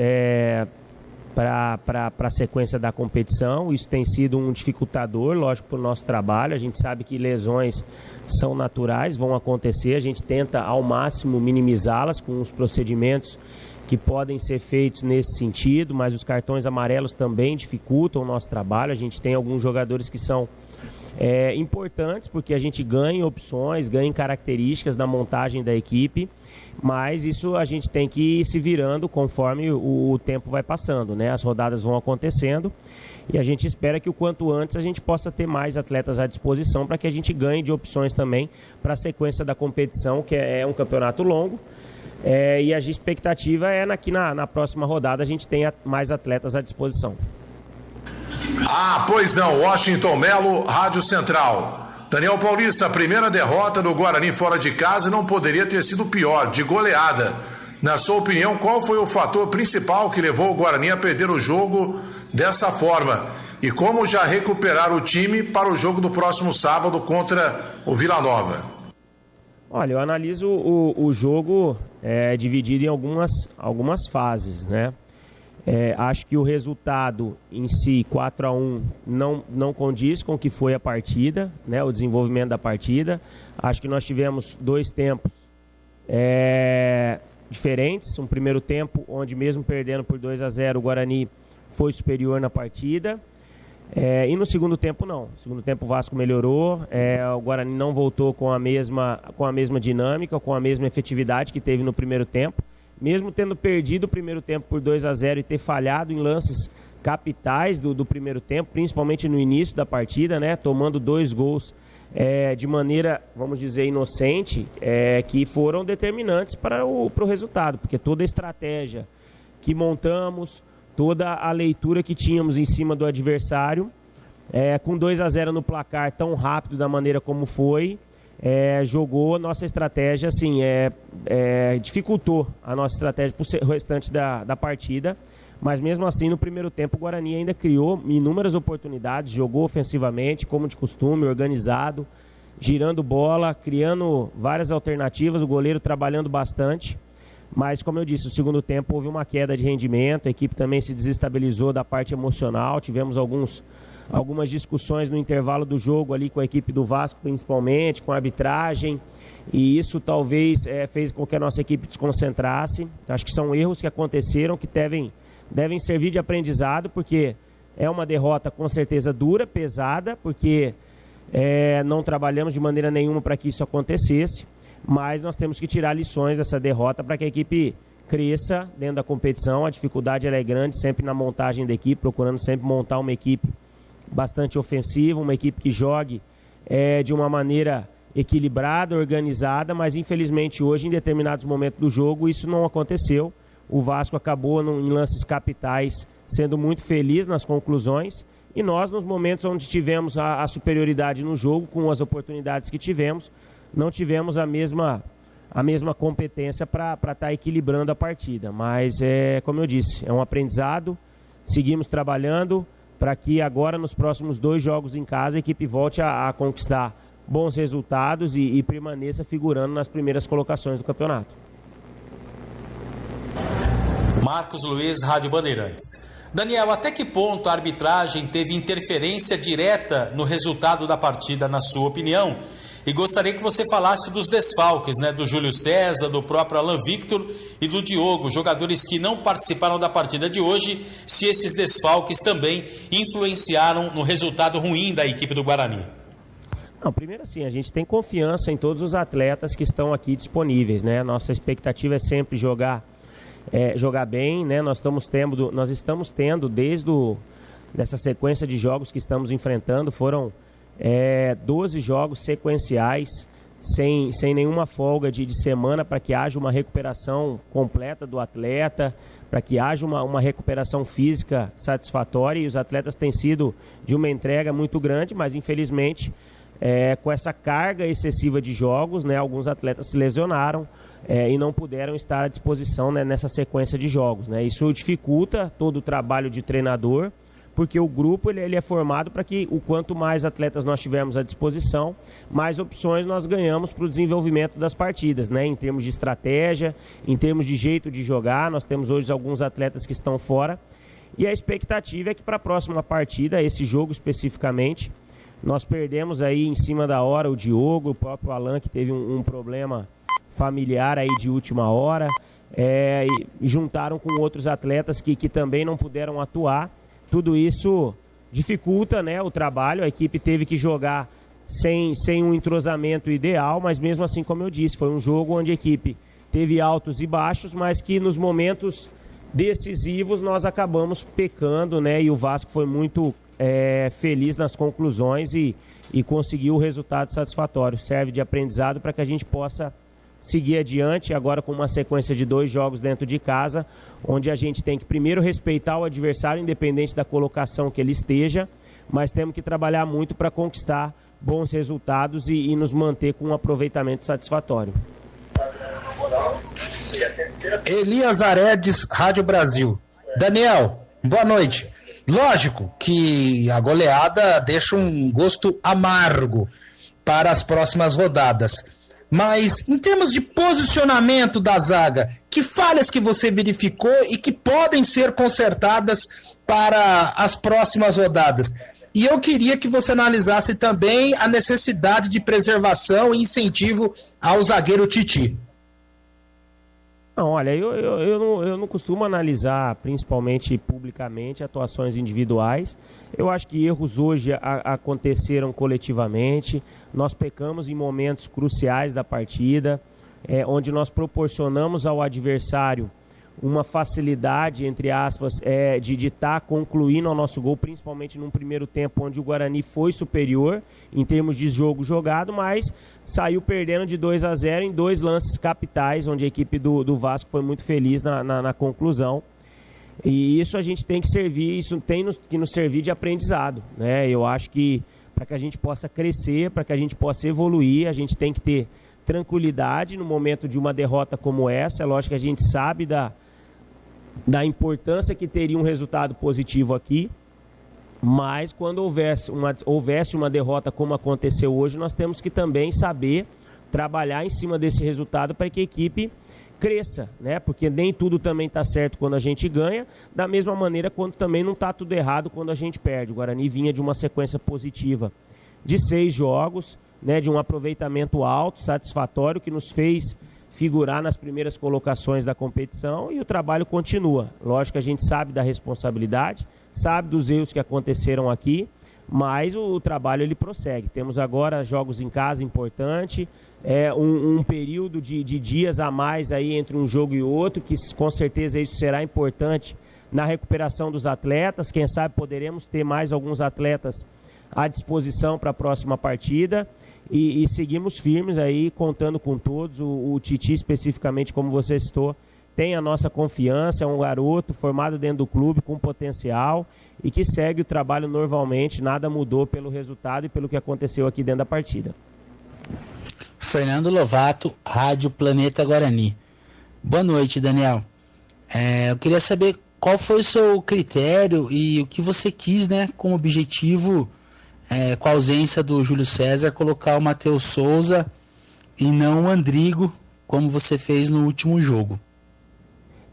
para a sequência da competição. Isso tem sido um dificultador, lógico, para o nosso trabalho. A gente sabe que lesões são naturais, vão acontecer. A gente tenta ao máximo minimizá-las com os procedimentos que podem ser feitos nesse sentido, mas os cartões amarelos também dificultam o nosso trabalho. A gente tem alguns jogadores que são importantes, porque a gente ganha opções, ganha características da montagem da equipe, mas isso a gente tem que ir se virando conforme o tempo vai passando, né? As rodadas vão acontecendo e a gente espera que o quanto antes a gente possa ter mais atletas à disposição para que a gente ganhe de opções também para a sequência da competição, que é um campeonato longo. E a expectativa é que na próxima rodada a gente tenha mais atletas à disposição. Pois não, Washington Melo, Rádio Central. Daniel Paulista, a primeira derrota do Guarani fora de casa não poderia ter sido pior, de goleada. Na sua opinião, qual foi o fator principal que levou o Guarani a perder o jogo dessa forma? E como já recuperar o time para o jogo do próximo sábado contra o Vila Nova? Olha, eu analiso o jogo dividido em algumas fases, né? Acho que o resultado em si, 4-1, não condiz com o que foi a partida, né, o desenvolvimento da partida. Acho que nós tivemos 2 tempos diferentes. Um primeiro tempo onde, mesmo perdendo por 2-0, o Guarani foi superior na partida. E no segundo tempo não. No segundo tempo o Vasco melhorou, o Guarani não voltou com a mesma dinâmica, com a mesma efetividade que teve no primeiro tempo. Mesmo tendo perdido o primeiro tempo por 2-0 e ter falhado em lances capitais do primeiro tempo, principalmente no início da partida, né, tomando 2 gols de maneira, vamos dizer, inocente, que foram determinantes para o resultado, porque toda a estratégia que montamos, toda a leitura que tínhamos em cima do adversário, com 2-0 no placar tão rápido da maneira como foi, jogou nossa estratégia, assim, dificultou a nossa estratégia para o restante da partida, mas mesmo assim no primeiro tempo o Guarani ainda criou inúmeras oportunidades, jogou ofensivamente, como de costume, organizado, girando bola, criando várias alternativas, o goleiro trabalhando bastante, mas como eu disse, no segundo tempo houve uma queda de rendimento, a equipe também se desestabilizou da parte emocional, tivemos algumas discussões no intervalo do jogo ali com a equipe do Vasco, principalmente, com a arbitragem, e isso talvez fez com que a nossa equipe desconcentrasse. Acho que são erros que aconteceram, que devem servir de aprendizado, porque é uma derrota com certeza dura, pesada, porque não trabalhamos de maneira nenhuma para que isso acontecesse, mas nós temos que tirar lições dessa derrota para que a equipe cresça dentro da competição. A dificuldade ela é grande sempre na montagem da equipe, procurando sempre montar uma equipe bastante ofensiva, uma equipe que jogue de uma maneira equilibrada, organizada, mas infelizmente hoje, em determinados momentos do jogo, isso não aconteceu. O Vasco acabou em lances capitais sendo muito feliz nas conclusões, e nós, nos momentos onde tivemos a superioridade no jogo, com as oportunidades que tivemos, não tivemos a mesma competência para estar equilibrando a partida. Mas, como eu disse, é um aprendizado, seguimos trabalhando para que agora, nos próximos 2 jogos em casa, a equipe volte a conquistar bons resultados e permaneça figurando nas primeiras colocações do campeonato. Marcos Luiz, Rádio Bandeirantes. Daniel, até que ponto a arbitragem teve interferência direta no resultado da partida, na sua opinião? E gostaria que você falasse dos desfalques, né? Do Júlio César, do próprio Alan Victor e do Diogo, jogadores que não participaram da partida de hoje, se esses desfalques também influenciaram no resultado ruim da equipe do Guarani. Não, primeiro assim, a gente tem confiança em todos os atletas que estão aqui disponíveis, né? Nossa expectativa é sempre jogar bem, né? Nós estamos tendo desde dessa sequência de jogos que estamos enfrentando, foram 12 jogos sequenciais, sem nenhuma folga de semana, para que haja uma recuperação completa do atleta, para que haja uma recuperação física satisfatória, e os atletas têm sido de uma entrega muito grande, mas infelizmente com essa carga excessiva de jogos, né, alguns atletas se lesionaram e não puderam estar à disposição, né, nessa sequência de jogos, né. Isso dificulta todo o trabalho de treinador, porque o grupo ele é formado para que o quanto mais atletas nós tivermos à disposição, mais opções nós ganhamos para o desenvolvimento das partidas, né? Em termos de estratégia, em termos de jeito de jogar. Nós temos hoje alguns atletas que estão fora, e a expectativa é que para a próxima partida, esse jogo especificamente, nós perdemos aí em cima da hora o Diogo, o próprio Alan, que teve um problema familiar aí de última hora, e juntaram com outros atletas que também não puderam atuar. Tudo isso dificulta, né, o trabalho. A equipe teve que jogar sem um entrosamento ideal, mas mesmo assim, como eu disse, foi um jogo onde a equipe teve altos e baixos, mas que nos momentos decisivos nós acabamos pecando, né, e o Vasco foi muito feliz nas conclusões e conseguiu o resultado satisfatório. Serve de aprendizado para que a gente possa seguir adiante, agora com uma sequência de 2 jogos dentro de casa, onde a gente tem que primeiro respeitar o adversário, independente da colocação que ele esteja, mas temos que trabalhar muito para conquistar bons resultados e nos manter com um aproveitamento satisfatório. Elias Aredes, Rádio Brasil. Daniel, boa noite. Lógico que a goleada deixa um gosto amargo para as próximas rodadas. Mas, em termos de posicionamento da zaga, que falhas que você verificou e que podem ser consertadas para as próximas rodadas? E eu queria que você analisasse também a necessidade de preservação e incentivo ao zagueiro Titi. Não, olha, eu não costumo analisar, principalmente publicamente, atuações individuais. Eu acho que erros hoje aconteceram coletivamente. Nós pecamos em momentos cruciais da partida, onde nós proporcionamos ao adversário uma facilidade, entre aspas, de estar concluindo o nosso gol, principalmente num primeiro tempo onde o Guarani foi superior em termos de jogo jogado, mas saiu perdendo de 2-0 em 2 lances capitais, onde a equipe do Vasco foi muito feliz na conclusão. E isso a gente tem que servir, isso tem que nos servir de aprendizado, né? Eu acho que para que a gente possa crescer, para que a gente possa evoluir, a gente tem que ter tranquilidade no momento de uma derrota como essa. É lógico que a gente sabe da importância que teria um resultado positivo aqui, mas quando houvesse uma derrota como aconteceu hoje, nós temos que também saber trabalhar em cima desse resultado para que a equipe cresça, né? Porque nem tudo também está certo quando a gente ganha, da mesma maneira quando também não está tudo errado quando a gente perde. O Guarani vinha de uma sequência positiva de 6 jogos, né, de um aproveitamento alto, satisfatório, que nos fez figurar nas primeiras colocações da competição, e o trabalho continua. Lógico que a gente sabe da responsabilidade, sabe dos erros que aconteceram aqui, mas o trabalho ele prossegue. Temos agora jogos em casa importante, um período de dias a mais aí entre um jogo e outro, que com certeza isso será importante na recuperação dos atletas. Quem sabe poderemos ter mais alguns atletas à disposição para a próxima partida. E seguimos firmes aí, contando com todos. O Titi, especificamente, como você citou, tem a nossa confiança, é um garoto formado dentro do clube, com potencial, e que segue o trabalho normalmente. Nada mudou pelo resultado e pelo que aconteceu aqui dentro da partida. Fernando Lovato, Rádio Planeta Guarani. Boa noite, Daniel. Eu queria saber qual foi o seu critério e o que você quis, né, com o objetivo... com a ausência do Júlio César, colocar o Matheus Souza e não o Andrigo, como você fez no último jogo.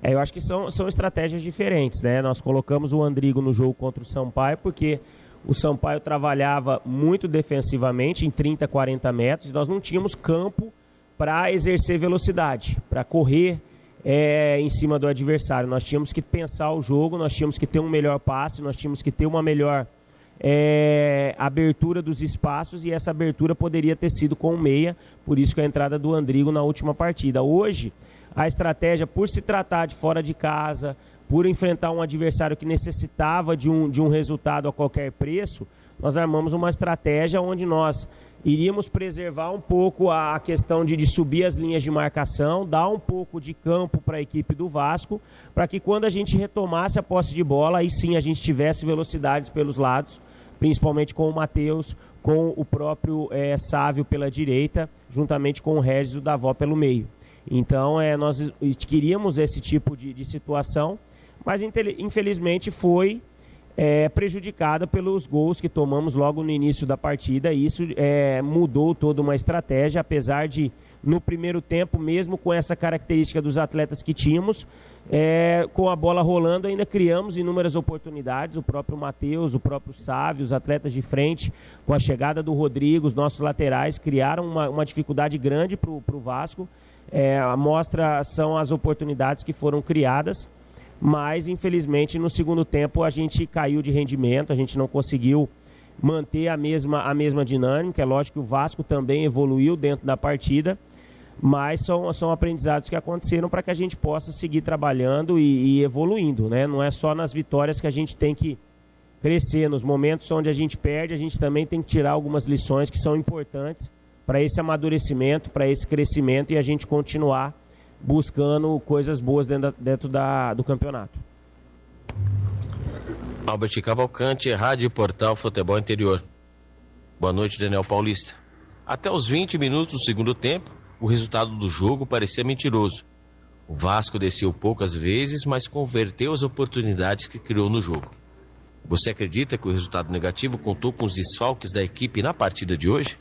Eu acho que são estratégias diferentes, né? Nós colocamos o Andrigo no jogo contra o Sampaio, porque o Sampaio trabalhava muito defensivamente, em 30, 40 metros, e nós não tínhamos campo para exercer velocidade, para correr em cima do adversário. Nós tínhamos que pensar o jogo, nós tínhamos que ter um melhor passe, nós tínhamos que ter uma melhor... abertura dos espaços, e essa abertura poderia ter sido com o meia, por isso que a entrada do Andrigo na última partida. Hoje, a estratégia, por se tratar de fora de casa, por enfrentar um adversário que necessitava de um resultado a qualquer preço, nós armamos uma estratégia onde nós iríamos preservar um pouco a questão de subir as linhas de marcação, dar um pouco de campo para a equipe do Vasco, para que quando a gente retomasse a posse de bola, aí sim a gente tivesse velocidades pelos lados, principalmente com o Matheus, com o próprio Sávio pela direita, juntamente com o Regis e o Davó pelo meio. Então, nós queríamos esse tipo de situação, mas infelizmente foi prejudicada pelos gols que tomamos logo no início da partida, e isso mudou toda uma estratégia, apesar de, no primeiro tempo, mesmo com essa característica dos atletas que tínhamos, com a bola rolando, ainda criamos inúmeras oportunidades. O próprio Matheus, o próprio Sávio, os atletas de frente, com a chegada do Rodrigo, os nossos laterais, criaram uma dificuldade grande para o Vasco. A mostra são as oportunidades que foram criadas, mas infelizmente no segundo tempo a gente caiu de rendimento, a gente não conseguiu manter a mesma dinâmica. É lógico que o Vasco também evoluiu dentro da partida, mas são aprendizados que aconteceram para que a gente possa seguir trabalhando e evoluindo, né? Não é só nas vitórias que a gente tem que crescer, nos momentos onde a gente perde, a gente também tem que tirar algumas lições que são importantes para esse amadurecimento, para esse crescimento e a gente continuar buscando coisas boas dentro do campeonato. Albert Cavalcante, Rádio Portal Futebol Interior. Boa noite, Daniel Paulista. Até os 20 minutos do segundo tempo, o resultado do jogo parecia mentiroso. O Vasco desceu poucas vezes, mas converteu as oportunidades que criou no jogo. Você acredita que o resultado negativo contou com os desfalques da equipe na partida de hoje?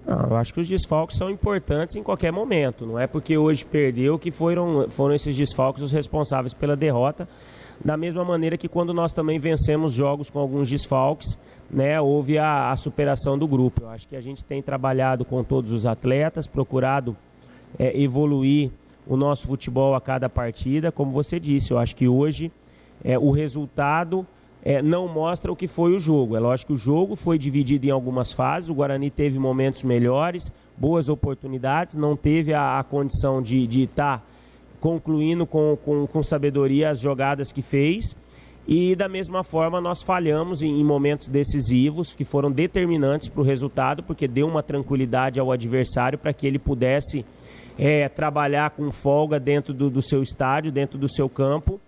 Eu acho que os desfalques são importantes em qualquer momento. Não é porque hoje perdeu que foram esses desfalques os responsáveis pela derrota. Da mesma maneira que quando nós também vencemos jogos com alguns desfalques, né, houve a superação do grupo. Eu acho que a gente tem trabalhado com todos os atletas, procurado evoluir o nosso futebol a cada partida. Como você disse, eu acho que hoje o resultado não mostra o que foi o jogo. É lógico que o jogo foi dividido em algumas fases, o Guarani teve momentos melhores, boas oportunidades, não teve a condição de estar concluindo com sabedoria as jogadas que fez, e da mesma forma nós falhamos em momentos decisivos que foram determinantes para o resultado, porque deu uma tranquilidade ao adversário para que ele pudesse trabalhar com folga dentro do seu estádio, dentro do seu campo,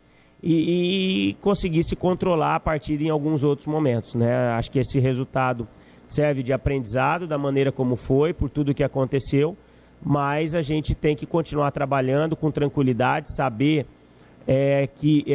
e conseguisse controlar a partida em alguns outros momentos, né? Acho que esse resultado serve de aprendizado da maneira como foi, por tudo que aconteceu, mas a gente tem que continuar trabalhando com tranquilidade, saber que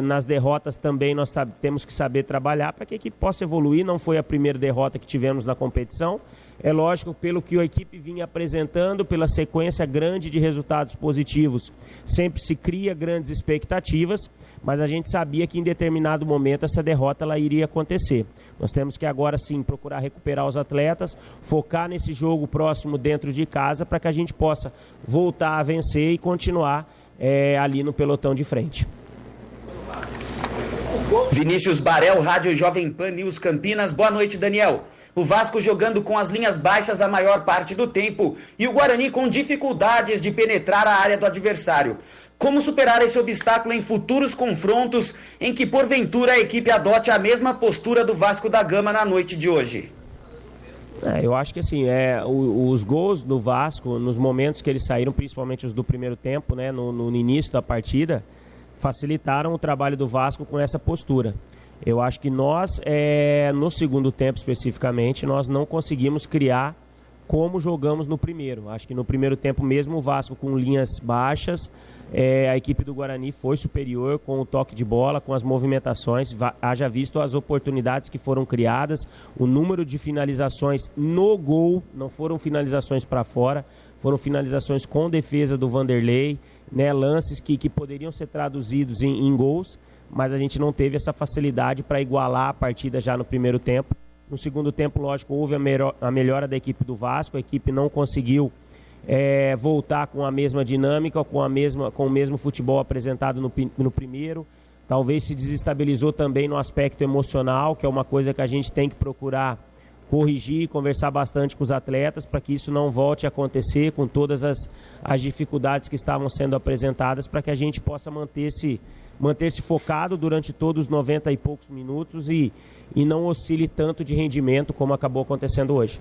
nas derrotas também nós temos que saber trabalhar para que a equipe possa evoluir. Não foi a primeira derrota que tivemos na competição. É lógico, pelo que a equipe vinha apresentando, pela sequência grande de resultados positivos, sempre se cria grandes expectativas, mas a gente sabia que em determinado momento essa derrota ela iria acontecer. Nós temos que agora sim procurar recuperar os atletas, focar nesse jogo próximo dentro de casa para que a gente possa voltar a vencer e continuar ali no pelotão de frente. Vinícius Barel, Rádio Jovem Pan News Campinas. Boa noite, Daniel. O Vasco jogando com as linhas baixas a maior parte do tempo e o Guarani com dificuldades de penetrar a área do adversário. Como superar esse obstáculo em futuros confrontos em que, porventura, a equipe adote a mesma postura do Vasco da Gama na noite de hoje? Eu acho que assim, os gols do Vasco, nos momentos que eles saíram, principalmente os do primeiro tempo, né, no início da partida, facilitaram o trabalho do Vasco com essa postura. Eu acho que nós, no segundo tempo especificamente, nós não conseguimos criar como jogamos no primeiro. Acho que no primeiro tempo, mesmo o Vasco com linhas baixas, a equipe do Guarani foi superior com o toque de bola, com as movimentações. Haja visto as oportunidades que foram criadas, o número de finalizações no gol, não foram finalizações para fora, foram finalizações com defesa do Vanderlei, né, lances que poderiam ser traduzidos em gols, mas a gente não teve essa facilidade para igualar a partida já no primeiro tempo. No segundo tempo, lógico, houve a melhora da equipe do Vasco, a equipe não conseguiu voltar com a mesma dinâmica, com o mesmo futebol apresentado no primeiro. Talvez se desestabilizou também no aspecto emocional, que é uma coisa que a gente tem que procurar corrigir, conversar bastante com os atletas para que isso não volte a acontecer, com todas as dificuldades que estavam sendo apresentadas, para que a gente possa manter-se focado durante todos os 90 e poucos minutos e não oscile tanto de rendimento como acabou acontecendo hoje.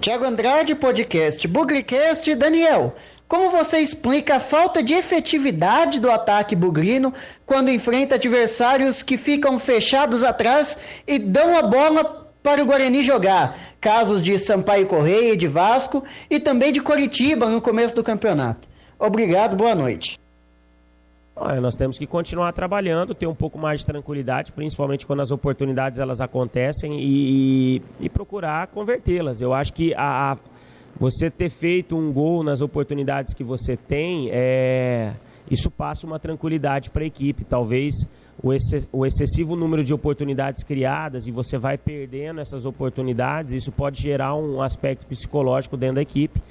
Thiago Andrade, podcast Bugricast. Daniel, como você explica a falta de efetividade do ataque bugrino quando enfrenta adversários que ficam fechados atrás e dão a bola para o Guarani jogar? Casos de Sampaio Correia, de Vasco e também de Coritiba no começo do campeonato. Obrigado, boa noite. Nós temos que continuar trabalhando, ter um pouco mais de tranquilidade, principalmente quando as oportunidades elas acontecem e procurar convertê-las. Eu acho que você ter feito um gol nas oportunidades que você tem, isso passa uma tranquilidade para a equipe. Talvez o excessivo número de oportunidades criadas e você vai perdendo essas oportunidades, isso pode gerar um aspecto psicológico dentro da equipe.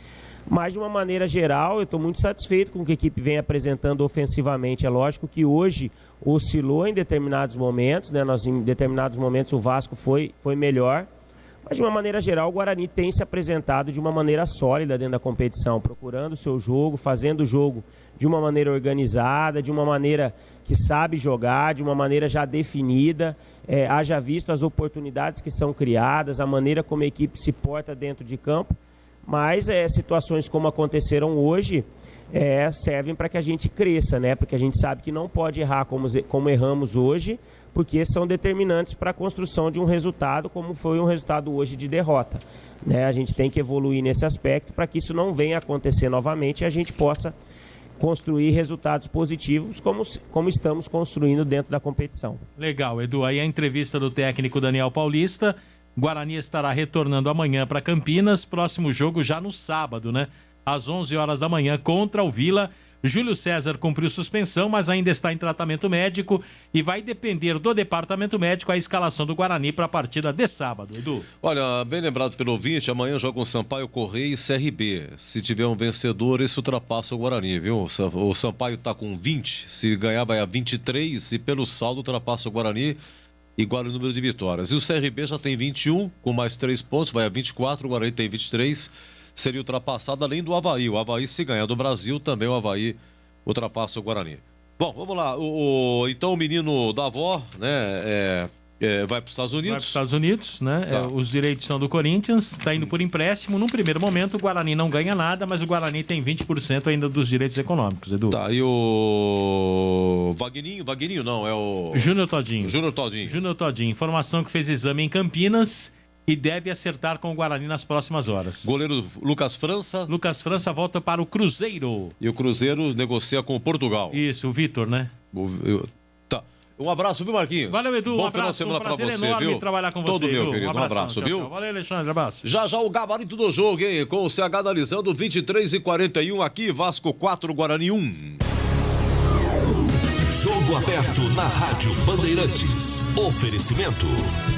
Mas, de uma maneira geral, eu estou muito satisfeito com o que a equipe vem apresentando ofensivamente. É lógico que hoje oscilou em determinados momentos, né? Em determinados momentos o Vasco foi melhor. Mas, de uma maneira geral, o Guarani tem se apresentado de uma maneira sólida dentro da competição, procurando o seu jogo, fazendo o jogo de uma maneira organizada, de uma maneira que sabe jogar, de uma maneira já definida. Haja visto as oportunidades que são criadas, a maneira como a equipe se porta dentro de campo. Mas situações como aconteceram hoje servem para que a gente cresça, né? Porque a gente sabe que não pode errar como erramos hoje, porque são determinantes para a construção de um resultado, como foi um resultado hoje de derrota, né? A gente tem que evoluir nesse aspecto para que isso não venha a acontecer novamente e a gente possa construir resultados positivos como estamos construindo dentro da competição. Legal, Edu. Aí a entrevista do técnico Daniel Paulista. Guarani estará retornando amanhã para Campinas. Próximo jogo já no sábado, né? Às 11 horas da manhã contra o Vila. Júlio César cumpriu suspensão, mas ainda está em tratamento médico e vai depender do departamento médico a escalação do Guarani para a partida de sábado, Edu. Olha, bem lembrado pelo ouvinte, amanhã jogam Sampaio Correia e CRB. Se tiver um vencedor, esse ultrapassa o Guarani, viu? O Sampaio está com 20, se ganhar vai a 23 e pelo saldo ultrapassa o Guarani, igual o número de vitórias. E o CRB já tem 21, com mais 3 pontos, vai a 24, o Guarani tem 23, seria ultrapassado além do Avaí. O Avaí, se ganhar do Brasil, também o Avaí ultrapassa o Guarani. Bom, vamos lá. Então o menino da avó, né, vai para os Estados Unidos. Vai para os Estados Unidos, né? Tá. Os direitos são do Corinthians, está indo por empréstimo. Num primeiro momento, o Guarani não ganha nada, mas o Guarani tem 20% ainda dos direitos econômicos, Edu. Tá, e o Vagninho não, é o... Júnior Todinho. Júnior Todinho. Informação que fez exame em Campinas e deve acertar com o Guarani nas próximas horas. Goleiro Lucas França. Lucas França volta para o Cruzeiro. E o Cruzeiro negocia com o Portugal. Isso, o Vitor, né? Tá. Um abraço, viu, Marquinhos? Valeu, Edu. Bom um abraço. Final de semana prazer pra você, enorme viu? trabalhar com Todo você, meu Edu. querido. Um abraço, tchau, viu? Tchau. Valeu, Alexandre. Abraço. Já o gabarito do jogo, hein? Com o CH analisando 23h41 aqui, Vasco 4, Guarani 1. Jogo aberto na Rádio Bandeirantes. Oferecimento.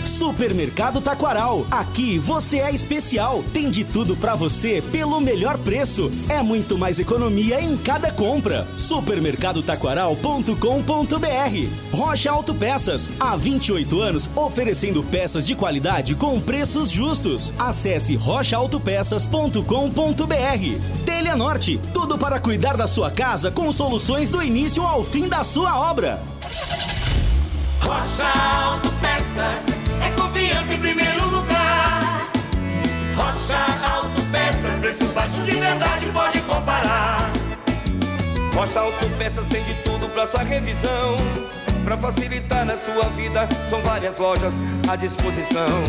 Supermercado Taquaral. Aqui você é especial. Tem de tudo pra você pelo melhor preço. É muito mais economia em cada compra. Supermercadotaquaral.com.br. Rocha Autopeças. Há 28 anos oferecendo peças de qualidade com preços justos. Acesse rochaautopeças.com.br. Telha Norte. Tudo para cuidar da sua casa com soluções do início ao fim da sua obra. Rocha Autopeças é confiança em primeiro lugar. Rocha Autopeças, preço baixo de verdade, pode comparar. Rocha Autopeças tem de tudo pra sua revisão. Pra facilitar na sua vida, são várias lojas à disposição.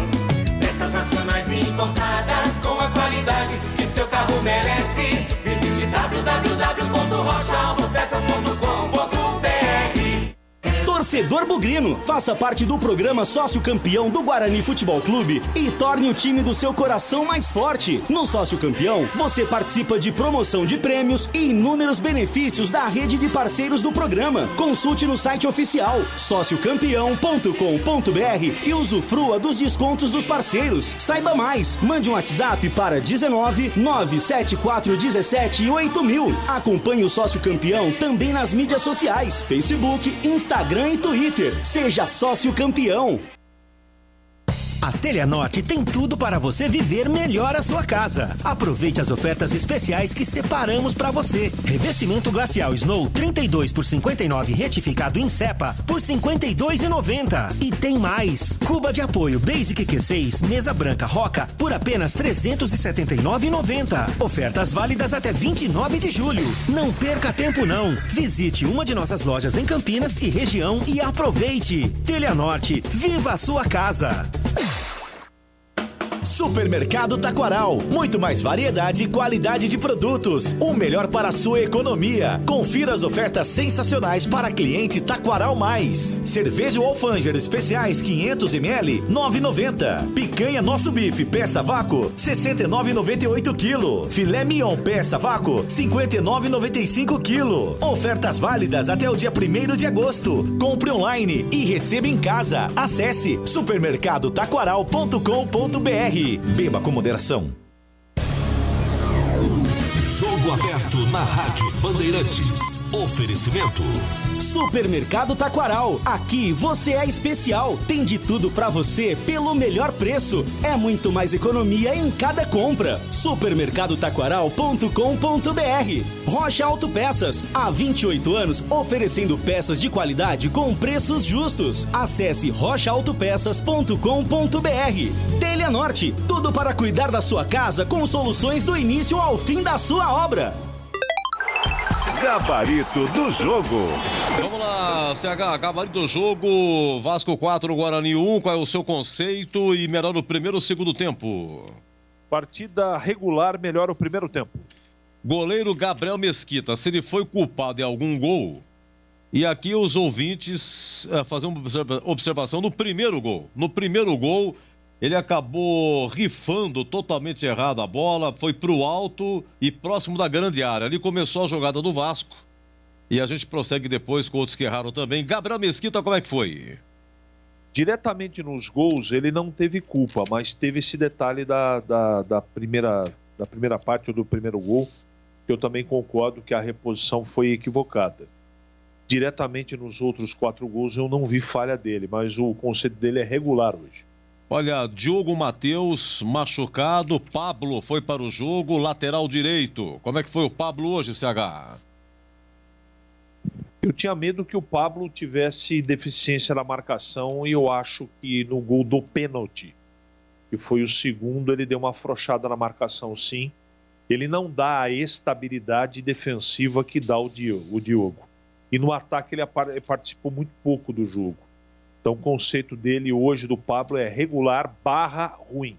Peças nacionais e importadas com a qualidade que seu carro merece. Visite www.rochaautopeças.com.br. Torcedor bugrino, faça parte do programa Sócio Campeão do Guarani Futebol Clube e torne o time do seu coração mais forte. No Sócio Campeão, você participa de promoção de prêmios e inúmeros benefícios da rede de parceiros do programa. Consulte no site oficial sociocampeão.com.br e usufrua dos descontos dos parceiros. Saiba mais, mande um WhatsApp para 19 97417 8000. Acompanhe o Sócio Campeão também nas mídias sociais, Facebook, Instagram e Twitter. Seja sócio campeão. A Telha Norte tem tudo para você viver melhor a sua casa. Aproveite as ofertas especiais que separamos para você. Revestimento glacial Snow 32 por 59 retificado em cepa por R$ 52,90. E tem mais. Cuba de apoio Basic Q6 mesa branca Roca por apenas R$ 379,90. Ofertas válidas até 29 de julho. Não perca tempo não. Visite uma de nossas lojas em Campinas e região e aproveite. Telha Norte, viva a sua casa. Supermercado Taquaral. Muito mais variedade e qualidade de produtos. O melhor para a sua economia. Confira as ofertas sensacionais para cliente Taquaral Mais. Cerveja Alfanger especiais 500 ml, 9,90. Picanha Nosso Bife peça vácuo, 69,98 kg. Filé Mignon peça vácuo, 59,95 kg. Ofertas válidas até o dia 1º de agosto. Compre online e receba em casa. Acesse supermercadotaquaral.com.br. Beba com moderação. Jogo aberto na Rádio Bandeirantes. Oferecimento. Supermercado Taquaral. Aqui você é especial. Tem de tudo pra você pelo melhor preço. É muito mais economia em cada compra. Supermercadotaquaral.com.br. Rocha Autopeças. Há 28 anos oferecendo peças de qualidade com preços justos. Acesse rochaautopeças.com.br. Telha Norte. Tudo para cuidar da sua casa com soluções do início ao fim da sua obra. Gabarito do jogo. Vamos lá, CH, gabarito do jogo. Vasco 4, Guarani 1. Qual é o seu conceito e melhor o primeiro ou segundo tempo? Partida regular, melhor o primeiro tempo. Goleiro Gabriel Mesquita, se ele foi culpado em algum gol. E aqui os ouvintes fazem uma observação no primeiro gol. No primeiro gol, ele acabou rifando totalmente errado a bola, foi pro alto e próximo da grande área. Ali começou a jogada do Vasco. E a gente prossegue depois com outros que erraram também. Gabriel Mesquita, como é que foi? Diretamente nos gols, ele não teve culpa, mas teve esse detalhe da primeira parte ou do primeiro gol, que eu também concordo que a reposição foi equivocada. Diretamente nos outros 4 gols eu não vi falha dele, mas o conceito dele é regular hoje. Olha, Diogo Matheus machucado, Pablo foi para o jogo, lateral direito. Como é que foi o Pablo hoje, CH? Eu tinha medo que o Pablo tivesse deficiência na marcação e eu acho que no gol do pênalti, que foi o segundo, ele deu uma afrouxada na marcação, sim. Ele não dá a estabilidade defensiva que dá o Diogo. E no ataque ele participou muito pouco do jogo. Então o conceito dele hoje do Pablo é regular / ruim.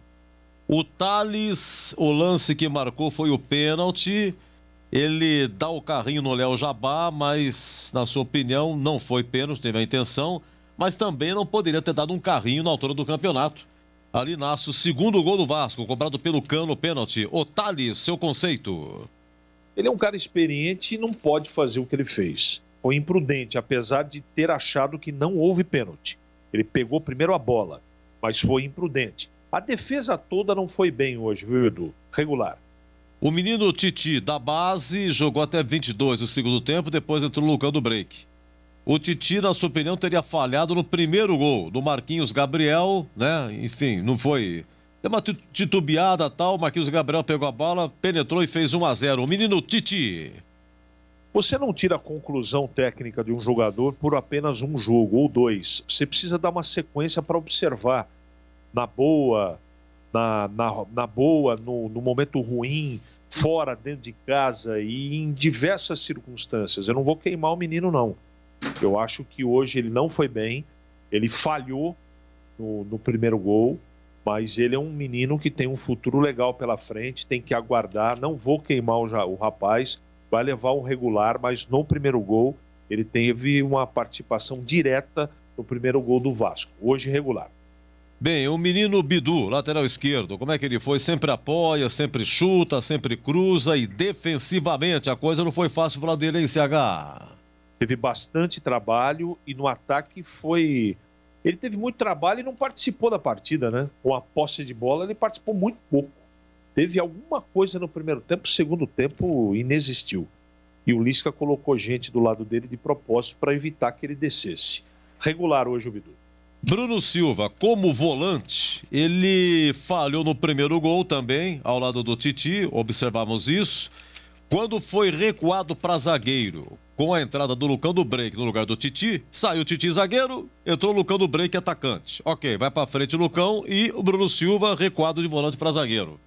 O Thales, o lance que marcou foi o pênalti. Ele dá o carrinho no Léo Jabá, mas na sua opinião não foi pênalti, teve a intenção. Mas também não poderia ter dado um carrinho na altura do campeonato. Ali nasce o segundo gol do Vasco, cobrado pelo Cano, pênalti. O Thales, seu conceito? Ele é um cara experiente e não pode fazer o que ele fez. Foi imprudente, apesar de ter achado que não houve pênalti. Ele pegou primeiro a bola, mas foi imprudente. A defesa toda não foi bem hoje, viu, Edu? Regular. O menino Titi, da base, jogou até 22 no segundo tempo, depois entrou no Lucão do break. O Titi, na sua opinião, teria falhado no primeiro gol do Marquinhos Gabriel, né? Enfim, não foi... Deu uma titubeada e tal, Marquinhos Gabriel pegou a bola, penetrou e fez 1-0. O menino Titi... Você não tira a conclusão técnica de um jogador por apenas um jogo ou 2. Você precisa dar uma sequência para observar. Na boa, no momento ruim, fora, dentro de casa e em diversas circunstâncias. Eu não vou queimar o menino, não. Eu acho que hoje ele não foi bem, ele falhou no primeiro gol, mas ele é um menino que tem um futuro legal pela frente, tem que aguardar. Não vou queimar o rapaz. Vai levar um regular, mas no primeiro gol ele teve uma participação direta no primeiro gol do Vasco. Hoje regular. Bem, o menino Bidu, lateral esquerdo, como é que ele foi? Sempre apoia, sempre chuta, sempre cruza e defensivamente a coisa não foi fácil para dele, hein, CH? Teve bastante trabalho e no ataque foi... Ele teve muito trabalho e não participou da partida, né? Com a posse de bola ele participou muito pouco. Teve alguma coisa no primeiro tempo, segundo tempo inexistiu. E o Lisca colocou gente do lado dele de propósito para evitar que ele descesse. Regular hoje o Bidu. Bruno Silva, como volante, ele falhou no primeiro gol também, ao lado do Titi, observamos isso. Quando foi recuado para zagueiro, com a entrada do Lucão do Break no lugar do Titi, saiu o Titi zagueiro, entrou o Lucão do Break atacante. Ok, vai para frente o Lucão e o Bruno Silva recuado de volante para zagueiro.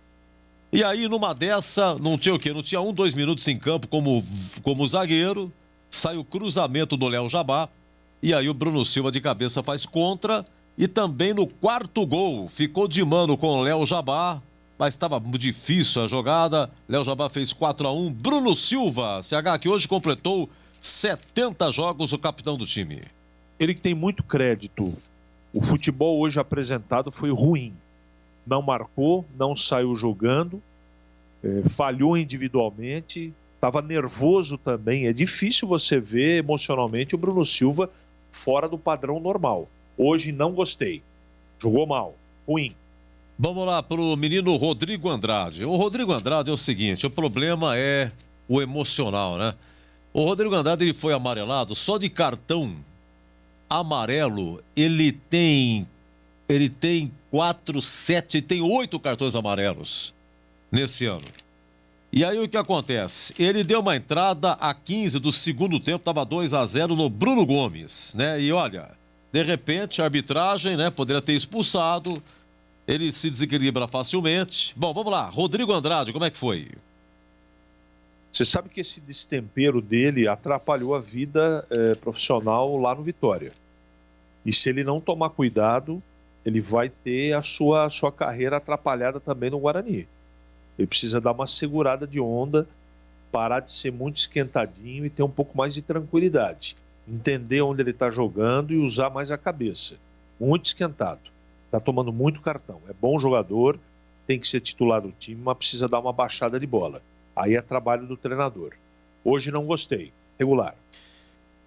E aí, numa dessa, não tinha o quê? Não tinha 2 minutos em campo como zagueiro. Sai o cruzamento do Léo Jabá. E aí o Bruno Silva de cabeça faz contra. E também no quarto gol, ficou de mano com o Léo Jabá. Mas estava difícil a jogada. Léo Jabá fez 4-1. Bruno Silva, CH, que hoje completou 70 jogos, o capitão do time. Ele que tem muito crédito. O futebol hoje apresentado foi ruim. Não marcou, não saiu jogando, falhou individualmente, estava nervoso também. É difícil você ver emocionalmente o Bruno Silva fora do padrão normal. Hoje não gostei, jogou mal, ruim. Vamos lá para o menino Rodrigo Andrade. O Rodrigo Andrade é o seguinte, o problema é o emocional, né? O Rodrigo Andrade ele foi amarelado, só de cartão amarelo ele tem 4, 7, tem 8 cartões amarelos nesse ano. E aí o que acontece? Ele deu uma entrada a 15 do segundo tempo, estava 2-0 no Bruno Gomes, né? E olha, de repente a arbitragem, né, poderia ter expulsado, ele se desequilibra facilmente. Bom, vamos lá, Rodrigo Andrade, como é que foi? Você sabe que esse destempero dele atrapalhou a vida profissional lá no Vitória. E se ele não tomar cuidado, ele vai ter a sua carreira atrapalhada também no Guarani. Ele precisa dar uma segurada de onda, parar de ser muito esquentadinho e ter um pouco mais de tranquilidade. Entender onde ele está jogando e usar mais a cabeça. Muito esquentado. Está tomando muito cartão. É bom jogador, tem que ser titular do time, mas precisa dar uma baixada de bola. Aí é trabalho do treinador. Hoje não gostei. Regular.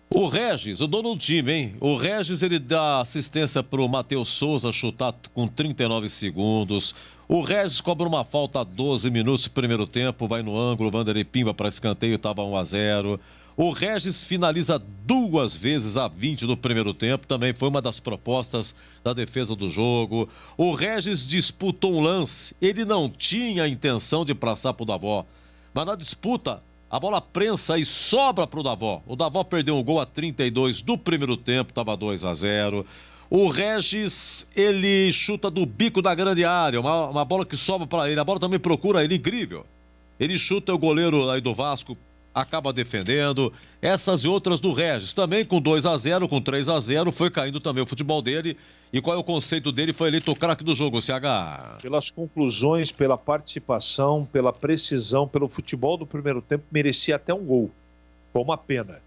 O Regis, o dono do time, hein? O Regis, ele dá assistência pro Matheus Souza chutar com 39 segundos. O Regis cobra uma falta a 12 minutos do primeiro tempo, vai no ângulo, Vanderlei pimba para escanteio, estava 1-0. O Regis finaliza 2 vezes a 20 do primeiro tempo, também foi uma das propostas da defesa do jogo. O Regis disputou um lance, ele não tinha a intenção de passar pro Davó, mas na disputa a bola prensa e sobra pro Davó. O Davó perdeu um gol a 32 do primeiro tempo, estava 2-0. O Regis, ele chuta do bico da grande área, uma bola que sobra para ele. A bola também procura ele, incrível. Ele chuta, o goleiro aí do Vasco acaba defendendo. Essas e outras do Regis, também com 2-0, com 3-0, foi caindo também o futebol dele. E qual é o conceito dele? Foi eleito o craque do jogo, CH. Pelas conclusões, pela participação, pela precisão, pelo futebol do primeiro tempo, merecia até um gol. Foi uma pena.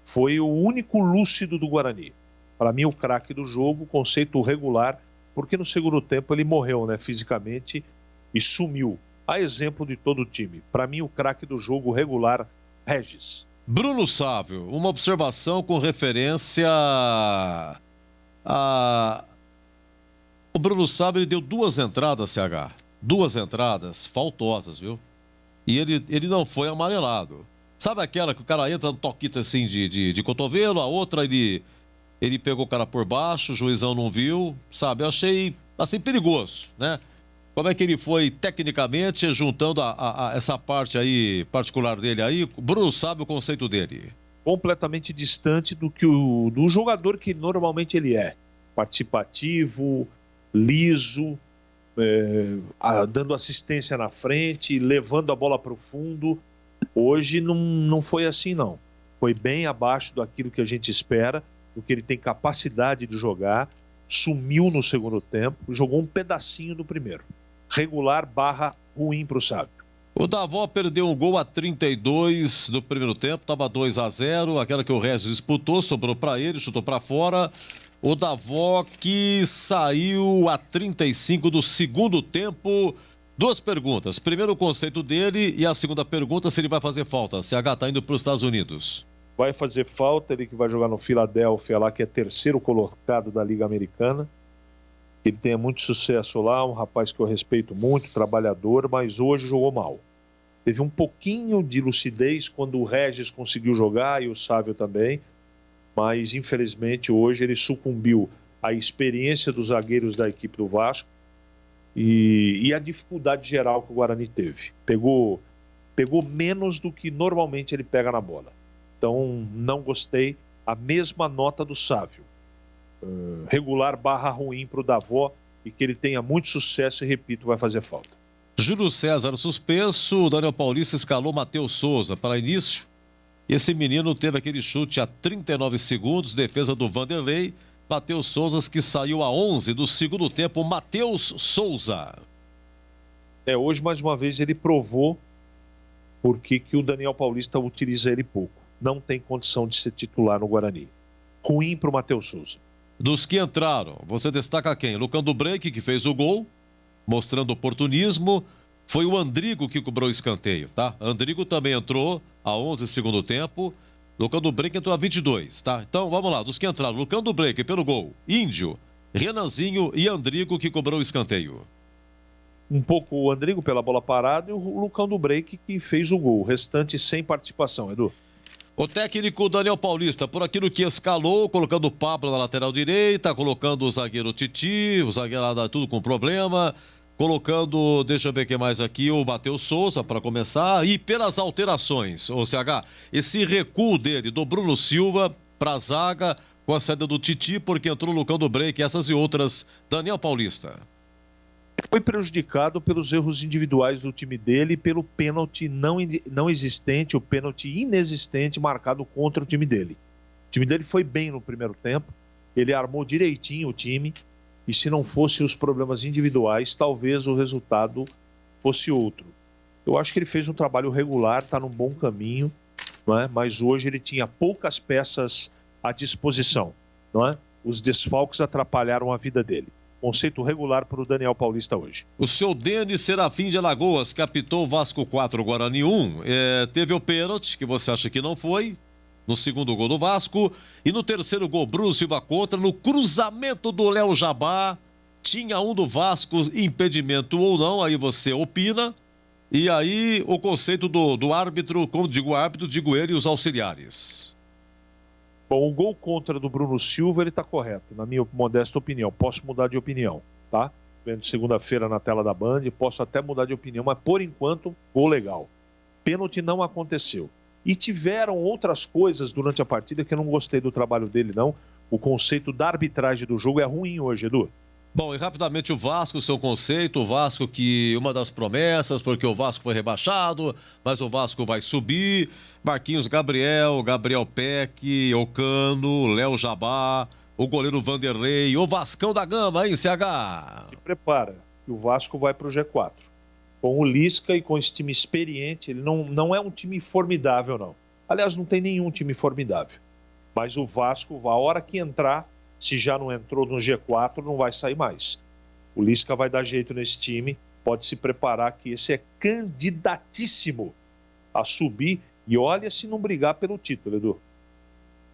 Foi o único lúcido do Guarani. Para mim, o craque do jogo, conceito regular, porque no segundo tempo ele morreu, né, fisicamente e sumiu. A exemplo de todo o time. Para mim, o craque do jogo regular, Regis. Bruno Sávio, uma observação com referência a... O Bruno Sávio, ele deu 2 entradas, CH. 2 entradas faltosas, viu? E ele não foi amarelado. Sabe aquela que o cara entra no toquito assim de cotovelo, a outra ele pegou o cara por baixo, o juizão não viu, sabe? Eu achei, assim, perigoso, né? Como é que ele foi tecnicamente, juntando a essa parte aí, particular dele aí, o Bruno sabe o conceito dele. Completamente distante do jogador que normalmente ele é. Participativo, liso, dando assistência na frente, levando a bola para o fundo. Hoje não foi assim, não. Foi bem abaixo daquilo que a gente espera, do que ele tem capacidade de jogar, sumiu no segundo tempo, jogou um pedacinho do primeiro. Regular / ruim para o Sábio. O Davó perdeu um gol a 32 do primeiro tempo, estava 2-0, aquela que o Regis disputou, sobrou para ele, chutou para fora. O Davó que saiu a 35 do segundo tempo. 2 perguntas. Primeiro o conceito dele e a segunda pergunta se ele vai fazer falta. CH está indo para os Estados Unidos. Vai fazer falta, ele que vai jogar no Philadelphia lá, que é 3º colocado da Liga Americana. Ele tenha muito sucesso lá, um rapaz que eu respeito muito, trabalhador, mas hoje jogou mal. Teve um pouquinho de lucidez quando o Regis conseguiu jogar e o Sávio também, mas infelizmente hoje ele sucumbiu à experiência dos zagueiros da equipe do Vasco e a dificuldade geral que o Guarani teve. Pegou menos do que normalmente ele pega na bola. Então não gostei, a mesma nota do Sávio. Regular / ruim para o Davó e que ele tenha muito sucesso e, repito, vai fazer falta. Júlio César suspenso, o Daniel Paulista escalou Matheus Souza para início. Esse menino teve aquele chute a 39 segundos, defesa do Vanderlei. Matheus Souza que saiu a 11 do segundo tempo, Matheus Souza. Hoje mais uma vez ele provou por que o Daniel Paulista utiliza ele pouco. Não tem condição de ser titular no Guarani. Ruim para o Matheus Souza. Dos que entraram, você destaca quem? Lucão do Break, que fez o gol, mostrando oportunismo. Foi o Andrigo que cobrou o escanteio, tá? Andrigo também entrou a 11 segundo tempo. Lucão do Break entrou a 22, tá? Então, vamos lá, dos que entraram. Lucão do Break pelo gol. Índio, Renanzinho e Andrigo que cobrou o escanteio. Um pouco o Andrigo pela bola parada e o Lucão do Break que fez o gol. O restante sem participação, Edu. O técnico Daniel Paulista, por aquilo que escalou, colocando o Pablo na lateral direita, colocando o zagueiro Titi, o zagueiro lá tudo com problema, colocando, deixa eu ver o que mais aqui, o Matheus Souza para começar, e pelas alterações, o CH, esse recuo dele, do Bruno Silva para a zaga, com a saída do Titi, porque entrou o Lucão do Break, essas e outras, Daniel Paulista. Foi prejudicado pelos erros individuais do time dele e pelo pênalti não existente, o pênalti inexistente marcado contra o time dele. O time dele foi bem no primeiro tempo, ele armou direitinho o time e se não fossem os problemas individuais, talvez o resultado fosse outro. Eu acho que ele fez um trabalho regular, está num bom caminho, não é? Mas hoje ele tinha poucas peças à disposição, não é? Os desfalques atrapalharam a vida dele. Conceito regular para o Daniel Paulista hoje. O seu Denis Serafim de Alagoas, que apitou o Vasco 4, Guarani 1, teve o pênalti, que você acha que não foi, no segundo gol do Vasco, e no terceiro gol, Bruno Silva contra, no cruzamento do Léo Jabá, tinha um do Vasco, impedimento ou não, aí você opina, e aí o conceito do árbitro, quando digo árbitro, digo ele e os auxiliares. Bom, o gol contra do Bruno Silva, ele está correto, na minha modesta opinião. Posso mudar de opinião, tá? Vendo segunda-feira na tela da Band, posso até mudar de opinião, mas por enquanto, gol legal. Pênalti não aconteceu. E tiveram outras coisas durante a partida que eu não gostei do trabalho dele, não. O conceito da arbitragem do jogo é ruim hoje, Edu. Bom, e rapidamente o Vasco, seu conceito, o Vasco que uma das promessas, porque o Vasco foi rebaixado, mas o Vasco vai subir, Marquinhos Gabriel Peck, Ocano, Léo Jabá, o goleiro Vanderlei, o Vascão da Gama, hein, CH? Se prepara, que o Vasco vai para o G4. Com o Lisca e com esse time experiente, ele não é um time formidável, não. Aliás, não tem nenhum time formidável. Mas o Vasco, a hora que entrar, se já não entrou no G4, não vai sair mais. O Lisca vai dar jeito nesse time, pode se preparar que esse é candidatíssimo a subir e olha se não brigar pelo título, Edu.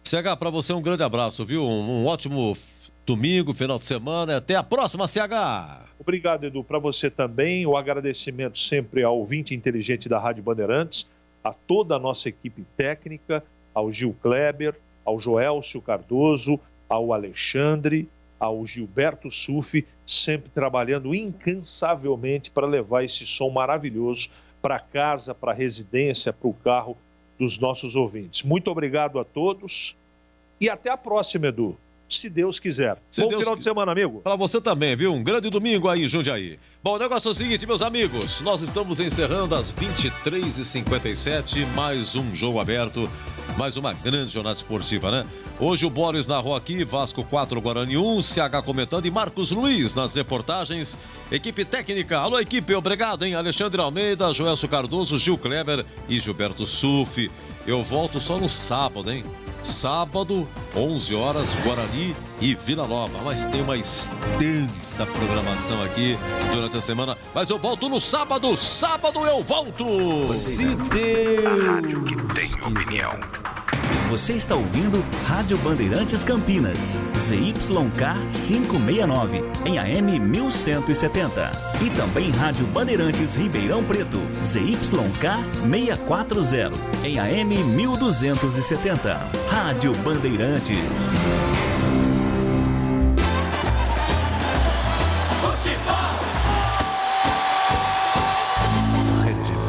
CH, para você um grande abraço, viu? Um ótimo domingo, final de semana, até a próxima, CH! Obrigado, Edu, para você também, o agradecimento sempre ao ouvinte inteligente da Rádio Bandeirantes, a toda a nossa equipe técnica, ao Gil Kleber, ao Joelcio Cardoso, ao Alexandre, ao Gilberto Sufi, sempre trabalhando incansavelmente para levar esse som maravilhoso para casa, para a residência, para o carro dos nossos ouvintes. Muito obrigado a todos e até a próxima, Edu, se Deus quiser. Bom final de semana, amigo. Para você também, viu? Um grande domingo aí em Jundiaí. Bom, o negócio é o seguinte, meus amigos, nós estamos encerrando às 23h57, mais um jogo aberto, mais uma grande jornada esportiva, né? Hoje o Boris narrou aqui, Vasco 4, Guarani 1, CH comentando e Marcos Luiz nas reportagens. Equipe técnica, alô equipe, obrigado, hein? Alexandre Almeida, Joelcio Cardoso, Gil Kleber e Gilberto Sufi. Eu volto só no sábado, hein? Sábado, 11 horas, Guarani e Vila Nova. Mas tem uma extensa programação aqui durante a semana. Mas eu volto no sábado. Sábado eu volto. Se Deus... Rádio que tem opinião. Você está ouvindo Rádio Bandeirantes Campinas, ZYK 569, em AM 1170. E também Rádio Bandeirantes Ribeirão Preto, ZYK 640, em AM 1270. Rádio Bandeirantes.